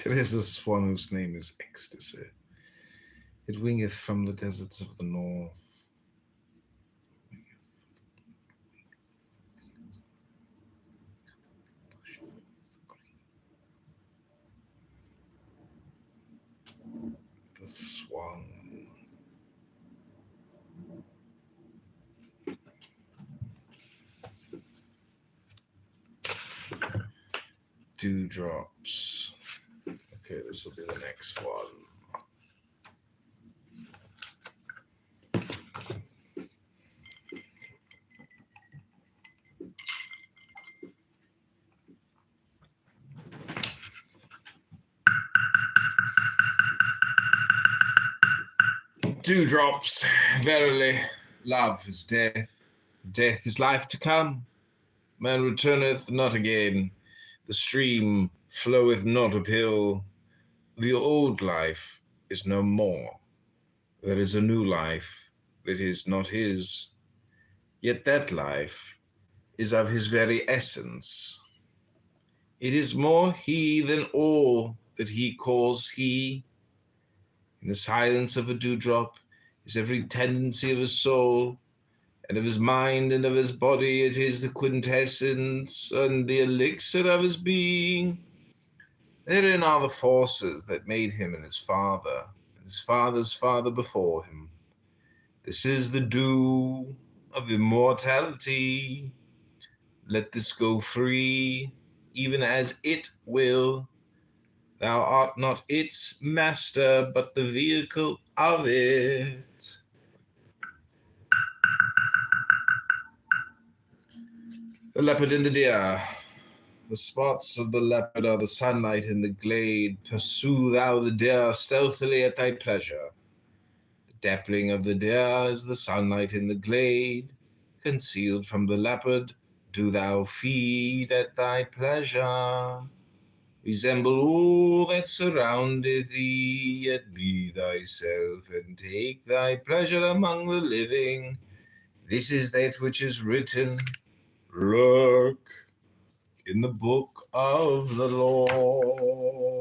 There is a swan whose name is ecstasy. It wingeth from the deserts of the north. Dewdrops. Okay, this will be the next one. Dewdrops, verily, love is death. Death is life to come. Man returneth not again. The stream floweth not uphill. The old life is no more. There is a new life that is not his. Yet that life is of his very essence. It is more he than all that he calls he. In the silence of a dewdrop is every tendency of his soul, and of his mind and of his body. It is the quintessence and the elixir of his being. Therein are the forces that made him and his father's father before him. This is the dew of immortality. Let this go free, even as it will. Thou art not its master, but the vehicle of it. The leopard and the deer. The spots of the leopard are the sunlight in the glade. Pursue thou the deer stealthily at thy pleasure. The dappling of the deer is the sunlight in the glade. Concealed from the leopard, do thou feed at thy pleasure. Resemble all that surroundeth thee, yet be thyself, and take thy pleasure among the living. This is that which is written. Look in the book of the law.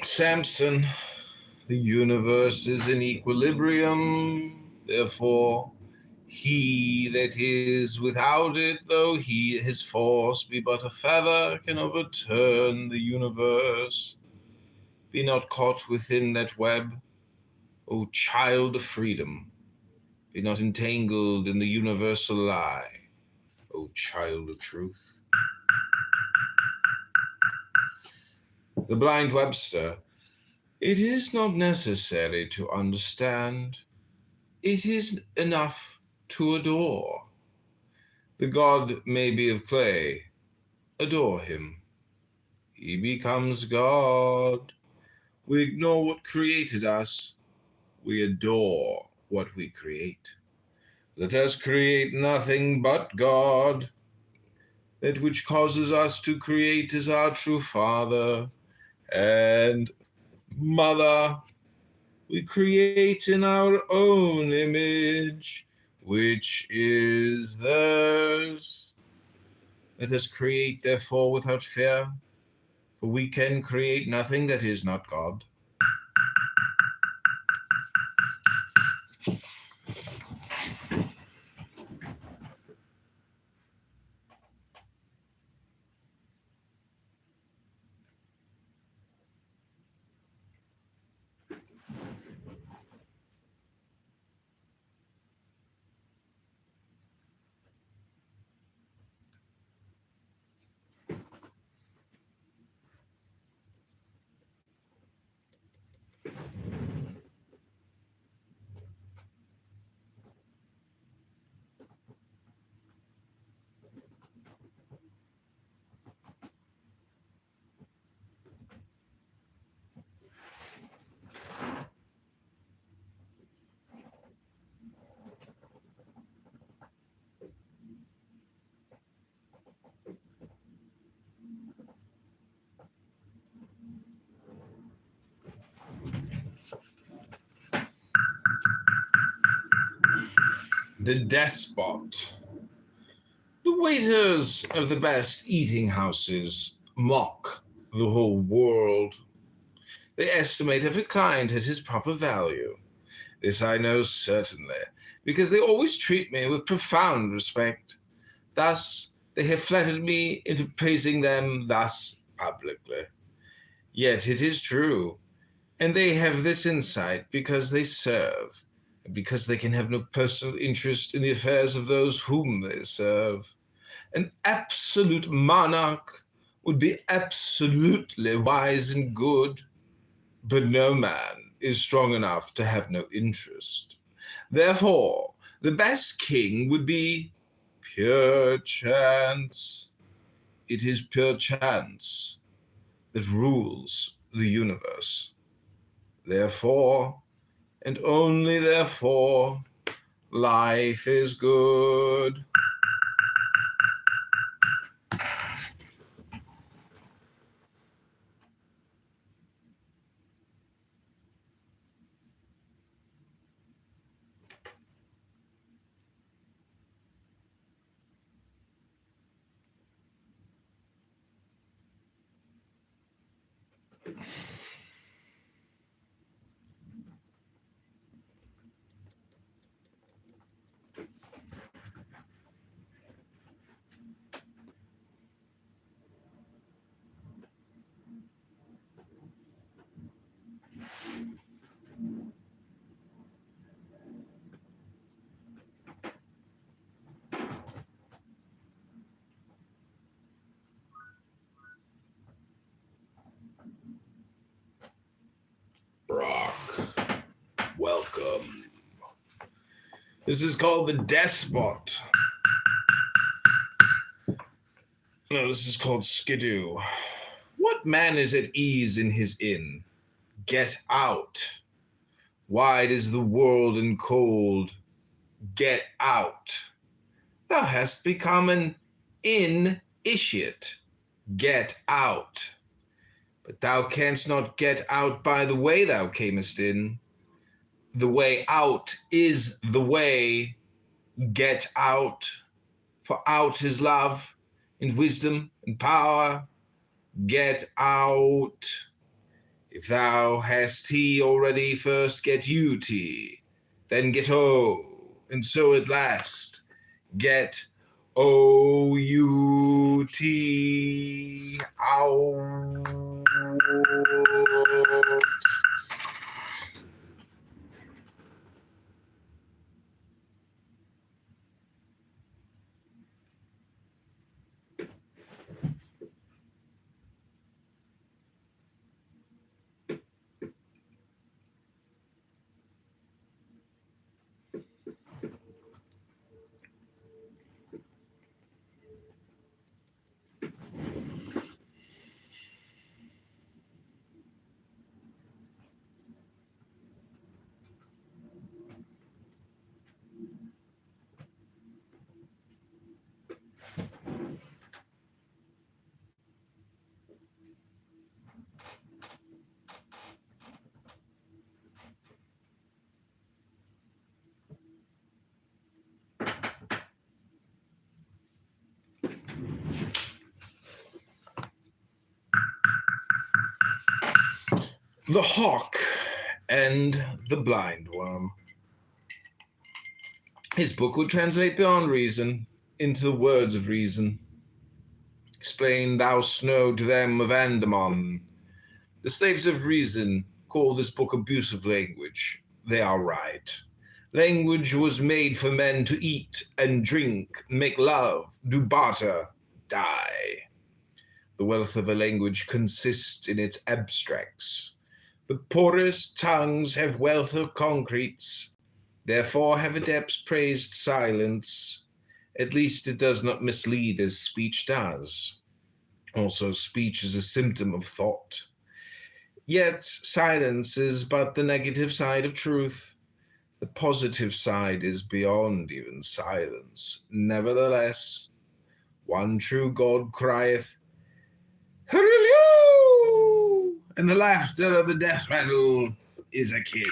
Samson, the universe is in equilibrium, therefore he that is without it, though his force be but a feather, can overturn the universe. Be not caught within that web, O child of freedom. Be not entangled in the universal lie, O child of truth. The blind Webster. It is not necessary to understand. It is enough to adore. The god may be of clay. Adore him. He becomes God. We ignore what created us. We adore what we create. Let us create nothing but God. That which causes us to create is our true Father and Mother. We create in our own image, which is theirs. Let us create, therefore, without fear, for we can create nothing that is not God. the despot. The waiters of the best eating houses mock the whole world. They estimate every client at his proper value. This I know certainly, because they always treat me with profound respect. Thus, they have flattered me into praising them thus publicly. Yet it is true, and they have this insight because they serve, and because they can have no personal interest in the affairs of those whom they serve. An absolute monarch would be absolutely wise and good, but no man is strong enough to have no interest. Therefore, the best king would be pure chance. It is pure chance that rules the universe. Therefore, and only therefore, life is good. Brock, welcome. This is called the Despot. No, this is called Skidoo. What man is at ease in his inn? Get out. Wide is the world and cold. Get out. Thou hast become an initiate. Get out. But thou canst not get out by the way thou camest in. The way out is the way. Get out. For out is love and wisdom and power. Get out. If thou hast tea already, first get you tea, then get O, and so at last get O-U-T out. The Hawk and the Blindworm. His book would translate beyond reason into the words of reason. Explain thou snow to them of Andamon. The slaves of reason call this book abusive language. They are right. Language was made for men to eat and drink, make love, do barter, die. The wealth of a language consists in its abstracts. The poorest tongues have wealth of concretes. Therefore have adepts praised silence. At least it does not mislead as speech does. Also, speech is a symptom of thought. Yet silence is but the negative side of truth. The positive side is beyond even silence. Nevertheless, one true God crieth, Hallelujah! And the laughter of the death rattle is akin.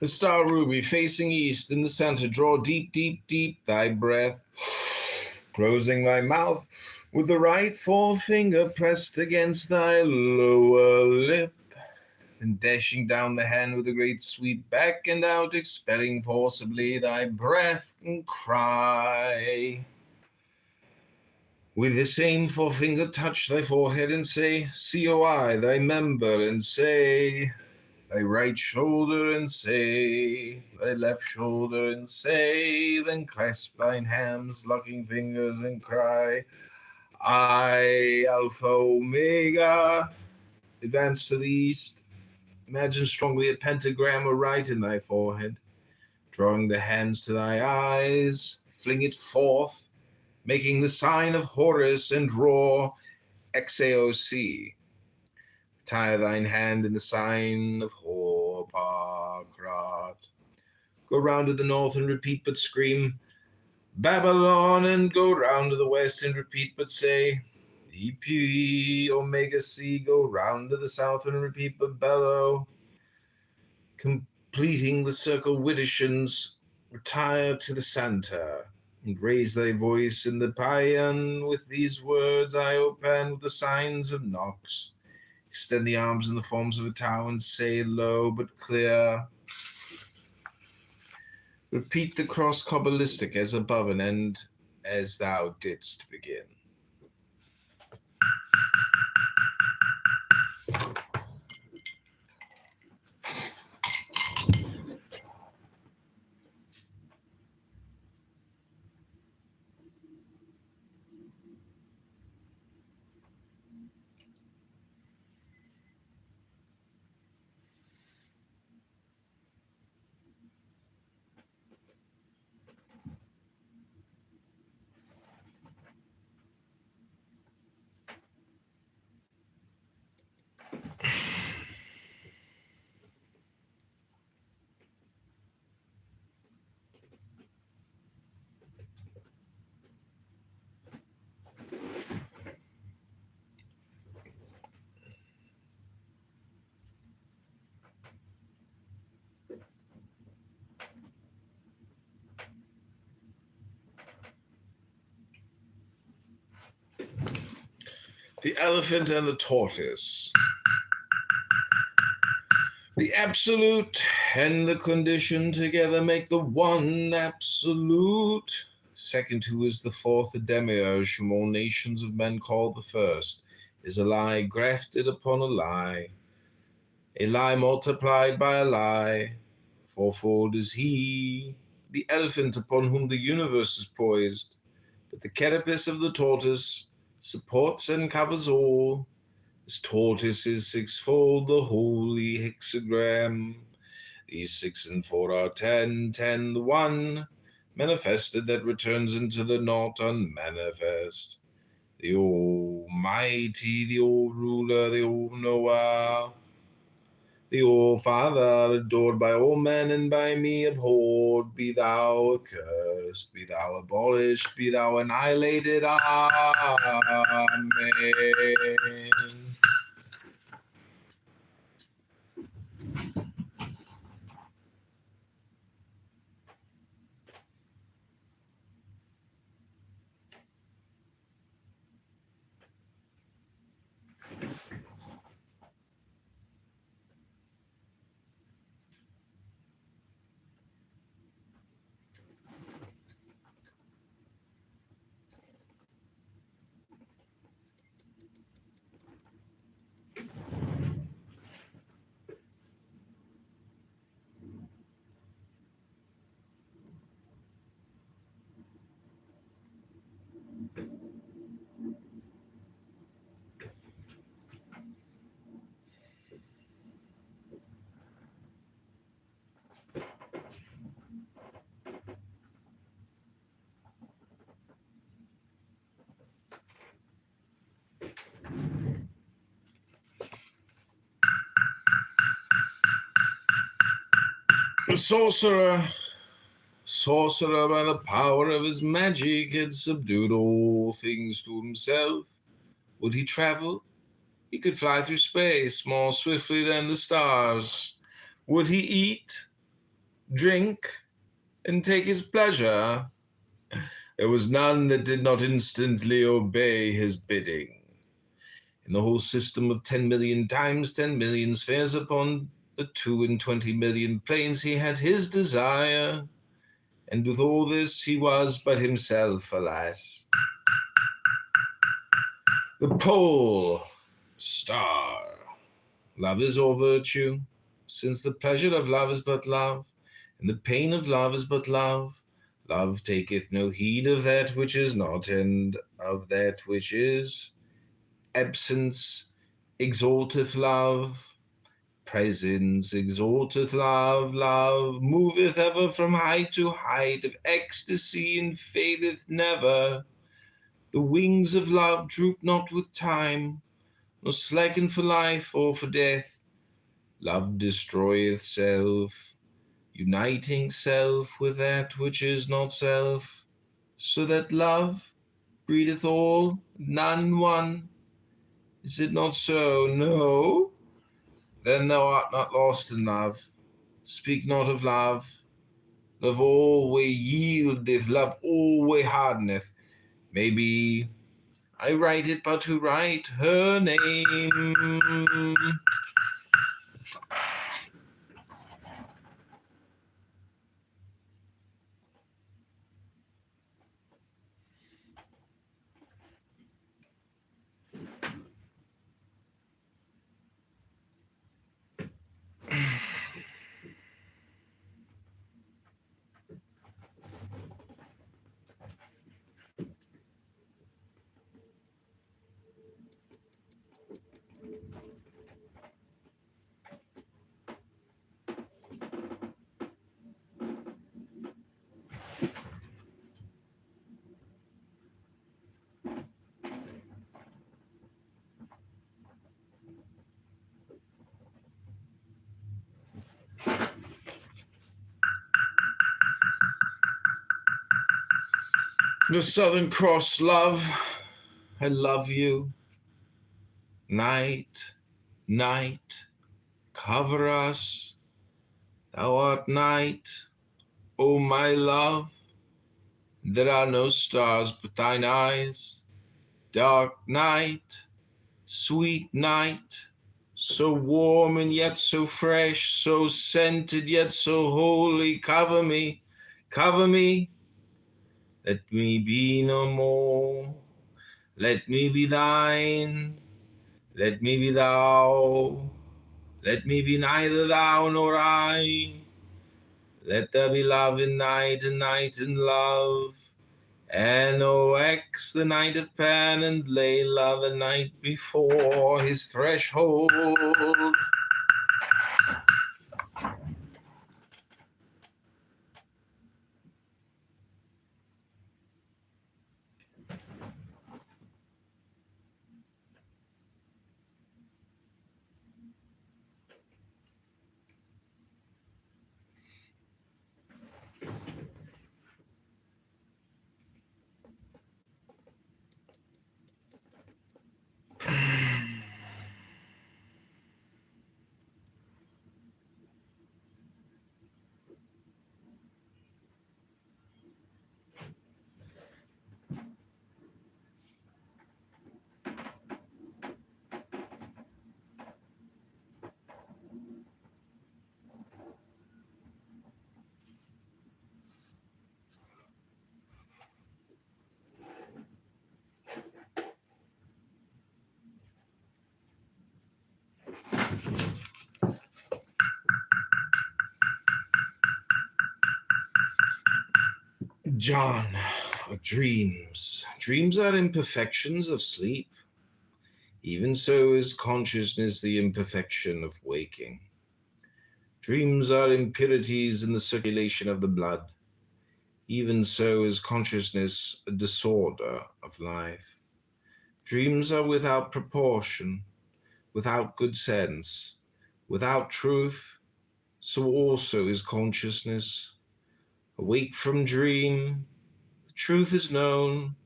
The star ruby facing east in the center, draw deep, deep, deep thy breath, closing thy mouth with the right forefinger pressed against thy lower lip, and dashing down the hand with a great sweep back and out, expelling forcibly thy breath and cry. With the same forefinger touch thy forehead and say, COI, thy member, and say, thy right shoulder and say, thy left shoulder and say, then clasp thine hams, locking fingers and cry, I, Alpha, Omega, advance to the east. Imagine strongly a pentagram right in thy forehead, drawing the hands to thy eyes, fling it forth, making the sign of Horus and roar, XAOC. Tie thine hand in the sign of Horpakrat. Go round to the north and repeat but scream, Babylon, and go round to the west and repeat but say, EP, Omega C, go round to the south and repeat but bellow. Completing the circle Widdershins, retire to the center, and raise thy voice in the paean with these words I open with the signs of Nox. Extend the arms in the forms of a tau and say low but clear. Repeat the cross Kabbalistic as above and end as thou didst begin. The elephant and the tortoise. The absolute and the condition together make the one absolute. Second, who is the fourth, the demiurge, whom all nations of men call the first, is a lie grafted upon a lie multiplied by a lie. Fourfold is he, the elephant upon whom the universe is poised, but the carapace of the tortoise supports and covers all. This tortoise is sixfold, the holy hexagram. These 6 and 4 are 10, 10 the one, manifested that returns into the not unmanifest. The Almighty, the All-Ruler, the All-Knower, the All-Father, adored by all men and by me abhorred, be thou accursed, be thou abolished, be thou annihilated. Amen. The sorcerer by the power of his magic had subdued all things to himself. Would he travel? He could fly through space more swiftly than the stars. Would he eat? drink, and take his pleasure. There was none that did not instantly obey his bidding. In the whole system of 10 million times 10 million spheres upon the 22 million planes, he had his desire, and with all this he was but himself, alas. The pole star. Love is all virtue, since the pleasure of love is but love, and the pain of love is but love. Love taketh no heed of that which is not, and of that which is. Absence exalteth love, presence exalteth love. Love moveth ever from height to height of ecstasy, and faileth never. The wings of love droop not with time, nor slacken for life or for death. Love destroyeth self, uniting self with that which is not self, so that love breedeth all, none one. Is it not so? No? Then thou art not lost in love. Speak not of love. Love always yieldeth, love always hardeneth. Maybe I write it but to write her name. The Southern Cross, love, I love you. Night, night, cover us. Thou art night, O my love. There are no stars but thine eyes. Dark night, sweet night, so warm and yet so fresh, so scented yet so holy. Cover me, cover me. Let me be no more. Let me be thine. Let me be thou. Let me be neither thou nor I. Let there be love in night, and night in love. Nox, the night of Pan, and Layla, the night before his threshold. John, dreams. Dreams are imperfections of sleep. Even so is consciousness the imperfection of waking. Dreams are impurities in the circulation of the blood. Even so is consciousness a disorder of life. Dreams are without proportion, without good sense, without truth. So also is consciousness. Awake from dream, the truth is known.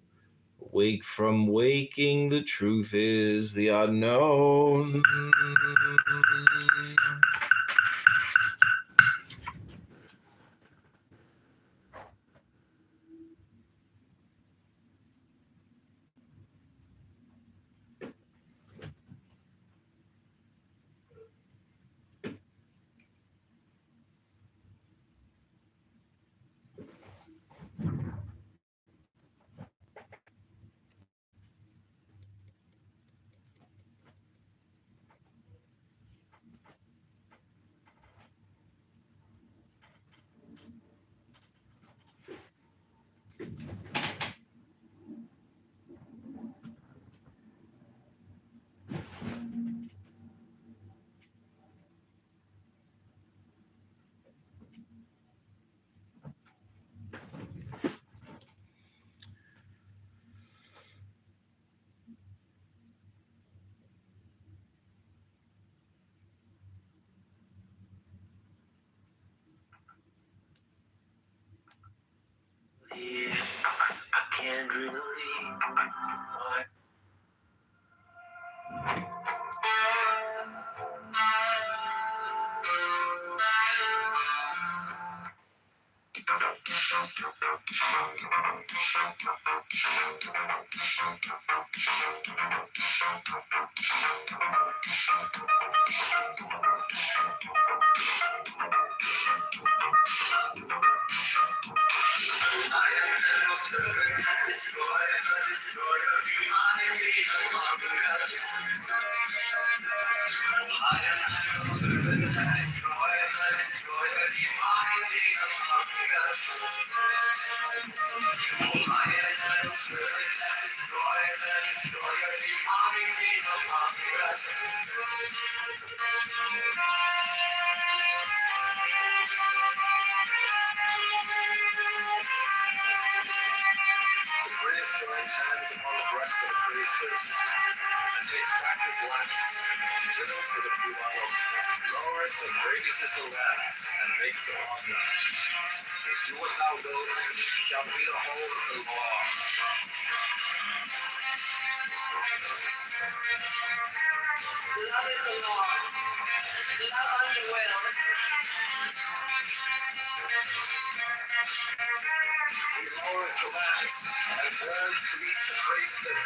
Awake from waking, the truth is the unknown. can't really. Hands upon the breast of the priestess, and takes back his lance, turns to the Puano, lowers and raises the lance, and makes a honor. Do what thou wilt, shall be the whole of the law. Love is the law. Love under will. He lowers the lance and turns to meet the priestess,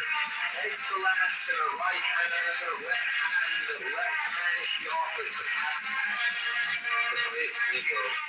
takes the lance in her right hand and her left hand, and left hand she offers the The priest kneels.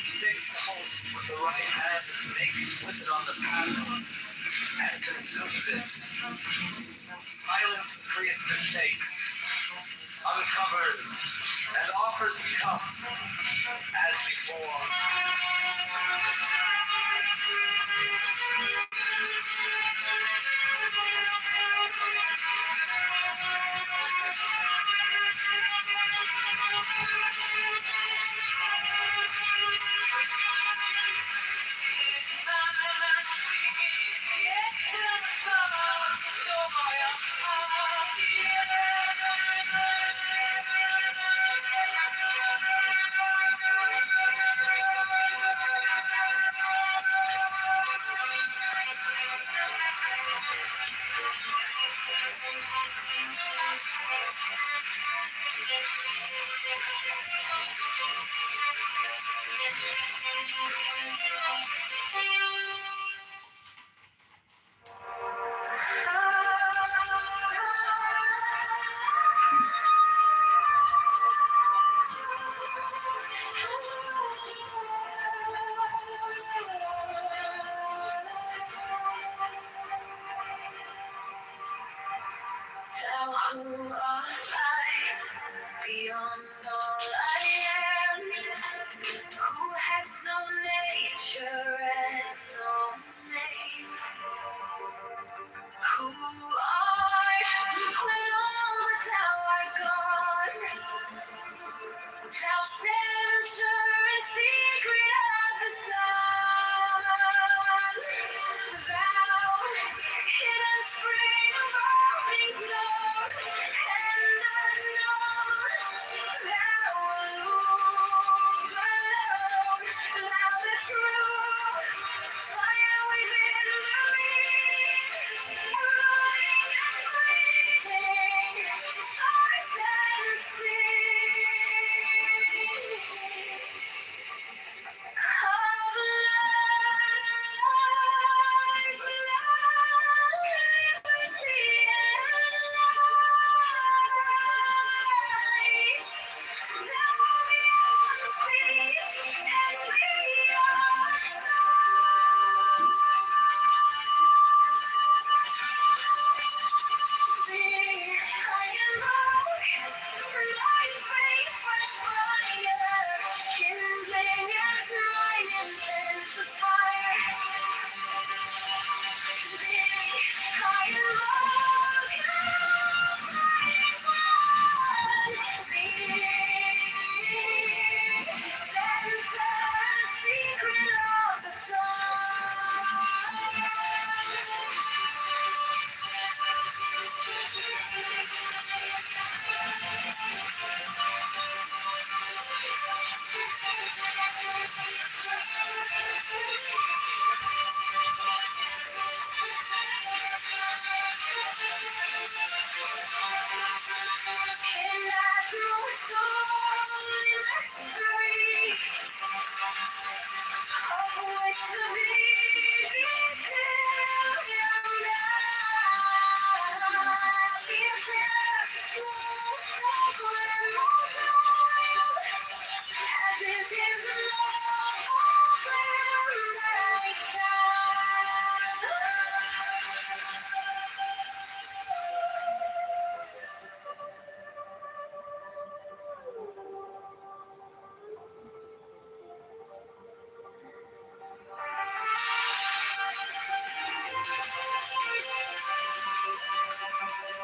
He takes the host with the right hand, makes with it on the paddle, and consumes it. Silence the priestess takes, uncovers, and offers the cup as before. Thou who art I, beyond all I am, who has no nature and no name, who art when all but thou art gone, thou center and secret of the sun, thou hidden spring of all things known and unknown, thou alone, thou the true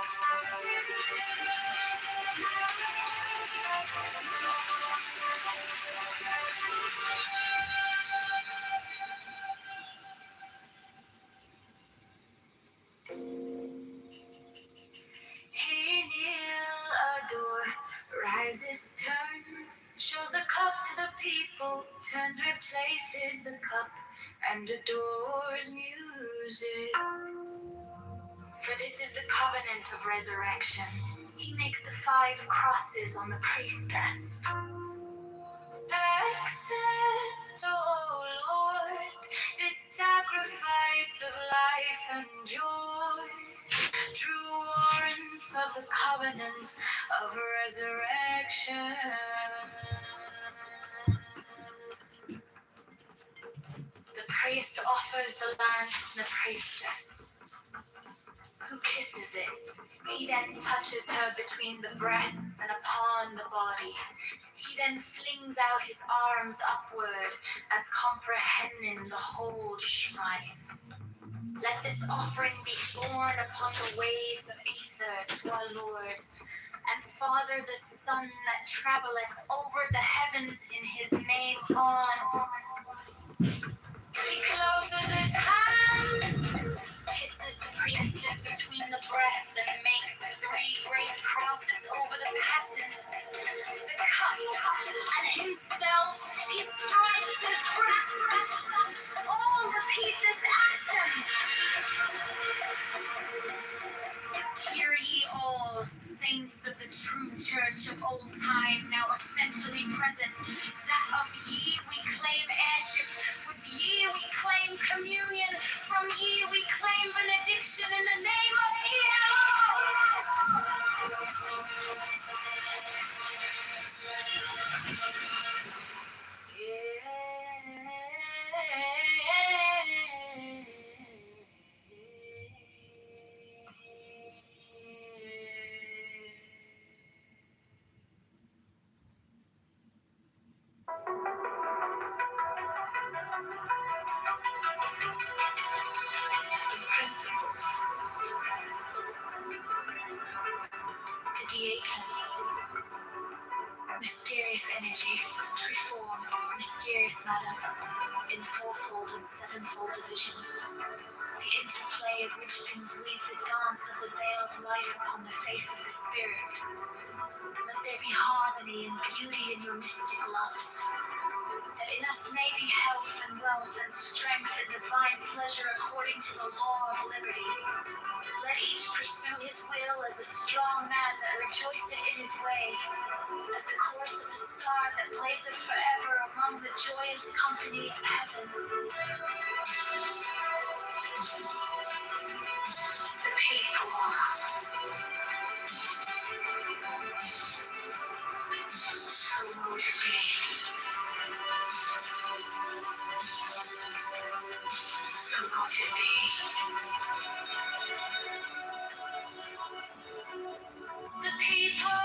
He kneel adore, rises, turns, shows the cup to the people, turns, replaces the cup, and adores music. For this is the covenant of resurrection. He makes the 5 crosses on the priestess. Accept, O Lord, this sacrifice of life and joy, true warrants of the covenant of resurrection. The priest offers the lance to the priestess, who kisses it. He then touches her between the breasts and upon the body. He then flings out his arms upward as comprehending the whole shrine. Let this offering be borne upon the waves of aether to our Lord, and Father the Son that travelleth over the heavens in his name on. He closes his hands, kisses the priestess between the breasts, and makes 3 great crosses over the paten, the cup, and himself. He strikes his breast. All repeat this action. Hear ye all, saints of the true church of old time, now essentially present, that of ye we claim heirship, with ye we claim communion, from ye we claim benediction in the name of principles. The diacon, mysterious energy, treeform, mysterious matter, in 4-fold and 7-fold division. The interplay of which things weave the dance of the veiled life upon the face of the spirit. Let there be harmony and beauty in your mystic loves, that in us may be health and wealth and strength and divine pleasure according to the law of liberty. Let each pursue his will as a strong man that rejoiceth in his way, as the course of a star that blazeth forever among the joyous company of heaven. The people, so would it be. So would it be. The people.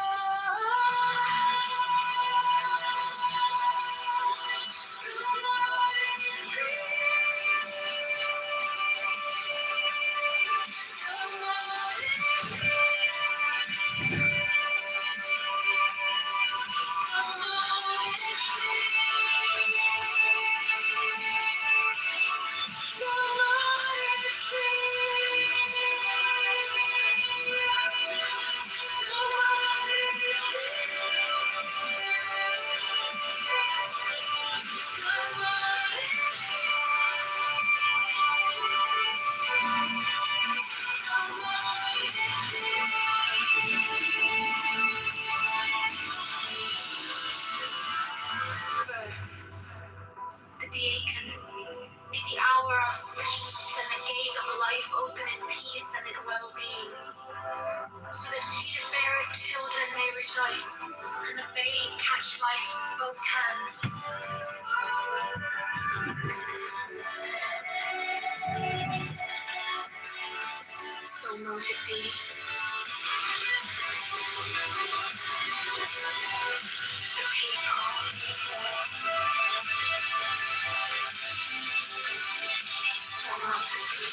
The diacon, be the hour auspicious and the gate of life open in peace and in well-being, so that she that beareth children may rejoice, and the babe catch life with both hands. So mote it be. The people. So mote it be.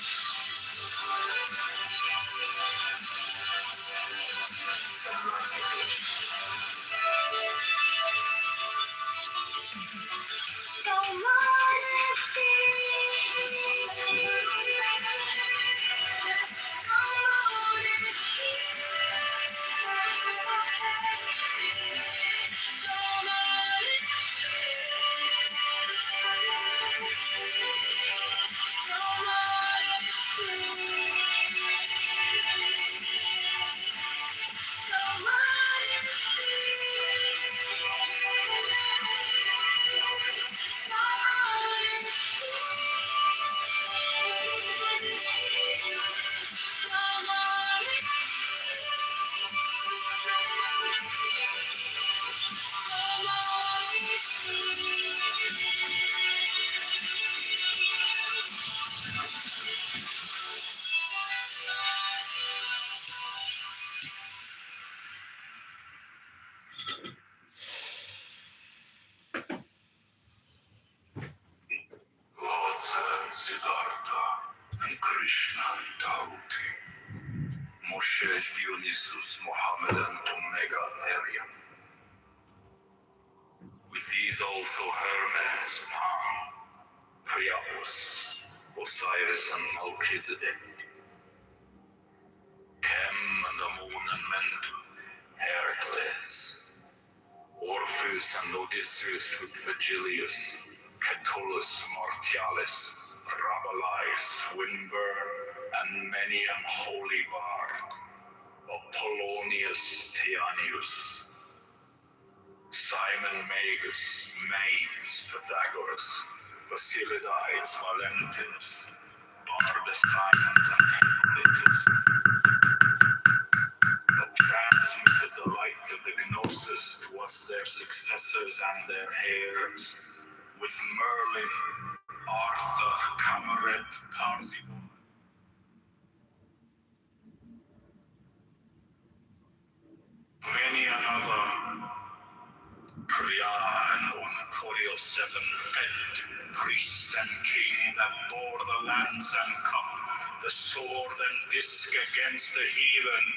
Siddhartha and Krishna and Tahuti, Moshe, Dionysus, Mohammed, and Megatherium. With these also Hermes, Pan, Priapus, Osiris, and Melchizedek, Chem and Amun and Mentu, Heracles, Orpheus and Odysseus with Vigilius, Catullus, Martialis, Rabelais, Swinburne, and many an holy bard, Apollonius Tianius, Simon Magus, Manes, Pythagoras, Basilides, Valentinus, Bardesigns, and Hippolytus, that transmitted the light of the Gnosis to us, their successors and their heirs, with Merlin, Arthur, Camaret, Parzival. Many another, Priya and Oncorio seven fed, priest and king that bore the lance and cup, the sword and disc against the heathen.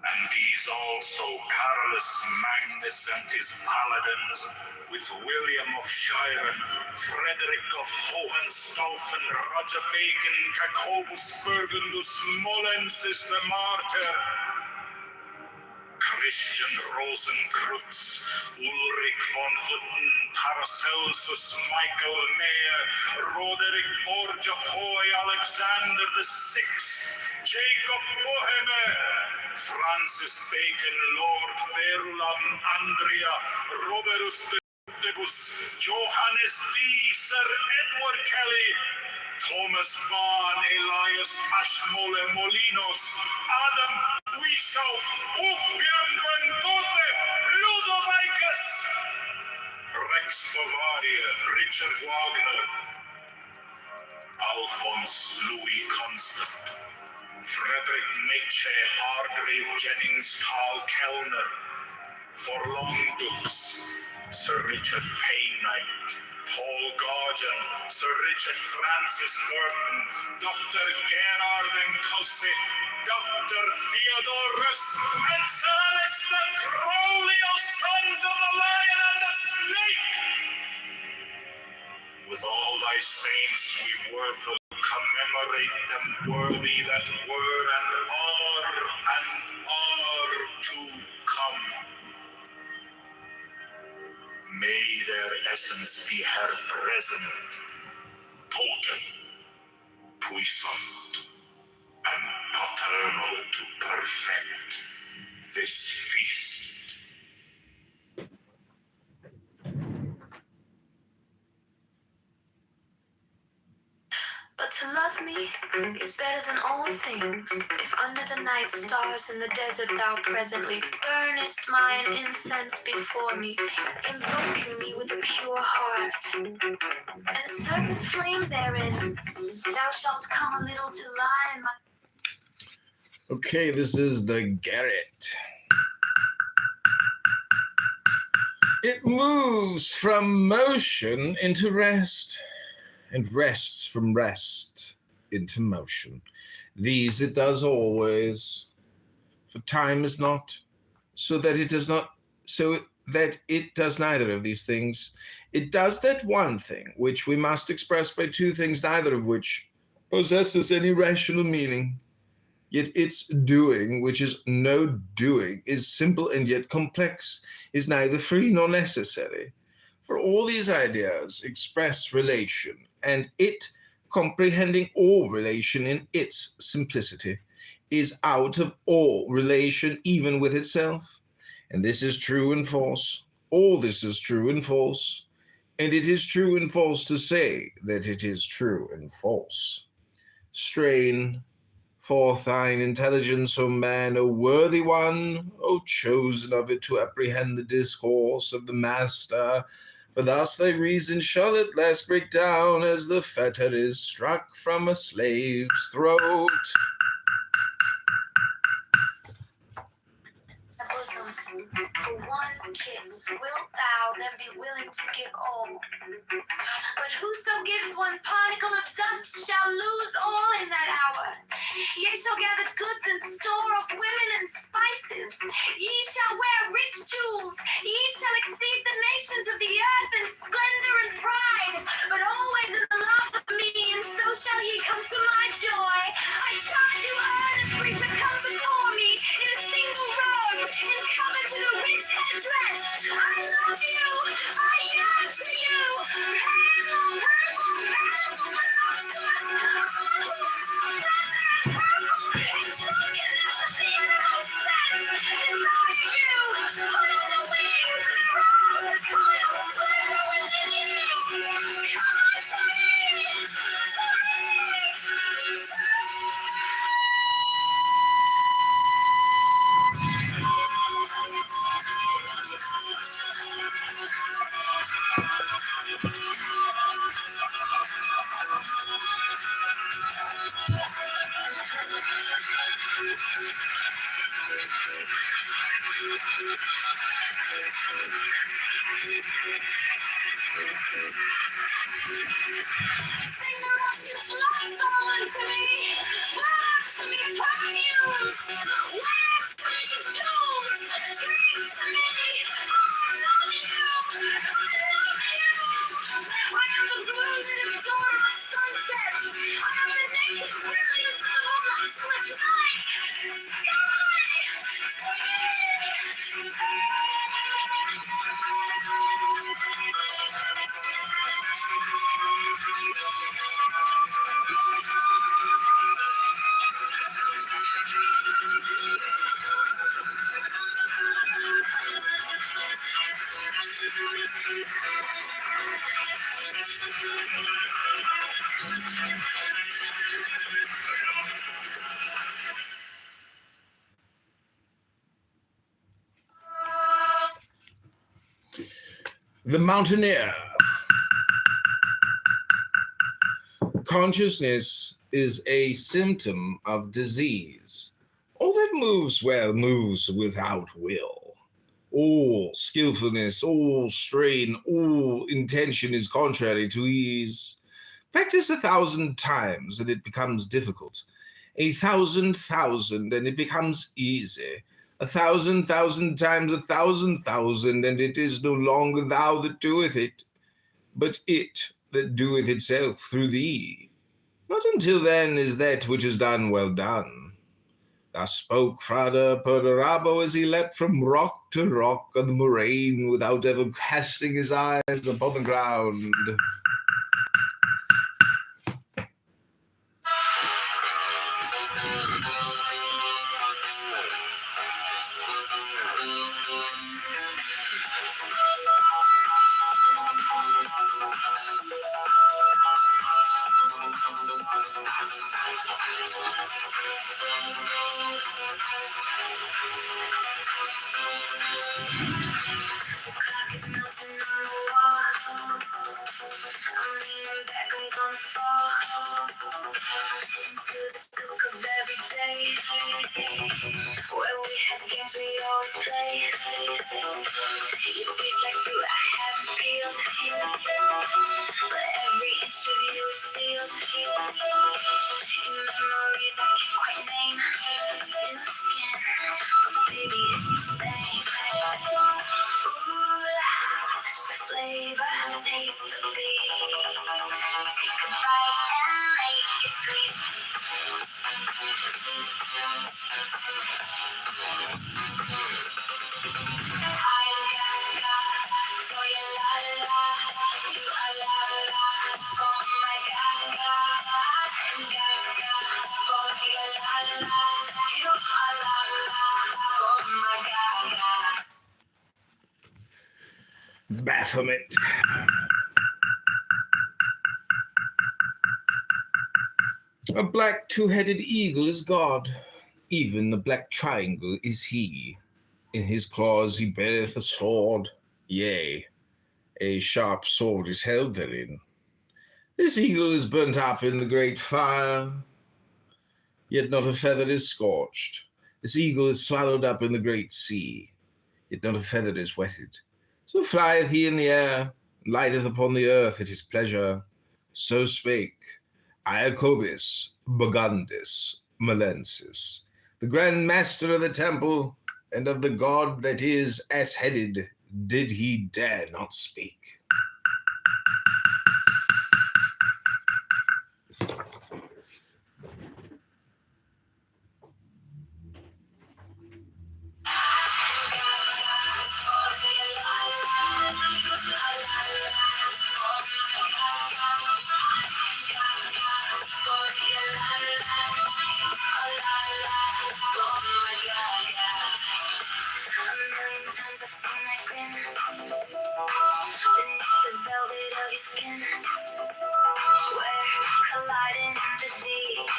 And these also, Carolus Magnus and his paladins, with William of Shiren, Frederick of Hohenstaufen, Roger Bacon, Jacobus Burgundus, Molensis the martyr, Christian Rosenkreutz, Ulrich von Hutten, Paracelsus, Michael Mayer, Roderick Borgia Poi, Alexander VI, Jacob Boheme, Francis Bacon, Lord Verulam, Andrea, Robertus Debus, Johannes D, Sir Edward Kelly, Thomas Vaughan, Elias Ashmole Molinos, Adam Wishow, Wolfgang Ventote, Ludovicus, Rex Bavaria, Richard Wagner, Alphonse Louis Constant, Frederick Nietzsche, Hargrave Jennings, Carl Kellner, Forlong Dukes, Sir Richard Paynight, Paul Gauguin, Sir Richard Francis Burton, Dr. Gerard Enculse, Dr. Theodorus, and Sir Alistair Crowley, O sons of the Lion and the Snake! With all thy saints we worthily commemorate them, worthy that were and are to come. May their essence be her present, potent, puissant, and paternal to perfect this feast. But to love me is better than all things. If under the night stars in the desert thou presently burnest mine incense before me, invoking me with a pure heart, and a certain flame therein, thou shalt come a little to lie in my... Okay, this is the Garret. It moves from motion into rest, and rests from rest into motion. These it does always, for time is not, so that it does neither of these things. It does that one thing which we must express by two things, neither of which possesses any rational meaning. Yet its doing, which is no doing, is simple and yet complex, is neither free nor necessary. For all these ideas express relation, and it, comprehending all relation in its simplicity, is out of all relation even with itself. And this is true and false. All this is true and false. And it is true and false to say that it is true and false. Strain forth thine intelligence, O man, O worthy one, O chosen of it to apprehend the discourse of the master, for thus thy reason shall at last break down as the fetter is struck from a slave's throat. Bosom, for one kiss, wilt thou then be willing to give all? But whoso gives one particle of dust shall lose all in that hour. Ye shall gather goods and store of women and spices. Ye shall wear rich jewels. Ye shall exceed the nations of the earth in splendor and pride. But always in the love of me, and so shall ye come to my joy. I charge you earnestly to come before me in a single robe, and covered with a rich headdress. I love you. I yearn to you. Pale, purple, voluptuous, pleasure and purple, and drunkenness of the animal sense. Desire you. Put on the wings and arouse the coiled splendor within you. Come to me. To me. To me. Sing the righteous love song unto me. Burn unto me perfumes. Wear to me jewels. Drink to me. I love you. I love you. I am the brilliant dawn of sunset. I am the naked brilliance of the voluptuous night. The Mountaineer. Consciousness is a symptom of disease. All that moves well moves without will. All skillfulness, all strain, all intention is contrary to ease. Practice 1,000 times and it becomes difficult. 1,000 and it becomes easy. 1,000 times 1,000 and it is no longer thou that doeth it, but it that doeth itself through thee. Not until then is that which is done well done. Thus spoke Frada Perdurabo as he leapt from rock to rock on the moraine without ever casting his eyes upon the ground. It's melting on the wall. I'm leaning back, I'm gonna fall into the silk of every day, where we have games we always play. You taste like fruit I haven't peeled, but every inch of you is sealed in memories I can't quite name. New skin Baphomet. A black two-headed eagle is God, even the black triangle is he. In his claws he beareth a sword, yea, a sharp sword is held therein. This eagle is burnt up in the great fire, yet not a feather is scorched. This eagle is swallowed up in the great sea, yet not a feather is wetted. So flieth he in the air, and lighteth upon the earth at his pleasure. So spake Iacobus Bogundus Malensis, the grand master of the temple, and of the god that is ass-headed did he dare not speak. Times I've seen that grin beneath the velvet of your skin. We're colliding in the deep.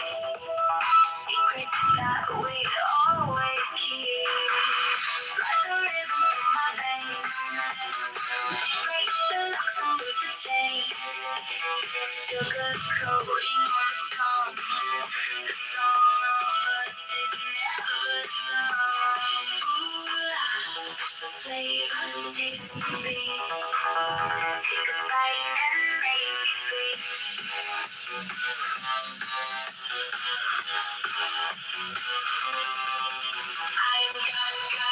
Secrets that we always keep. Like a rhythm in my veins. Break the locks and break the chains. Sugar coating on the tongue. The song of us is never sung. Ooh, touch the flavor, taste the beat. Take a bite and make it sweet. I'm gaga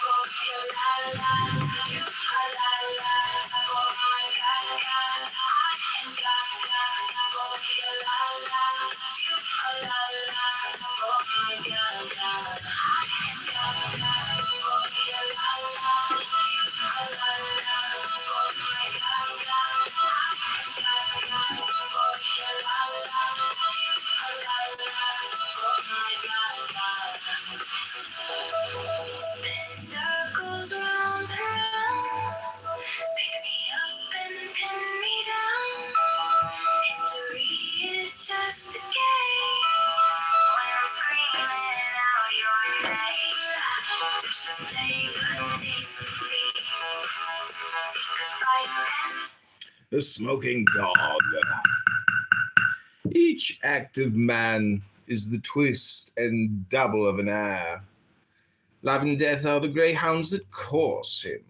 for your la la, you are la la for my gaga. I'm gaga for your la la, you are la la for my gaga. I'm gaga for your la la, you are la la for my gaga. I'm gaga for your la la, you are la la for my gaga. Spin circles round and round. Pick me up and pin me down. History is just a game. When I'm screaming out your name, touch the flavor, taste the beat. Take a bite and The smoking dog. Each active man is the twist and double of an air. Life and death are the greyhounds that course him.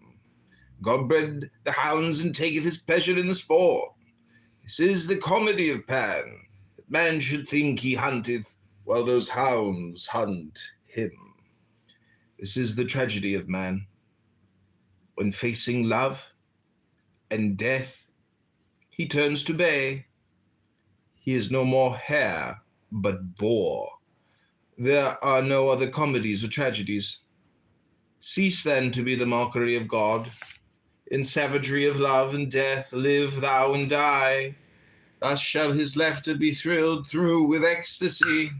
God bred the hounds and taketh his pleasure in the sport. This is the comedy of Pan, that man should think he hunteth, while those hounds hunt him. This is the tragedy of man. When facing love and death, he turns to bay. He is no more hare, but boar. There are no other comedies or tragedies. Cease then to be the mockery of God. In savagery of love and death live thou and die. Thus shall his laughter be thrilled through with ecstasy.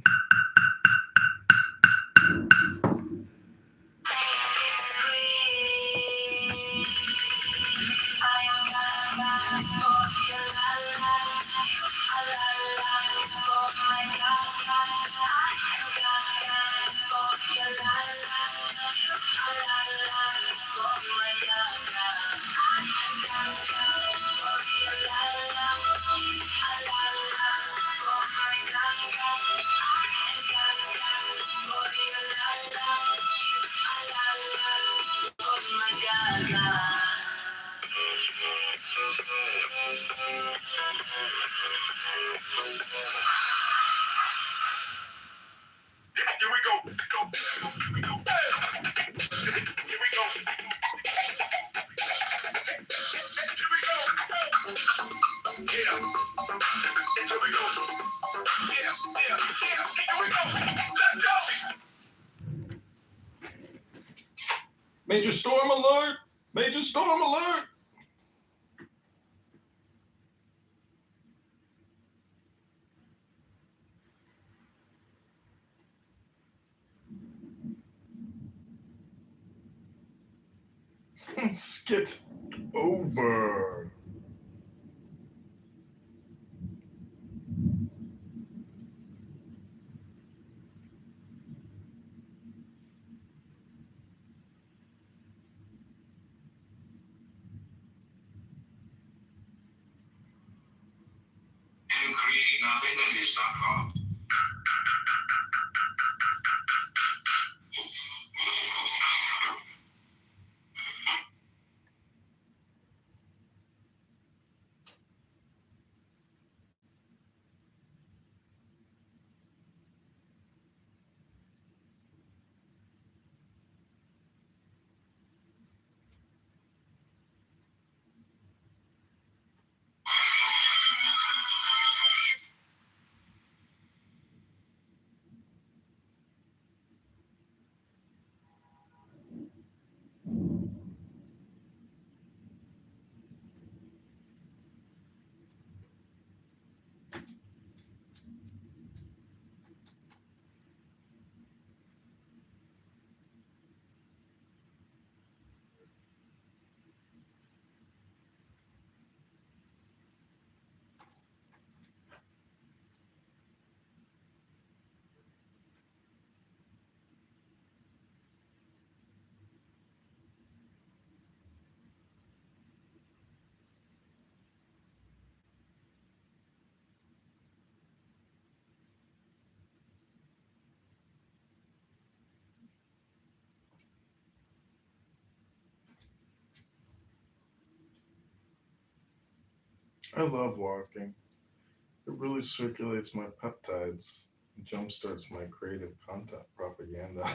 Here we go. Here we go. Major storm alert! Major storm alert! Skit. Kitover. And create nothing that is not God. I love walking. It really circulates my peptides and jumpstarts my creative content propaganda.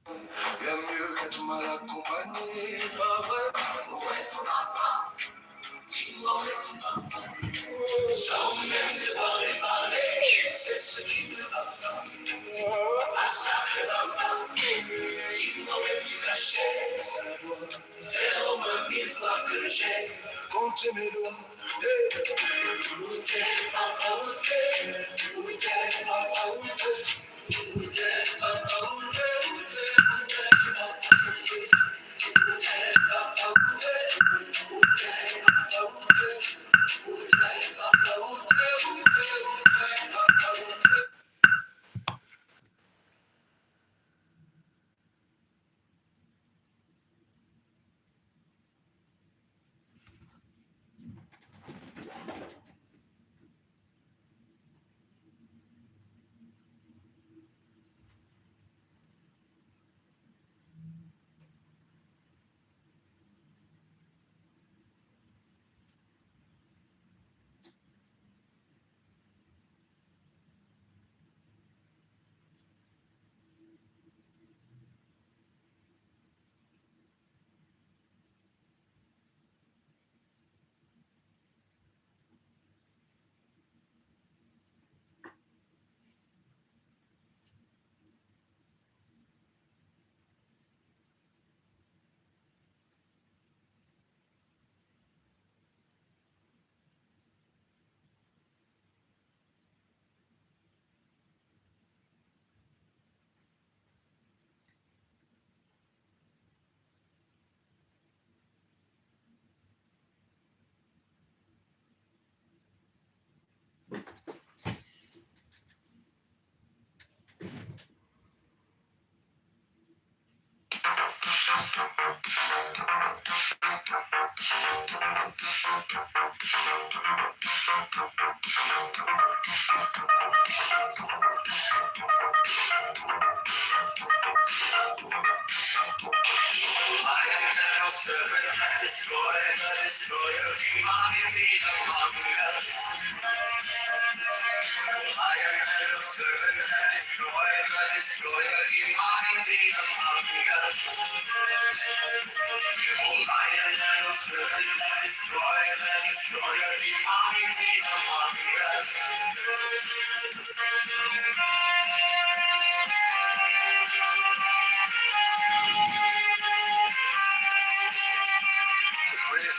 Bien mieux qu'être mal accompagné, pas vrai. Sans même devoir les parler, c'est ce qui me va pas. Ah, sacré maman, dis-moi où es-tu caché? Ça doit faire au moins 1000 fois que j'ai compté mes doigts. Où t'es, papa, où t'es? Où t'es, papa, où t'es? Où t'es, papa, où t'es? Où t'es, papa, où t'es? Où t'es, papa, où t'es? Où t'es, papa, où t'es?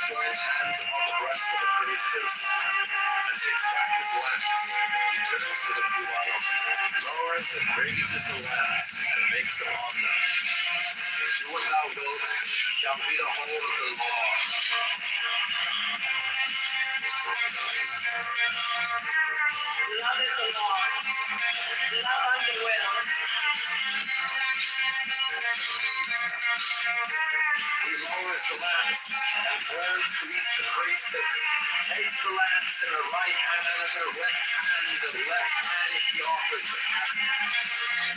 Joins hands upon the breast of the priestess and takes back his lance. He turns to the Puano, lowers and raises the lance and makes upon them. Do what thou wilt, shall be the whole of the law. Love is the law. Love and the will. He lowers the lance and turns to east the priestess, takes the lance in her right hand and her left hand, and left hand she offers the cap.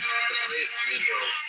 The priest kneels.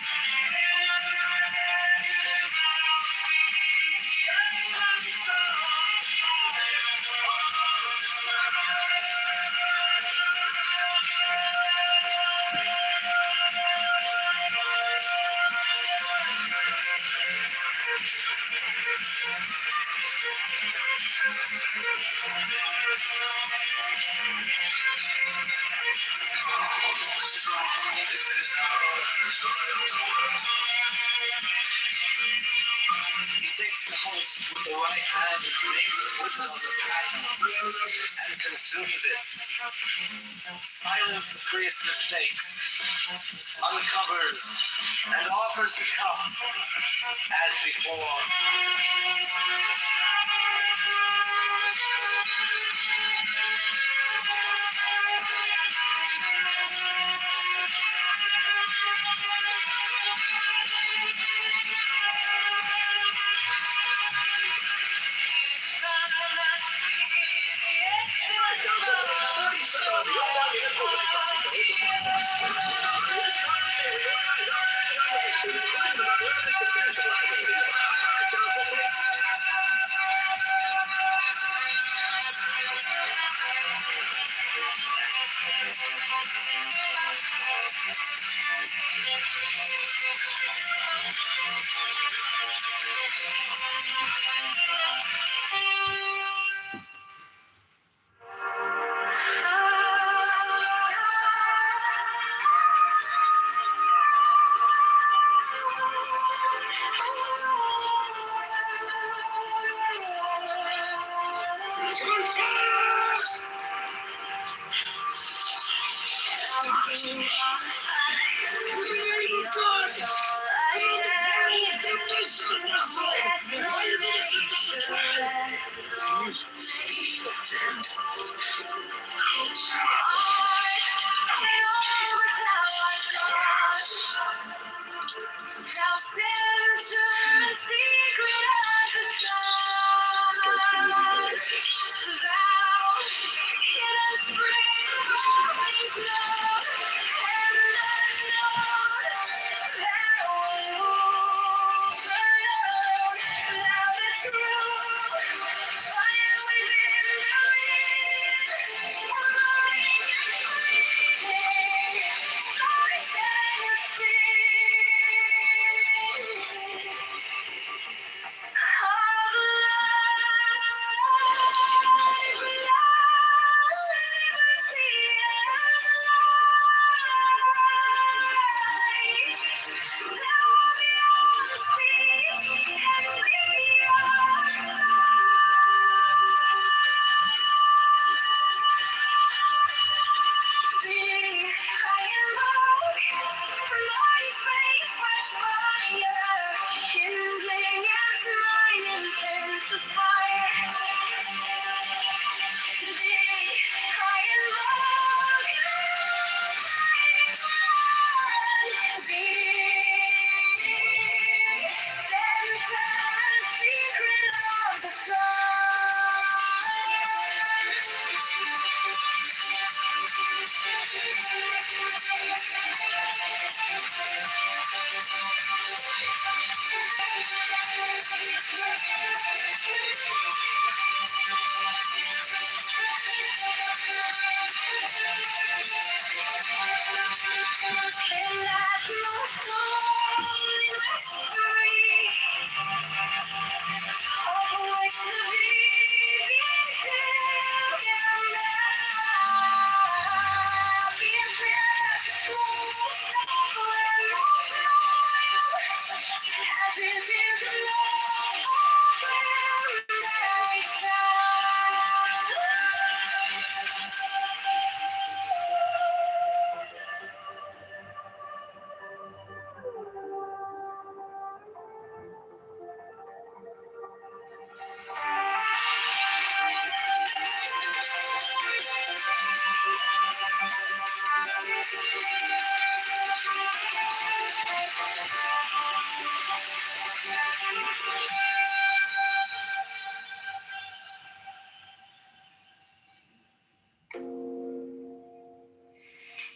He takes the host with the right hand, makes with the patent, and consumes it. Silence the priestess takes, uncovers, and offers the cup as before.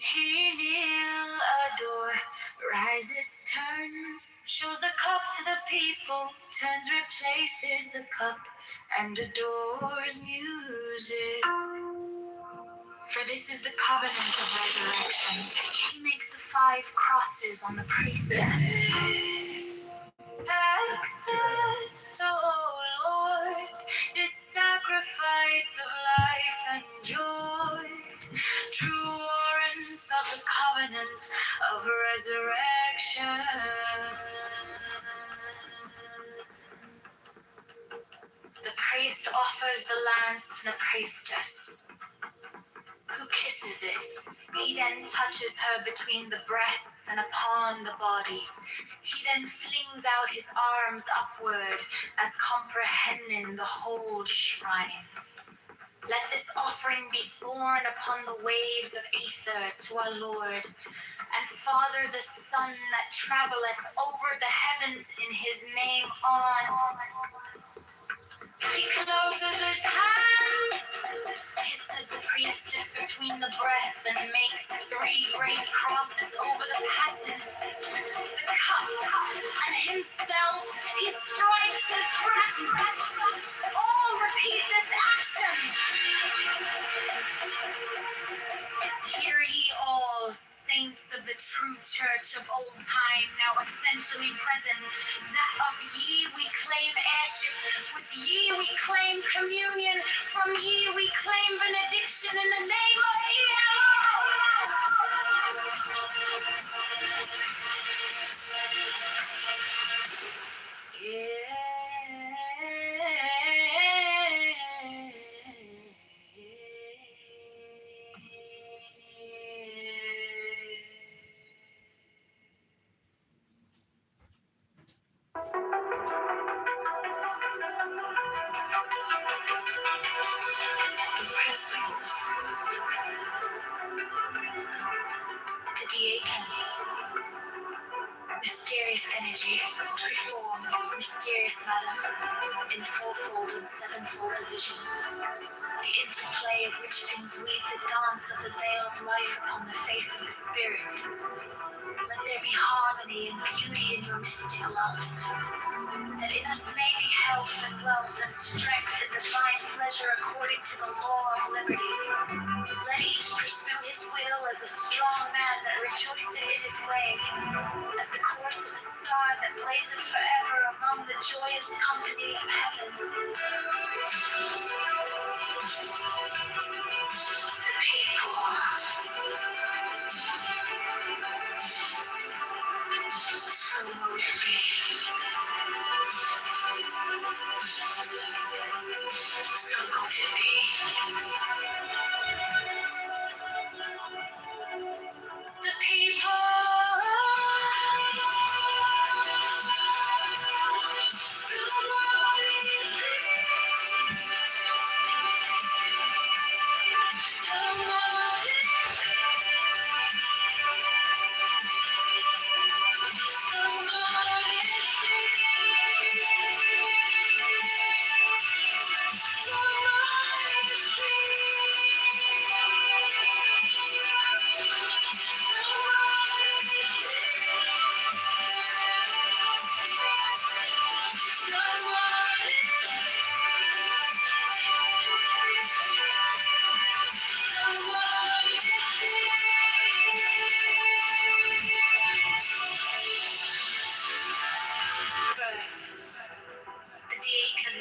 He kneel, adore, rises, turns, shows the cup to the people, turns, replaces the cup, and adores music. For this is the covenant of resurrection. He makes the 5 crosses on the priestess. Accept, O Lord, this sacrifice of life and joy, true warrants of the covenant of resurrection. The priest offers the lance to the priestess, who kisses it. He then touches her between the breasts and upon the body. He then flings out his arms upward as comprehending the whole shrine. Let this offering be borne upon the waves of ether to our Lord, and Father the Son that travelleth over the heavens in his name on. He closes his hands, kisses the priestess between the breasts, and makes 3 great crosses over the paten, the cup, and himself. He strikes his breast. All repeat this action. Hear ye all, saints of the true church of old time, now essentially present, that of ye we claim heirship, with ye we claim communion, from ye we claim benediction in the name of principles. The Diakin. Mysterious energy, treeform, mysterious matter, in fourfold and sevenfold division. The interplay of which things weave the dance of the veiled life upon the face of the spirit. Let there be harmony and beauty in your mystic loves. That in us may be health and wealth and strength and divine pleasure according to the law of liberty. Let each pursue his will as a strong man that rejoiceth in his way, as the course of a star that blazeth forever among the joyous company of heaven. The people. So motivated. So motivated. The people. Birth. The Diakin.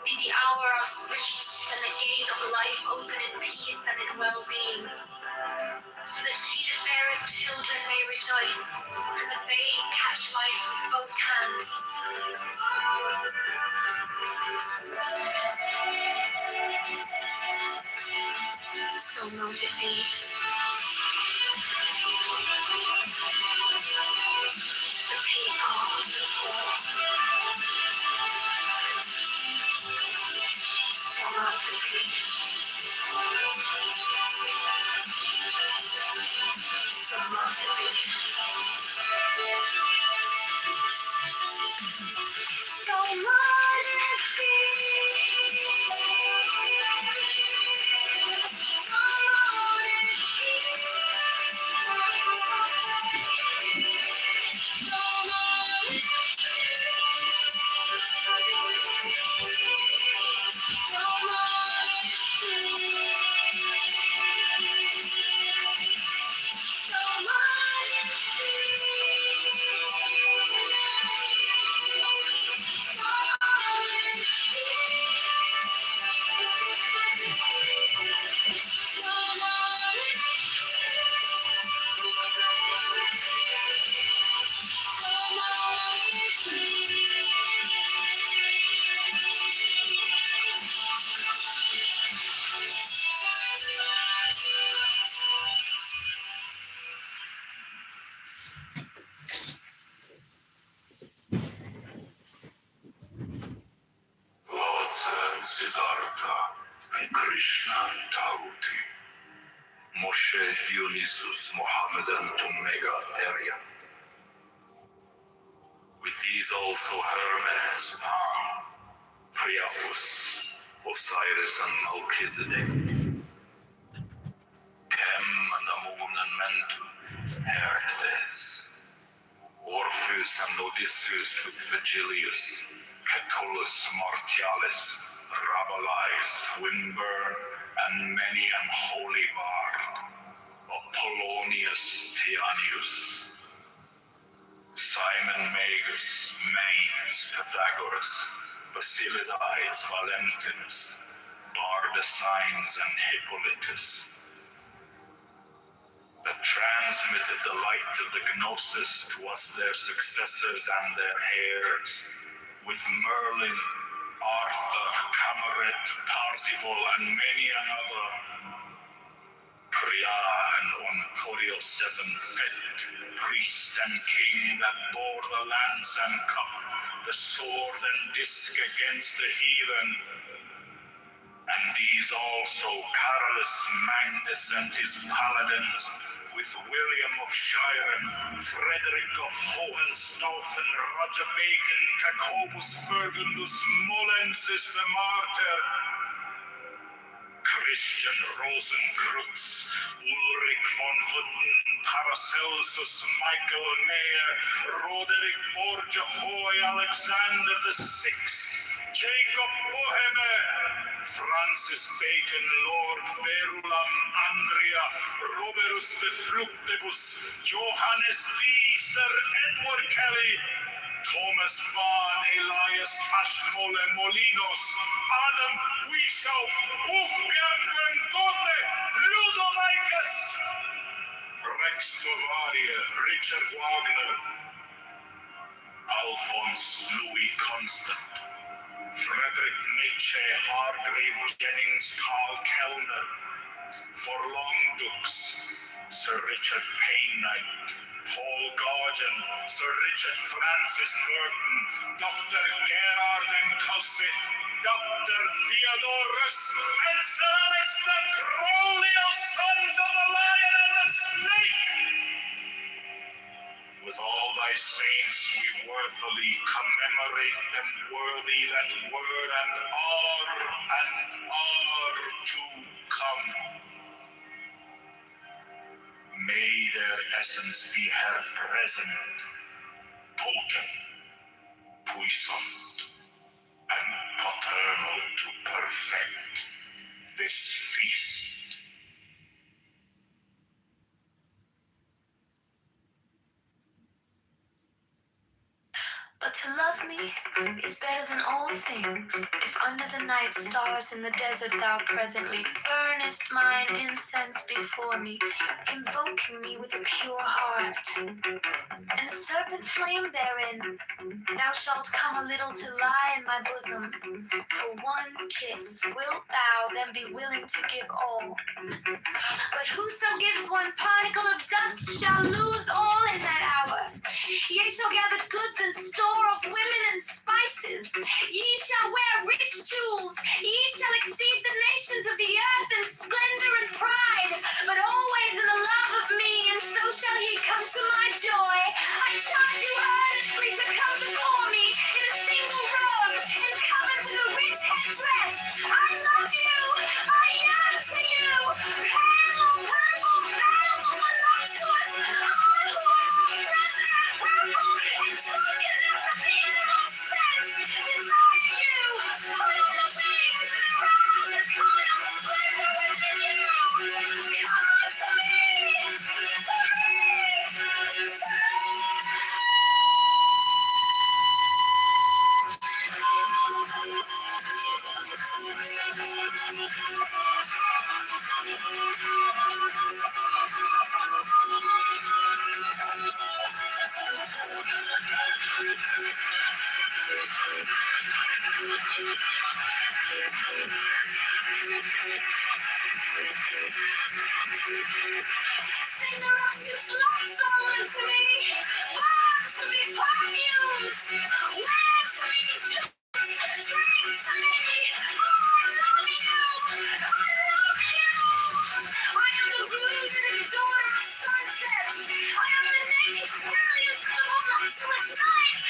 Be the hour auspicious and the gate of life open in peace and in well-being, so that she that beareth children may rejoice, and the babe catch life with both hands. So mote it be. The people. So mote it be. So mote it be. So mote it be. Siddhartha and Krishna Tauti, Moshe Dionysus Mohammedan to Megatherium. With these also Hermes, Pan, Priapus, Osiris and Melchizedek, Chem and Amun and Mentu, Heracles, Orpheus and Odysseus with Vigilius, Catullus Martialis, Rabelais, Swinburne, and many an holy bard, Apollonius Tianius, Simon Magus, Manes, Pythagoras, Basilides, Valentinus, Bardesigns, and Hippolytus, that transmitted the light of the Gnosis to us their successors and their heirs, with Merlin, Arthur, Camaret, Parzival, and many another. Priya and Oncorio seven fit, priest and king that bore the lance and cup, the sword and disc against the heathen. And these also Carolus Magnus and his paladins, with William of Shiren, Frederick of Hohenstaufen, Roger Bacon, Jacobus Burgundus, Molensis the Martyr, Christian Rosenkreutz, Ulrich von Hutten, Paracelsus, Michael Mayer, Roderick Borgia Poi, Alexander VI, Jacob Boheme, Francis Bacon, Lord Verulam, Andrea, Roberus de Fructibus, Johannes D, Sir Edward Kelly, Thomas Vaughan, Elias Ashmole Molinos, Adam Wishow, Wolfgang Bentote, Ludovicus, Rex Bavaria, Richard Wagner, Alphonse Louis Constant, Frederick Nietzsche, Hargrave Jennings, Carl Kellner, Forlong Dux, Sir Richard Paynight, Paul Gaugen, Sir Richard Francis Burton, Dr. Gerard M. Cussy, Dr. Theodorus, and Sir Alistair Crowley of Sons of the Lion and the Snake. With all thy saints we worthily commemorate them, worthy that were and are to come. May their essence be her present, potent, puissant, and paternal to perfect this feast. But to love me is better than all things. If under the night stars in the desert thou presently burnest mine incense before me, invoking me with a pure heart, and a serpent flame therein, thou shalt come a little to lie in my bosom. For one kiss wilt thou then be willing to give all. But whoso gives one particle of dust shall lose all in that hour. Ye shall gather goods and store of women and spices. Ye shall wear rich jewels. Ye shall exceed the nations of the earth in splendor and pride, but always in the love of me, and so shall he come to my joy. I charge you earnestly to come before me in a single robe and covered with a rich headdress. I love you. I yearn for you. Pale, purple, battle, voluptuous, all who are pressure and purple and drunkenness of the animal sense. Desire you. Put on the wings and arouse the carnal splendor within you. Come unto me. To me. To me. Sing the rockus love song unto me. Pour to me perfumes. Wear to me juice. Drink to me. I love you. I love you. I am the rooted daughter of sunsets. I am the naked brilliance of the voluptuous night.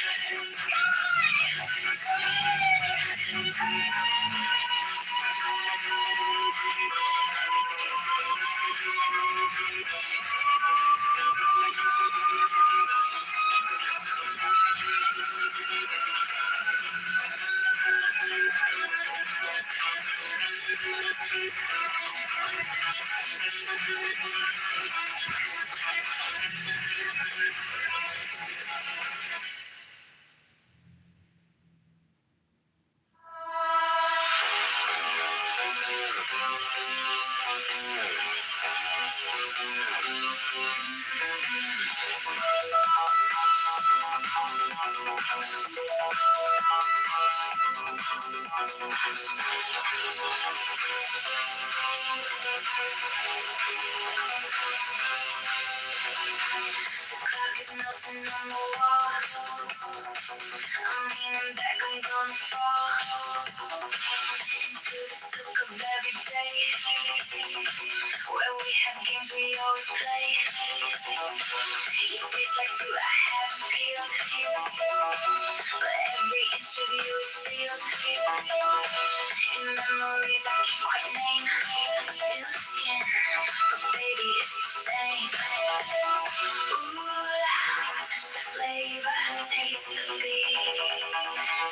Clock is melting on the wall. I'm leaning back, I'm gonna fall into the silk of rose play. You taste like fruit I haven't peeled, but every inch of you is sealed in memories I can't quite name. New skin, but baby it's the same. Ooh, touch the flavor, taste the beat.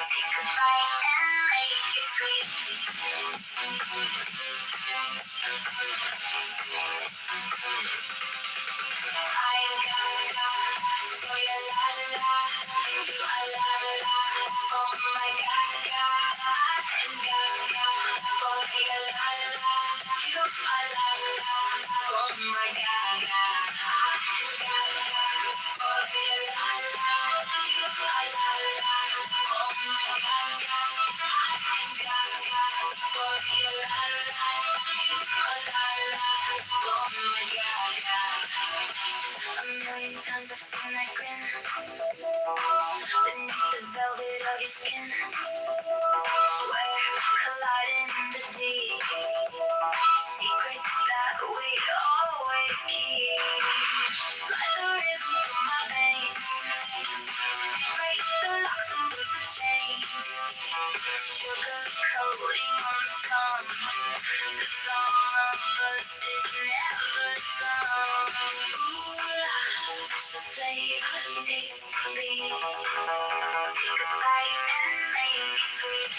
Take a bite and make it sweet. I ain't got for your la la, you a la la. Oh my God, I ain't got for your la la, you a la la. Oh my God, I ain't got for your la la, you a la la. Oh my God, I ain't got for your la la, you a la la. Oh my God. A million times I've seen that grin beneath the velvet of your skin. We're colliding in the deep. Secrets that we always keep. Slide the rhythm through my veins. Break the locks and loose the chains. Sugar coating on the tongue. The song of us is never sung. Ooh, touch the flavor, taste the beat. Take a bite and make it sweet.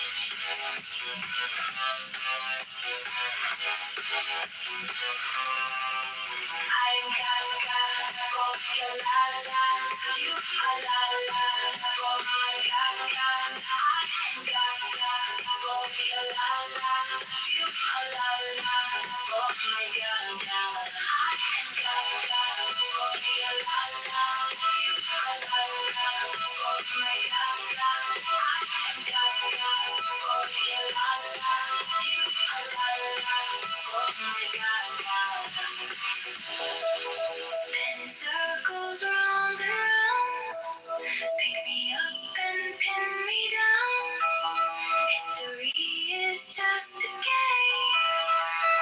I ain't got for your la la, you a la la. Oh my God, I ain't got for your la la, you a la la. Oh my God, I ain't got for your la la, you a la la. Oh my God, I ain't got for your la la, you a la la. Oh my God. Spinning circles round and round. Pick me up and pin me down. History is just a game.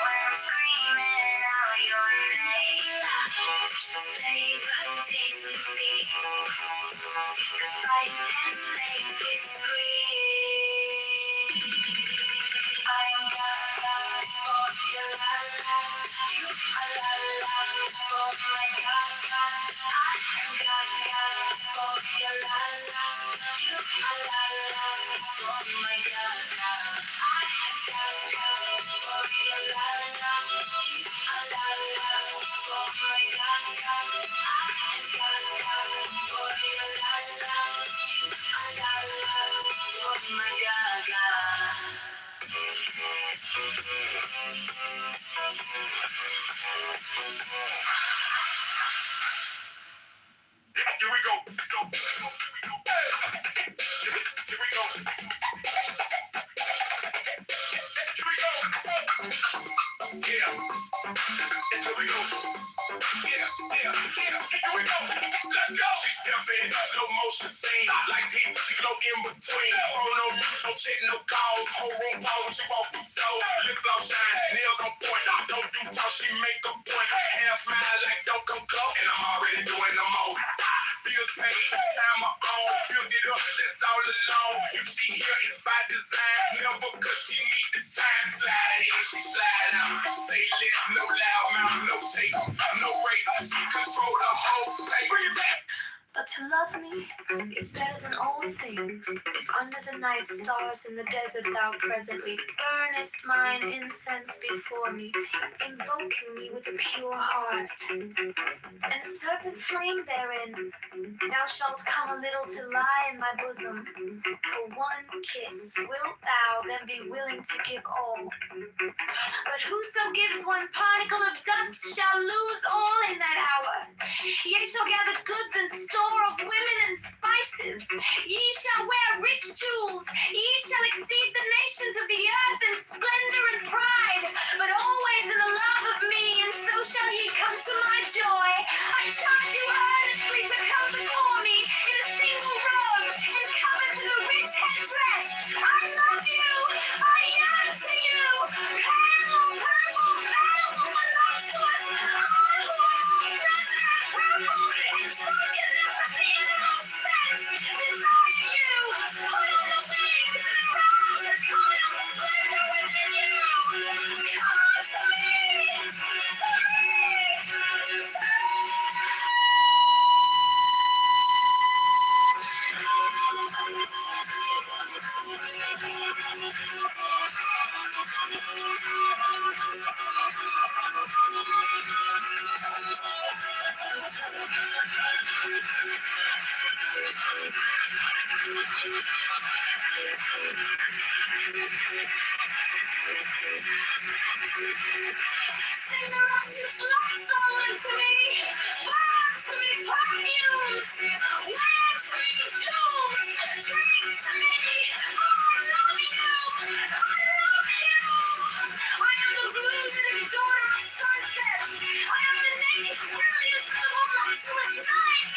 When I'm screaming out your name. Touch the flavor, taste the beat. Take a bite and make it sweet. I ain't got for your la la, you a la la. Oh my God, I ain't got for your la la, you a la la. Oh my God, I ain't got for your la la, you a la la. Oh my God, I ain't got for your la la, you a la la. Oh my God. Here we go. Here we go. Yeah. Here we go. Yeah. Here we go. Let's go. She step in slow motion scene. Like heat, she glow in between. Phone no check, no calls. Whole room pause when she walk through door. Lip gloss shine, nails on point. Don't do talk, she make a point. Hair smile like don't come close. And I'm already doing the most. Bills paid, time my own. Bills it up, that's all alone. If she here, it's by design. Never cause she need the time. Slide in, she slide out. Say less, no loud mouth, no chase, no race. She control the whole place. Bring it back. But to love me is better than all things. If under the night stars in the desert thou presently burnest mine incense before me, invoking me with a pure heart, and a serpent flame therein, thou shalt come a little to lie in my bosom. For one kiss wilt thou then be willing to give all. But whoso gives one particle of dust shall lose all in that hour. Yet shall gather goods and store of women and spices. Ye shall wear rich jewels. Ye shall exceed the nations of the earth in splendor and pride. But always in the love of me, and so shall ye come to my joy. I charge you earnestly to come before me in a single robe and covered with a rich headdress. I love you. I yearn to you. Pale, purple, battle, voluptuous, onward. Sing the righteous love song to me. Burn to me perfumes. Wear to me jewels. Drink to me. I love you. I love you. I am the blue-living daughter of sunsets. I am the naked, brilliance of the voluptuous night.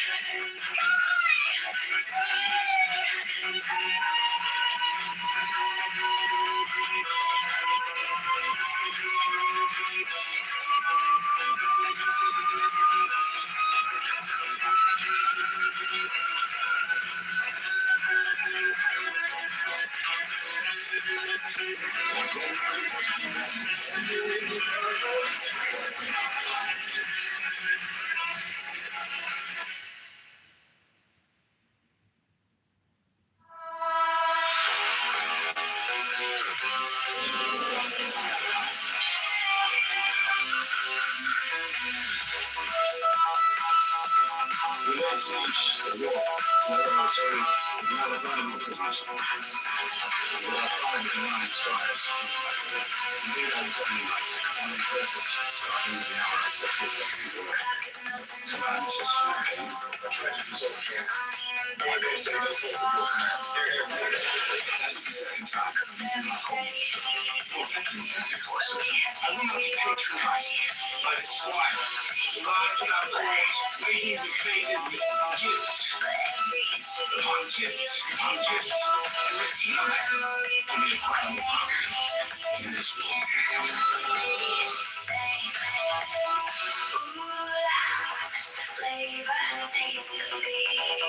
Taste the beat.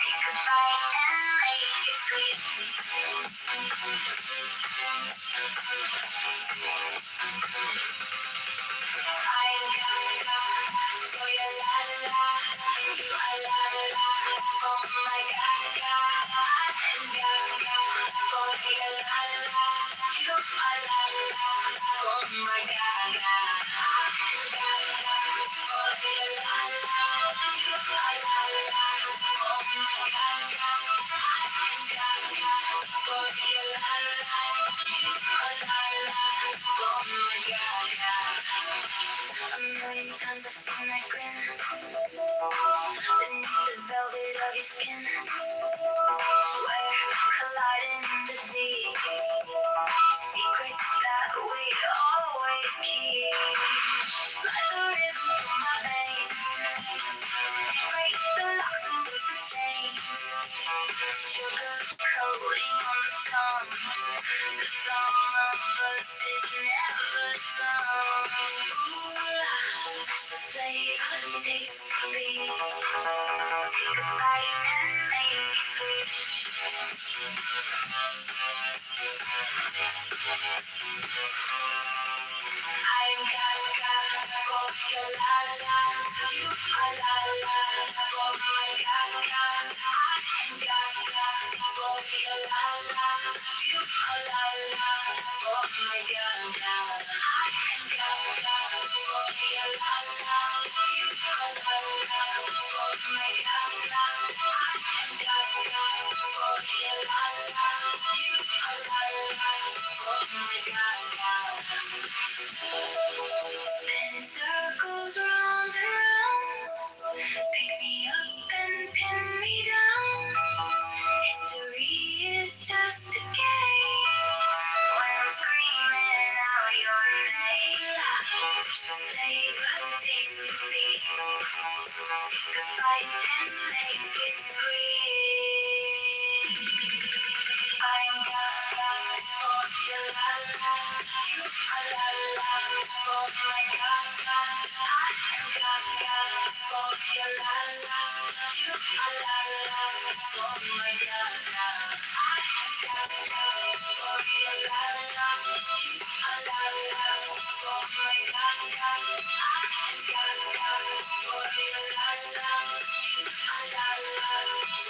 Take a bite and make it sweet. I ain't got for your la la. You are la la. Oh my God, God. I ain't got for your la la. You are la la. Oh my God, God. I ain't got for your la la. You are la la. Oh my God, God. I ain't got for your la la. You are la la. Oh my God, God. A million times I've seen that grin beneath the velvet of your skin. We're colliding in the deep. Secrets that we always keep. Slide the rhythm through my veins. Break the locks and loose the chains. Sugar coating on the tongue. The song of us is never sung. Ooh, touch the flavor, taste the beat. Take a bite and make it sweet. I ain't got for your la la. You are la la. For my God. I ain't got for your la la. You are la la. For my God. I ain't got for your la la. You are la la. For my God. I ain't got for your la la. You are la la. For my God. Spinning circles round and round. Pick me up and pin me down. History is just a game. When I'm screaming out your name. Touch the flavor, taste the beat. Take a bite and make it sweet. I ain't got for your la la. You are la la. For my God. I ain't got for your la la. You are la la. For my God. I ain't got for your la la. You are la la. For my God. I ain't got for your la la. You are la la.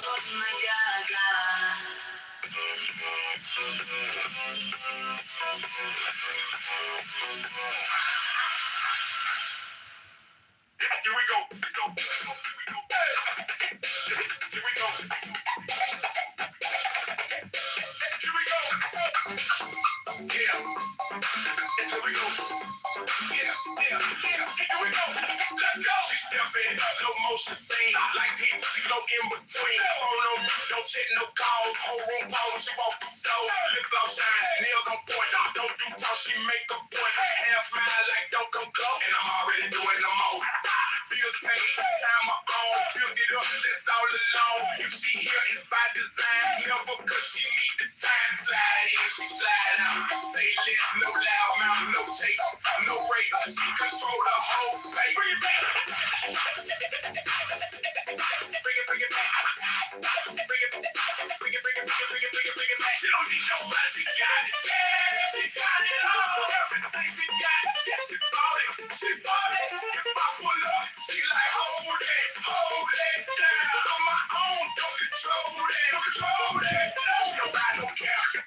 For my God. Here we go. Yeah. Here we go. Let's go. She step in, slow motion scene. Lights hit, she glow in between. Phone on mute, don't check no calls. Whole room pause, she walk the stove. Lip gloss shine, nails on point. Don't do talk, she make a point. Half smile like don't come close. And I'm already doing the most. Bills paid, time my own. Bills it up, that's all alone. If she here, it's by design. Never cause she need the sign. Slide in, she slide out. Say less, no loud mouth, no chase, no race. She control the whole place. Bring it back. Bring it back. Bring it back. She don't need nobody, she got it. Yeah, she got it all. Everything she got, yeah, she bought it. She bought it. If I pull up, she like, hold it down. On my own, don't control it. No, she don't buy no cash.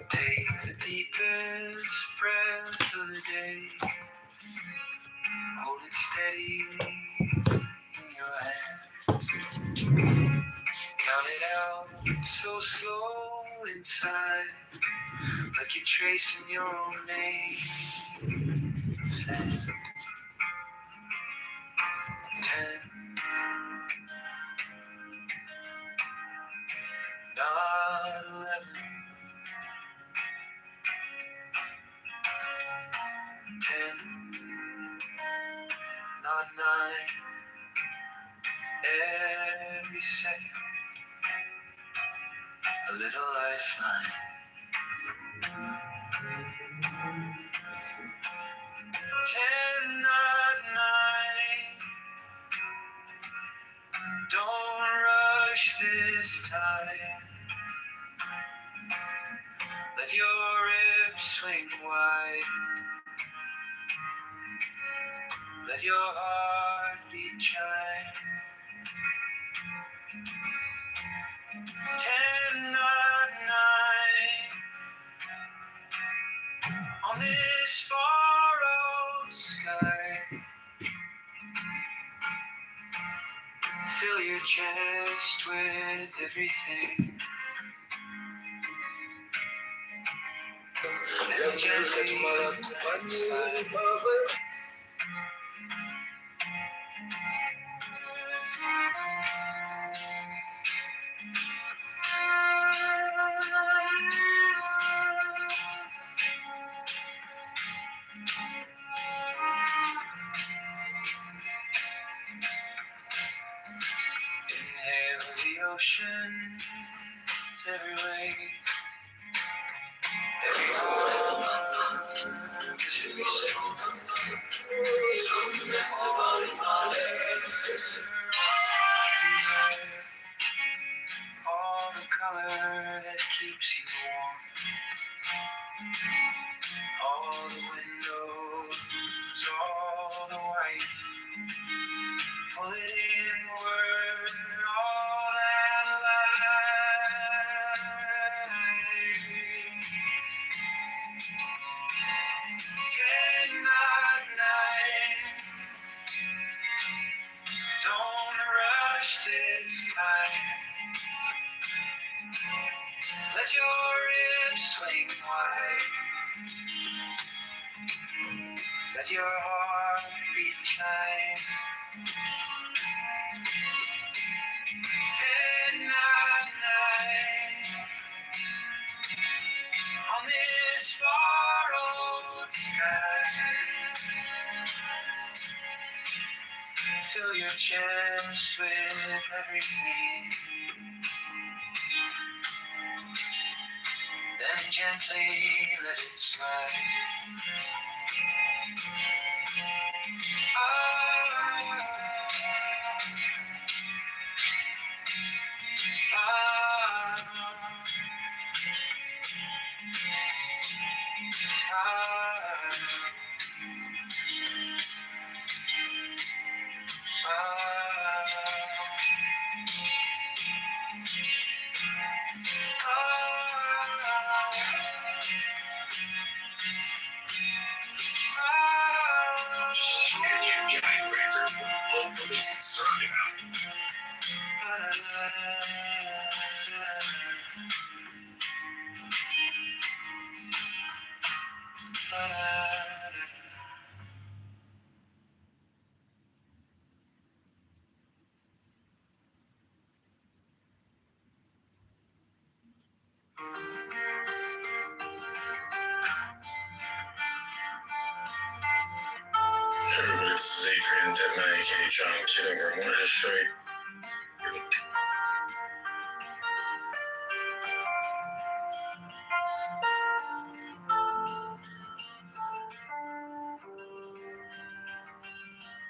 Take the deepest breath of the day. Hold it steady in your hand. Count it out so slow inside, like you're tracing your own name. Sand. 10, not 11. 10, not 9. Every second, a little lifeline. 10, not 9. Don't rush this time. Let your ribs swing wide. Let your heartbeat chime. 10, not 9. On this borrowed sky, fill your chest with everything. And gently let it slide. Inhale the oceans every way, every heart, every soul. All the color that keeps you warm. All the windows, all the white. Pull it inward, all that light. 10, not 9. Don't rush this time. Let your ribs swing wide. Let your heartbeat chime. 10, not 9. On this borrowed sky, fill your chest with everything. Then gently let it slide. And the FBI director woefully concerned about it. Everybody, this is Adrian Deadman, aka John Kitover. I wanted to show you.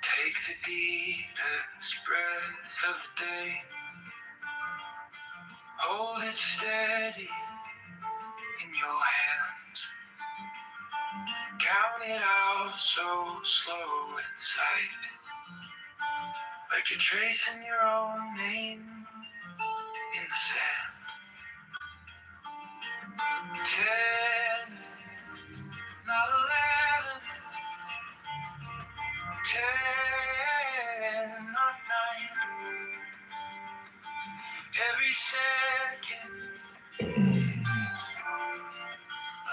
Take the deepest breath of the day. Hold it steady in your hands. Count it out so slow inside. Like you're tracing your own name in the sand. 10, not 11. 10, not 9. Every second, a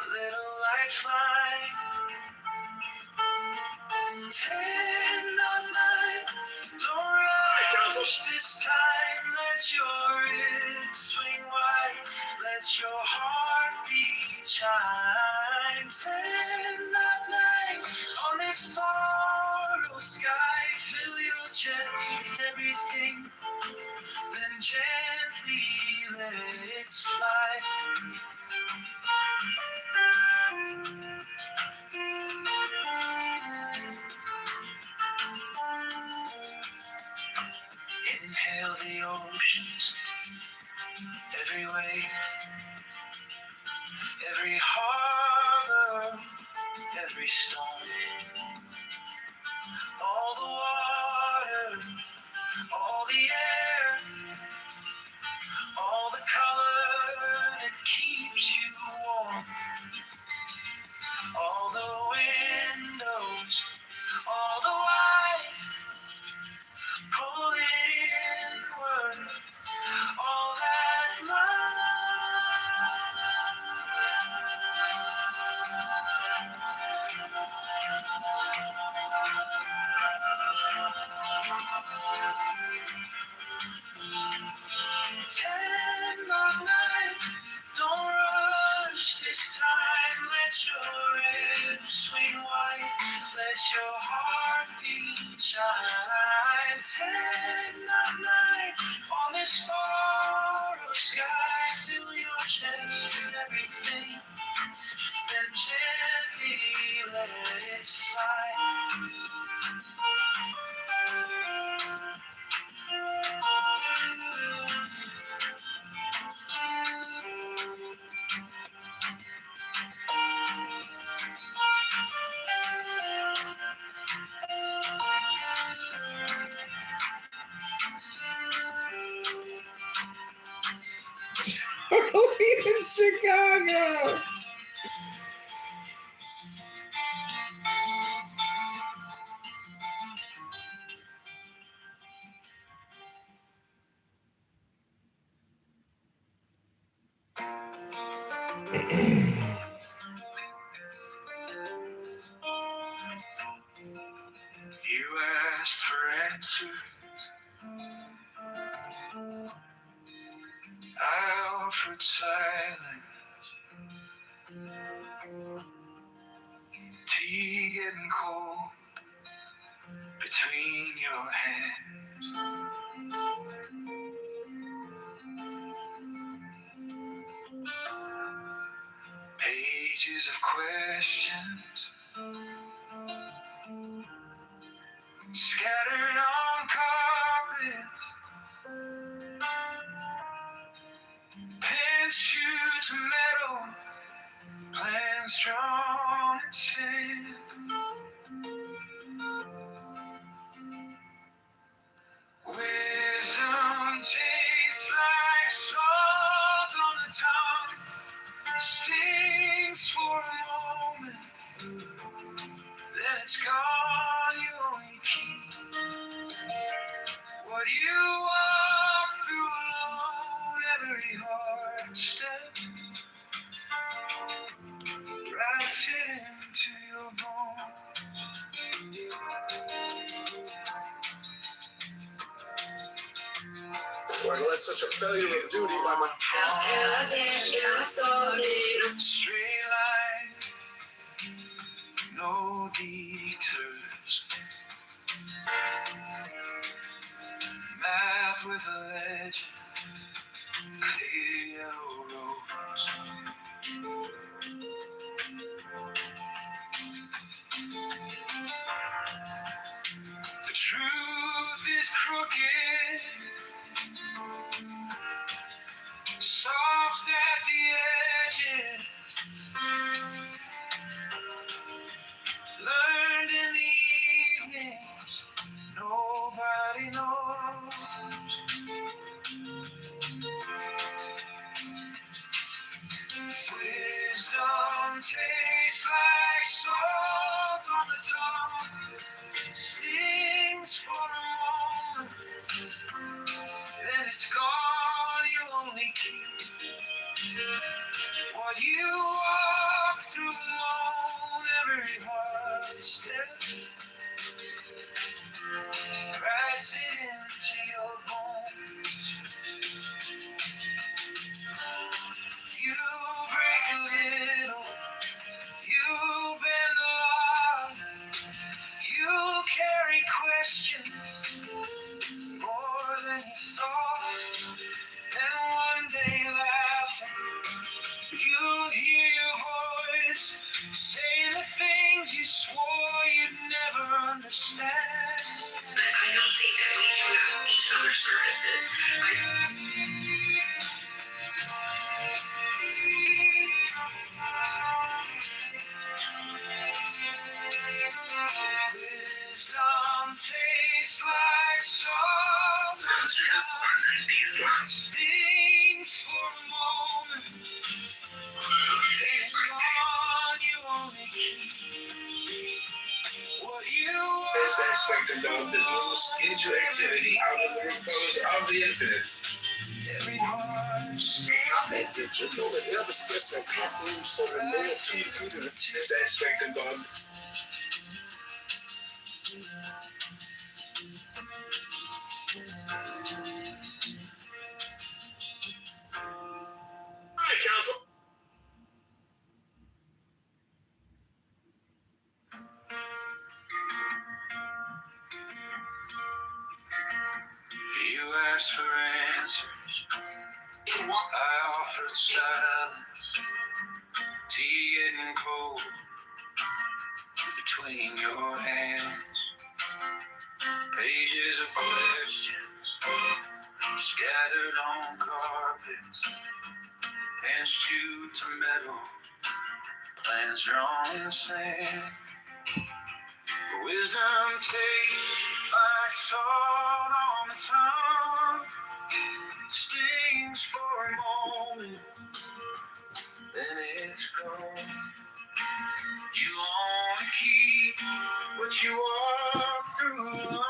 little lifeline. 10, not 9. Don't rush this time. Let your ribs swing wide. Let your heartbeat chime. 10, not 9. On this borrowed sky, fill your chest with everything. Then gently let it slide. Inhale the oceans, every wave, every harbor, every storm. All the water, all the air, all the color that keeps you warm. All the windows, all the white, pull it inward. All that love. 10, not 9. Don't rush this time. Let your ribs swing wide. Let your heartbeat shine. 10, not 9. On this borrowed sky, fill your chest with everything. Then gently let it slide. In Chicago. You asked for answers, I offered silence. Tea getting cold between your hands. Pages of questions scattered on carpets. Pens chewed to metal, plans drawn in sand. you walk through alone, every hard step, writes it into your bones. Like, that's such a failure of duty by my Straight line, no detours. Map with a legend, clear yellow roads. The truth is crooked, soft at the edges, learned in the evenings, nobody knows. Wisdom tastes like salt on the tongue, stings for a moment, then it's gone. You only keep what you walk through alone, every hard step writes it into your bones. You break a little, you bend a lot, you carry questions more than you thought. Then one day laughing, you'll hear your voice say the things you swore you'd never understand. But I don't think that we do each other's services. Wisdom tastes like salt, stings for a moment, it's gone. You only keep what you this aspect of God that moves into activity out of the repose of the infinite. every heart. Man, did you know that Elvis Presley had room so the loyal to defeated this aspect of God? All right, counsel. You asked for answers, I offered silence, tea getting cold between your hands, pages of questions scattered on carpets, pens chewed to metal, plans drawn in sand. Wisdom tastes like salt on the tongue, stings for a moment, then it's gone. You only keep what you walk through alone.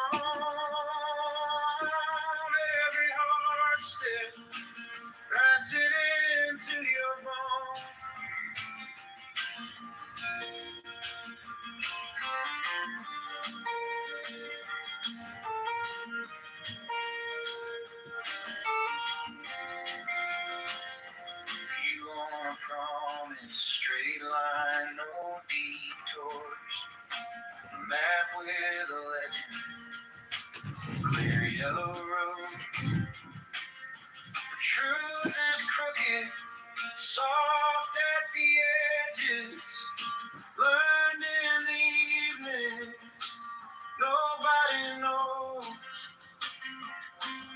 Every hard step writes it into your bones. You want a promise, straight line, no detours. A map with a legend, clear yellow road. The truth is crooked, soft at the edges, learned in the evening, nobody knows.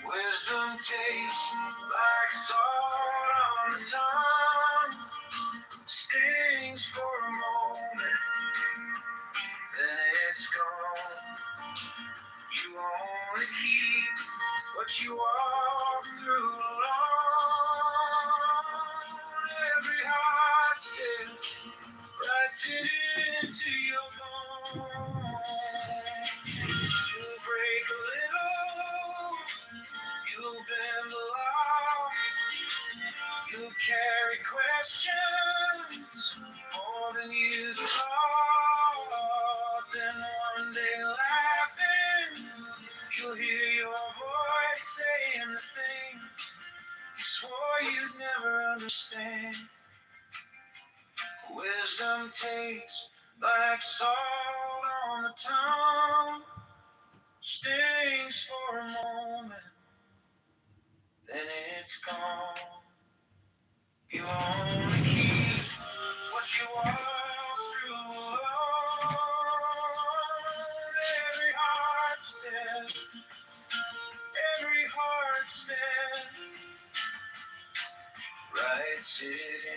Wisdom tastes like salt on the tongue, stings for a moment, then it's gone. You only keep what you walk through alone. Every heart step writes it into your bones. You break a little, You'll hear your voice saying the things you swore you'd never understand. Wisdom tastes like salt on the tongue, stings for a moment, then it's gone. You only keep what you walk through alone. Every heart step writes it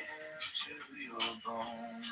into your bones.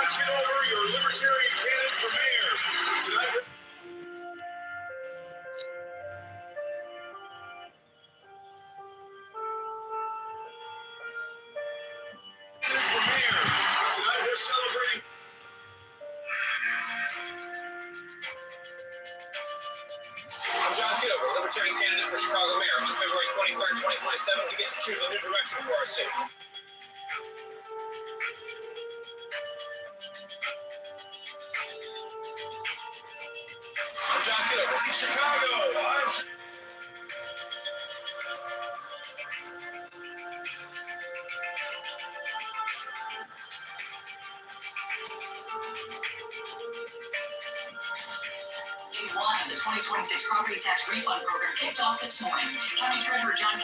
John Kitover, your libertarian candidate for mayor. Tonight, we're celebrating. I'm John Kitover, Libertarian candidate for Chicago mayor. On February 23rd, 2027, we get to choose a new direction for our city. I'm John Kitover, Chicago. Day one of the 2026 property tax refund program kicked off this morning. County Treasurer John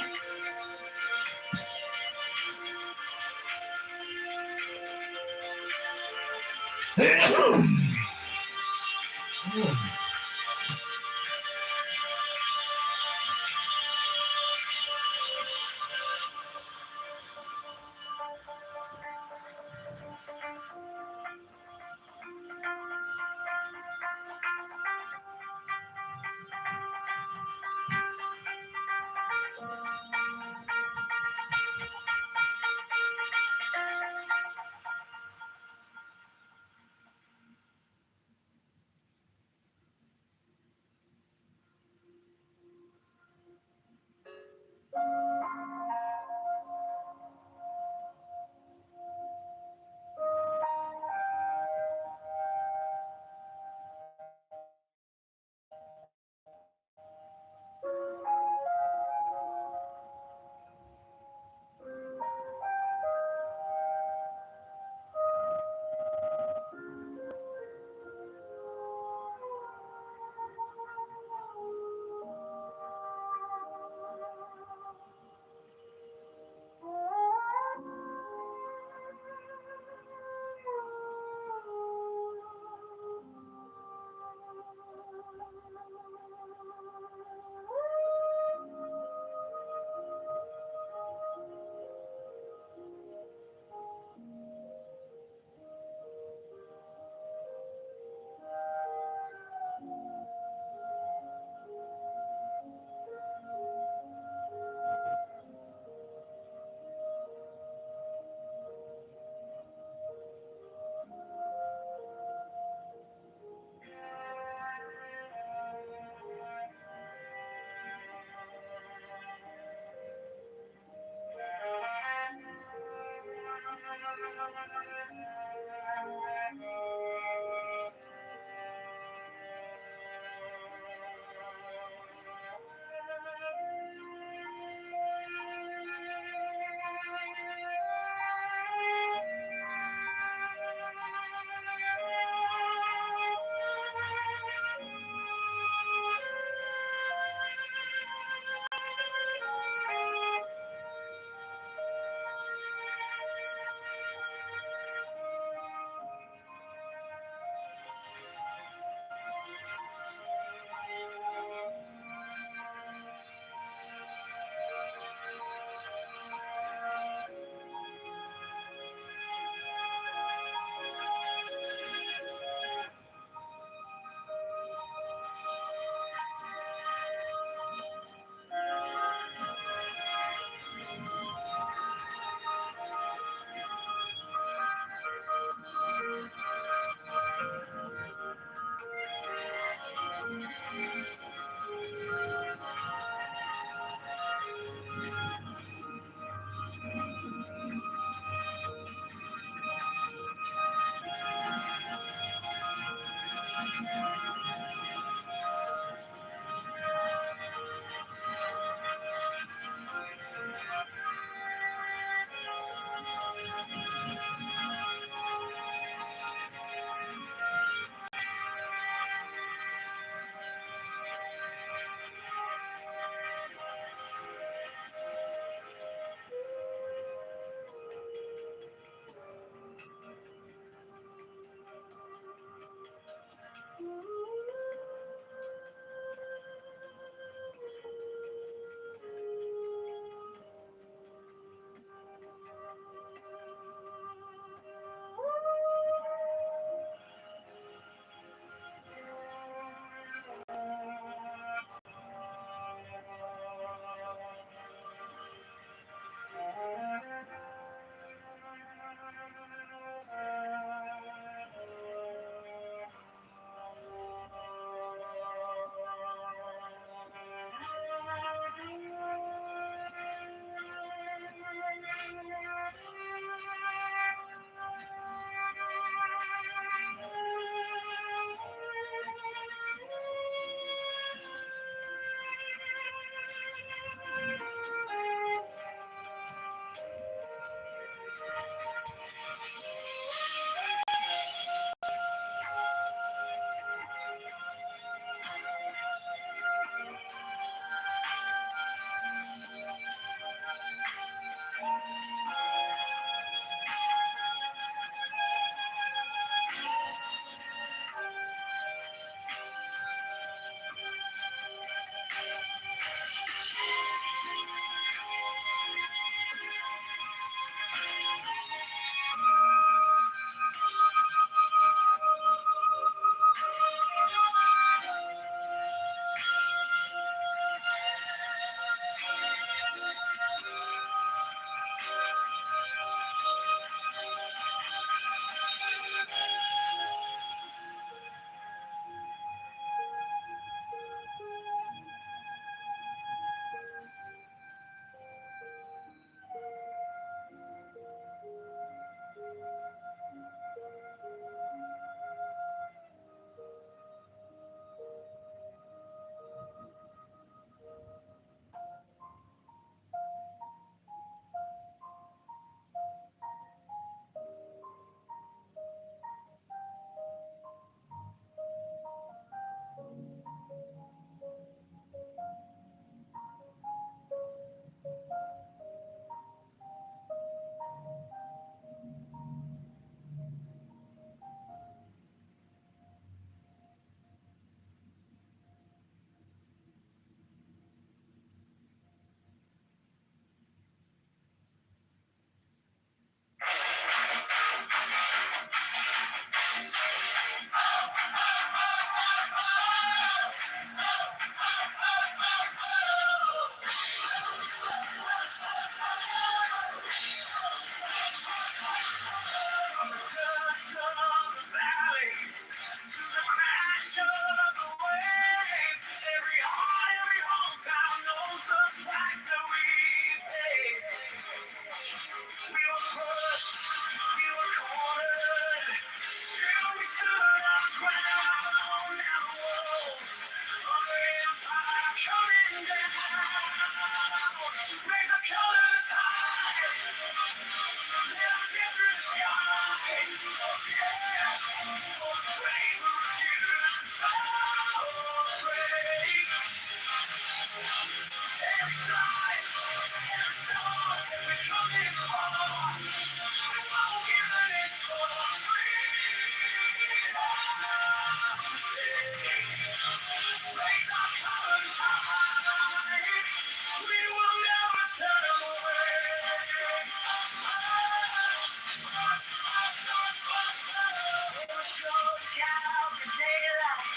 choke out the daylight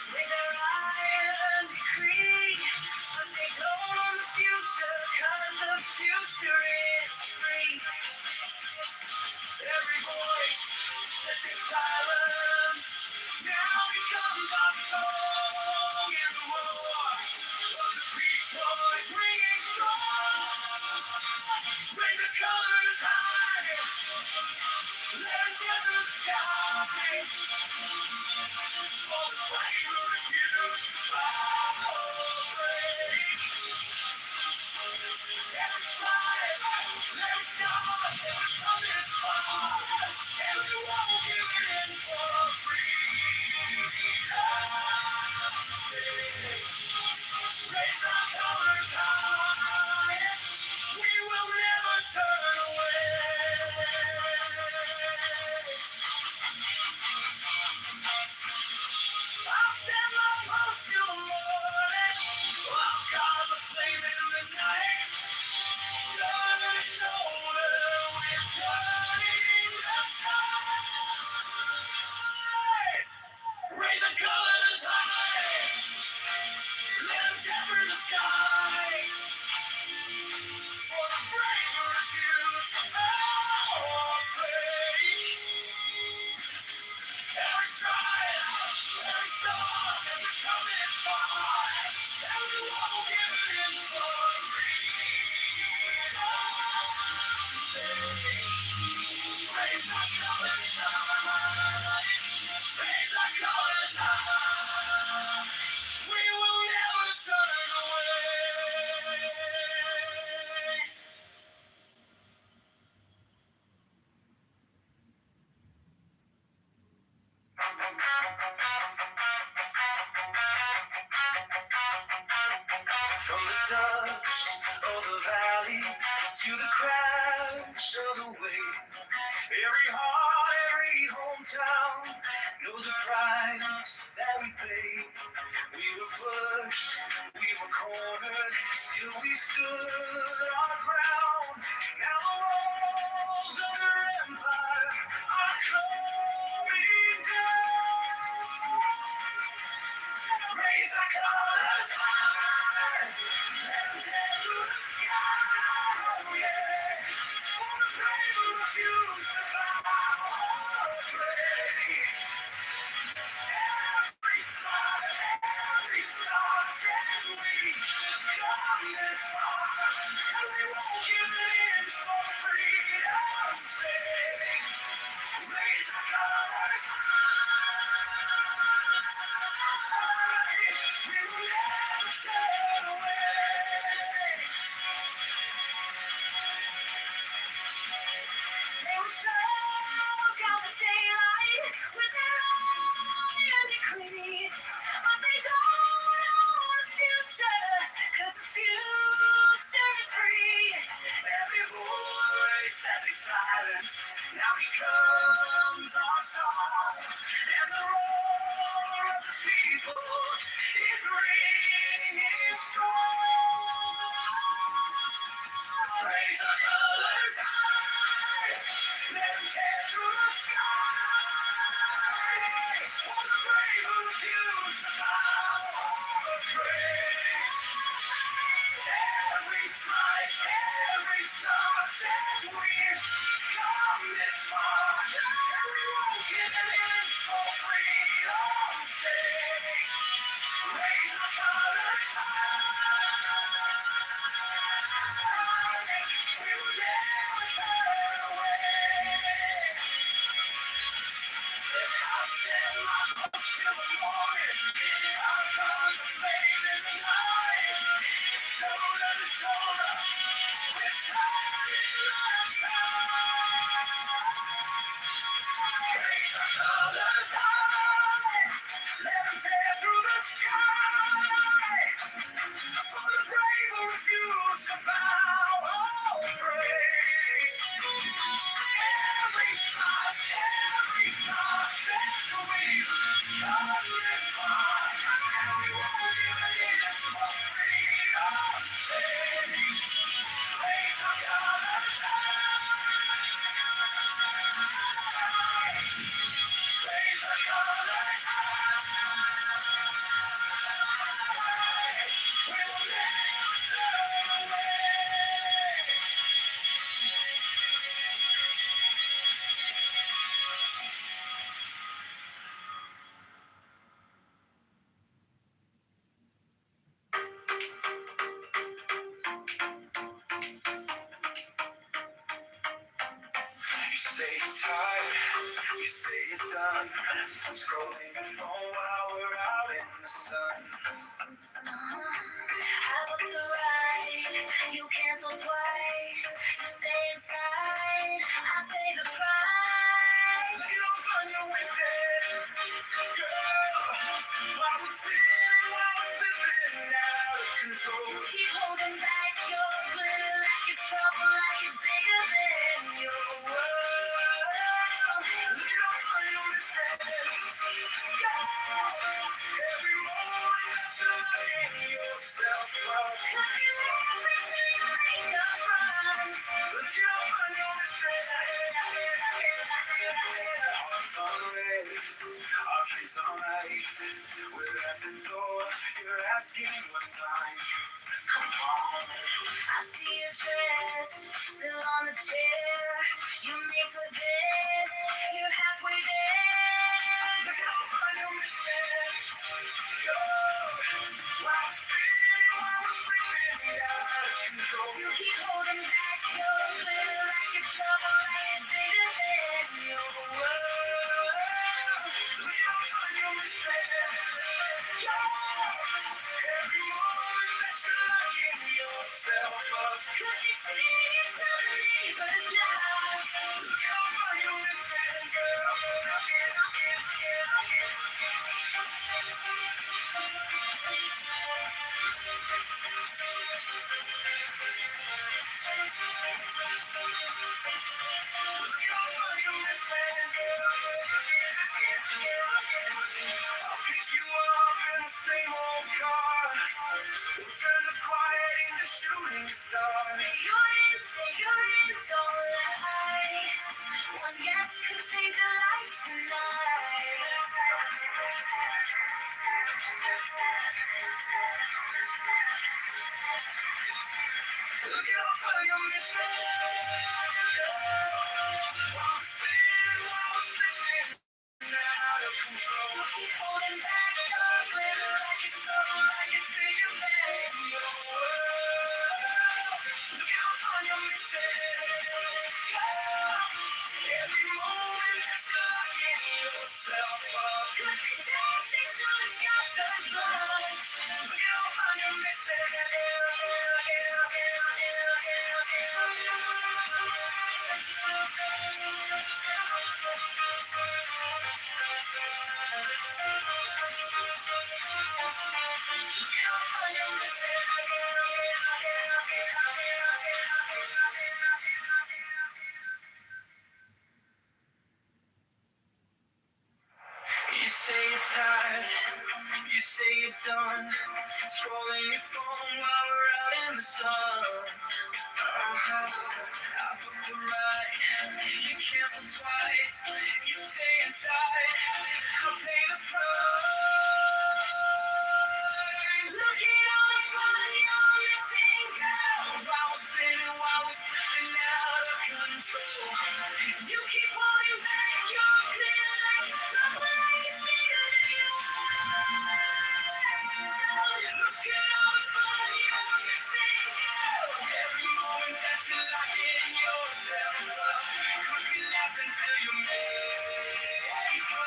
with their iron decree. But they don't own the future, cause the future is free. Every voice that they silenced now becomes our song, and the roar of the people is ringing strong. Raise the colors high, let them dance through the sky. For the brave who refuse to bow or break. Every strive, every star, every come this far, and we won't give it in for freedom. Raise our colors high, we will never turn away. I'll stand my post till the morning. Oh God, the flame in the night. Shoulder to shoulder, we're turning the tide. Raise the colors high, let them tear through the sky. For the brave who refuse to bow or break. Every stride, every star, every coming far, and we won't give it in for freedom. Raise our colors high, raise our colors high. We will never turn away. From the dust of the valley to the crash of the wave, every heart, every hometown knows the price that we paid. We were pushed, we were cornered, still we stood our ground. Now the walls of your empire are coming down. Raise our colors high, let them tear through the sky, oh yeah. For the brave who refuse to bow or break. Every star, every star says we come this far, and we won't give an inch for freedom's sake. Raise our colors high, we will never turn away. They would choke out the daylight with their iron decree. But they don't know the future, cause the future is free. Every voice that they silence now becomes our song. And the roar of the people is ringing strong. Raise our colors high, let them tear through the sky. For the brave who refuse to bow or break. Every strike, every star says we've come this far, and we won't give an inch for freedom's sake. Raise our colors high, we will never turn away. I'll stand my post till the morning. I'll come the flame in the night. Shoulder to shoulder, we're turning the tide. Raise our colors high, let them tear through the sky. For the brave who refuse to bow or break. Every strike, every star says we've come this far, and we won't give an inch for freedom's sake. Raise our colors high, raise You say you're tired, you say you're done. Scrolling your phone while we're out in the sun. I booked the ride, you cancel twice. You stay inside, I pay the price. You don't find your way there, girl. While we're spinning out of control. You keep holding back your glitter like it's trouble, like it's bigger than your world. You don't find your mistake, girl. Every moment that you're locking yourself up. Cause you never till you make up front. You don't find your mistake. Hearts on red, our drinks on ice. We're at the door, you're asking what time. Come on. I see your dress, still on the chair. You made for this, you're halfway there. You don't find your mistake, girl. While we're spinning out of control. You keep holding back your glitter like it's trouble, like it's bigger than your world. You don't find your mistake, girl. Every moment that you're locking yourself up. Cause you see it to the neighbors now. You don't find your mistake, girl. I'll pick you up in the same old car. We'll turn the quiet into shooting stars. Say you're in, don't lie. One yes could change your life tonight. Look out for your mistake. While we're slipping out of control. You keep holding back your glitter like it's trouble, like it's bigger than your world. Look out for your mistake. Every moment that you're locking yourself up. Cause you're dancing till the sky turns black. Look out for your mistake. You say you're tired, you say you're done. Scrolling your phone while we're out in the sun. I booked the ride, you cancel twice. You stay inside, I'll pay the price. Look at all the fun you're missing, girl. While we're spinning, while we're slipping out of control. You keep holding back your glitter like it's trouble, like it's bigger than you are. Look at all the fun you're missing, girl. Every moment that you're locking yourself up. Could be laughing till you make up.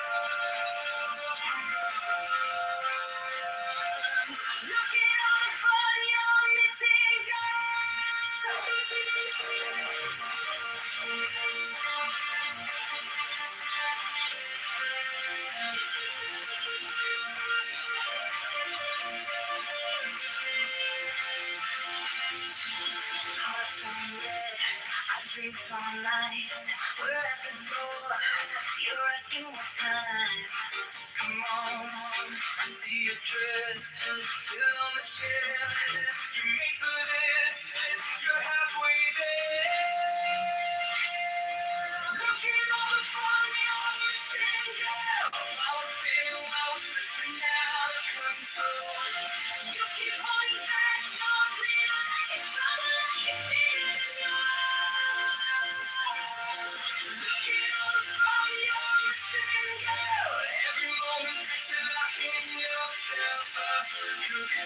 Look at all the fun you're missing, Hearts on red, our drinks on ice. We're at the door, you're asking what time. Come on, I see your dress, still on the chair. You made for this, you're halfway there. Look at all the fun you're missing, girl. While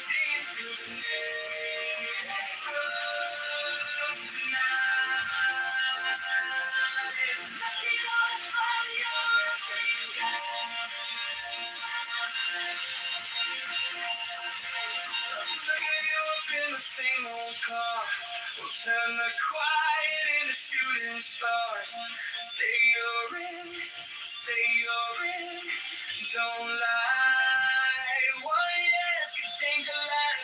singing to the neighbors tonight. Looking on from your finger. Looking you up in the same old car. We'll turn the quiet into shooting stars. Say you're in, say you're in. Don't lie. One yes can change your life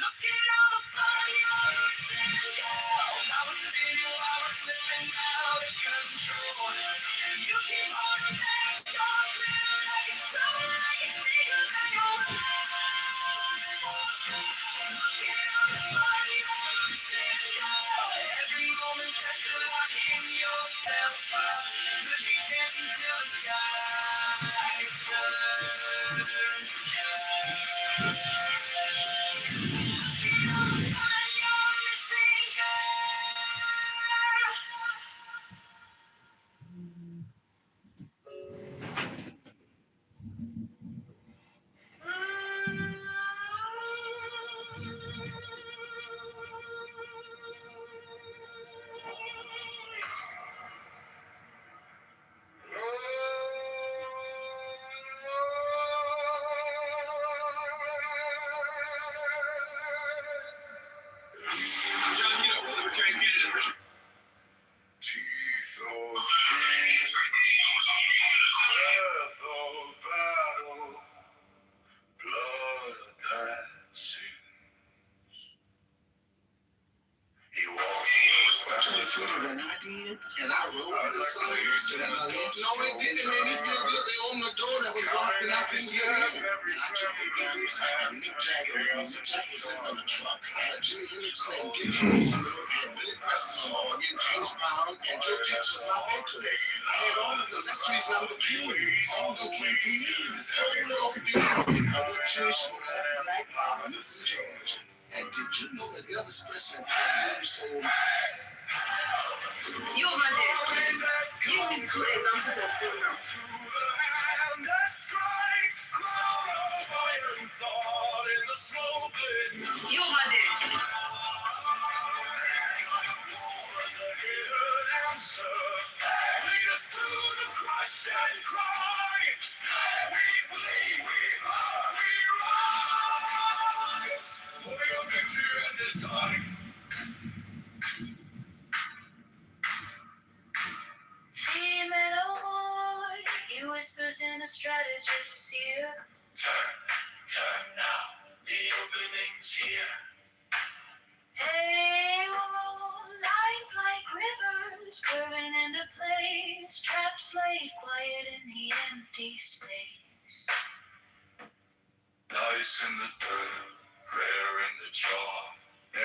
Look at all the fun you're missing, girl. I was spinning, I was slipping out of control. You keep holding back, your thrill like it's strong, like it's bigger than your mind. Look at all the fun you're missing, girl. Every moment that you're locking yourself up, could be dancing till the sky turns. Teeth of pain, breath of battle, blood that sings. He walks than I did, and I wrote this song. No, it didn't. It made me feel good. They opened the door that was locked and I couldn't get in. And I took the guns, and Mick Jagger was living on the truck. I had Jimmy Henderson and guitar. I had Billy Preston on organ, James Brown, and Joe Tex was my vocalist. I had all of them. That's the reason I'm the king. All of them came from me. Every little bit. Jewish, black, New Georgia. And did you know that Elvis Presley sold? You are my dad. Give me 2 examples of them. To the hand that strikes, crown of iron thought in the smoke lit. You are my dad. Lead us through the crush and cry. We bleed, we cry, we rise for your victory and design. Female boy, he whispers in a strategist's ear. Turn now, the opening's here. Hey, oh, lines like rivers curving into place. Traps laid quiet in the empty space. Ice in the dirt, prayer in the jar.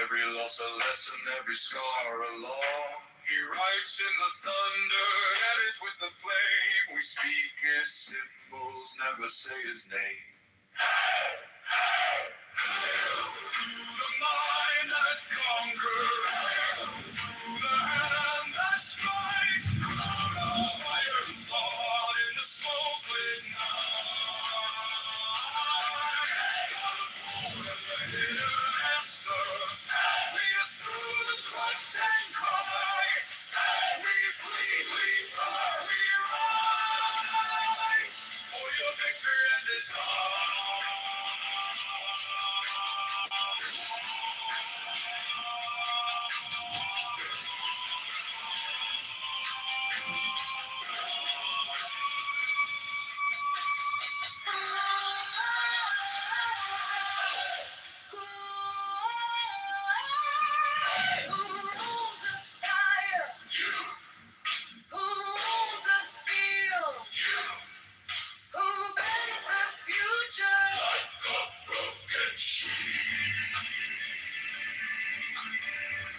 Every loss a lesson, every scar a law. He writes in the thunder, that is with the flame. We speak his symbols, never say his name. To the mind that conquers, to the hand that strikes, crown of iron thought in the smoke lit night. God of war and the hidden answer, lead us through the crush and cry. We bleed, we cry, we rise for your victory and design. Who rules the fire? You. Who rules the field? You. Who bends the future? Like a broken sheet.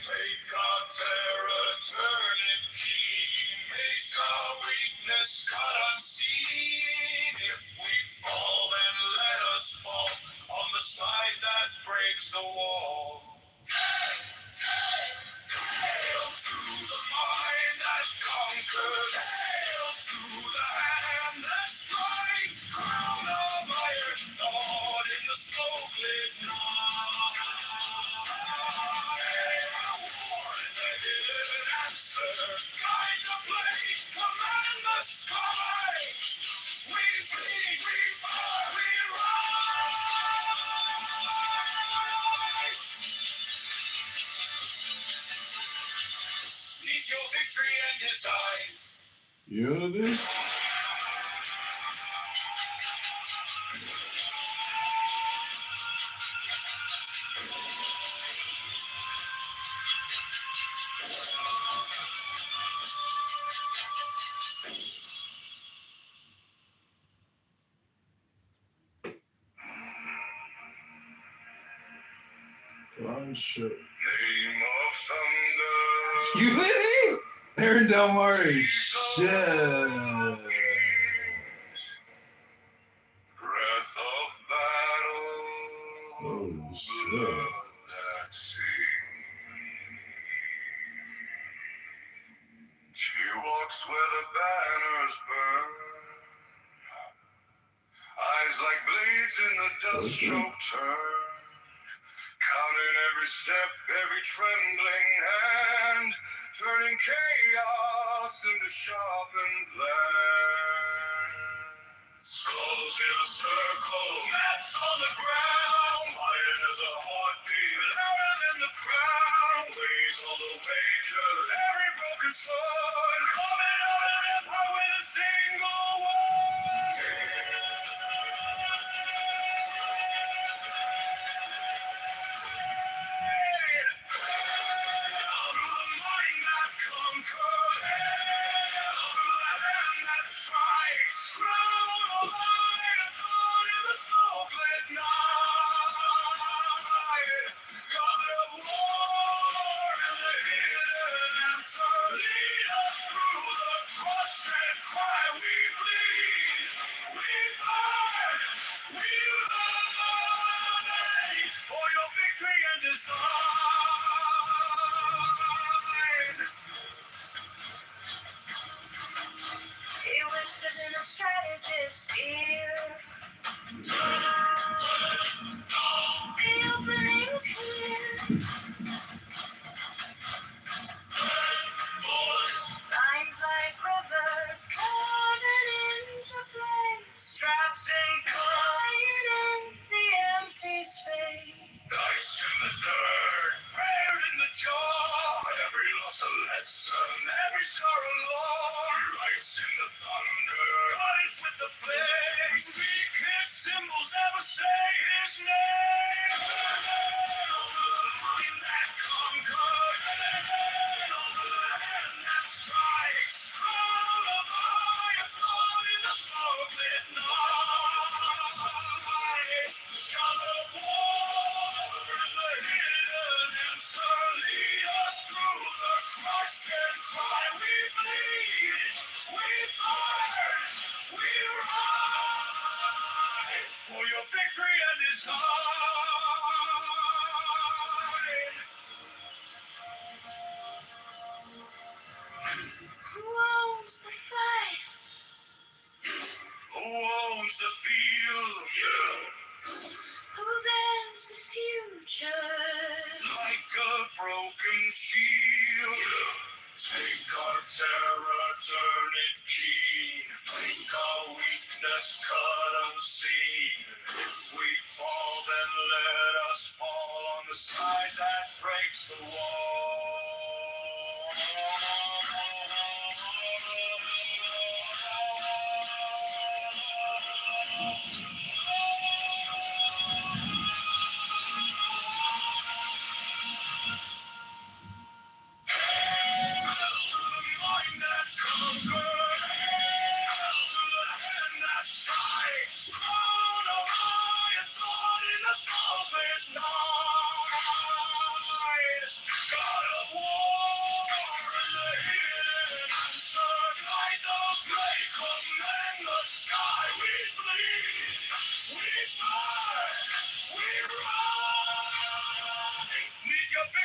Take our terror, turn it keen. Make our weakness cut unseen. If we fall, then let us fall on the side that breaks the wall. Hail conquered. Hail to the hand that strikes, crown of iron, thawed in the smoke-lit night. War in the hidden answer, guide the blade, command the sky. We bleed, we burn, we rise. Need your victory and design. Unity? Ron Show. Name of thunder. Unity? Aaron Del Mare. Shit. Breath of battle. Oh, shit. Blood that sings. She walks where the banners burn. Eyes like blades in the dust-choked turn. Counting every step, every trembling hand, turning chaos into sharpened plan. Skulls in a circle, maps on the ground, iron as a heartbeat, louder than the crown. Weighs all the wagers, every broken sword, coming out an empire with a single word. For your victory and design. He whispers in a strategist's ear. The opening's clear. Lines like rivers carving into place. Straps and Lying in the empty space. Dice in the dirt, prayer in the jar. Every loss a lesson, every scar a law. Lights in the thunder, eyes with the flame. We speak his symbols, never say his name. To the mind that conquered, to the hand that strikes. Crown of iron, thought in the smoke-lit night. God of war and the hidden answer, lead us through the crush and cry. We bleed, we burn, we rise for your victory and design. Who owns the fight? Who owns the field? Who bears the future? Like a broken shield. Take our terror, turn it keen. Make our weakness cut unseen. If we fall, then let us fall on the side that breaks the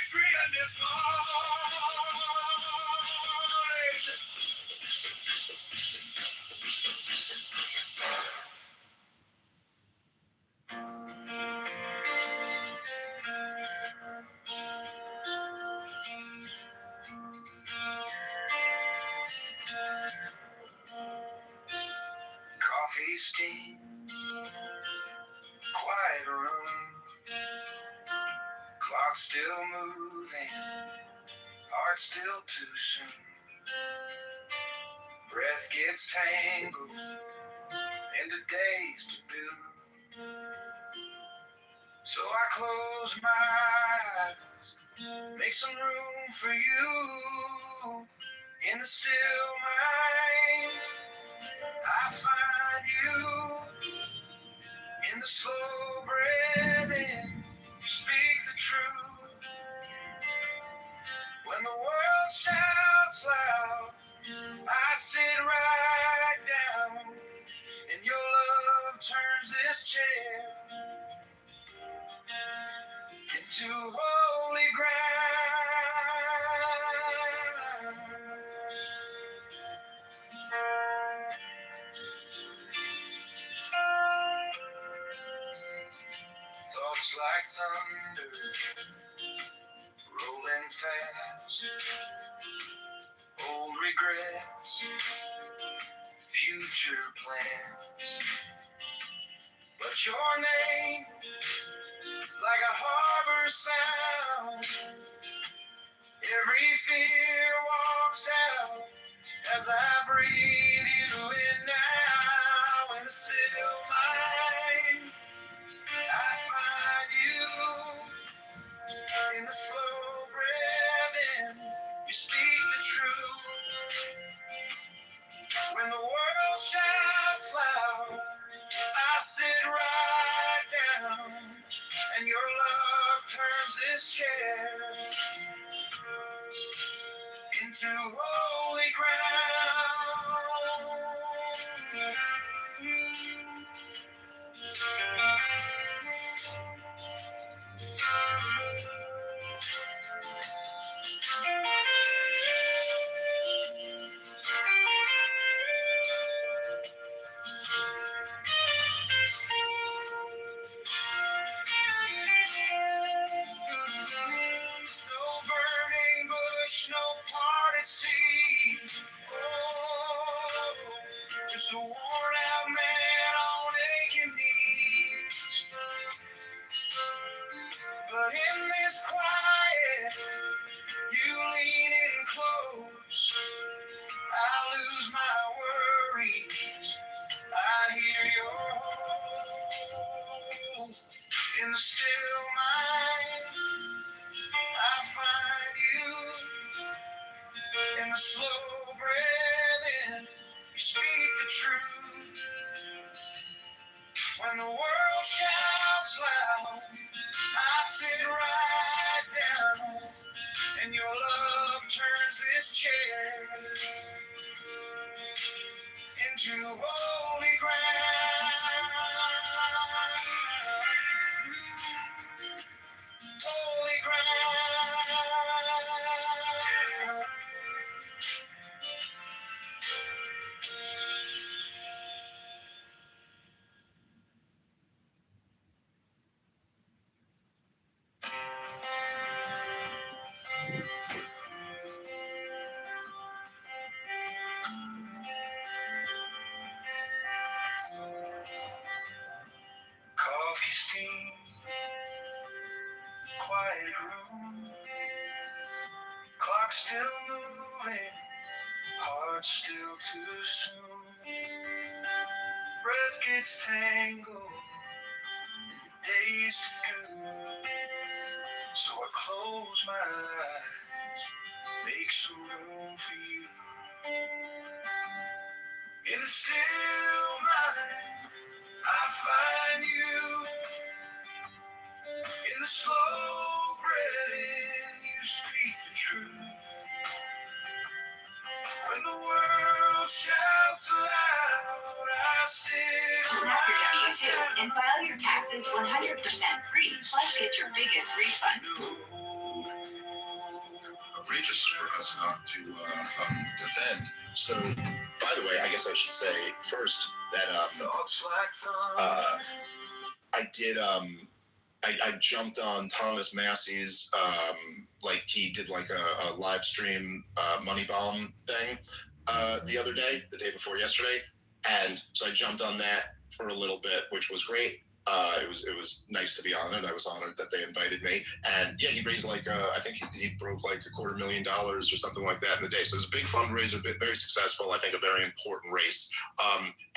victory and design. steam, quiet room, clock still moving, heart still too soon. Breath gets tangled into days to do. So I close my eyes, make some room for you. In the still mind, I find you. In the slow breathing, you speak the truth. When the world shouts loud, I sit right down, and your love turns this chair into holy ground. Thoughts like thunder, rolling fast. Old regrets, future plans. But your name, like a harbor sound, every fear walks out as I breathe you in now. In the still mind, I find you. In the slow breathing, you speak the truth. When the world shouts loud, I sit right down, and your love turns this chair into holy ground. No burning bush, no parted sea. Oh, just a worn out man on aching knees. But in this quiet, you lean in close. I lose my worries. I hear your hope. In the still mind, I find you. In the slow breathing, you speak the truth. When the world shouts loud, I sit right down, and your love turns this chair into holy ground. Holy ground. Coffee steam, quiet room, clock still moving, heart still too soon. Breath gets tangled in the days to do. So I close my eyes, make some room for you. In the still mind, I find you. In the slow breathing, you speak the truth. When the world shouts loud, I sit Snap your W-2 and file your taxes 100% free, plus get your biggest refund. Outrageous for us not to defend. So, by the way, I guess I should say first that I did I jumped on Thomas Massey's like he did like a live stream money bomb thing the other day, the day before yesterday. And so I jumped on that for a little bit, which was great. It was nice to be on it. I was honored that they invited me. And yeah, he raised like, I think he broke like $250,000 or something like that in the day. So it was a big fundraiser, very successful. I think a very important race.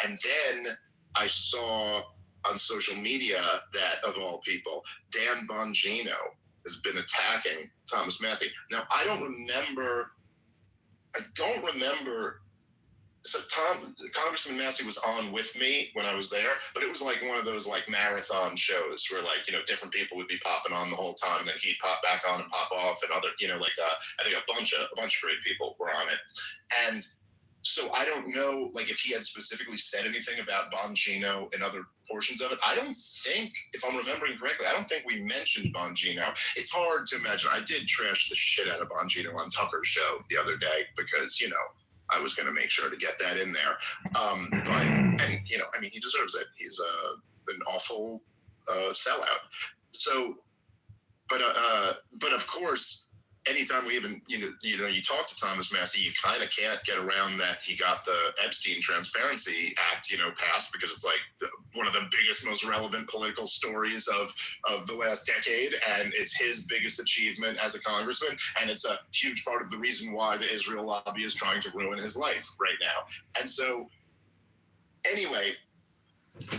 And then I saw on social media that, of all people, Dan Bongino has been attacking Thomas Massie. Now, I don't remember. So Congressman Massey was on with me when I was there, but it was like one of those like marathon shows where like, you know, different people would be popping on the whole time, and then he'd pop back on and pop off, and other, you know, like I think a bunch of great people were on it. And so I don't know, like, if he had specifically said anything about Bongino and other portions of it. I don't think, if I'm remembering correctly, I don't think we mentioned Bongino. It's hard to imagine. I did trash the shit out of Bongino on Tucker's show the other day because, you know, I was going to make sure to get that in there. And, you know, I mean, he deserves it. He's an awful sellout. So, but of course, anytime we even, you know, you talk to Thomas Massie, you kind of can't get around that he got the Epstein Transparency Act, you know, passed, because it's like one of the biggest, most relevant political stories of the last decade. And it's his biggest achievement as a congressman. And it's a huge part of the reason why the Israel lobby is trying to ruin his life right now. And so anyway,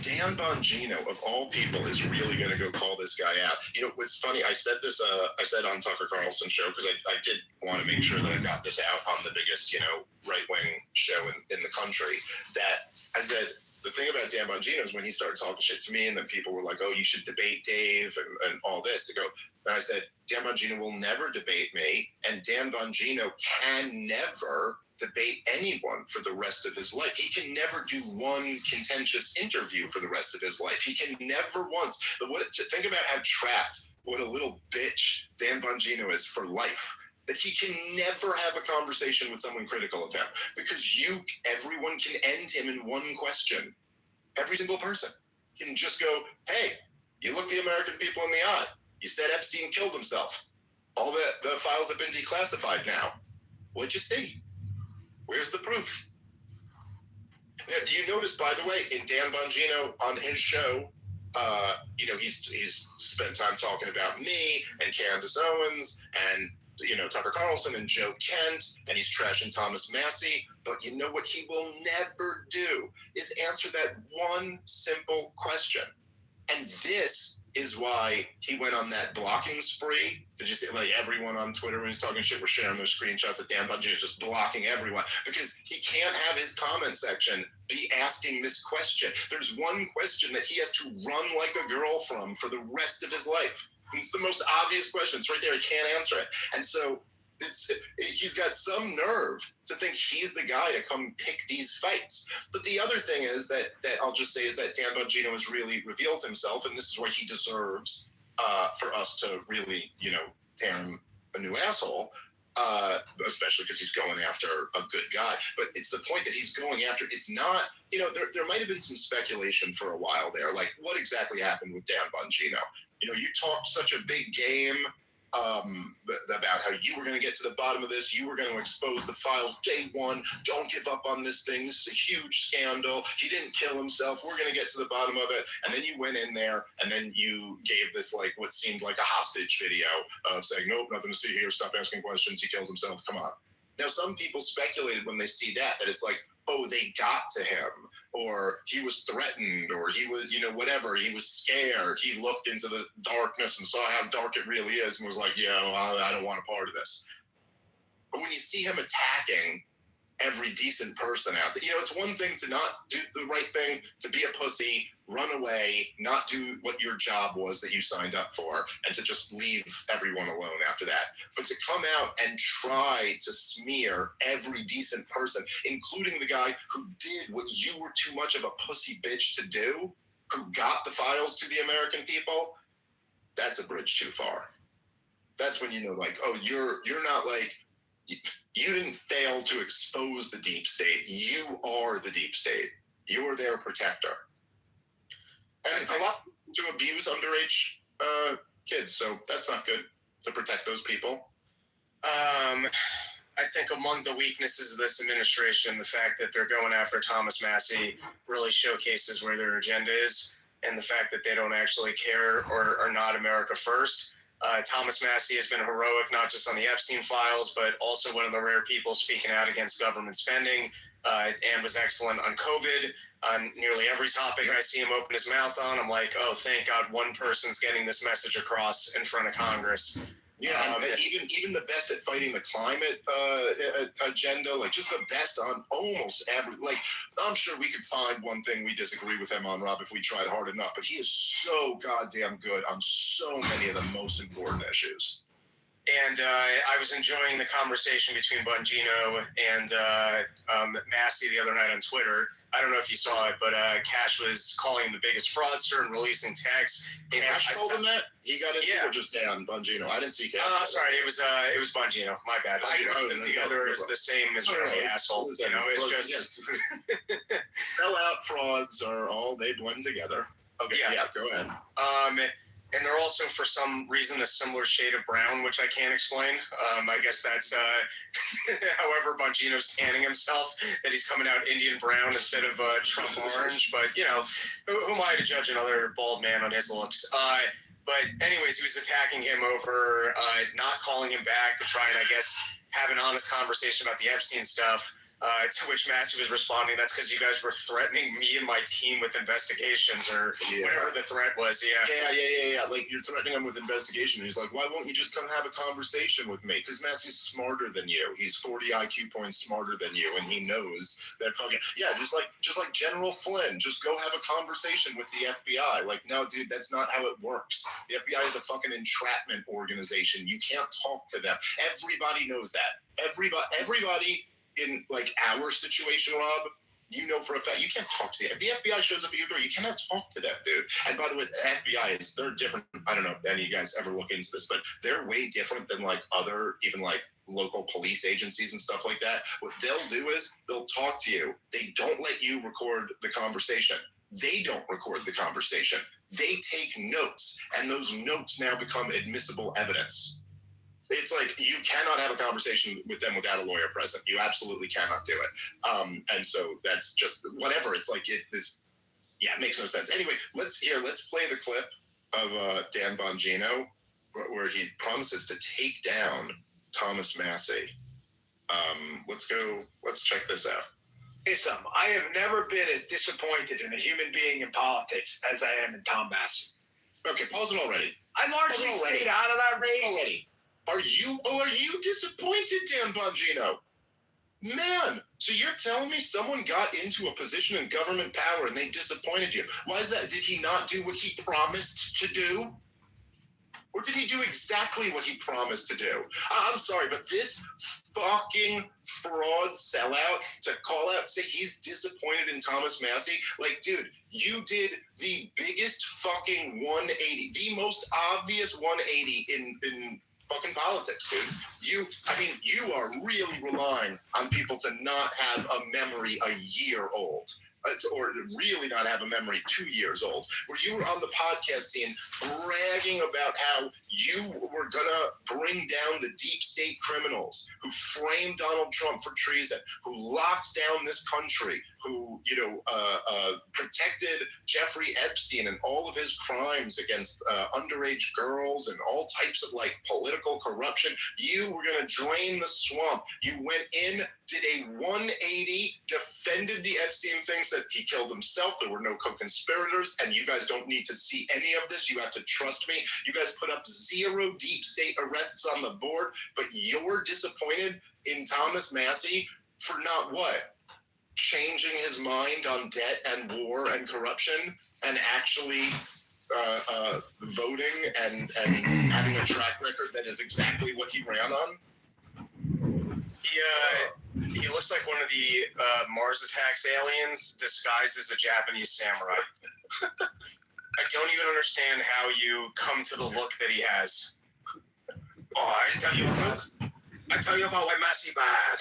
Dan Bongino, of all people, is really going to go call this guy out. You know, what's funny, I said this, I said on Tucker Carlson's show, because I did want to make sure that I got this out on the biggest, you know, right-wing show in the country, that I said, the thing about Dan Bongino is when he started talking shit to me, and then people were like, oh, you should debate Dave and all this. And I said, Dan Bongino will never debate me, and Dan Bongino can never debate anyone for the rest of his life. He can never do one contentious interview for the rest of his life. He can never once. Think about how trapped, what a little bitch Dan Bongino is for life. That he can never have a conversation with someone critical of him, because everyone can end him in one question. Every single person can just go, hey, you look the American people in the eye. You said Epstein killed himself. All the files have been declassified now. What'd you see? Where's the proof? You notice, by the way, in Dan Bongino on his show, you know, he's spent time talking about me and Candace Owens and, you know, Tucker Carlson and Joe Kent, and he's trashing Thomas Massie. But you know what he will never do is answer that one simple question. And this is why he went on that blocking spree. Did you see, like, everyone on Twitter when he's talking shit, we're sharing those screenshots of Dan Bongino just blocking everyone, because he can't have his comment section be asking this question. There's one question that he has to run like a girl from for the rest of his life. And it's the most obvious question. It's right there. He can't answer it. And so he's got some nerve to think he's the guy to come pick these fights. But the other thing is that I'll just say is that Dan Bongino has really revealed himself, and this is why he deserves for us to really, you know, tear him a new asshole, especially because he's going after a good guy. But it's the point that he's going after. It's not, you know, there might have been some speculation for a while there, like what exactly happened with Dan Bongino. You know, you talked such a big game about how you were going to get to the bottom of this. You were going to expose the files day one. Don't give up on this thing. This is a huge scandal. He didn't kill himself. We're going to get to the bottom of it. And then you went in there, and then you gave this, like, what seemed like a hostage video of saying, nope, nothing to see here. Stop asking questions. He killed himself. Come on. Now, some people speculated when they see that it's like, oh, they got to him, or he was threatened, or he was, you know, whatever. He was scared. He looked into the darkness and saw how dark it really is and was like, yeah, well, I don't want a part of this. But when you see him attacking every decent person out there, you know, it's one thing to not do the right thing, to be a pussy, run away, not do what your job was that you signed up for, and to just leave everyone alone after that. But to come out and try to smear every decent person, including the guy who did what you were too much of a pussy bitch to do, who got the files to the American people, that's a bridge too far. That's when you know, like, oh, you're not like, you didn't fail to expose the deep state. You are the deep state. You're their protector. And a lot to abuse underage kids, so that's not good to protect those people. I think among the weaknesses of this administration, the fact that they're going after Thomas Massey really showcases where their agenda is, and the fact that they don't actually care or are not America first. Thomas Massey has been heroic, not just on the Epstein files, but also one of the rare people speaking out against government spending, and was excellent on COVID. On nearly every topic I see him open his mouth on, I'm like, oh, thank God one person's getting this message across in front of Congress. Yeah, even the best at fighting the climate agenda, like just the best on almost every, like, I'm sure we could find one thing we disagree with him on, Rob, if we tried hard enough, but he is so goddamn good on so many of the most important issues. And I was enjoying the conversation between Bongino and Massey the other night on Twitter. I don't know if you saw it, but Cash was calling him the biggest fraudster and releasing texts. Cash told him that? He got into it just down Bongino. I didn't see Cash. Sorry, it was Bongino. My bad. I grouped them together as the same Israeli asshole. You know, it's just sellout frauds are all they blend together. Okay, yeah, go ahead. And they're also, for some reason, a similar shade of brown, which I can't explain. I guess that's, however, Bongino's tanning himself, that he's coming out Indian brown instead of Trump orange. But, you know, who am I to judge another bald man on his looks? But anyways, he was attacking him over not calling him back to try and, I guess, have an honest conversation about the Epstein stuff. To which Massey was responding, that's because you guys were threatening me and my team with investigations or whatever the threat was. Yeah. Like, you're threatening him with investigation. He's like, why won't you just come have a conversation with me? Because Massey's smarter than you. He's 40 IQ points smarter than you, and he knows that fucking just like General Flynn, just go have a conversation with the FBI. Like, no, dude, that's not how it works. The FBI is a fucking entrapment organization. You can't talk to them. Everybody knows that. Everybody in like our situation, Rob, you know for a fact you can't talk to the FBI shows up at your door. You cannot talk to that dude. And by the way, the FBI they're different. I don't know if any of you guys ever look into this, but they're way different than like other even like local police agencies and stuff like that. What they'll do is they'll talk to you. They don't let you record the conversation. They don't record the conversation. They take notes, and those notes now become admissible evidence. It's like you cannot have a conversation with them without a lawyer present. You absolutely cannot do it. And so that's just whatever. It's like it makes no sense. Anyway, let's play the clip of Dan Bongino where he promises to take down Thomas Massey. Let's check this out. Hey, I have never been as disappointed in a human being in politics as I am in Tom Massey. Okay, pause it already. I largely stayed out of that race. Already. Are you disappointed, Dan Bongino? Man, so you're telling me someone got into a position in government power and they disappointed you. Why is that? Did he not do what he promised to do? Or did he do exactly what he promised to do? I'm sorry, but this fucking fraud sellout to call out, say he's disappointed in Thomas Massey, like, dude, you did the biggest fucking 180, the most obvious 180 in fucking politics, dude. You are really relying on people to not have a memory a year old. Or really not have a memory 2 years old, where you were on the podcast scene bragging about how you were gonna bring down the deep state criminals who framed Donald Trump for treason, who locked down this country, who protected Jeffrey Epstein and all of his crimes against underage girls and all types of like political corruption. You were gonna drain the swamp. You went in, did a 180, defended the Epstein things, that he killed himself, there were no co-conspirators, and you guys don't need to see any of this. You have to trust me. You guys put up 0 deep state arrests on the board, but you're disappointed in Thomas Massey for not what? Changing his mind on debt and war and corruption and actually voting and having a track record that is exactly what he ran on? He looks like one of the Mars Attacks aliens disguised as a Japanese samurai. I don't even understand how you come to the look that he has. Oh, I tell you about why Massey bad.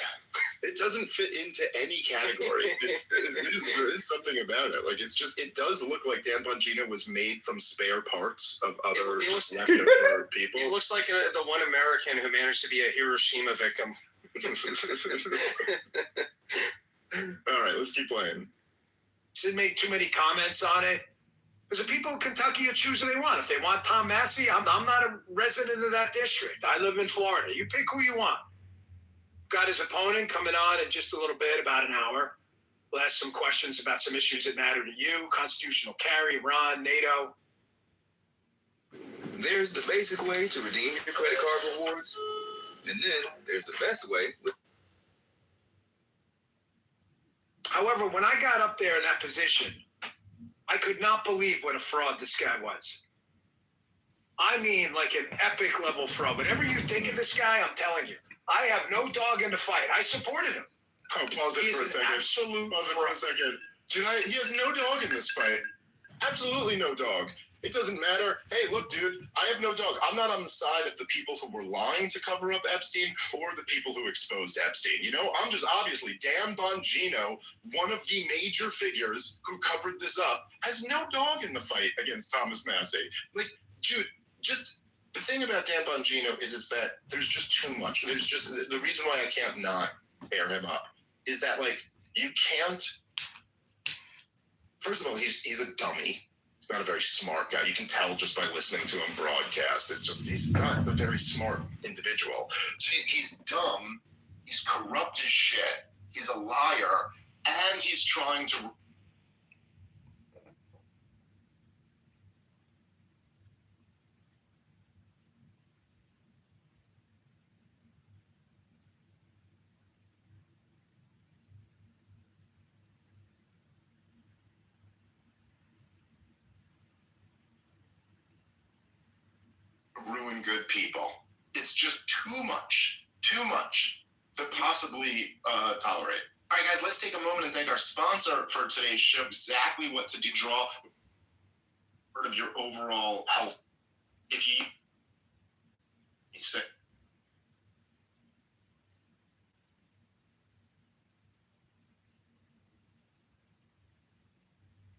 It doesn't fit into any category. There is something about it. Like, it does look like Dan Bongino was made from spare parts of other leftover people. It looks like the one American who managed to be a Hiroshima victim. All right, let's keep playing. Didn't make too many comments on it. Because the people of Kentucky will choose who they want. If they want Tom Massey, I'm not a resident of that district. I live in Florida. You pick who you want. Got his opponent coming on in just a little bit, about an hour. We'll ask some questions about some issues that matter to you, constitutional carry, Iran, NATO. There's the basic way to redeem your credit card rewards, and then there's the best way. However, when I got up there in that position, I could not believe what a fraud this guy was. I mean, like an epic level fraud. Whatever you think of this guy, I'm telling you, I have no dog in the fight. I supported him. Oh, pause it for a second. Absolute pause it for a second. He has no dog in this fight. Absolutely no dog. It doesn't matter. Hey, look, dude, I have no dog. I'm not on the side of the people who were lying to cover up Epstein or the people who exposed Epstein. You know, I'm just obviously Dan Bongino, one of the major figures who covered this up, has no dog in the fight against Thomas Massey. Like, dude, just the thing about Dan Bongino is it's that there's just too much. There's just the reason why I can't not tear him up is that, like, you can't. First of all, he's a dummy. He's not a very smart guy. You can tell just by listening to him broadcast. It's just he's not a very smart individual. So he's dumb. He's corrupt as shit. He's a liar, and he's trying to. Ruin good people. It's just too much to possibly tolerate. All right, guys, let's take a moment and thank our sponsor for today's show. Exactly what to do, draw part of your overall health. If you say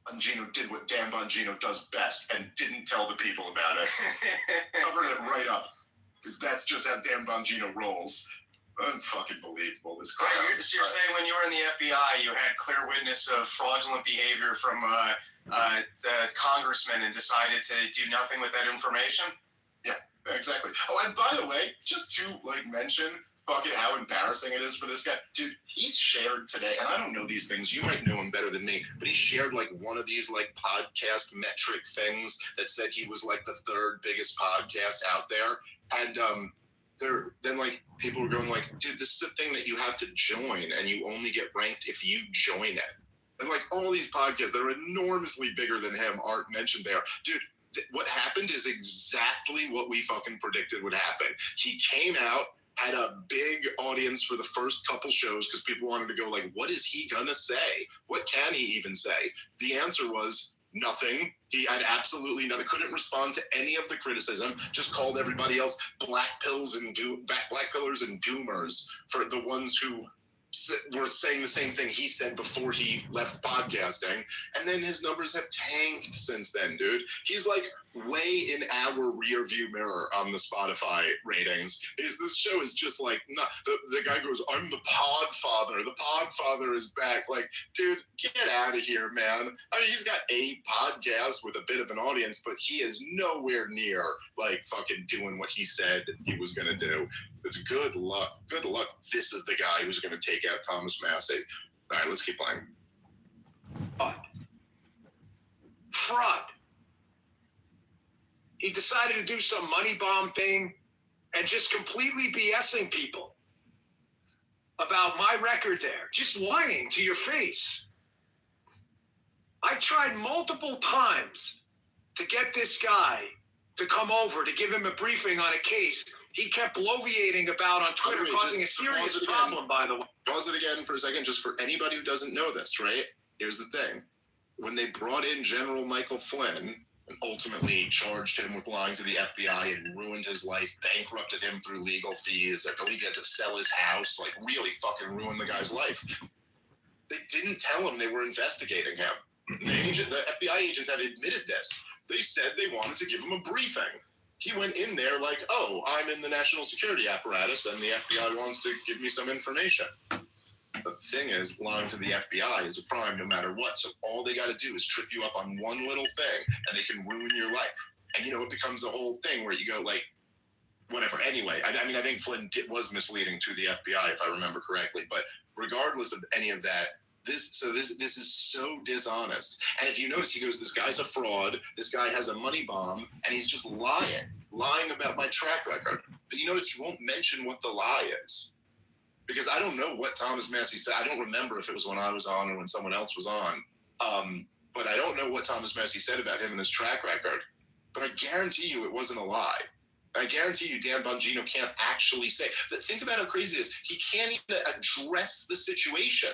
Bongino did what Dan Bongino does best and didn't tell the people about it. Covered it right up. Because that's just how Dan Bongino rolls. Unfucking believable, this crap. So you're saying when you were in the FBI, you had clear witness of fraudulent behavior from the congressman and decided to do nothing with that information? Yeah, exactly. Oh, and by the way, just to mention fucking how embarrassing it is for this guy. Dude, he's shared today, and I don't know these things. You might know him better than me, but he shared one of these podcast metric things that said he was the third biggest podcast out there. And then people were going dude, this is a thing that you have to join, and you only get ranked if you join it. And all these podcasts that are enormously bigger than him aren't mentioned there. Dude, what happened is exactly what we fucking predicted would happen. He came out, had a big audience for the first couple shows because people wanted to go what is he gonna say? What can he even say? The answer was nothing. He had absolutely nothing. Couldn't respond to any of the criticism. Just called everybody else black pillars and doomers for the ones who were saying the same thing he said before he left podcasting. And then his numbers have tanked since then, dude. He's way in our rear view mirror on the Spotify ratings. This show is just not. The guy goes, I'm the Podfather. The Podfather is back. Dude, get out of here, man. I mean, he's got a podcast with a bit of an audience, but he is nowhere near fucking doing what he said he was going to do. It's good luck. Good luck. This is the guy who's going to take out Thomas Massey. All right, let's keep playing. Fraud. He decided to do some money bomb thing and just completely BSing people about my record there. Just lying to your face. I tried multiple times to get this guy to come over to give him a briefing on a case he kept bloviating about on Twitter, causing a serious problem, by the way. Pause it again for a second, just for anybody who doesn't know this, right? Here's the thing. When they brought in General Michael Flynn and ultimately charged him with lying to the FBI and ruined his life, bankrupted him through legal fees, I believe he had to sell his house, really fucking ruined the guy's life. They didn't tell him they were investigating him. The FBI agents have admitted this. They said they wanted to give him a briefing. He went in there like, oh, I'm in the national security apparatus and the FBI wants to give me some information. The thing is, lying to the FBI is a crime no matter what. So all they got to do is trip you up on one little thing and they can ruin your life. And, it becomes a whole thing where you go like, whatever. Anyway, I think Flynn was misleading to the FBI, if I remember correctly. But regardless of any of that, this is so dishonest. And if you notice, he goes, this guy's a fraud. This guy has a money bomb, and he's just lying about my track record. But you notice he won't mention what the lie is. Because I don't know what Thomas Massey said. I don't remember if it was when I was on or when someone else was on. But I don't know what Thomas Massey said about him and his track record. But I guarantee you it wasn't a lie. I guarantee you Dan Bongino can't actually say. But think about how crazy it is. He can't even address the situation.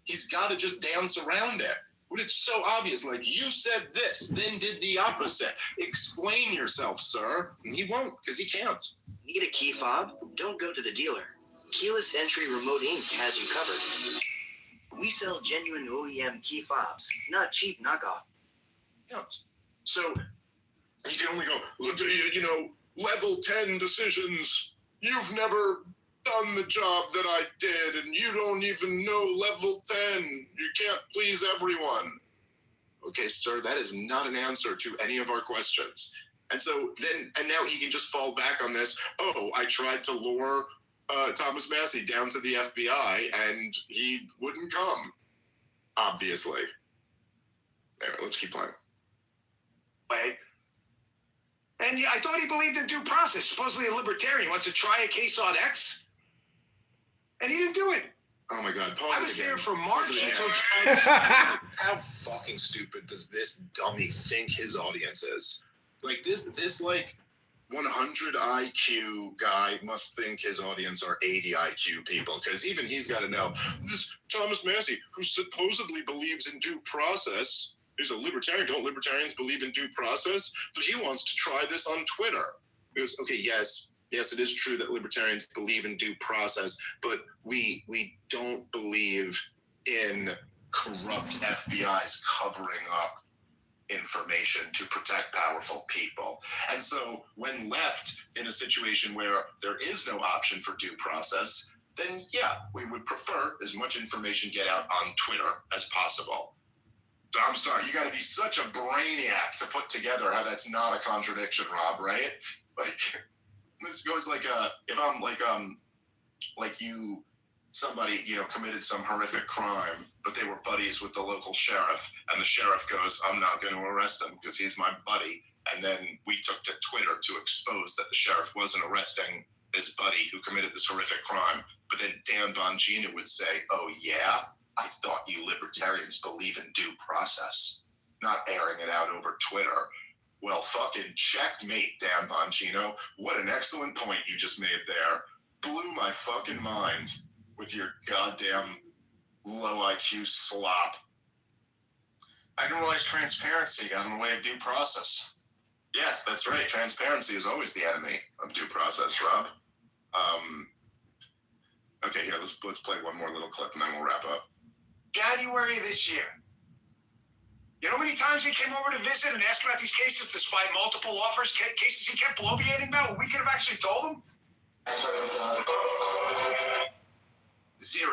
He's got to just dance around it. But it's so obvious. Like, you said this, then did the opposite. Explain yourself, sir. And he won't, because he can't. Need a key fob? Don't go to the dealer. Keyless Entry Remote Ink has you covered. We sell genuine OEM key fobs, not cheap knockoff. Yes. So he can only go, level 10 decisions. You've never done the job that I did, and you don't even know level 10. You can't please everyone. Okay, sir, that is not an answer to any of our questions. And now he can just fall back on this. Oh, I tried to lure Thomas Massey down to the FBI, and he wouldn't come, obviously. Anyway, let's keep playing. And I thought he believed in due process. Supposedly a libertarian wants to try a case on X, and he didn't do it. Oh my God! I was there from March until. How fucking stupid does this dummy think his audience is? Like this 100 IQ guy must think his audience are 80 IQ people, because even he's got to know this Thomas Massey, who supposedly believes in due process, is a libertarian. Don't libertarians believe in due process? But he wants to try this on Twitter. He goes, okay, yes, it is true that libertarians believe in due process, but we don't believe in corrupt FBIs covering up information to protect powerful people. And so when left in a situation where there is no option for due process, then yeah, we would prefer as much information get out on Twitter as possible. I'm sorry, you got to be such a brainiac to put together how that's not a contradiction, Rob, right? Like, this goes like if I'm somebody committed some horrific crime, but they were buddies with the local sheriff, and the sheriff goes, I'm not going to arrest him because he's my buddy. And then we took to Twitter to expose that the sheriff wasn't arresting his buddy who committed this horrific crime. But then Dan Bongino would say, oh yeah, I thought you libertarians believe in due process, not airing it out over Twitter. Well, fucking checkmate, Dan Bongino. What an excellent point you just made there. Blew my fucking mind with your goddamn low IQ slop. I didn't realize transparency got in the way of due process. Yes, that's right. Transparency is always the enemy of due process, Rob. Okay, here, let's play one more little clip and then we'll wrap up. January this year. You know how many times he came over to visit and ask about these cases despite multiple offers, cases he kept bloviating about? We could have actually told him. 0.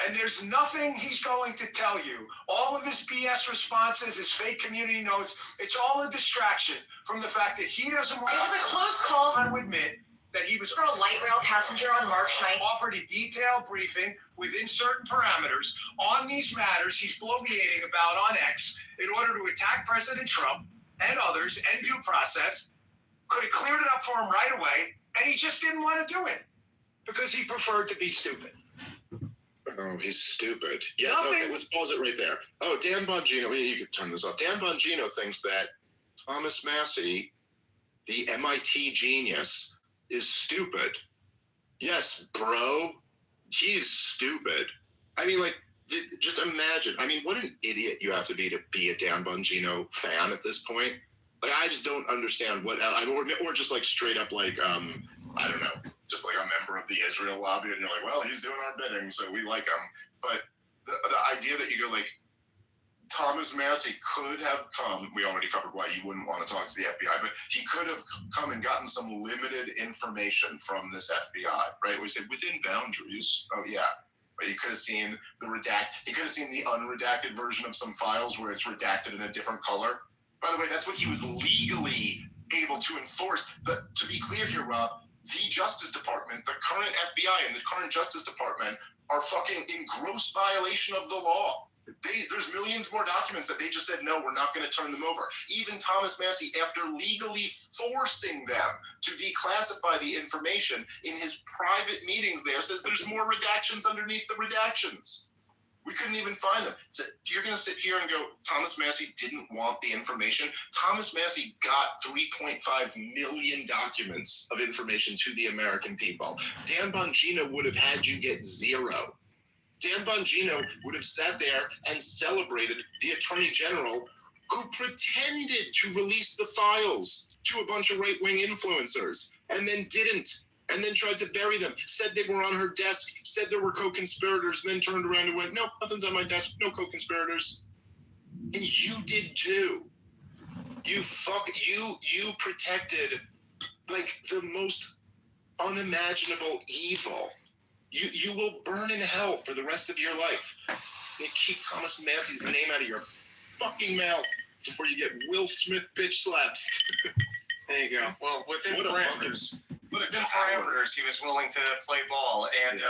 And there's nothing he's going to tell you. All of his BS responses, his fake community notes, it's all a distraction from the fact that he doesn't want It was a close call. to admit that he was For a light rail passenger on March 9th. offered a detailed briefing within certain parameters on these matters he's bloviating about on X in order to attack President Trump and others and due process. Could have cleared it up for him right away, and he just didn't want to do it because he preferred to be stupid. Oh, he's stupid. Yes, Nothing. Okay, let's pause it right there. Oh, Dan Bongino, you can turn this off. Dan Bongino thinks that Thomas Massey, the MIT genius, is stupid. Yes, bro, he's stupid. I mean, like, just imagine. I mean, what an idiot you have to be a Dan Bongino fan at this point. Like, I just don't understand what, or just like straight up like, I don't know, just like a member of the Israel lobby, and you're like, well, he's doing our bidding, so we like him. But the idea that you go like, Thomas Massey could have come. We already covered why he wouldn't want to talk to the FBI, but he could have come and gotten some limited information from this FBI, right? We said within boundaries. Oh yeah. But he could have seen he could have seen the unredacted version of some files where it's redacted in a different color. By the way, that's what he was legally able to enforce. But to be clear here, Rob, the Justice Department, the current FBI and the current Justice Department are fucking in gross violation of the law. There's millions more documents that they just said, no, we're not going to turn them over. Even Thomas Massey, after legally forcing them to declassify the information in his private meetings there, says there's more redactions underneath the redactions. We couldn't even find them. So you're going to sit here and go, Thomas Massey didn't want the information? Thomas Massey got 3.5 million documents of information to the American people. Dan Bongino would have had you get 0. Dan Bongino would have sat there and celebrated the Attorney General who pretended to release the files to a bunch of right-wing influencers and then didn't, and then tried to bury them, said they were on her desk, said there were co-conspirators, and then turned around and went, no, nothing's on my desk, no co-conspirators. And you did too. You protected like the most unimaginable evil. You will burn in hell for the rest of your life. You keep Thomas Massey's name out of your fucking mouth before you get Will Smith bitch slaps. There you go. Well, within parameters, he was willing to play ball. And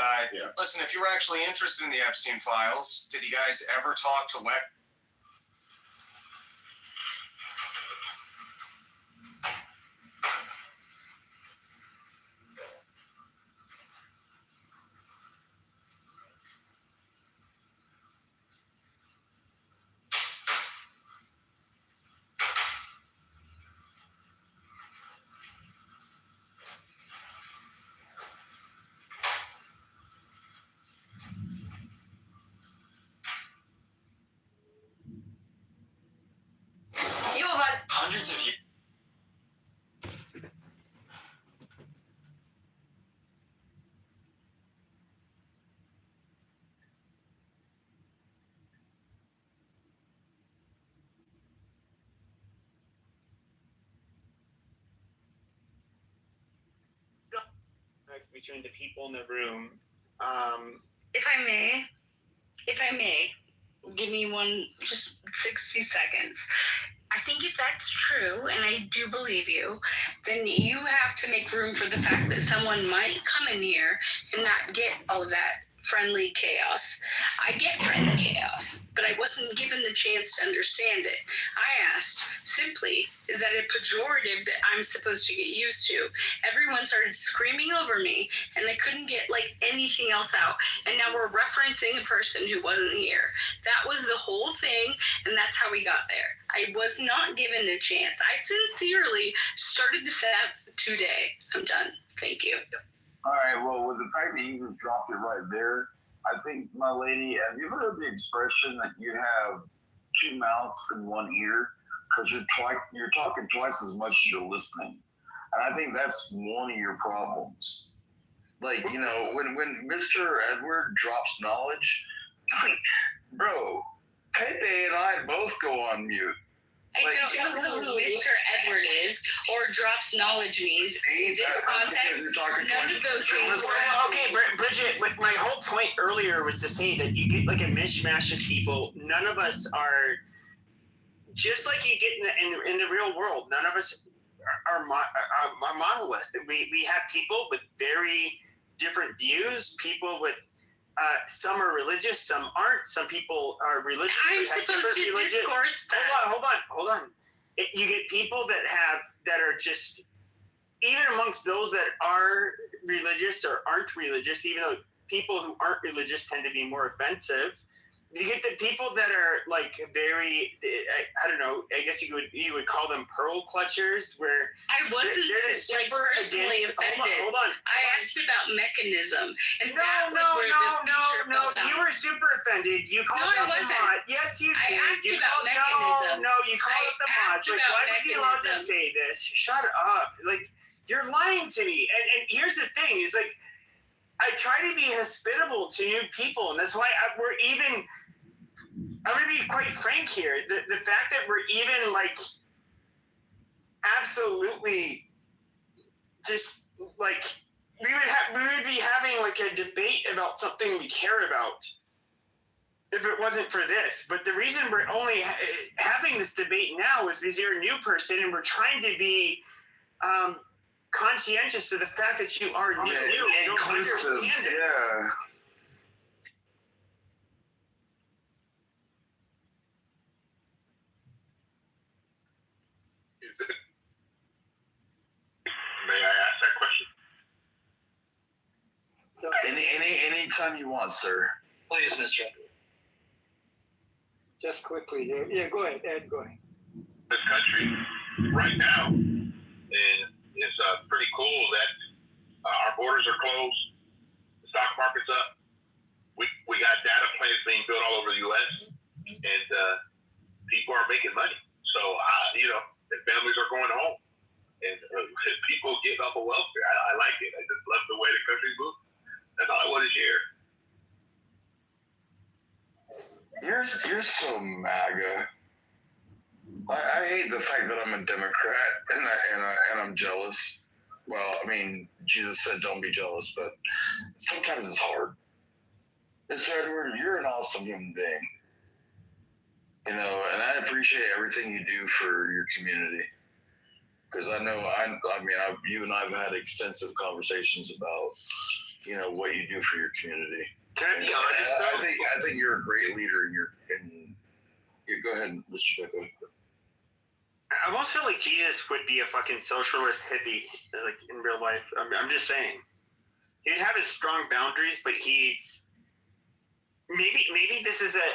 listen, if you were actually interested in the Epstein files, did you guys ever talk to Weck? You have had hundreds of years. Between the people in the room. If I may, give me just 60 seconds. I think if that's true, and I do believe you, then you have to make room for the fact that someone might come in here and not get all of that friendly chaos. I get friendly chaos, but I wasn't given the chance to understand it. I asked simply, is that a pejorative that I'm supposed to get used to? Everyone started screaming over me, and they couldn't get anything else out. And now we're referencing a person who wasn't here. That was the whole thing, and that's how we got there. I was not given a chance. I sincerely started the setup today. I'm done. Thank you. All right, well, with the fact that you just dropped it right there, I think, my lady, have you heard the expression that you have two mouths and one ear? Because you're talking twice as much as you're listening. And I think that's one of your problems. Like, when Mr. Edward drops knowledge, bro, Pepe and I both go on mute. I don't know who Mr. Edward is or drops knowledge means. In this context, none of those things were. Okay, Bridget, my whole point earlier was to say that you get a mishmash of people. None of us are, just like you get in the real world, none of us are monolith. We have people with very different views, people with some are religious, some aren't. Some people are religious. I'm supposed to discourse that. Hold on. You get people that are just, even amongst those that are religious or aren't religious, even though people who aren't religious tend to be more offensive. You get the people that are very, I don't know, I guess you would call them pearl clutchers, where I wasn't personally offended. Hold on. I asked about mechanism, and No, you were super offended. You called out the mod. Yes, you did. I asked about mechanism. No, you called out the mods. Why was he allowed to say this? Shut up. You're lying to me. And here's the thing, is I try to be hospitable to new people, and that's why we're even I'm going to be quite frank here. The fact that we're even like absolutely just like we would be having like a debate about something we care about if it wasn't for this. But the reason we're only having this debate now is because you're a new person and we're trying to be conscientious of the fact that you are new. You don't understand it. Yeah. May I ask that question? Anytime you want, sir. Please, Mr. Just quickly, yeah, go ahead, Ed, go ahead. This country right now is pretty cool that our borders are closed, the stock market's up. We got data plants being built all over the U.S. and people are making money. So and families are going home, and people getting off of welfare. I like it. I just love the way the country's moving. That's all I want to share. You're so MAGA. I hate the fact that I'm a Democrat and I'm jealous. Well, I mean, Jesus said don't be jealous, but sometimes it's hard. Mr. Edward, you're an awesome human being. And I appreciate everything you do for your community. Because I know, you and I have had extensive conversations about, what you do for your community. Can I be honest, though? I think you're a great leader. Go ahead, Mr. Becko. I almost feel like Jesus would be a fucking socialist hippie, like in real life. I'm just saying. He'd have his strong boundaries, but he's maybe this is a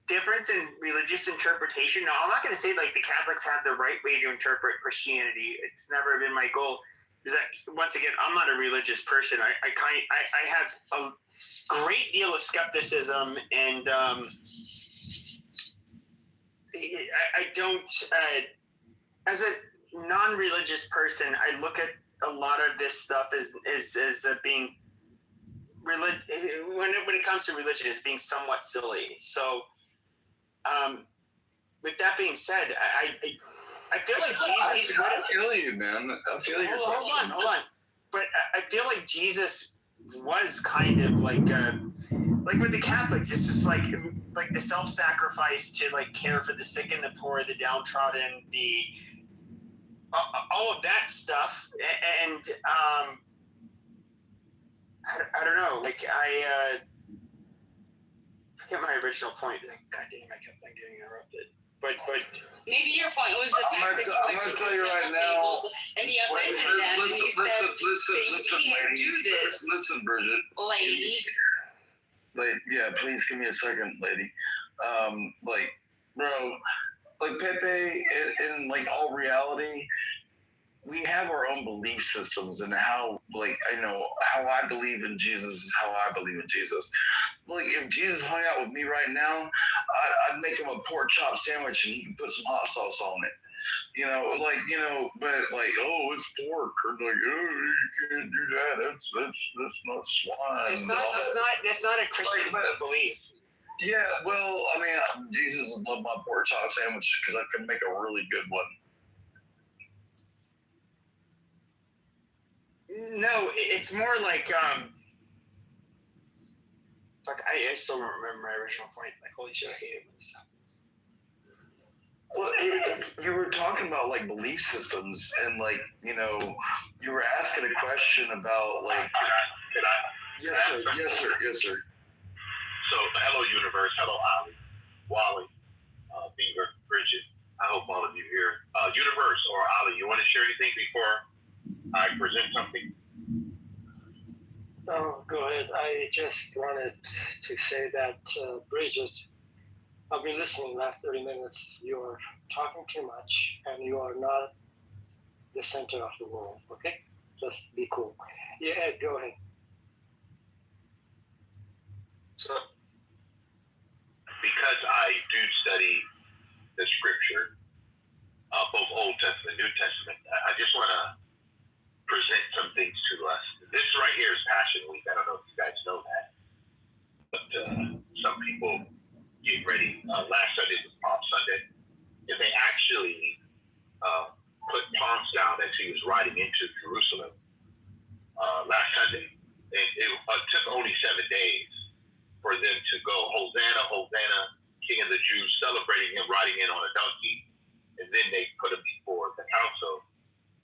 difference in religious interpretation. Now, I'm not going to say like the Catholics have the right way to interpret Christianity. It's never been my goal. Because once again, I'm not a religious person. I have a great deal of skepticism, and I don't. As a non-religious person, I look at a lot of this stuff as being when it comes to religion, as being somewhat silly. So, with that being said, I feel like Jesus. I feel you, man. I feel you. Hold on. But I feel like Jesus was kind of like with the Catholics, it's just like the self-sacrifice to like care for the sick and the poor, the downtrodden, the all of that stuff, and I don't know. Like I forget my original point. God damn, I kept on getting interrupted. But maybe your point was the fact that I'm gonna tell you right now. And the offense of them, and you said that you can't do this. Listen, Bridget. Lady. Yeah, please give me a second, lady. Bro, Pepe, in like all reality, we have our own belief systems, and how how I believe in Jesus is how I believe in Jesus. Like if Jesus hung out with me right now, I'd make him a pork chop sandwich and he can put some hot sauce on it. But oh, it's pork, or oh, you can't do that. That's not swine. That's not a Christian belief. Yeah, well, I mean, Jesus loved my pork chop sandwich because I can make a really good one. No, it's more like I still don't remember my original point. Like, holy shit, I hate it when this happens. Well, you were talking about like belief systems, and you were asking a question about like. Can I? Yes, sir. So, hello, universe. Hello, Ali, Wally, Beaver, Bridget. I hope all of you here. Universe or Ali, you want to share anything before I present something? Oh, go ahead. I just wanted to say that, Bridget, I've been listening the last 30 minutes. You are talking too much, and you are not the center of the world, okay? Just be cool. Yeah, Ed, go ahead. So, because I do study the scripture, both Old Testament and New Testament, I just want to present some things to us. This right here is Passion Week. I don't know if you guys know that. But some people get ready days for them to go, Hosanna, Hosanna, King of the Jews, celebrating him, riding in on a donkey. And then they put him before the council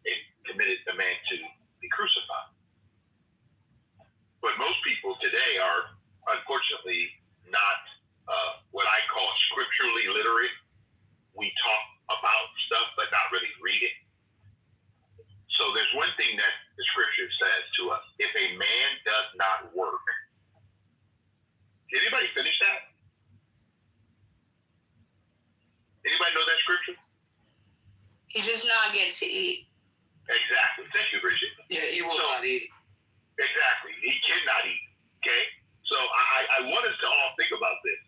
and committed the man to be crucified. But most people today are, unfortunately, not what I call scripturally literate. We talk about stuff, but not really read it. So there's one thing that the scripture says to us: if a man does not work. Did anybody finish that? Anybody know that scripture? He does not get to eat. Exactly. Thank you, Bridget. Yeah, he will not eat. Exactly. He cannot eat. Okay? So I want us to all think about this.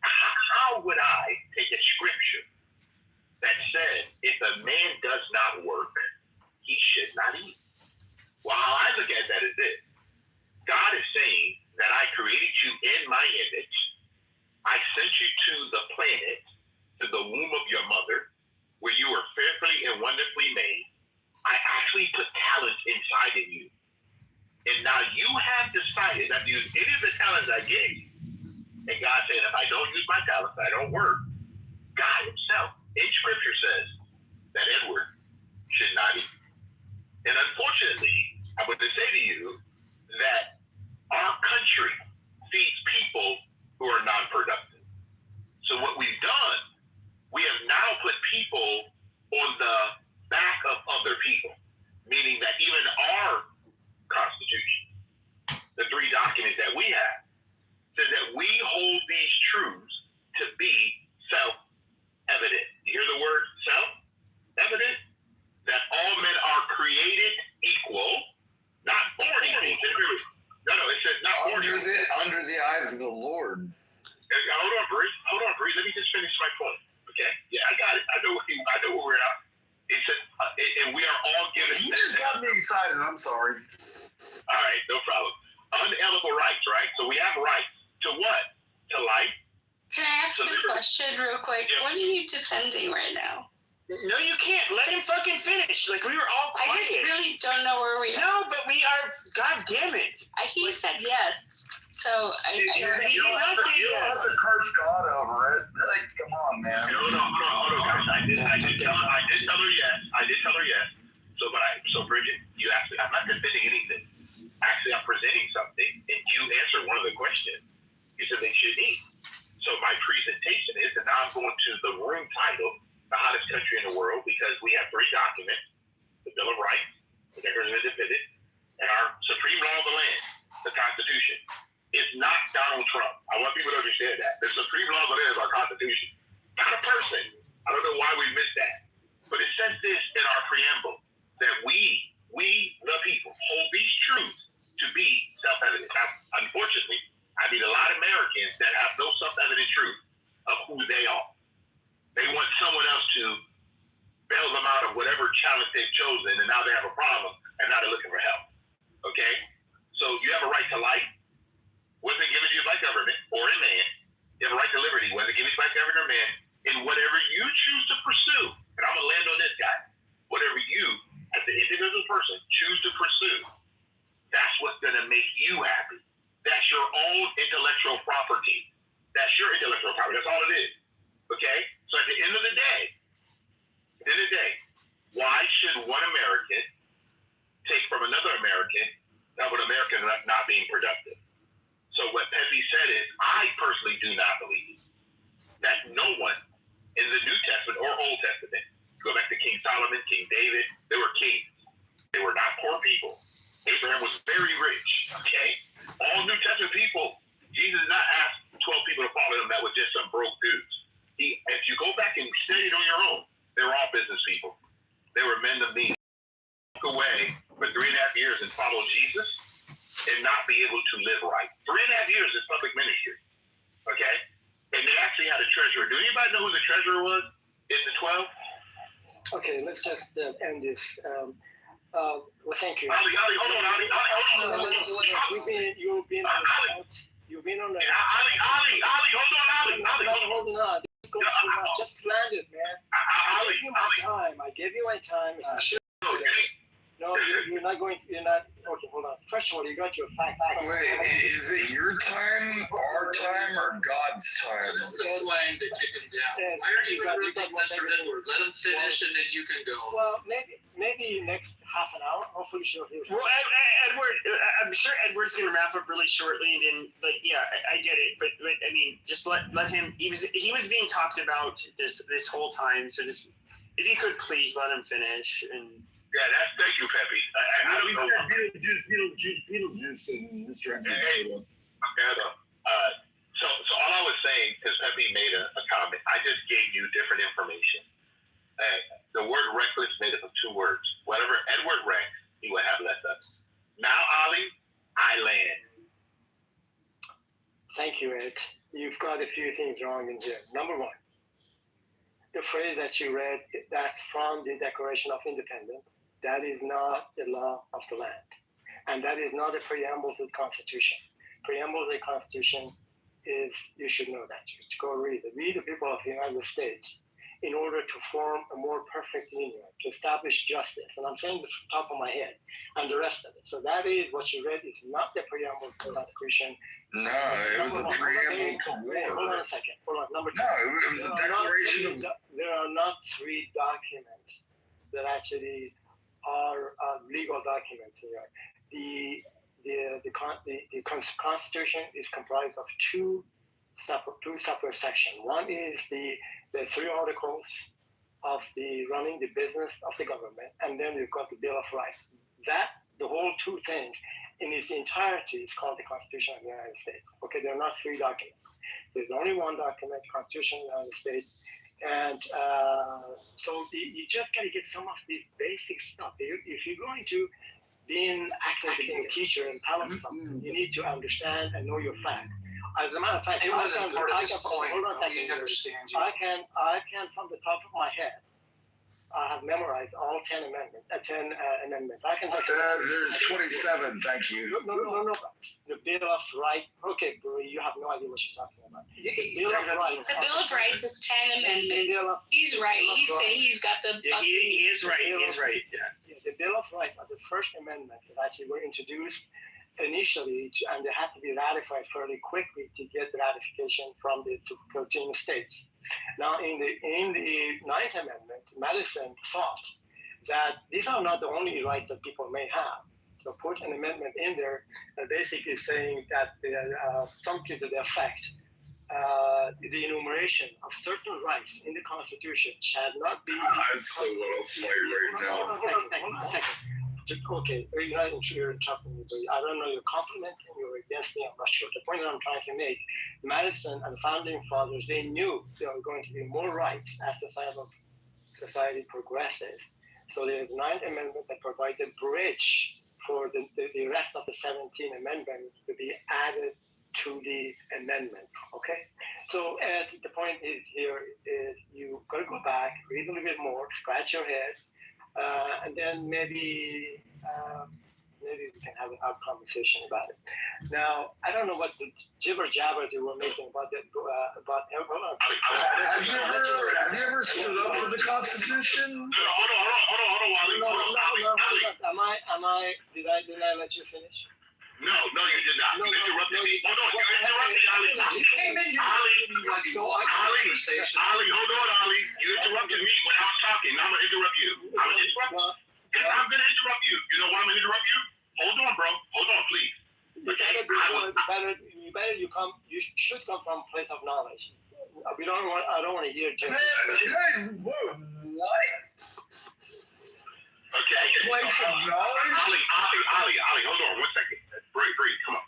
How would I take a scripture that said if a man does not work, he should not eat? Well, how I look at that is this. God is saying that I created you in my image. I sent you to the planet, to the womb of your mother, where you were fearfully and wonderfully made. I actually put talents inside of you. And now you have decided not to use any of the talents I gave you. And God said, if I don't use my talents, I don't work. God himself in scripture says that Edward should not eat. And unfortunately, I would say to you that our country feeds people who are non-productive. So what we've done, we have now put people on the back of other people, meaning that even our Constitution, the three documents that we have, says that we hold these truths to be self-evident. You hear the word self-evident? That all men are created equal, not born equal. No, it says not born equal. Under the eyes of the Lord. Hold on, Bree. Let me just finish my point. Okay? Yeah, I got it. I know where we're at. It says, and we are all given. You just got me excited. I'm sorry. All right, no problem. Unalienable rights, right? So we have rights to what? To life. Can I ask a question real quick? Yeah. What are you defending right now? No, you can't. Let him fucking finish. Like, we were all quiet. I just really don't know where we are. No, but we are. God damn it. He said yes. So he did not say yes. You don't have to curse God over it. Like, come on, man. Hold on, guys. I did tell her yes. So Bridget, you actually, I'm not defending anything. Actually, I'm presenting something, and you answered one of the questions. You said they should eat. So my presentation is, and now I'm going to the room title, the hottest country in the world, because we have three documents: the Bill of Rights, the Declaration of Independence, and our supreme law of the land, the Constitution. It's not Donald Trump. I want people to understand that. The supreme law of the land is our Constitution, not a person. I don't know why we missed that. But it says this in our preamble, that we the people, hold these truths to be self-evident. Now, unfortunately, I meet a lot of Americans that have no self-evident truth of who they are. They want someone else to bail them out of whatever challenge they've chosen, and now they have a problem, and now they're looking for help. Okay? So you have a right to life. Wasn't given to you by government or a man. You have a right to liberty. Wasn't given to you by government or man. In whatever you choose to pursue, and I'm going to land on this guy, whatever you, as an individual person, choose to pursue, that's what's going to make you happy. That's your own intellectual property. That's your intellectual property. That's all it is. Okay? So at the end of the day, why should one American take from another American that would American not being productive? So what Pepe said is, I personally do not believe that no one in the New Testament or Old Testament, go back to King Solomon, King David, they were kings. They were not poor people. Abraham was very rich, okay? All New Testament people, Jesus did not ask 12 people to follow him that were just some broke dudes. If you go back and study it on your own, they were all business people. They were men of means. Walk away for 3.5 years and follow Jesus and not be able to live right. 3.5 years is public ministry, okay? And they actually had a treasurer. Do anybody know who the treasurer was in the 12? Okay, let's just end this. Well, thank you. Ali, hold on, Ali. You've been on the. Ali, hold on, Ali. I'm not holding on. Just land it, man. I gave you my time. No, you're not going to, you're not, okay, hold on. First of all, you got your facts. Wait, is it your time, our time, or God's time? That's the slang to kick him down. Why are you interrupting Mr. Edward? Let him finish and then you can go. Well, maybe next half an hour, hopefully she'll hear. Well, Edward, I'm sure Edward's going to wrap up really shortly, and then, like, yeah, I get it, but I mean, just let him. He was being talked about this whole time, so just if you could please let him finish. And yeah, thank you, Pepe. I don't know. Beetlejuice, and Mr. Hey, so all I was saying, because Pepe made a comment, I just gave you different information. The word reckless made up of two words. Whatever Edward ranks, he would have less of. Now, Ali, I land. Thank you, Ed. You've got a few things wrong in here. Number one, the phrase that you read, that's from the Declaration of Independence. That is not the law of the land. And that is not a preamble to the Constitution. Preamble to the Constitution is, you should know that. You should go read it. We, the people of the United States, in order to form a more perfect union, to establish justice. And I'm saying this from the top of my head, and the rest of it. So that is what you read. It's not the preamble to the Constitution. No, it was a preamble to war. Hold on a second. Hold on. Number two. No, it was a declaration. There are not three documents that actually are legal documents here. The Constitution is comprised of two separate sections. One is the three articles of the running the business of the government, and then you've got the Bill of Rights. That, the whole two things, in its entirety is called the Constitution of the United States. Okay, there are not three documents. There's only one document, Constitution of the United States. And so you just got to get some of these basic stuff. If you're going to be acting like a teacher and tell them something, you need to understand and know your facts. As a matter of fact, it wasn't part of this point. Hold on a second. I can, from the top of my head, I have memorized all 10 amendments. I can. There's 27. Thank you. No. The Bill of Rights. Okay, bro, you have no idea what you're talking about. The Bill of Rights is 10 amendments. He's right. He's got the. Yeah, he is right. He is right. Yeah. The Bill of Rights are the first amendment that actually were introduced initially, and they had to be ratified fairly quickly to get the ratification from the 13 states. Now, in the Ninth Amendment, Madison thought that these are not the only rights that people may have. So put an amendment in there basically saying that something to the effect the enumeration of certain rights in the Constitution shall not be. I'm so on fire right now. Hold on a second. Okay, you're not interrupting me, but I don't know, you're complimenting, you're against me, I'm not sure. The point that I'm trying to make, Madison and the founding fathers, they knew there were going to be more rights as society progresses. So there's the Ninth Amendment that provided a bridge for the rest of the 17 amendments to be added to the amendment, okay? So the point is here is you got to go back, read a little bit more, scratch your head, and then maybe we can have a conversation about it. Now, I don't know what the jibber jabber they were making about that. Have you ever stood up for the Constitution? Hold on. Did I let you finish? No, you did not. You interrupted me. Hold on, you interrupted me, Ali. You came in here. Ali, hold on, Ali. You interrupted me when I was talking. Now I'm going to interrupt you. I'm going to interrupt you. You know why I'm going to interrupt you? Hold on, bro. Hold on, please. You should come from a place of knowledge. I don't want to hear just. Hey, what? Okay. Place of knowledge? Ali, hold on 1 second. Breathe, come on.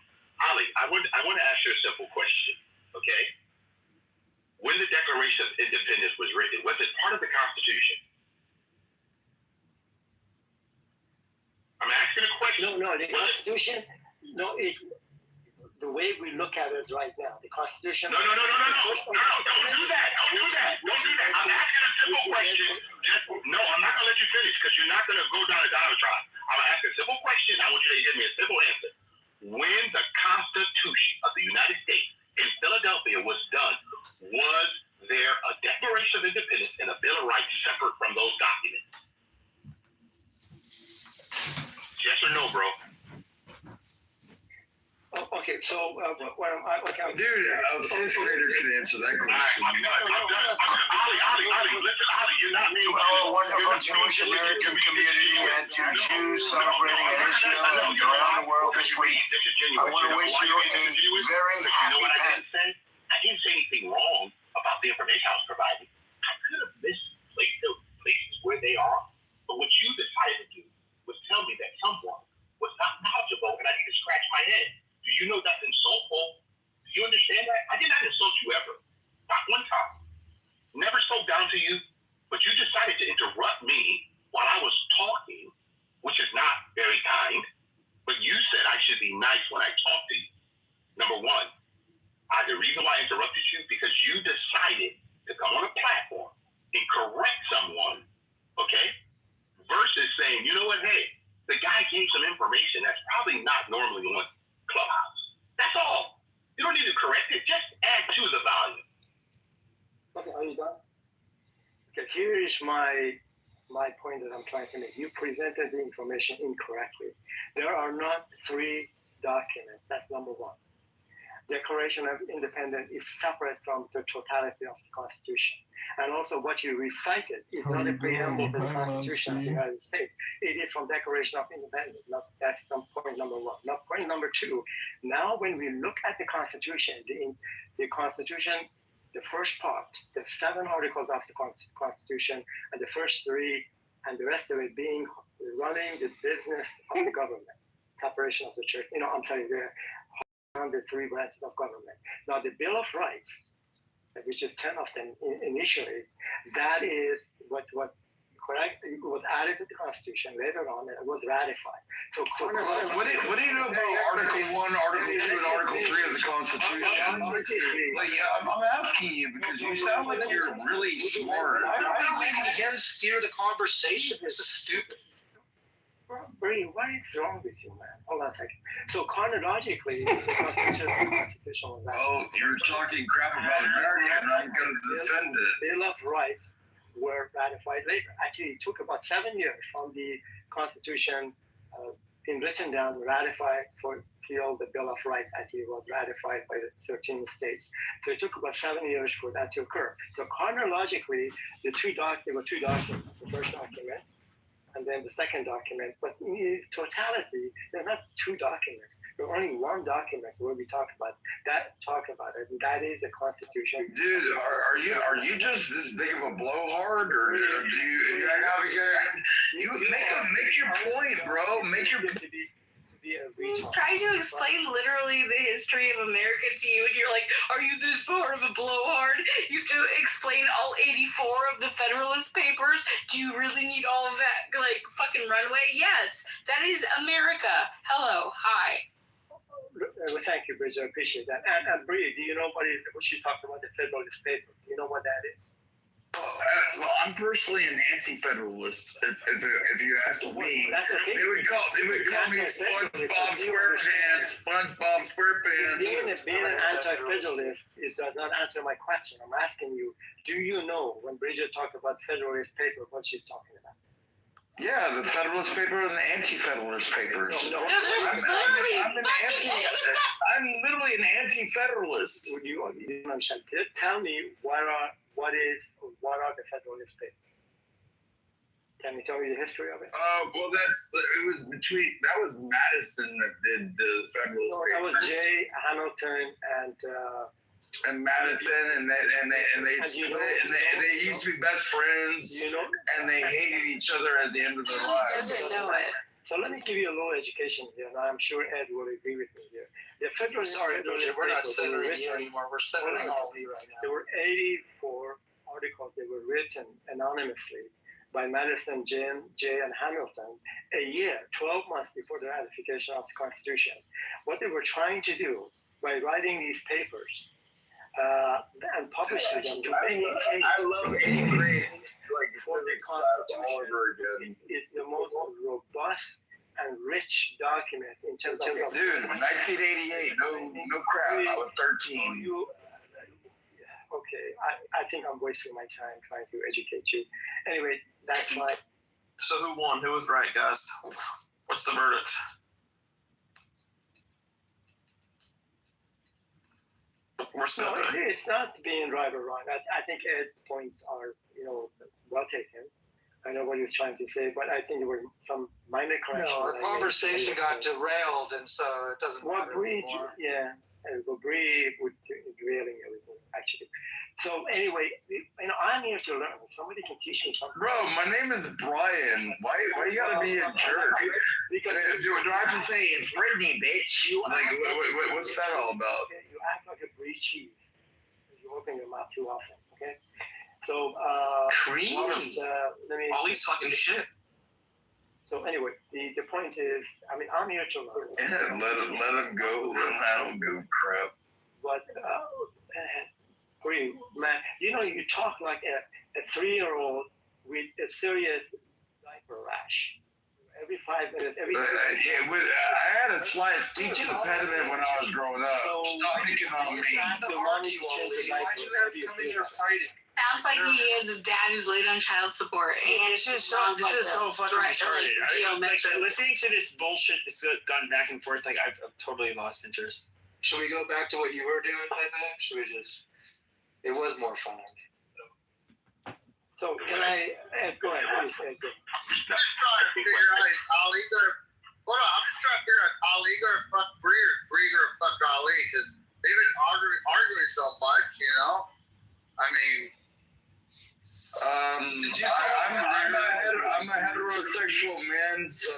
Ali, I want to ask you a simple question, okay? When the Declaration of Independence was written, was it part of the Constitution? I'm asking a question. No, the Constitution, the way we look at it right now, the Constitution. No, don't do that. I'm asking a simple question. No, I'm not going to let you finish because you're not going to go down a diatribe. I'm going to ask a simple question. I want you to give me a simple answer. When the Constitution of the United States in Philadelphia was done, was there a Declaration of Independence and a Bill of Rights separate from those documents? Okay, so dude, a fourth grader could answer that question. Ollie, you're not me. To our wonderful Jewish American community and to Jews celebrating in Israel and around the world this week, I want to wish you a very happy Passover. I didn't say anything wrong about the information I was providing. I could have misplaced those places where they are, but what you decided to do was tell me that someone was not knowledgeable and I need to scratch my head. Do you know that's insultful? Do you understand that? I did not insult you ever. Not one time. Never spoke down to you, but you decided to interrupt me while I was talking, which is not very kind. But you said I should be nice when I talk to you. Number one, the reason why I interrupted you because you decided to come on a platform and correct someone, okay, versus saying, you know what, hey, the guy gave some information that's probably not normally on Clubhouse. That's all. You don't need to correct it. Just add to the volume. Okay, are you done? Okay, here is my point that I'm trying to make. You presented the information incorrectly. There are not 3 documents. That's number one. Declaration of Independence is separate from the totality of the Constitution. And also what you recited is not a preamble to the Constitution of the United States. It is from Declaration of Independence. That's point number one. Now, point number two, now when we look at the Constitution, the Constitution, the first part, the 7 articles of the Constitution, and the first 3, and the rest of it being running the business of the government, separation of the church, on the 3 branches of government. Now, the Bill of Rights, which is 10 of them initially, that is what was added to the Constitution later on, and it was ratified. So, what do you know about Article 1, Article 2, and Article 3 of the Constitution? Like, I'm asking you because you sound like you're really smart. I'm not letting him steer the conversation. This is stupid. Brady, what is wrong with you, man? Hold on a second. So chronologically, the Constitution was ratified. Oh, you're talking crap about America, and I'm going to defend it. Bill of Rights were ratified later. Actually, it took about 7 years from the Constitution being written down, ratified till the Bill of Rights actually was ratified by the 13 states. So it took about 7 years for that to occur. So chronologically, there were 2 documents. The first document, and then the second document. But in totality, there are not 2 documents. There are only 1 document where we talk about it, and that is the Constitution. Dude, are you just this big of a blowhard, or do you make your point, bro? Make your. He's trying to explain literally the history of America to you, and you're like, are you this part of a blowhard? You have to explain all 84 of the Federalist Papers? Do you really need all of that, like, fucking runway? Yes, that is America. Hello, hi. Well, thank you, Bridget. I appreciate that. And Bree, do you know what she talked about, the Federalist Paper? Do you know what that is? Well, I'm personally an anti-federalist. If you ask me, that's okay. They would call me SpongeBob SquarePants. SpongeBob SquarePants. Being an anti-federalist does not answer my question. I'm asking you, do you know when Bridget talked about Federalist Paper, what she's talking about? Yeah, the Federalist Paper and the Anti-Federalist Papers. No, there's literally I'm literally an anti-federalist. Would you understand? Tell me what are the Federalist Papers? Can you tell me the history of it? Well, that was Madison that did the Federalist Papers. That was Jay Hamilton and Madison, and they split, and they used to be best friends, and they hated each other at the end of their lives. Doesn't know it. So let me give you a little education here, and I'm sure Ed will agree with me here. The Federalist we're not centering you anymore. We're centering Ollie right now. There were 84 articles that were written anonymously by Madison, Jay, and Hamilton a year, 12 months before the ratification of the Constitution. What they were trying to do by writing these papers and publishing them to make a case. I love 8th grade, like civics class all over again. It's the most robust and rich document in terms of. Dude, 1988, no crap. I was 13. Okay, I think I'm wasting my time trying to educate you. Anyway, that's fine. So who won? Who was right, guys? What's the verdict? We're still No, it's not being right or wrong. I think Ed's points are, well taken. I know what he was trying to say, but I think there were some minor corrections. No, our conversation got derailed, and so it doesn't matter anymore. Yeah, Bree would derailing everything, actually. So anyway, I'm here to learn. Somebody can teach me something. Bro, my name is Brian. Why you gotta be a jerk? Do I have to say, it's Brittany, bitch? Like, what's that all about? Okay, you act like a Brie cheese. You open your mouth too often, okay? So, Creamy. Ollie's talking shit. So anyway, the point is, I'm here to learn. Yeah, let him go. I don't go crap. But, Bree, man, you talk like a 3-year-old with a serious diaper rash. Every 5 minutes, I had a slight speech impediment when I was growing up. Stop picking on me. Why'd you have to come in here fighting? Sounds like he is a dad who's late on child support. And This is so fucking retarded. Listening to this bullshit that's gone back and forth, I've totally lost interest. Should we go back to what you were doing, Pepe? Should we just? It was more fun. So can I go ahead? Please, I'm just trying to figure out if Ali gonna. Hold on, I'm just trying to figure out if Ali gonna fuck Bree or if Bree gonna fuck Ali because they've been arguing so much, I mean. I'm a heterosexual man, so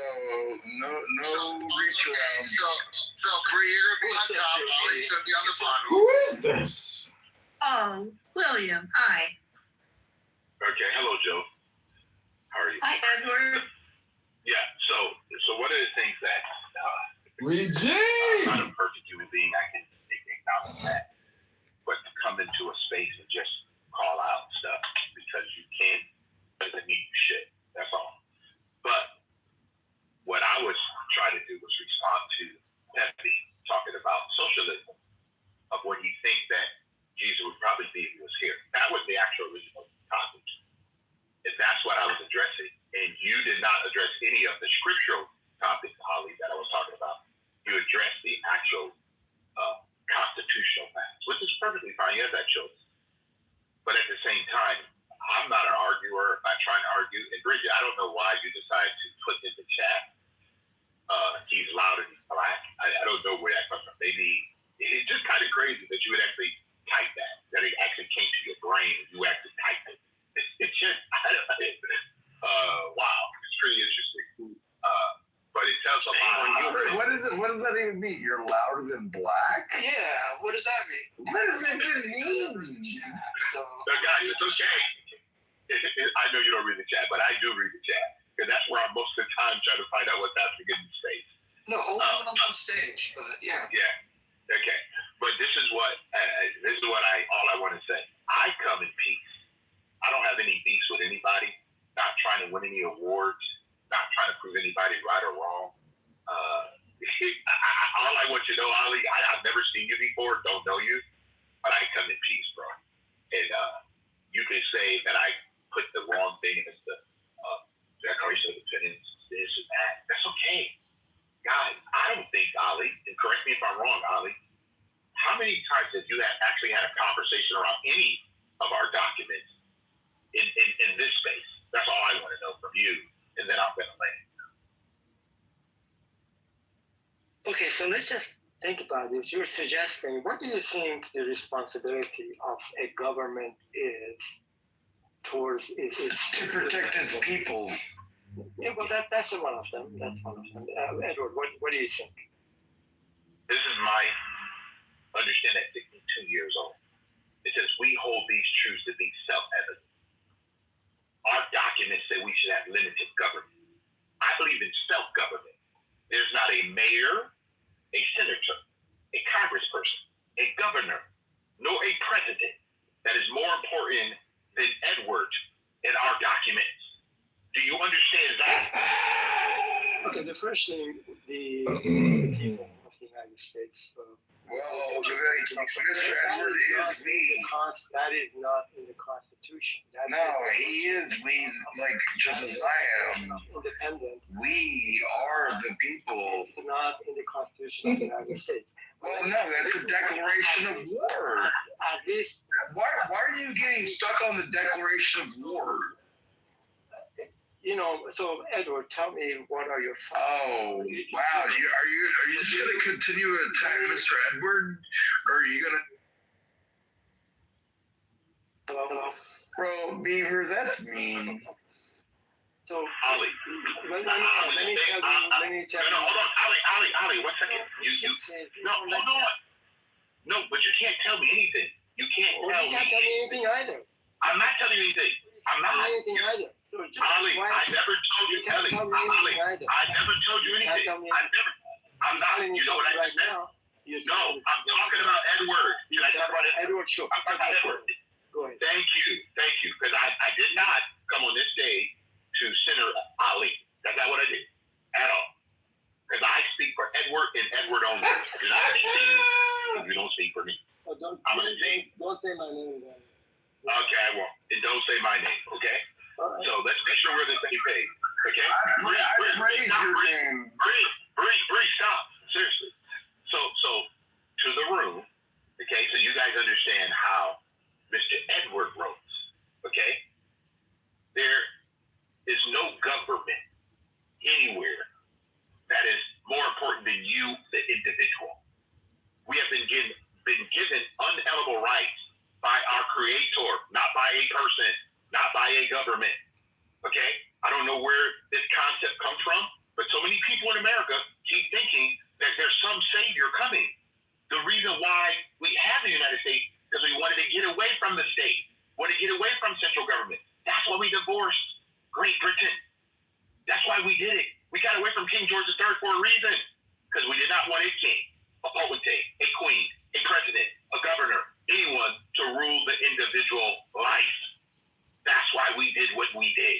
no reach around. So Bree, you're gonna be on top. Ali's gonna be on the bottom. Who is this? Oh, William. Hi. Okay, hello, Joe. How are you? Hi, Edward. Yeah, so one of the things that Regine! I'm not a perfect human being, I can acknowledge that. But to come into a space and just call out stuff because you can doesn't mean shit. That's all. But what I was trying to do was respond to Pepe talking about socialism, of what he thinks that Jesus would probably be if he was here. That was the actual original topic. And that's what I was addressing. And you did not address any of the scriptural topics, Holly, that I was talking about. You addressed the actual constitutional facts, which is perfectly fine. You have that choice. But at the same time, I'm not an arguer. I'm not trying to argue. And Bridget, I don't know why you decided to put in the chat, he's loud and he's black. I don't know where that comes from. Maybe it's just kind of crazy that you would actually type that it actually came to your brain and you actually typed it. It's just, wow, it's pretty interesting. But it tells a lot. What does that even mean? You're louder than black? Yeah, what does that mean? What does it even mean? So, guys, it's okay. I know you don't read the chat, but I do read the chat. Because that's where I'm most of the time trying to find out what's happening in space. No, only when I'm on stage, but yeah. Yeah. Okay. But this is what all I want to say. I come in peace. I don't have any beefs with anybody. Not trying to win any awards. Not trying to prove anybody right or wrong. All I want you to know, Ali, I've never seen you before. Don't know you, but I come in peace, bro. And you can say that I put the wrong thing in the Declaration of Independence, this and that. That's okay. Guys, I don't think, Ali, and correct me if I'm wrong, Ali, how many times have you actually had a conversation around any of our documents in this space? That's all I want to know from you, and then I'm going to land. Okay, so let's just think about this. You're suggesting, what do you think the responsibility of a government is towards its to protect its people? Yeah, well, that's one of them. That's one of them. Edward, what do you think? This is my understanding at 62 years old. It says we hold these truths to be self-evident. Our documents say we should have limited government. I believe in self-government. There's not a mayor, a senator, a congressperson, a governor, nor a president that is more important than Edward in our documents. Do you understand that? Okay, the first thing, the people of the United States. Well, Mr. Edward is me. That is not in the Constitution. No, he is me, like just as I am. Independent. We are the people. It's not in the Constitution of the United States. Well, no, that's a declaration of war. At least, Why are you getting stuck on the declaration of war? so Edward, tell me, what are your thoughts? Oh, wow. Are you just going to continue to attack Mr. Edward? Or are you going to... Hello? Bro, Beaver, that's mean. So, Ali. let me tell you. No, hold on. Ali, 1 second. No, hold on. No, but you can't tell me anything. You can't tell me. You can't tell me anything either. I'm not telling you anything. I'm not. Anything either. Ali, I never told you anything. Ali, I never told you anything. I'm not. You know what I just said? No, I'm talking about Edward. Did I talk about Edward? Sure. I'm talking about Edward. Go ahead. Thank you. Because I did not come on this stage to center Ali. That's not what I did at all. Because I speak for Edward and Edward only. I do not speak to you. You don't speak for me. Don't say my name then. Okay, I won't. And don't say my name, okay? Right. So let's make sure we're the same page, okay? I praise your name. Bree, stop. Seriously. So to the room, okay, so you guys understand how Mr. Edward wrote, okay? There is no government anywhere that is more important than you, the individual. We have been given unalienable rights by our creator, not by a person, not by a government. Okay? I don't know where this concept comes from, but so many people in America keep thinking that there's some savior coming. The reason why we have the United States is because we wanted to get away from the state, wanted to get away from central government. That's why we divorced Great Britain. That's why we did it. We got away from King George III for a reason, because we did not want a king, a potentate, a queen, a president, a governor, anyone to rule the individual life. That's why we did what we did.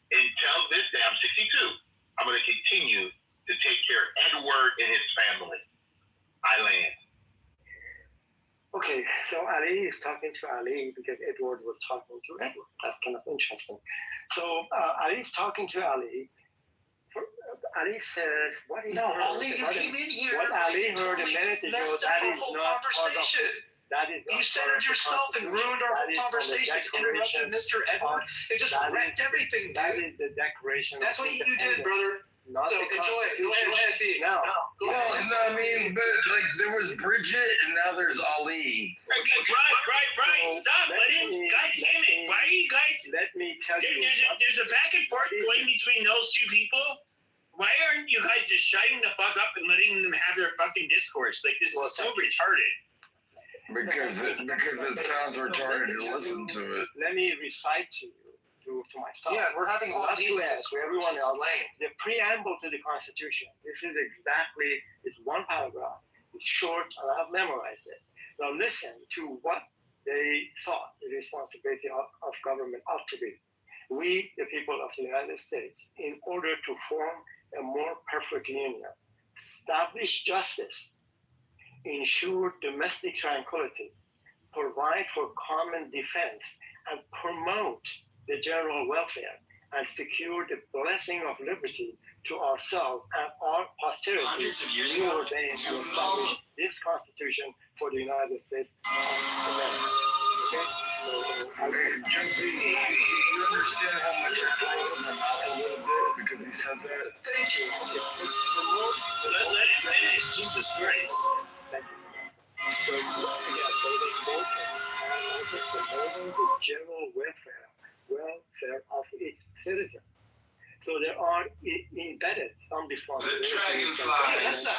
Until this day, I'm 62. I'm going to continue to take care of Edward and his family. I land. Okay, so Ali is talking to Ali because Edward was talking to Edward. That's kind of interesting. So Ali is talking to Ali. Ali says, what he heard, Ali, you came in here. what Ali heard a minute ago, that is not part of that is you centered yourself and ruined our whole conversation, interrupted Mr. Edward. It just wrecked everything, dude. That is the Declaration. That's what you did, brother. Not so enjoy it. Go ahead, speak. No. No, I mean, but like there was Bridget and now there's Ali. Right. Stop. Let him. God damn it. Why are you guys? Let me tell you. There's a back and forth going between those two people. Why aren't you guys just shutting the fuck up and letting them have their fucking discourse? Like, this is so retarded. Because it sounds retarded to listen to it. Let me recite to you, to myself. Yeah, we're having all these to everyone else. The preamble to the Constitution. This is exactly, it's one paragraph. It's short, and I have memorized it. Now listen to what they thought the responsibility of government ought to be. We, the people of the United States, in order to form a more perfect union, establish justice, ensure domestic tranquility, provide for common defense, and promote the general welfare, and secure the blessing of liberty to ourselves and our posterity. Hundreds of years we ago, ordain to establish this Constitution for the United States of America. Okay? Jumpy, you understand how much I closed my mouth a little bit because he said that? Thank you. Let it finish. Jesus Christ. Thank you. So, they promoting the general welfare of its citizens. So there are embedded some responsibilities. The dragonflies.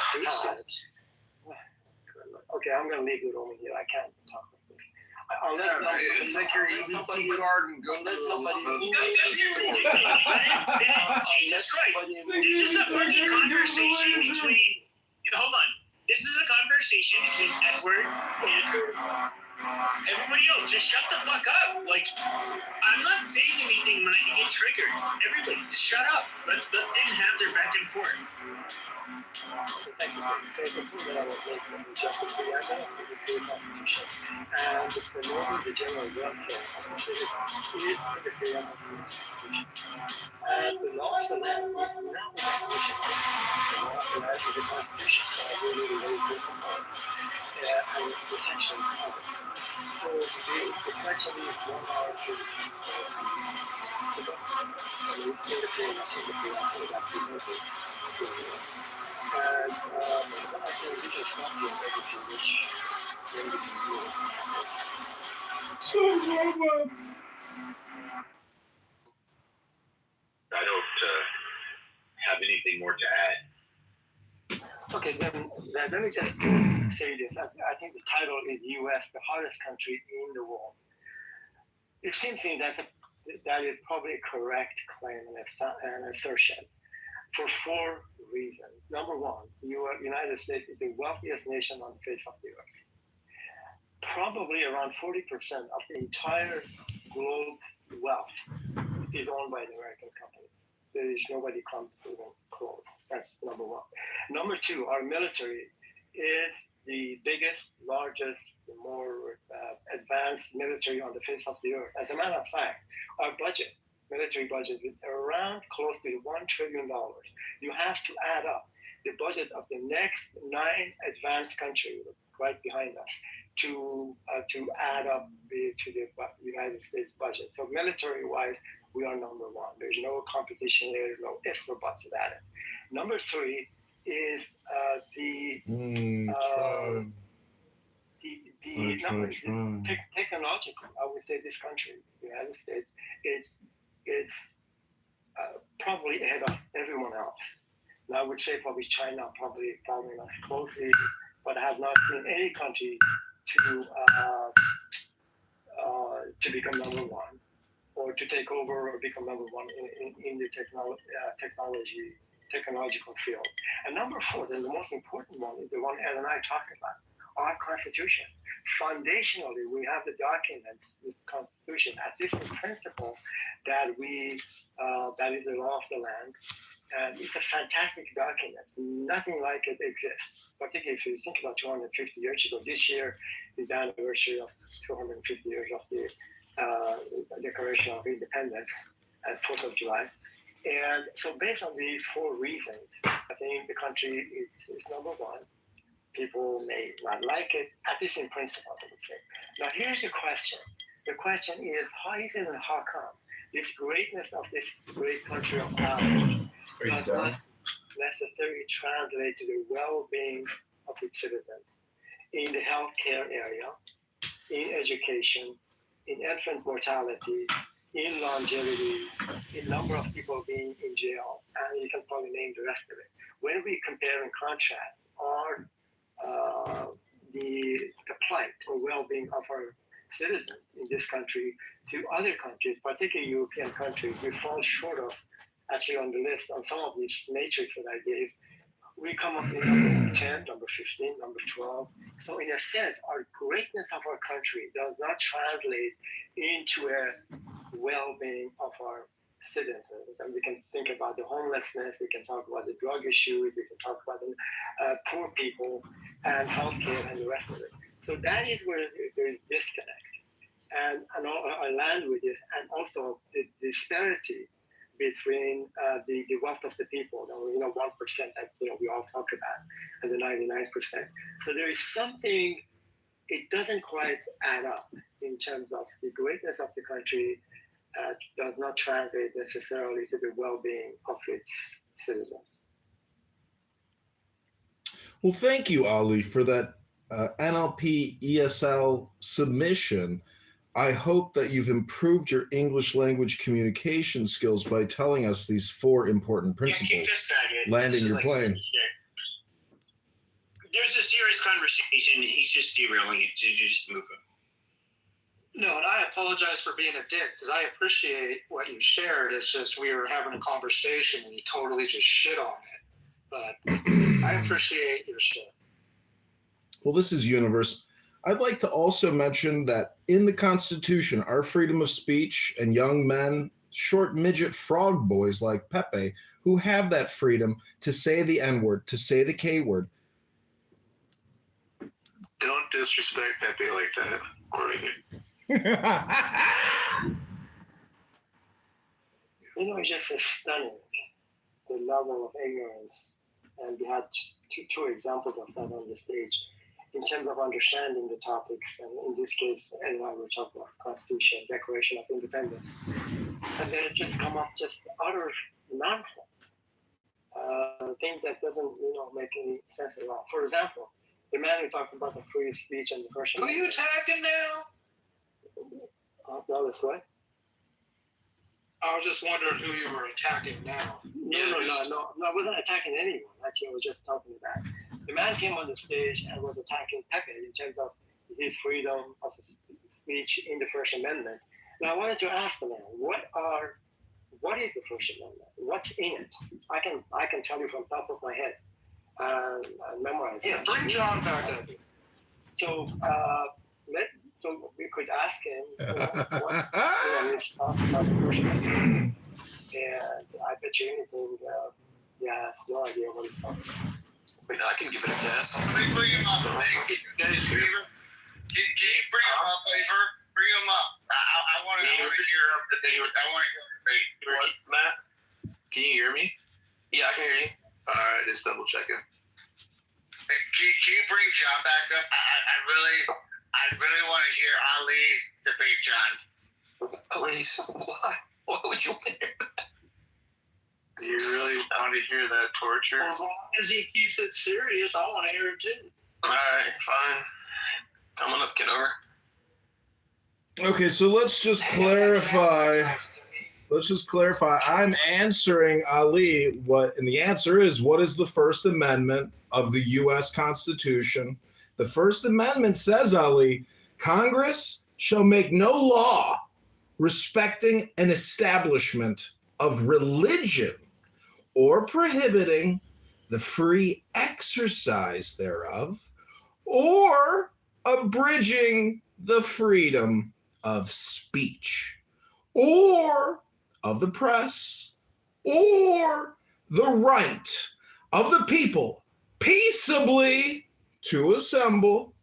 Okay, I'm going to leave it over here. I can't talk like this. Take your EBT card and go to Jesus Christ. This is a fucking conversation between... Hold on. This is a conversation between Edward and everybody else. Just shut the fuck up. Like, I'm not saying anything when I get triggered. Everybody, just shut up. Let them have their back and forth. Thank you. That I was making the justice preamble of the Constitution and promoting the general welfare of the citizens is in the preamble of the Constitution. And the law of the land is not the Constitution. The law of the land is the Constitution. So I really relate to it. and the section of it. So the question is 1 hour to go. And we Singapore, after that, we know this. And I think we can stop here everything which then we can do. So robots. I don't have anything more to add. Okay, then let me just say this. I think the title is U.S., the hottest country in the world. It seems to me that is probably a correct claim and assertion for 4 reasons. Number one, United States is the wealthiest nation on the face of the earth. Probably around 40% of the entire globe's wealth is owned by the American company. There is nobody comes even close. That's number one. Number two, our military is the biggest, largest, the more advanced military on the face of the earth. As a matter of fact, our budget, military budget, is around close to $1 trillion. You have to add up the budget of the next 9 advanced countries right behind us to add up to the United States budget. So military-wise, we are number one. There's no competition there. There's no ifs or buts about it. Number 3 is technologically. I would say this country, the United States, is probably ahead of everyone else. And I would say probably China probably following us closely, but I have not seen any country to become number one, or to take over or become number one in the technological field. And number 4, and the most important one, is the one Ed and I talked about, our Constitution. Foundationally, we have the documents, the Constitution, as this principle that that is the law of the land. And it's a fantastic document. Nothing like it exists. Particularly if you think about 250 years ago. This year is the anniversary of 250 years of the Declaration of Independence at 4th of July. And so based on these 4 reasons, I think the country is number one. People may not like it, at least in principle, I would say. Now here's the question. The question is, how is it and how come this greatness of this great country of ours does not necessarily translate to the well-being of its citizens in the healthcare area, in education, in infant mortality, in longevity, in number of people being in jail, and you can probably name the rest of it. When we compare and contrast the plight or well-being of our citizens in this country to other countries, particularly European countries, we fall short of, actually on the list, on some of these matrix that I gave, we come up with number 10, number 15, number 12. So in a sense, our greatness of our country does not translate into a well-being of our citizens. And we can think about the homelessness, we can talk about the drug issues, we can talk about the poor people and healthcare and the rest of it. So that is where there is disconnect. And I land with this, and also the disparity between the wealth of the people, 1% that we all talk about, and the 99%. So there is something, it doesn't quite add up in terms of the greatness of the country does not translate necessarily to the well-being of its citizens. Well, thank you, Ali, for that NLP ESL submission. I hope that you've improved your English language communication skills by telling us these 4 important principles. Landing your plane. There's a serious conversation. He's just derailing it. Just move him. No, and I apologize for being a dick, because I appreciate what you shared. It's just we were having a conversation and you totally just shit on it. But I appreciate your shit. Well, this is Universe. I'd like to also mention that in the Constitution, our freedom of speech and young men, short midget frog boys like Pepe, who have that freedom to say the N-word, to say the K-word. Don't disrespect Pepe like that. It's just stunning, the level of ignorance. And we had two examples of that on the stage. in terms of understanding the topics, and in this case, Ed and I were talking about Constitution, Declaration of Independence, and then it just come up just utter nonsense. Things that doesn't, make any sense at all. For example, the man who talked about the free speech and the First Who are you Amendment. attacking now? No, that's what? I was just wondering who you were attacking now. No, I wasn't attacking anyone. Actually, I was just talking about the man came on the stage and was attacking Pepe in terms of his freedom of speech in the First Amendment. Now, I wanted to ask the man, what is the First Amendment? What's in it? I can tell you from top of my head. Memorize. Yeah, bring John back up. So, so we could ask him what his thoughts about the First Amendment. And I bet you anything, he has no idea what he's talking about. Wait, I can give it a guess. Let me bring him up, man. Can you bring him up, Favor? Bring him up. I want to hear him. I want to hear him. Matt, can you hear me? Yeah, I can hear you. All right, just double checking. Hey, can you bring John back up? I really want to hear Ali debate John. Please, why? Why would you want to hear that? Do you really want to hear that torture? As long as he keeps it serious, I want to hear it too. All right, fine. Come on up, Kitover. Okay, so let's just clarify. I'm answering Ali and the answer is, what is the First Amendment of the U.S. Constitution? The First Amendment says, Ali, Congress shall make no law respecting an establishment of religion or prohibiting the free exercise thereof or abridging the freedom of speech or of the press or the right of the people peaceably to assemble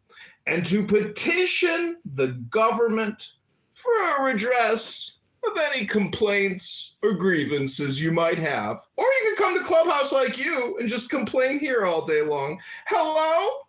and to petition the government for a redress of any complaints or grievances you might have. Or you can come to Clubhouse like you and just complain here all day long. Hello?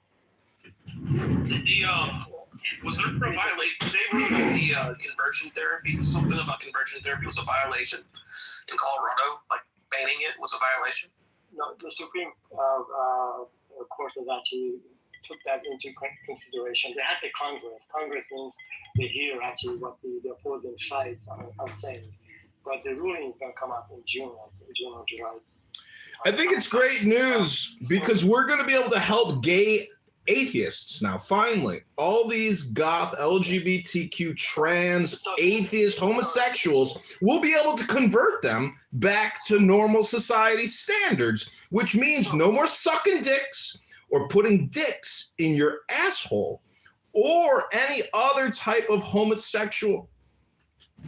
Was there a violation? They ruled that the conversion therapy, something about conversion therapy was a violation in Colorado, like banning it was a violation? No, the Supreme Court has actually took that into consideration. They had the Congress. Congress means they hear actually what the opposing sides are saying. But the ruling is going to come out in June or July. I think it's great news because we're going to be able to help gay atheists now, finally. All these goth, LGBTQ, trans, atheist, homosexuals, we'll be able to convert them back to normal society standards, which means no more sucking dicks or putting dicks in your asshole or any other type of homosexual.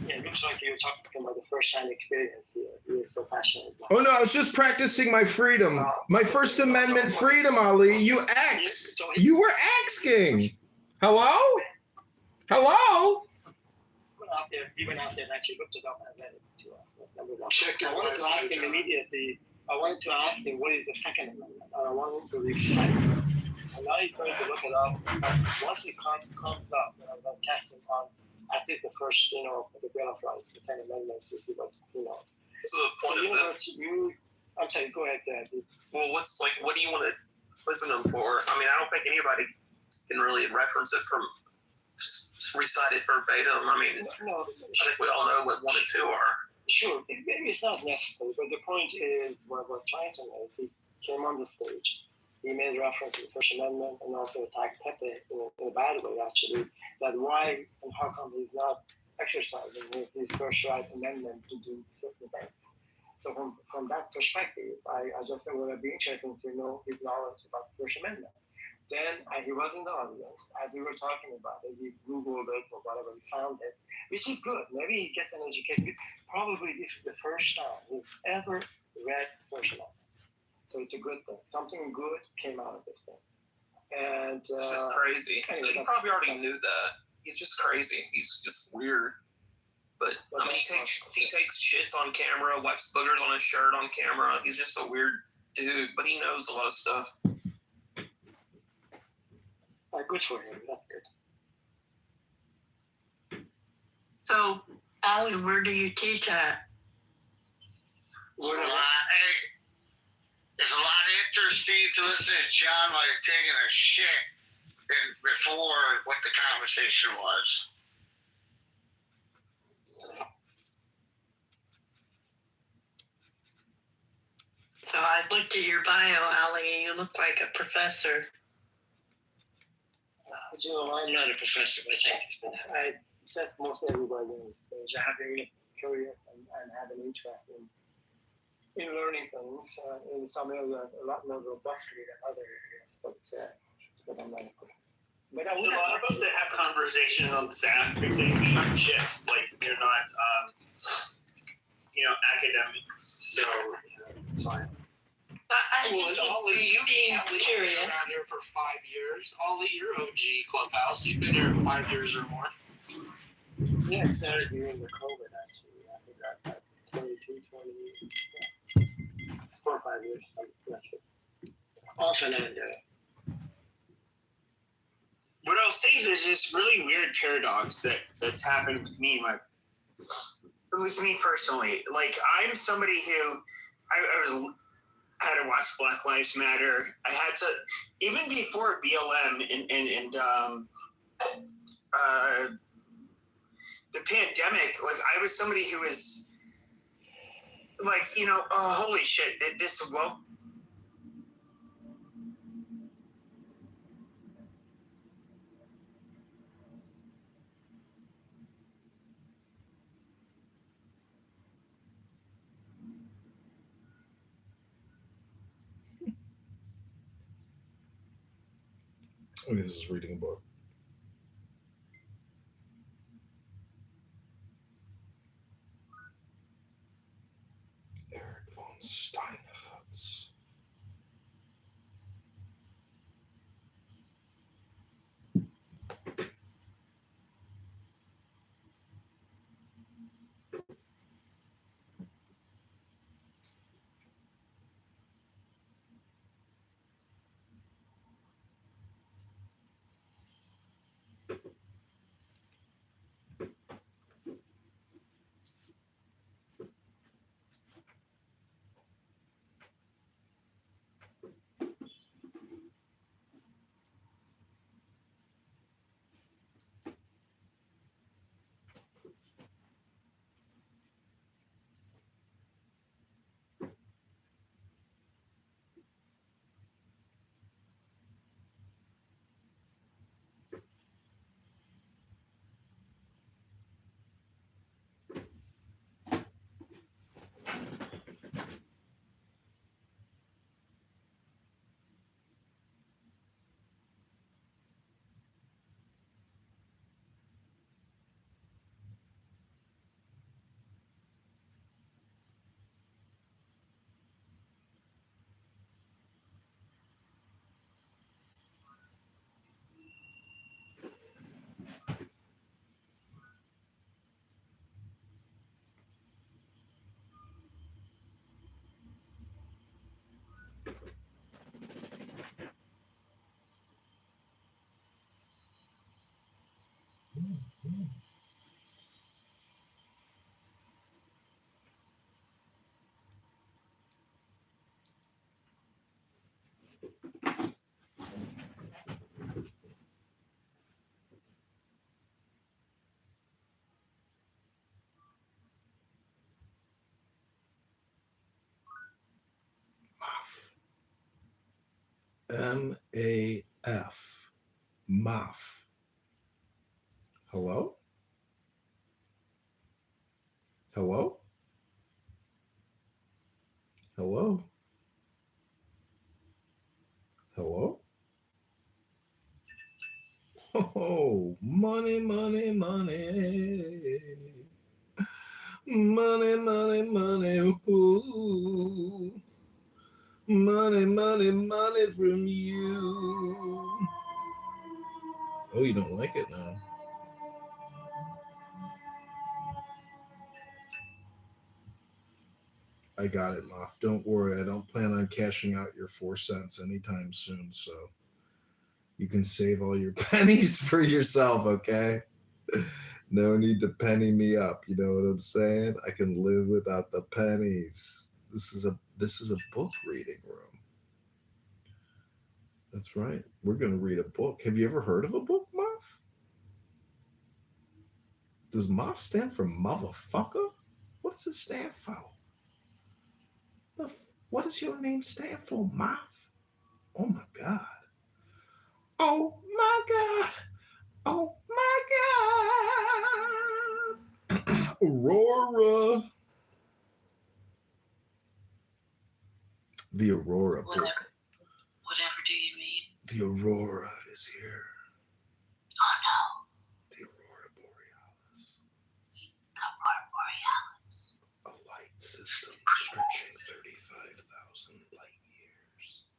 Yeah, it looks like you're talking about the first-hand experience here. You're so passionate. Oh, no, I was just practicing my freedom. My First Amendment freedom, Ali. You asked. You were asking. Hello? Hello? He went out there and actually looked it up and read it to us. Number one. I wanted to ask him immediately. I wanted to ask him what is the Second Amendment. I wanted him to recite it. And now he's going to look it up. Once it comes up, I'm going to test him on at least the first, the Bill of Rights, the 10 Amendments, to see what he knows. So the point of that. I'm sorry, go ahead, Dad. Well, what do you want to listen to him for? I mean, I don't think anybody can really reference it from recited verbatim. I mean, I think we all know what 1 and 2 are. Sure, maybe it's not necessary, but the point is what we're trying to make. He came on the stage. He made reference to the First Amendment and also attacked Pepe in a bad way, actually, that why and how come he's not exercising his First Right Amendment to do certain things. So from that perspective, I just thought it would be interesting to know his knowledge about the First Amendment. Then he was in the audience, as we were talking about it, he Googled it or whatever, he found it, which is good. Maybe he gets an education. Probably this is the first time he's ever read First Amendment. So it's a good thing. Something good came out of this thing. And it's just crazy. Anyway, he probably already knew that. He's just crazy. He's just weird. But I mean, he takes shits on camera, wipes boogers on his shirt on camera. He's just a weird dude, but he knows a lot of stuff. Good for him. That's good. So, Allie, where do you teach at? It's a lot interesting to listen to John while you're taking a shit than before what the conversation was. So I looked at your bio, Allie, and you look like a professor. Joe, I'm not a professor, I think. I just most everybody is having curious and have an interest in learning things in some areas a lot more robustly than other areas. But I'm not a professor. But a lot of us that have conversations on the app, if they mean shit, like they're not, academics. So it's fine. Ollie, you've been around here for 5 years. Ollie, you're OG Clubhouse. You've been here 5 years or more. Yeah, I started during the COVID, actually. I think I 22, 4 or 5 years. I'm not sure. Off and on, What I'll say is this really weird paradox that's happened to me. At least me personally. Like, I'm somebody who I had to watch Black Lives Matter. I had to, even before BLM and the pandemic, like, I was somebody who was like, holy shit, this woke. Okay, this is reading a book. Eric von Steinhutz. M-A-F. Maf. Hello? Hello? Hello? Hello? Oh, money, money, money. Money, money, money. Ooh. Money, money, money from you. Oh, you don't like it now. I got it, Moff. Don't worry. I don't plan on cashing out your 4 cents anytime soon. So You can save all your pennies for yourself, okay? No need to penny me up. You know what I'm saying? I can live without the pennies. This is a book reading room. That's right. We're gonna read a book. Have you ever heard of a book, Muff? Does Muff stand for motherfucker? What does it stand for? What does your name stand for, Muff? Oh my god. Oh my god. Oh my god. Aurora. The Aurora book. Whatever do you mean? The Aurora is here. Oh no. The Aurora Borealis. The Aurora Borealis. A light system stretching 35,000 light years.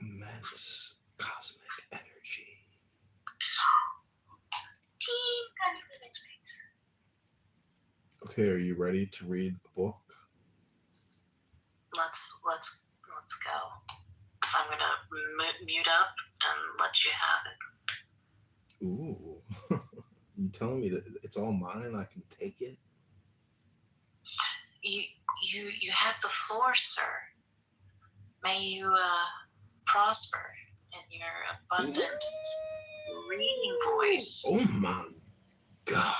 Immense cosmic energy. Team kind of living space. Okay, are you ready to read a book? Let's go. I'm gonna mute up and let you have it. Ooh. You telling me that it's all mine and I can take it? You have the floor, sir. May you prosper in your abundant reading voice. Oh my god.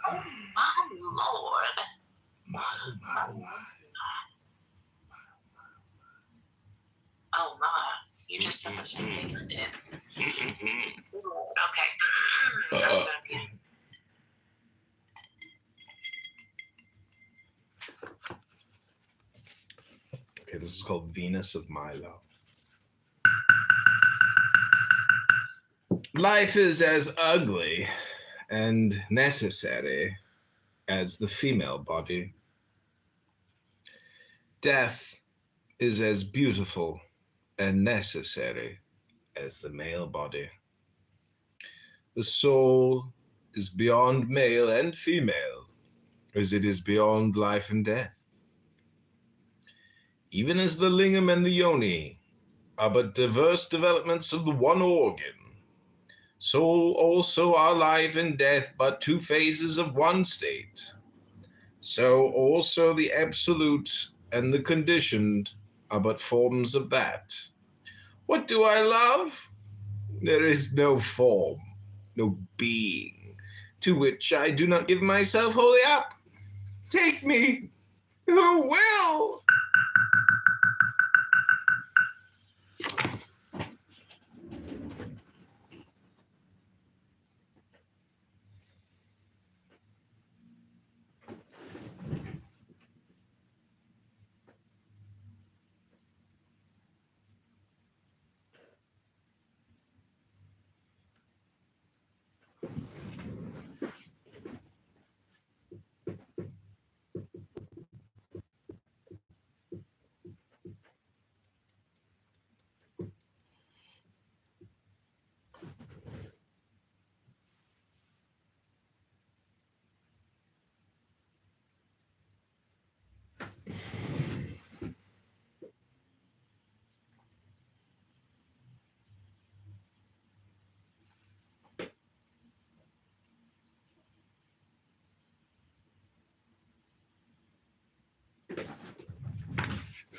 Oh my lord. My. Oh my. You just said the same thing I did. Okay. Okay, this is called Venus of Milo. Life is as ugly and necessary as the female body. Death is as beautiful and necessary as the male body. The soul is beyond male and female, as it is beyond life and death. Even as the lingam and the yoni are but diverse developments of the one organ, so also are life and death but two phases of one state. So also the absolute and the conditioned are but forms of that. What do I love? There is no form, no being, to which I do not give myself wholly up. Take me, who will?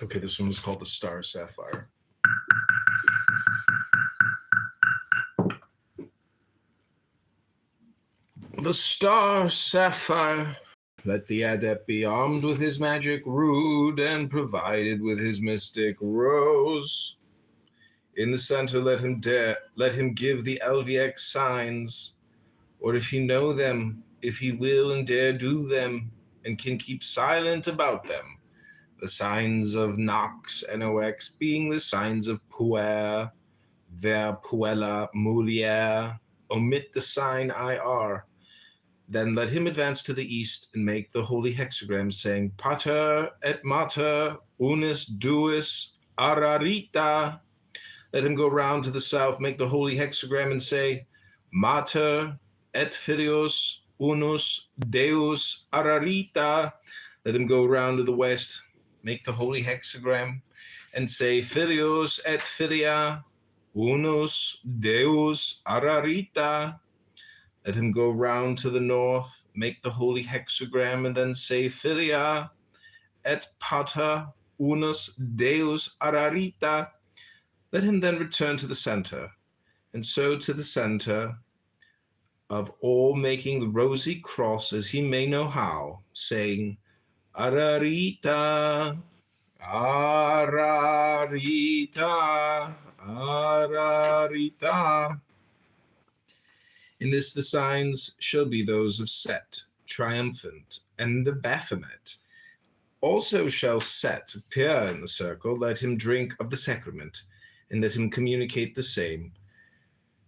Okay, this one is called the Star Sapphire. The Star Sapphire. Let the adept be armed with his magic rood and provided with his mystic rose. In the center let him give the LVX signs, or if he know them, if he will and dare do them, and can keep silent about them. The signs of Nox, NOX, being the signs of Puer, Ver, Puella, Mulier, omit the sign IR. Then let him advance to the east and make the holy hexagram, saying, Pater et Mater, unis duis, ararita. Let him go round to the south, make the holy hexagram, and say, Mater et Filius, unus Deus, ararita. Let him go round to the west, make the holy hexagram, and say, Filius et Filia, unus Deus ararita. Let him go round to the north, make the holy hexagram, and then say Filia et Pater unus Deus ararita. Let him then return to the center, and so to the center of all, making the rosy cross as he may know how, saying Ararita, Ararita, Ararita. In this the signs shall be those of Set, triumphant, and of Baphomet. Also shall Set appear in the circle, let him drink of the sacrament, and let him communicate the same.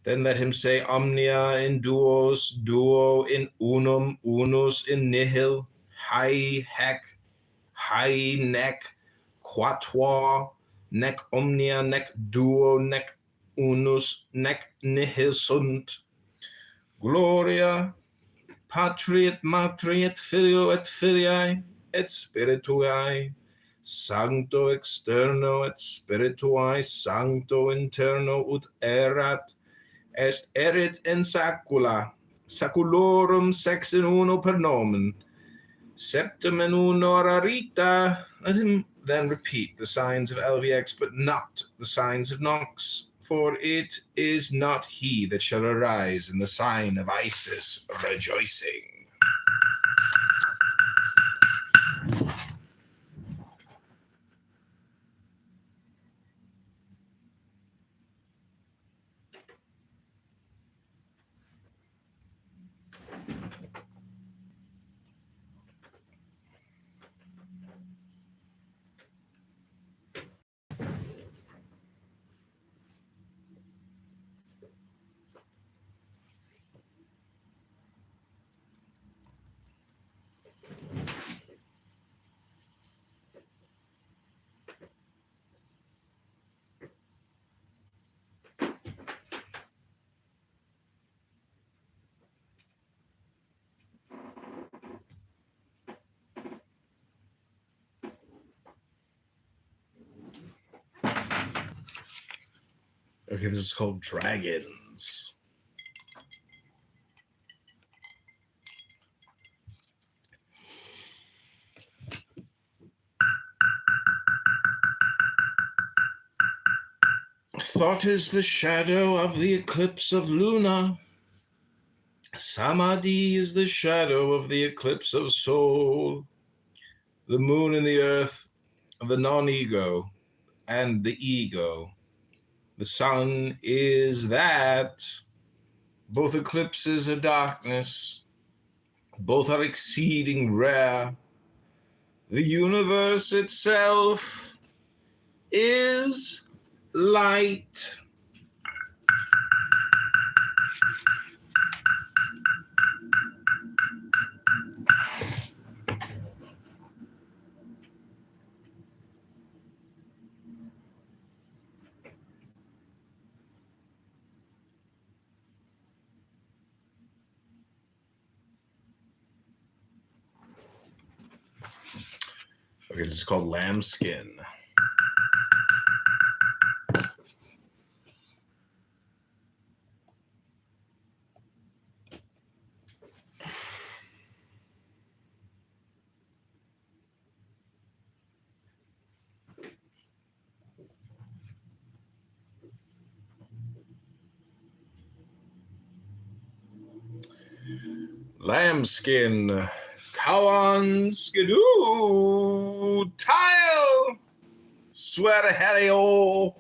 Then let him say omnia in duos, duo in unum, unus in nihil, hai hec, hai nec, quatuor, nec omnia, nec duo, nec unus, nec nihil sunt. Gloria, Patri et Matri et Filio et Filiae et Spiritui, Sancto externo et Spirituae, Sancto interno ut erat, est erit in sacula, saculorum sex in uno per nomen, septem in uno rarita. Let him then repeat the signs of LVX, but not the signs of Nox, for it is not he that shall arise in the sign of Isis rejoicing. Okay, this is called Dragons. Thought is the shadow of the eclipse of Luna. Samadhi is the shadow of the eclipse of Soul. The moon and the earth, the non-ego and the ego. The sun is that. Both eclipses are darkness. Both are exceeding rare. The universe itself is light. Okay, this is called Lambskin. Lambskin, Cowan, Skidoo, Tile, swear to Helio.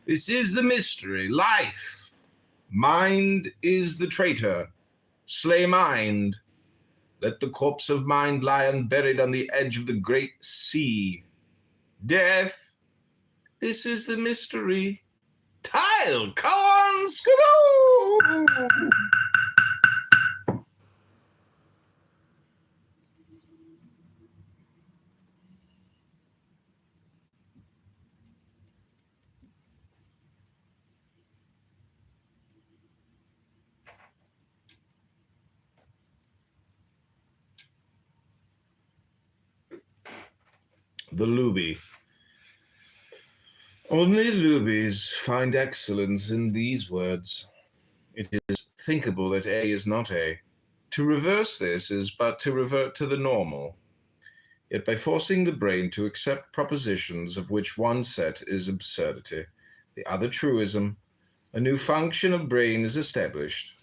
This is the mystery, life. Mind is the traitor. Slay mind. Let the corpse of mind lie unburied on the edge of the great sea. Death, this is the mystery. Tile, Cowan, Skidoo. The Luby. Only loobies find excellence in these words. It is thinkable that A is not A. To reverse this is but to revert to the normal. Yet by forcing the brain to accept propositions of which one set is absurdity, the other truism, a new function of brain is established.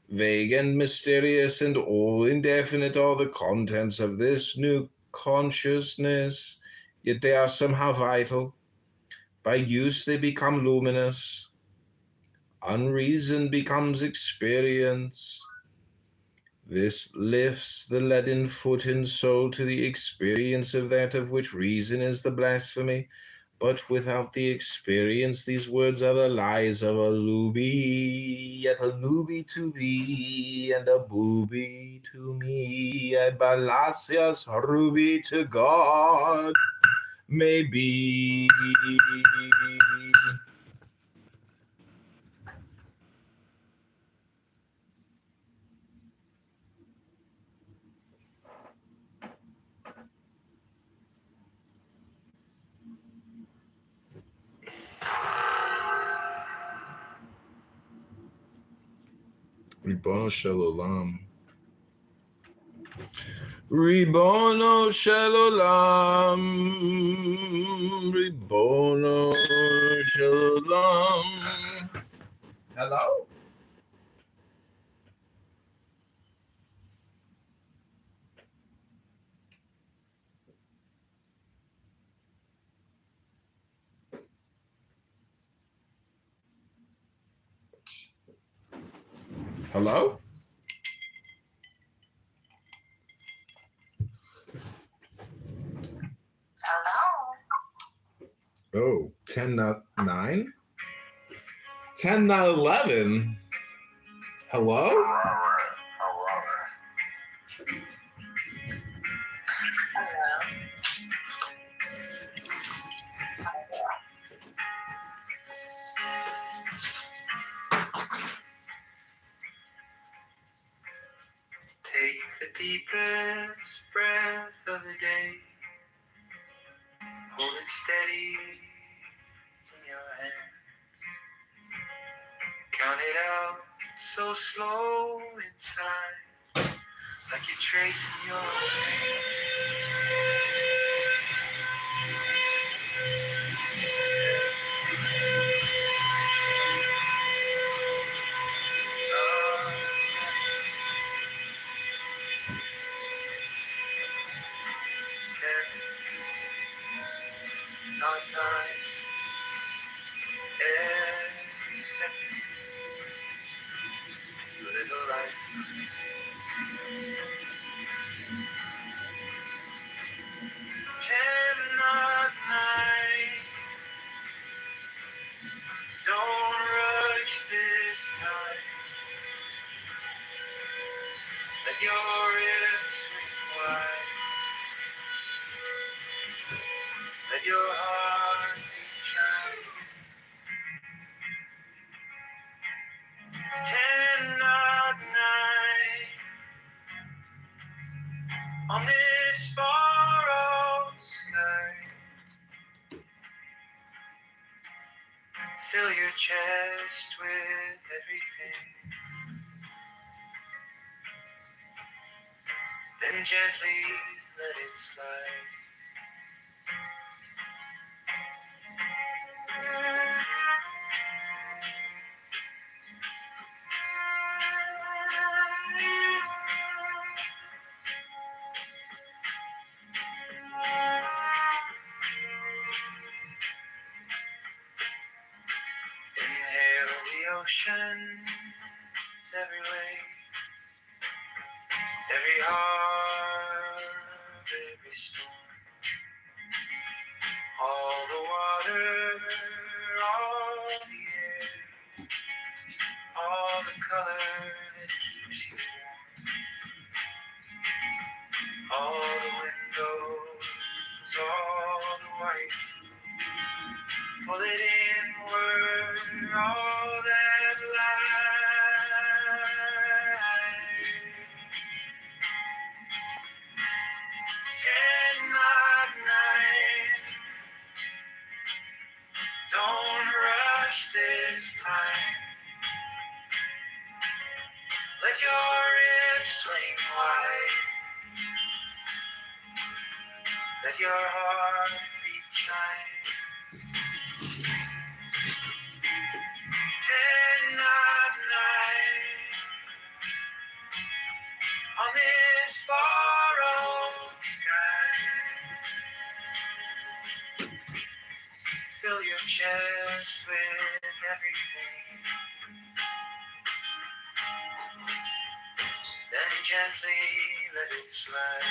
Vague and mysterious and all indefinite are the contents of this new consciousness, yet they are somehow vital. By use they become luminous. Unreason becomes experience. This lifts the leaden foot and soul to the experience of that of which reason is the blasphemy. But without the experience, these words are the lies of a looby, yet a looby to thee, and a booby to me, a Balasius ruby to God may be. Ribono Shel Olam. Ribono Shel Olam. Ribono Shel Olam. Hello? Hello? Hello. Oh, 10 not 9? 10 not 11? Hello? Take the deepest breath of the day. Hold it steady in your hand. Count it out so slow inside, like you're tracing your way. Not 9, every second, a little life. 10, not 9. Don't rush this time. Let your hips swing wide. Let your heart beat shine. 10, not 9. On this borrowed sky. Fill your chest with everything. Then gently let it slide. Inhale the oceans every way, every heart, every storm. All the water, all the air, all the color that keeps you warm. All the windows, all the white. Pull it inward, all that light. 10, not 9. rush this time. Let your hips swing wide. Let your heart beat chime. 10 at night on this borrowed sky. Fill your chest with everything, then gently let it slide.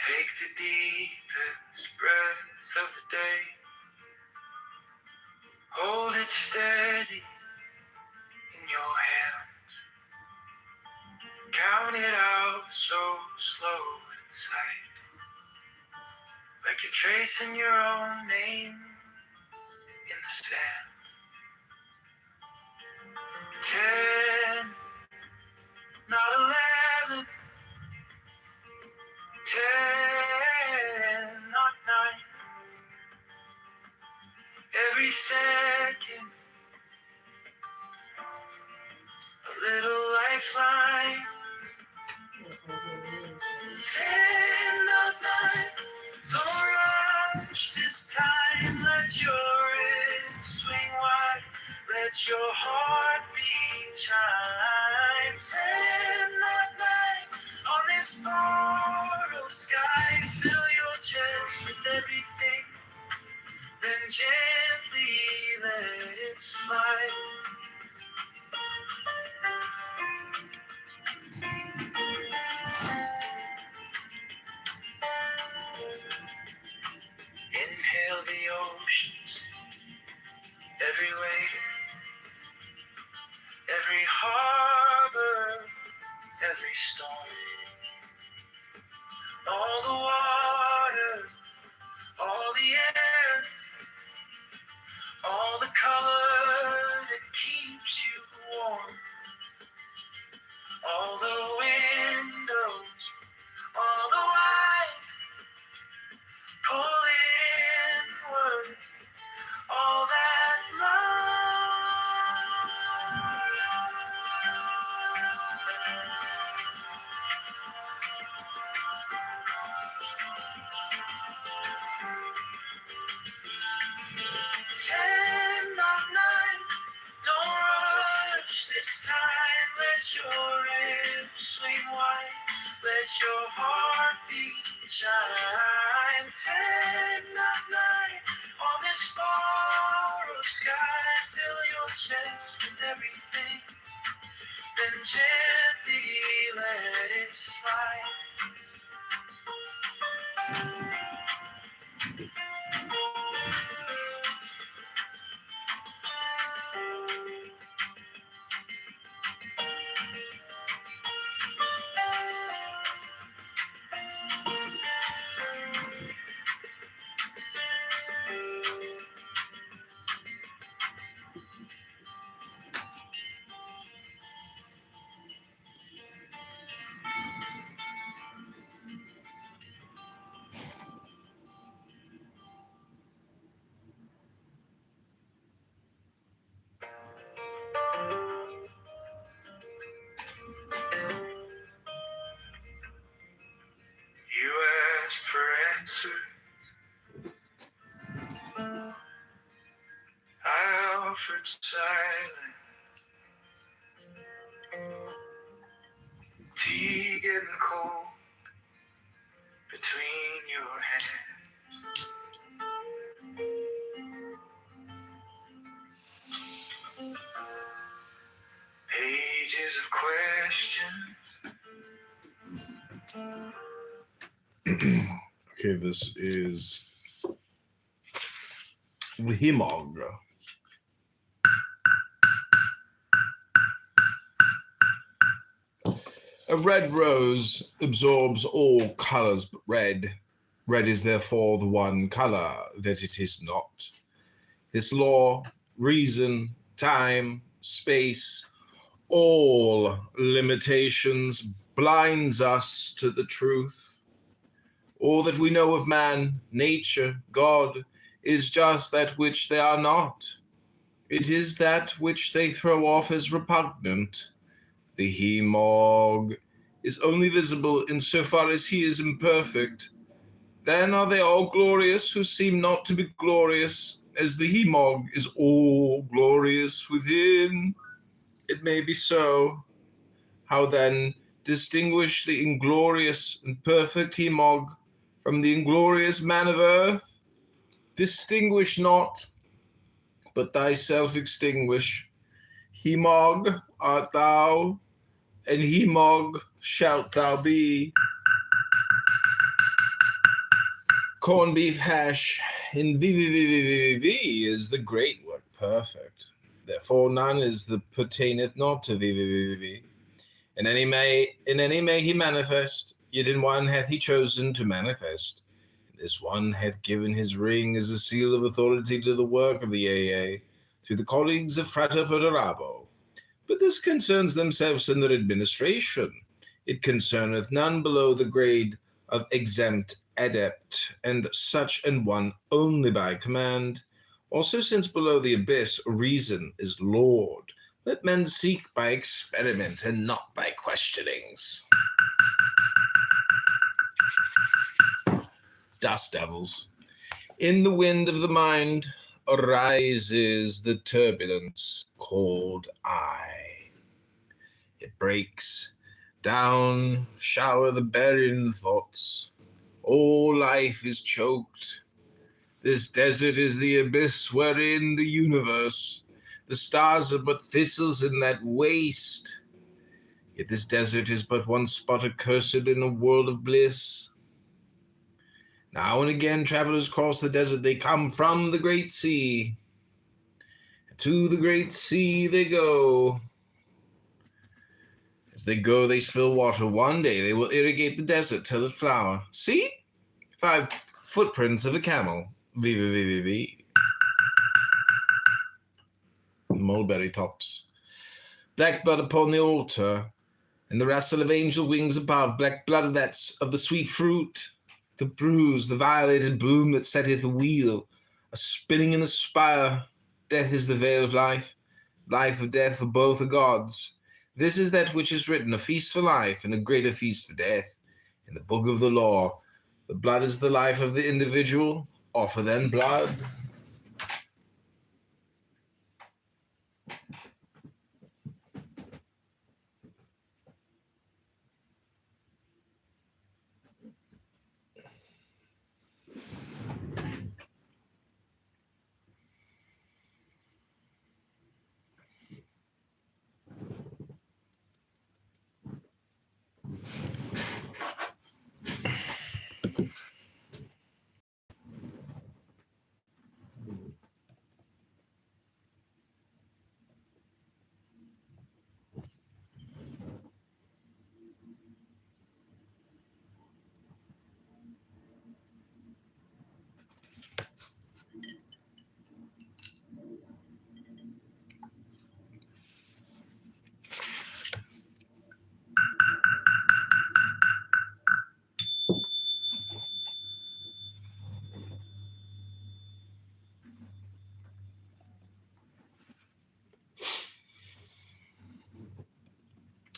Take the deepest breath of the day. Hold it steady in your hands. Count it out so slow inside, like you're tracing your own name in the sand. 10, not 11. 10, not 9. Every second, a little lifeline. 10, not 9. Don't rush this time. Let your hips swing wide. Let your heart beat chime. 10, not 9. On this borrowed sky, fill your chest with everything, then gently let it slide. Inhale the oceans, every wave, every harbor, every storm. All the water, all the air, all the color that keeps you warm. All the windows, all the white, pull inward, all that not 9. Don't rush this time. Let your hips swing wide. Let your heart beat shine. 10, not 9. On this borrowed sky, fill your chest with everything, then gently let it slide. offered silence. Tea getting cold between your hands. Pages of questions. Okay, this is the Hemog. A red rose absorbs all colors but red. Red is therefore the one color that it is not. This law, reason, time, space, all limitations blinds us to the truth. All that we know of man, nature, God, is just that which they are not. It is that which they throw off as repugnant. The Hemog is only visible insofar as he is imperfect. Then are they all glorious who seem not to be glorious, as the Hemog is all glorious within. It may be so. How then distinguish the inglorious and perfect Hemog from the inglorious man of earth? Distinguish not, but thyself extinguish. Hemog art thou, and Hemog shalt thou be. Corned beef hash in VVVVV is the great work perfect. Therefore none is that pertaineth not to VVVV. In any may he manifest, yet in one hath he chosen to manifest. And this one hath given his ring as a seal of authority to the work of the AA, to the colleagues of Frater Perturabo. But this concerns themselves in their administration. It concerneth none below the grade of exempt adept, and such an one only by command. Also, since below the abyss reason is lord, let men seek by experiment and not by questionings. Dust devils. In the wind of the mind arises the turbulence called I. It breaks down, shower the barren thoughts. All life is choked. This desert is the abyss wherein the universe, the stars are but thistles in that waste. Yet this desert is but one spot accursed in a world of bliss. Now and again travelers cross the desert, they come from the great sea. To the great sea they go. As they go, they spill water. One day they will irrigate the desert till it flower. See? 5 footprints of a camel. VVVVV. Mulberry tops. Black blood upon the altar, and the rustle of angel wings above. Black blood of the sweet fruit, the bruise, the violated bloom that setteth the wheel, a spinning in the spire. Death is the veil of life, life of death, for both are gods. This is that which is written, a feast for life and a greater feast for death. In the book of the law, the blood is the life of the individual. Offer then blood.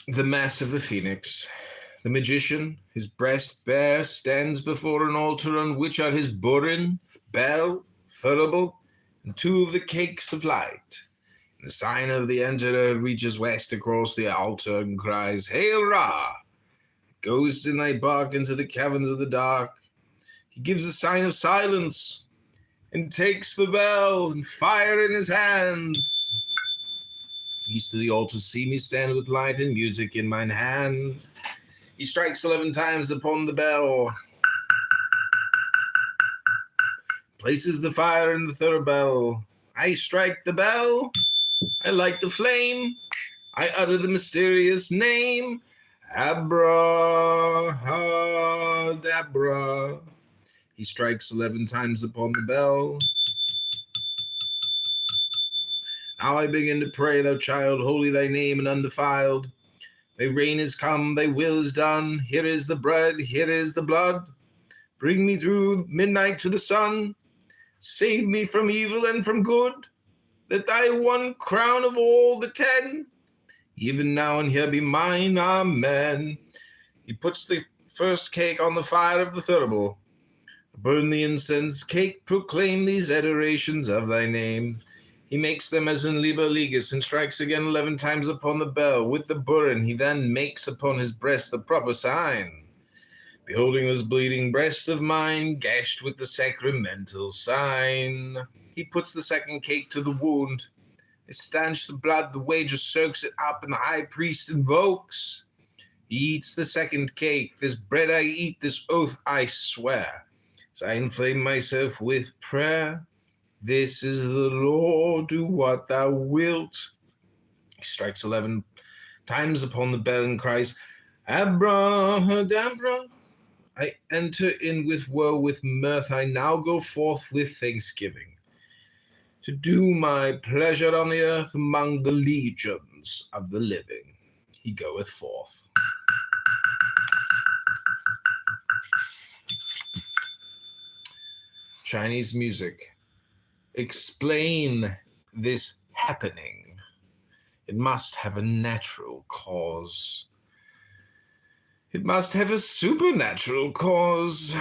The mass of the phoenix. The magician, his breast bare, stands before an altar on which are his burin, bell, thurible, and 2 of the cakes of light. The sign of the Emperor reaches west across the altar and cries, Hail Ra! Goes in thy bark into the caverns of the dark. He gives a sign of silence and takes the bell and fire in his hands. East of the altar see me stand with light and music in mine hand. He strikes 11 times upon the bell, places the fire in the third bell. I strike the bell, I light the flame, I utter the mysterious name, Abrahadabra. He strikes 11 times upon the bell. Now I begin to pray, thou child, holy thy name and undefiled. Thy reign is come, thy will is done. Here is the bread, here is the blood. Bring me through midnight to the sun. Save me from evil and from good. Let thy one crown of all the 10, even now and here be mine, amen. He puts the first cake on the fire of the thurible. Burn the incense cake, proclaim these adorations of thy name. He makes them as in Liber Legis, and strikes again 11 times upon the bell. With the burin he then makes upon his breast the proper sign. Beholding this bleeding breast of mine, gashed with the sacramental sign, he puts the second cake to the wound. They stanch the blood, the wager soaks it up, and the high priest invokes. He eats the second cake, this bread I eat, this oath I swear. As I inflame myself with prayer, this is the law, do what thou wilt. He strikes 11 times upon the bell and cries, Abrahadabra. I enter in with woe, with mirth, I now go forth with thanksgiving, to do my pleasure on the earth among the legions of the living. He goeth forth. Chinese music. Explain this happening. It must have a natural cause. It must have a supernatural cause.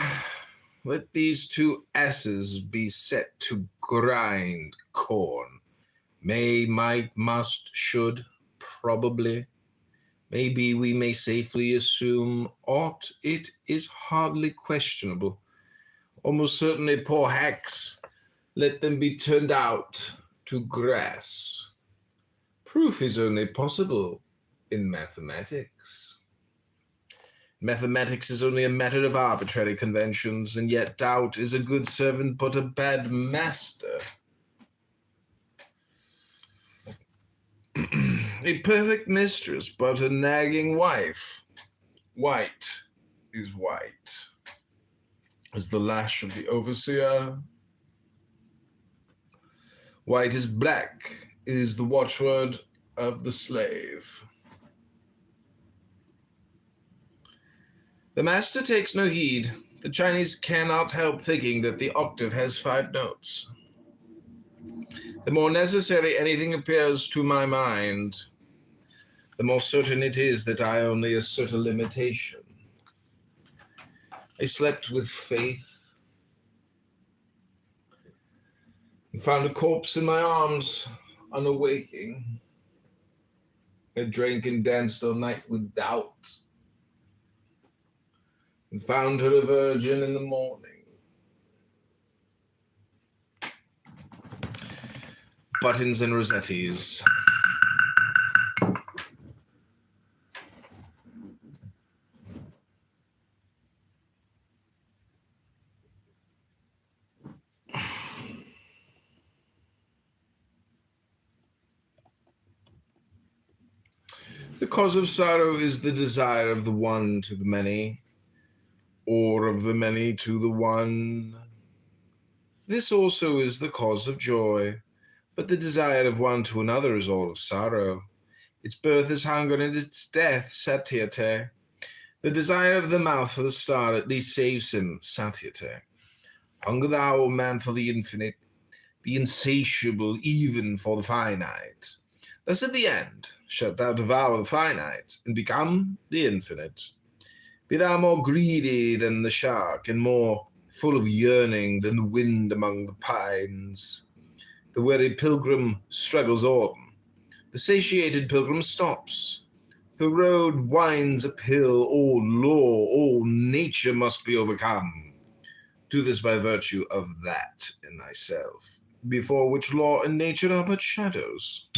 Let these two asses be set to grind corn. May, might, must, should, probably. Maybe we may safely assume ought. It is hardly questionable. Almost certainly poor hacks. Let them be turned out to grass. Proof is only possible in mathematics. Mathematics is only a matter of arbitrary conventions, and yet doubt is a good servant but a bad master. A perfect mistress but a nagging wife. White is white as the lash of the overseer. White is black is the watchword of the slave. The master takes no heed. The Chinese cannot help thinking that the octave has 5 notes. The more necessary anything appears to my mind, the more certain it is that I only assert a limitation. I slept with faith and found a corpse in my arms, unawaking. I drank and danced all night with doubt, and found her a virgin in the morning. Buttons and rosettis. The cause of sorrow is the desire of the one to the many, or of the many to the one. This also is the cause of joy, but the desire of one to another is all of sorrow. Its birth is hunger, and its death satiety. The desire of the mouth for the star at least saves him satiety. Hunger thou, O man, for the infinite. Be insatiable even for the finite. Thus at the end shalt thou devour the finite, and become the infinite. Be thou more greedy than the shark, and more full of yearning than the wind among the pines. The weary pilgrim struggles on, The satiated pilgrim stops. The road winds uphill, all law, all nature must be overcome. Do this by virtue of that in thyself, before which law and nature are but shadows.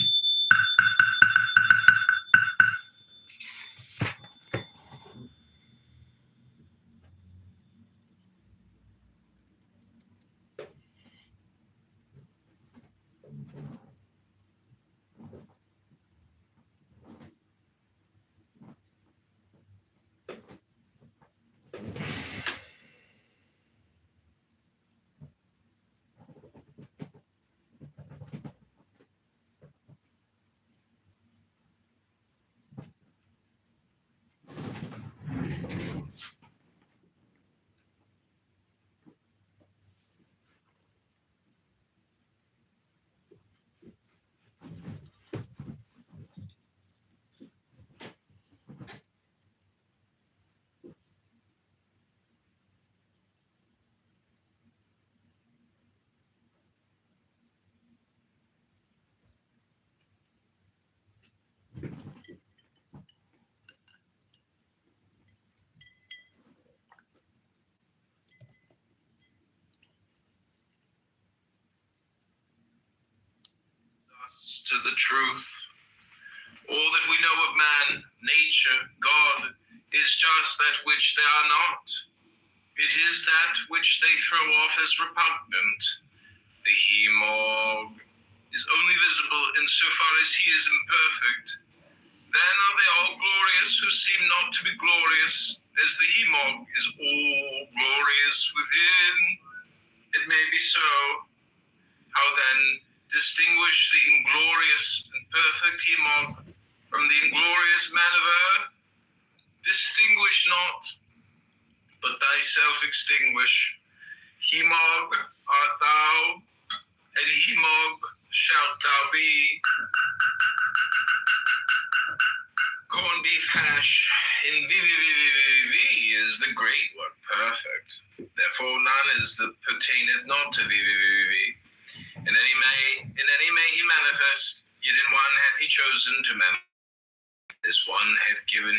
To the truth. All that we know of man, nature, God, is just that which they are not. It is that which they throw off as repugnant. The he-mog is only visible insofar as he is imperfect. Then are they all glorious who seem not to be glorious, as the he-mog is all glorious within. It may be so. How then distinguish the inglorious and perfect he-mog from the inglorious man of earth? Distinguish not, but thyself extinguish. He-mog art thou, and he-mog shalt thou be. Corned beef hash in VVVVV is the great one, perfect. Therefore none is that pertaineth not to VVVV. In any may he manifest, yet in one hath he chosen to manifest. This one hath given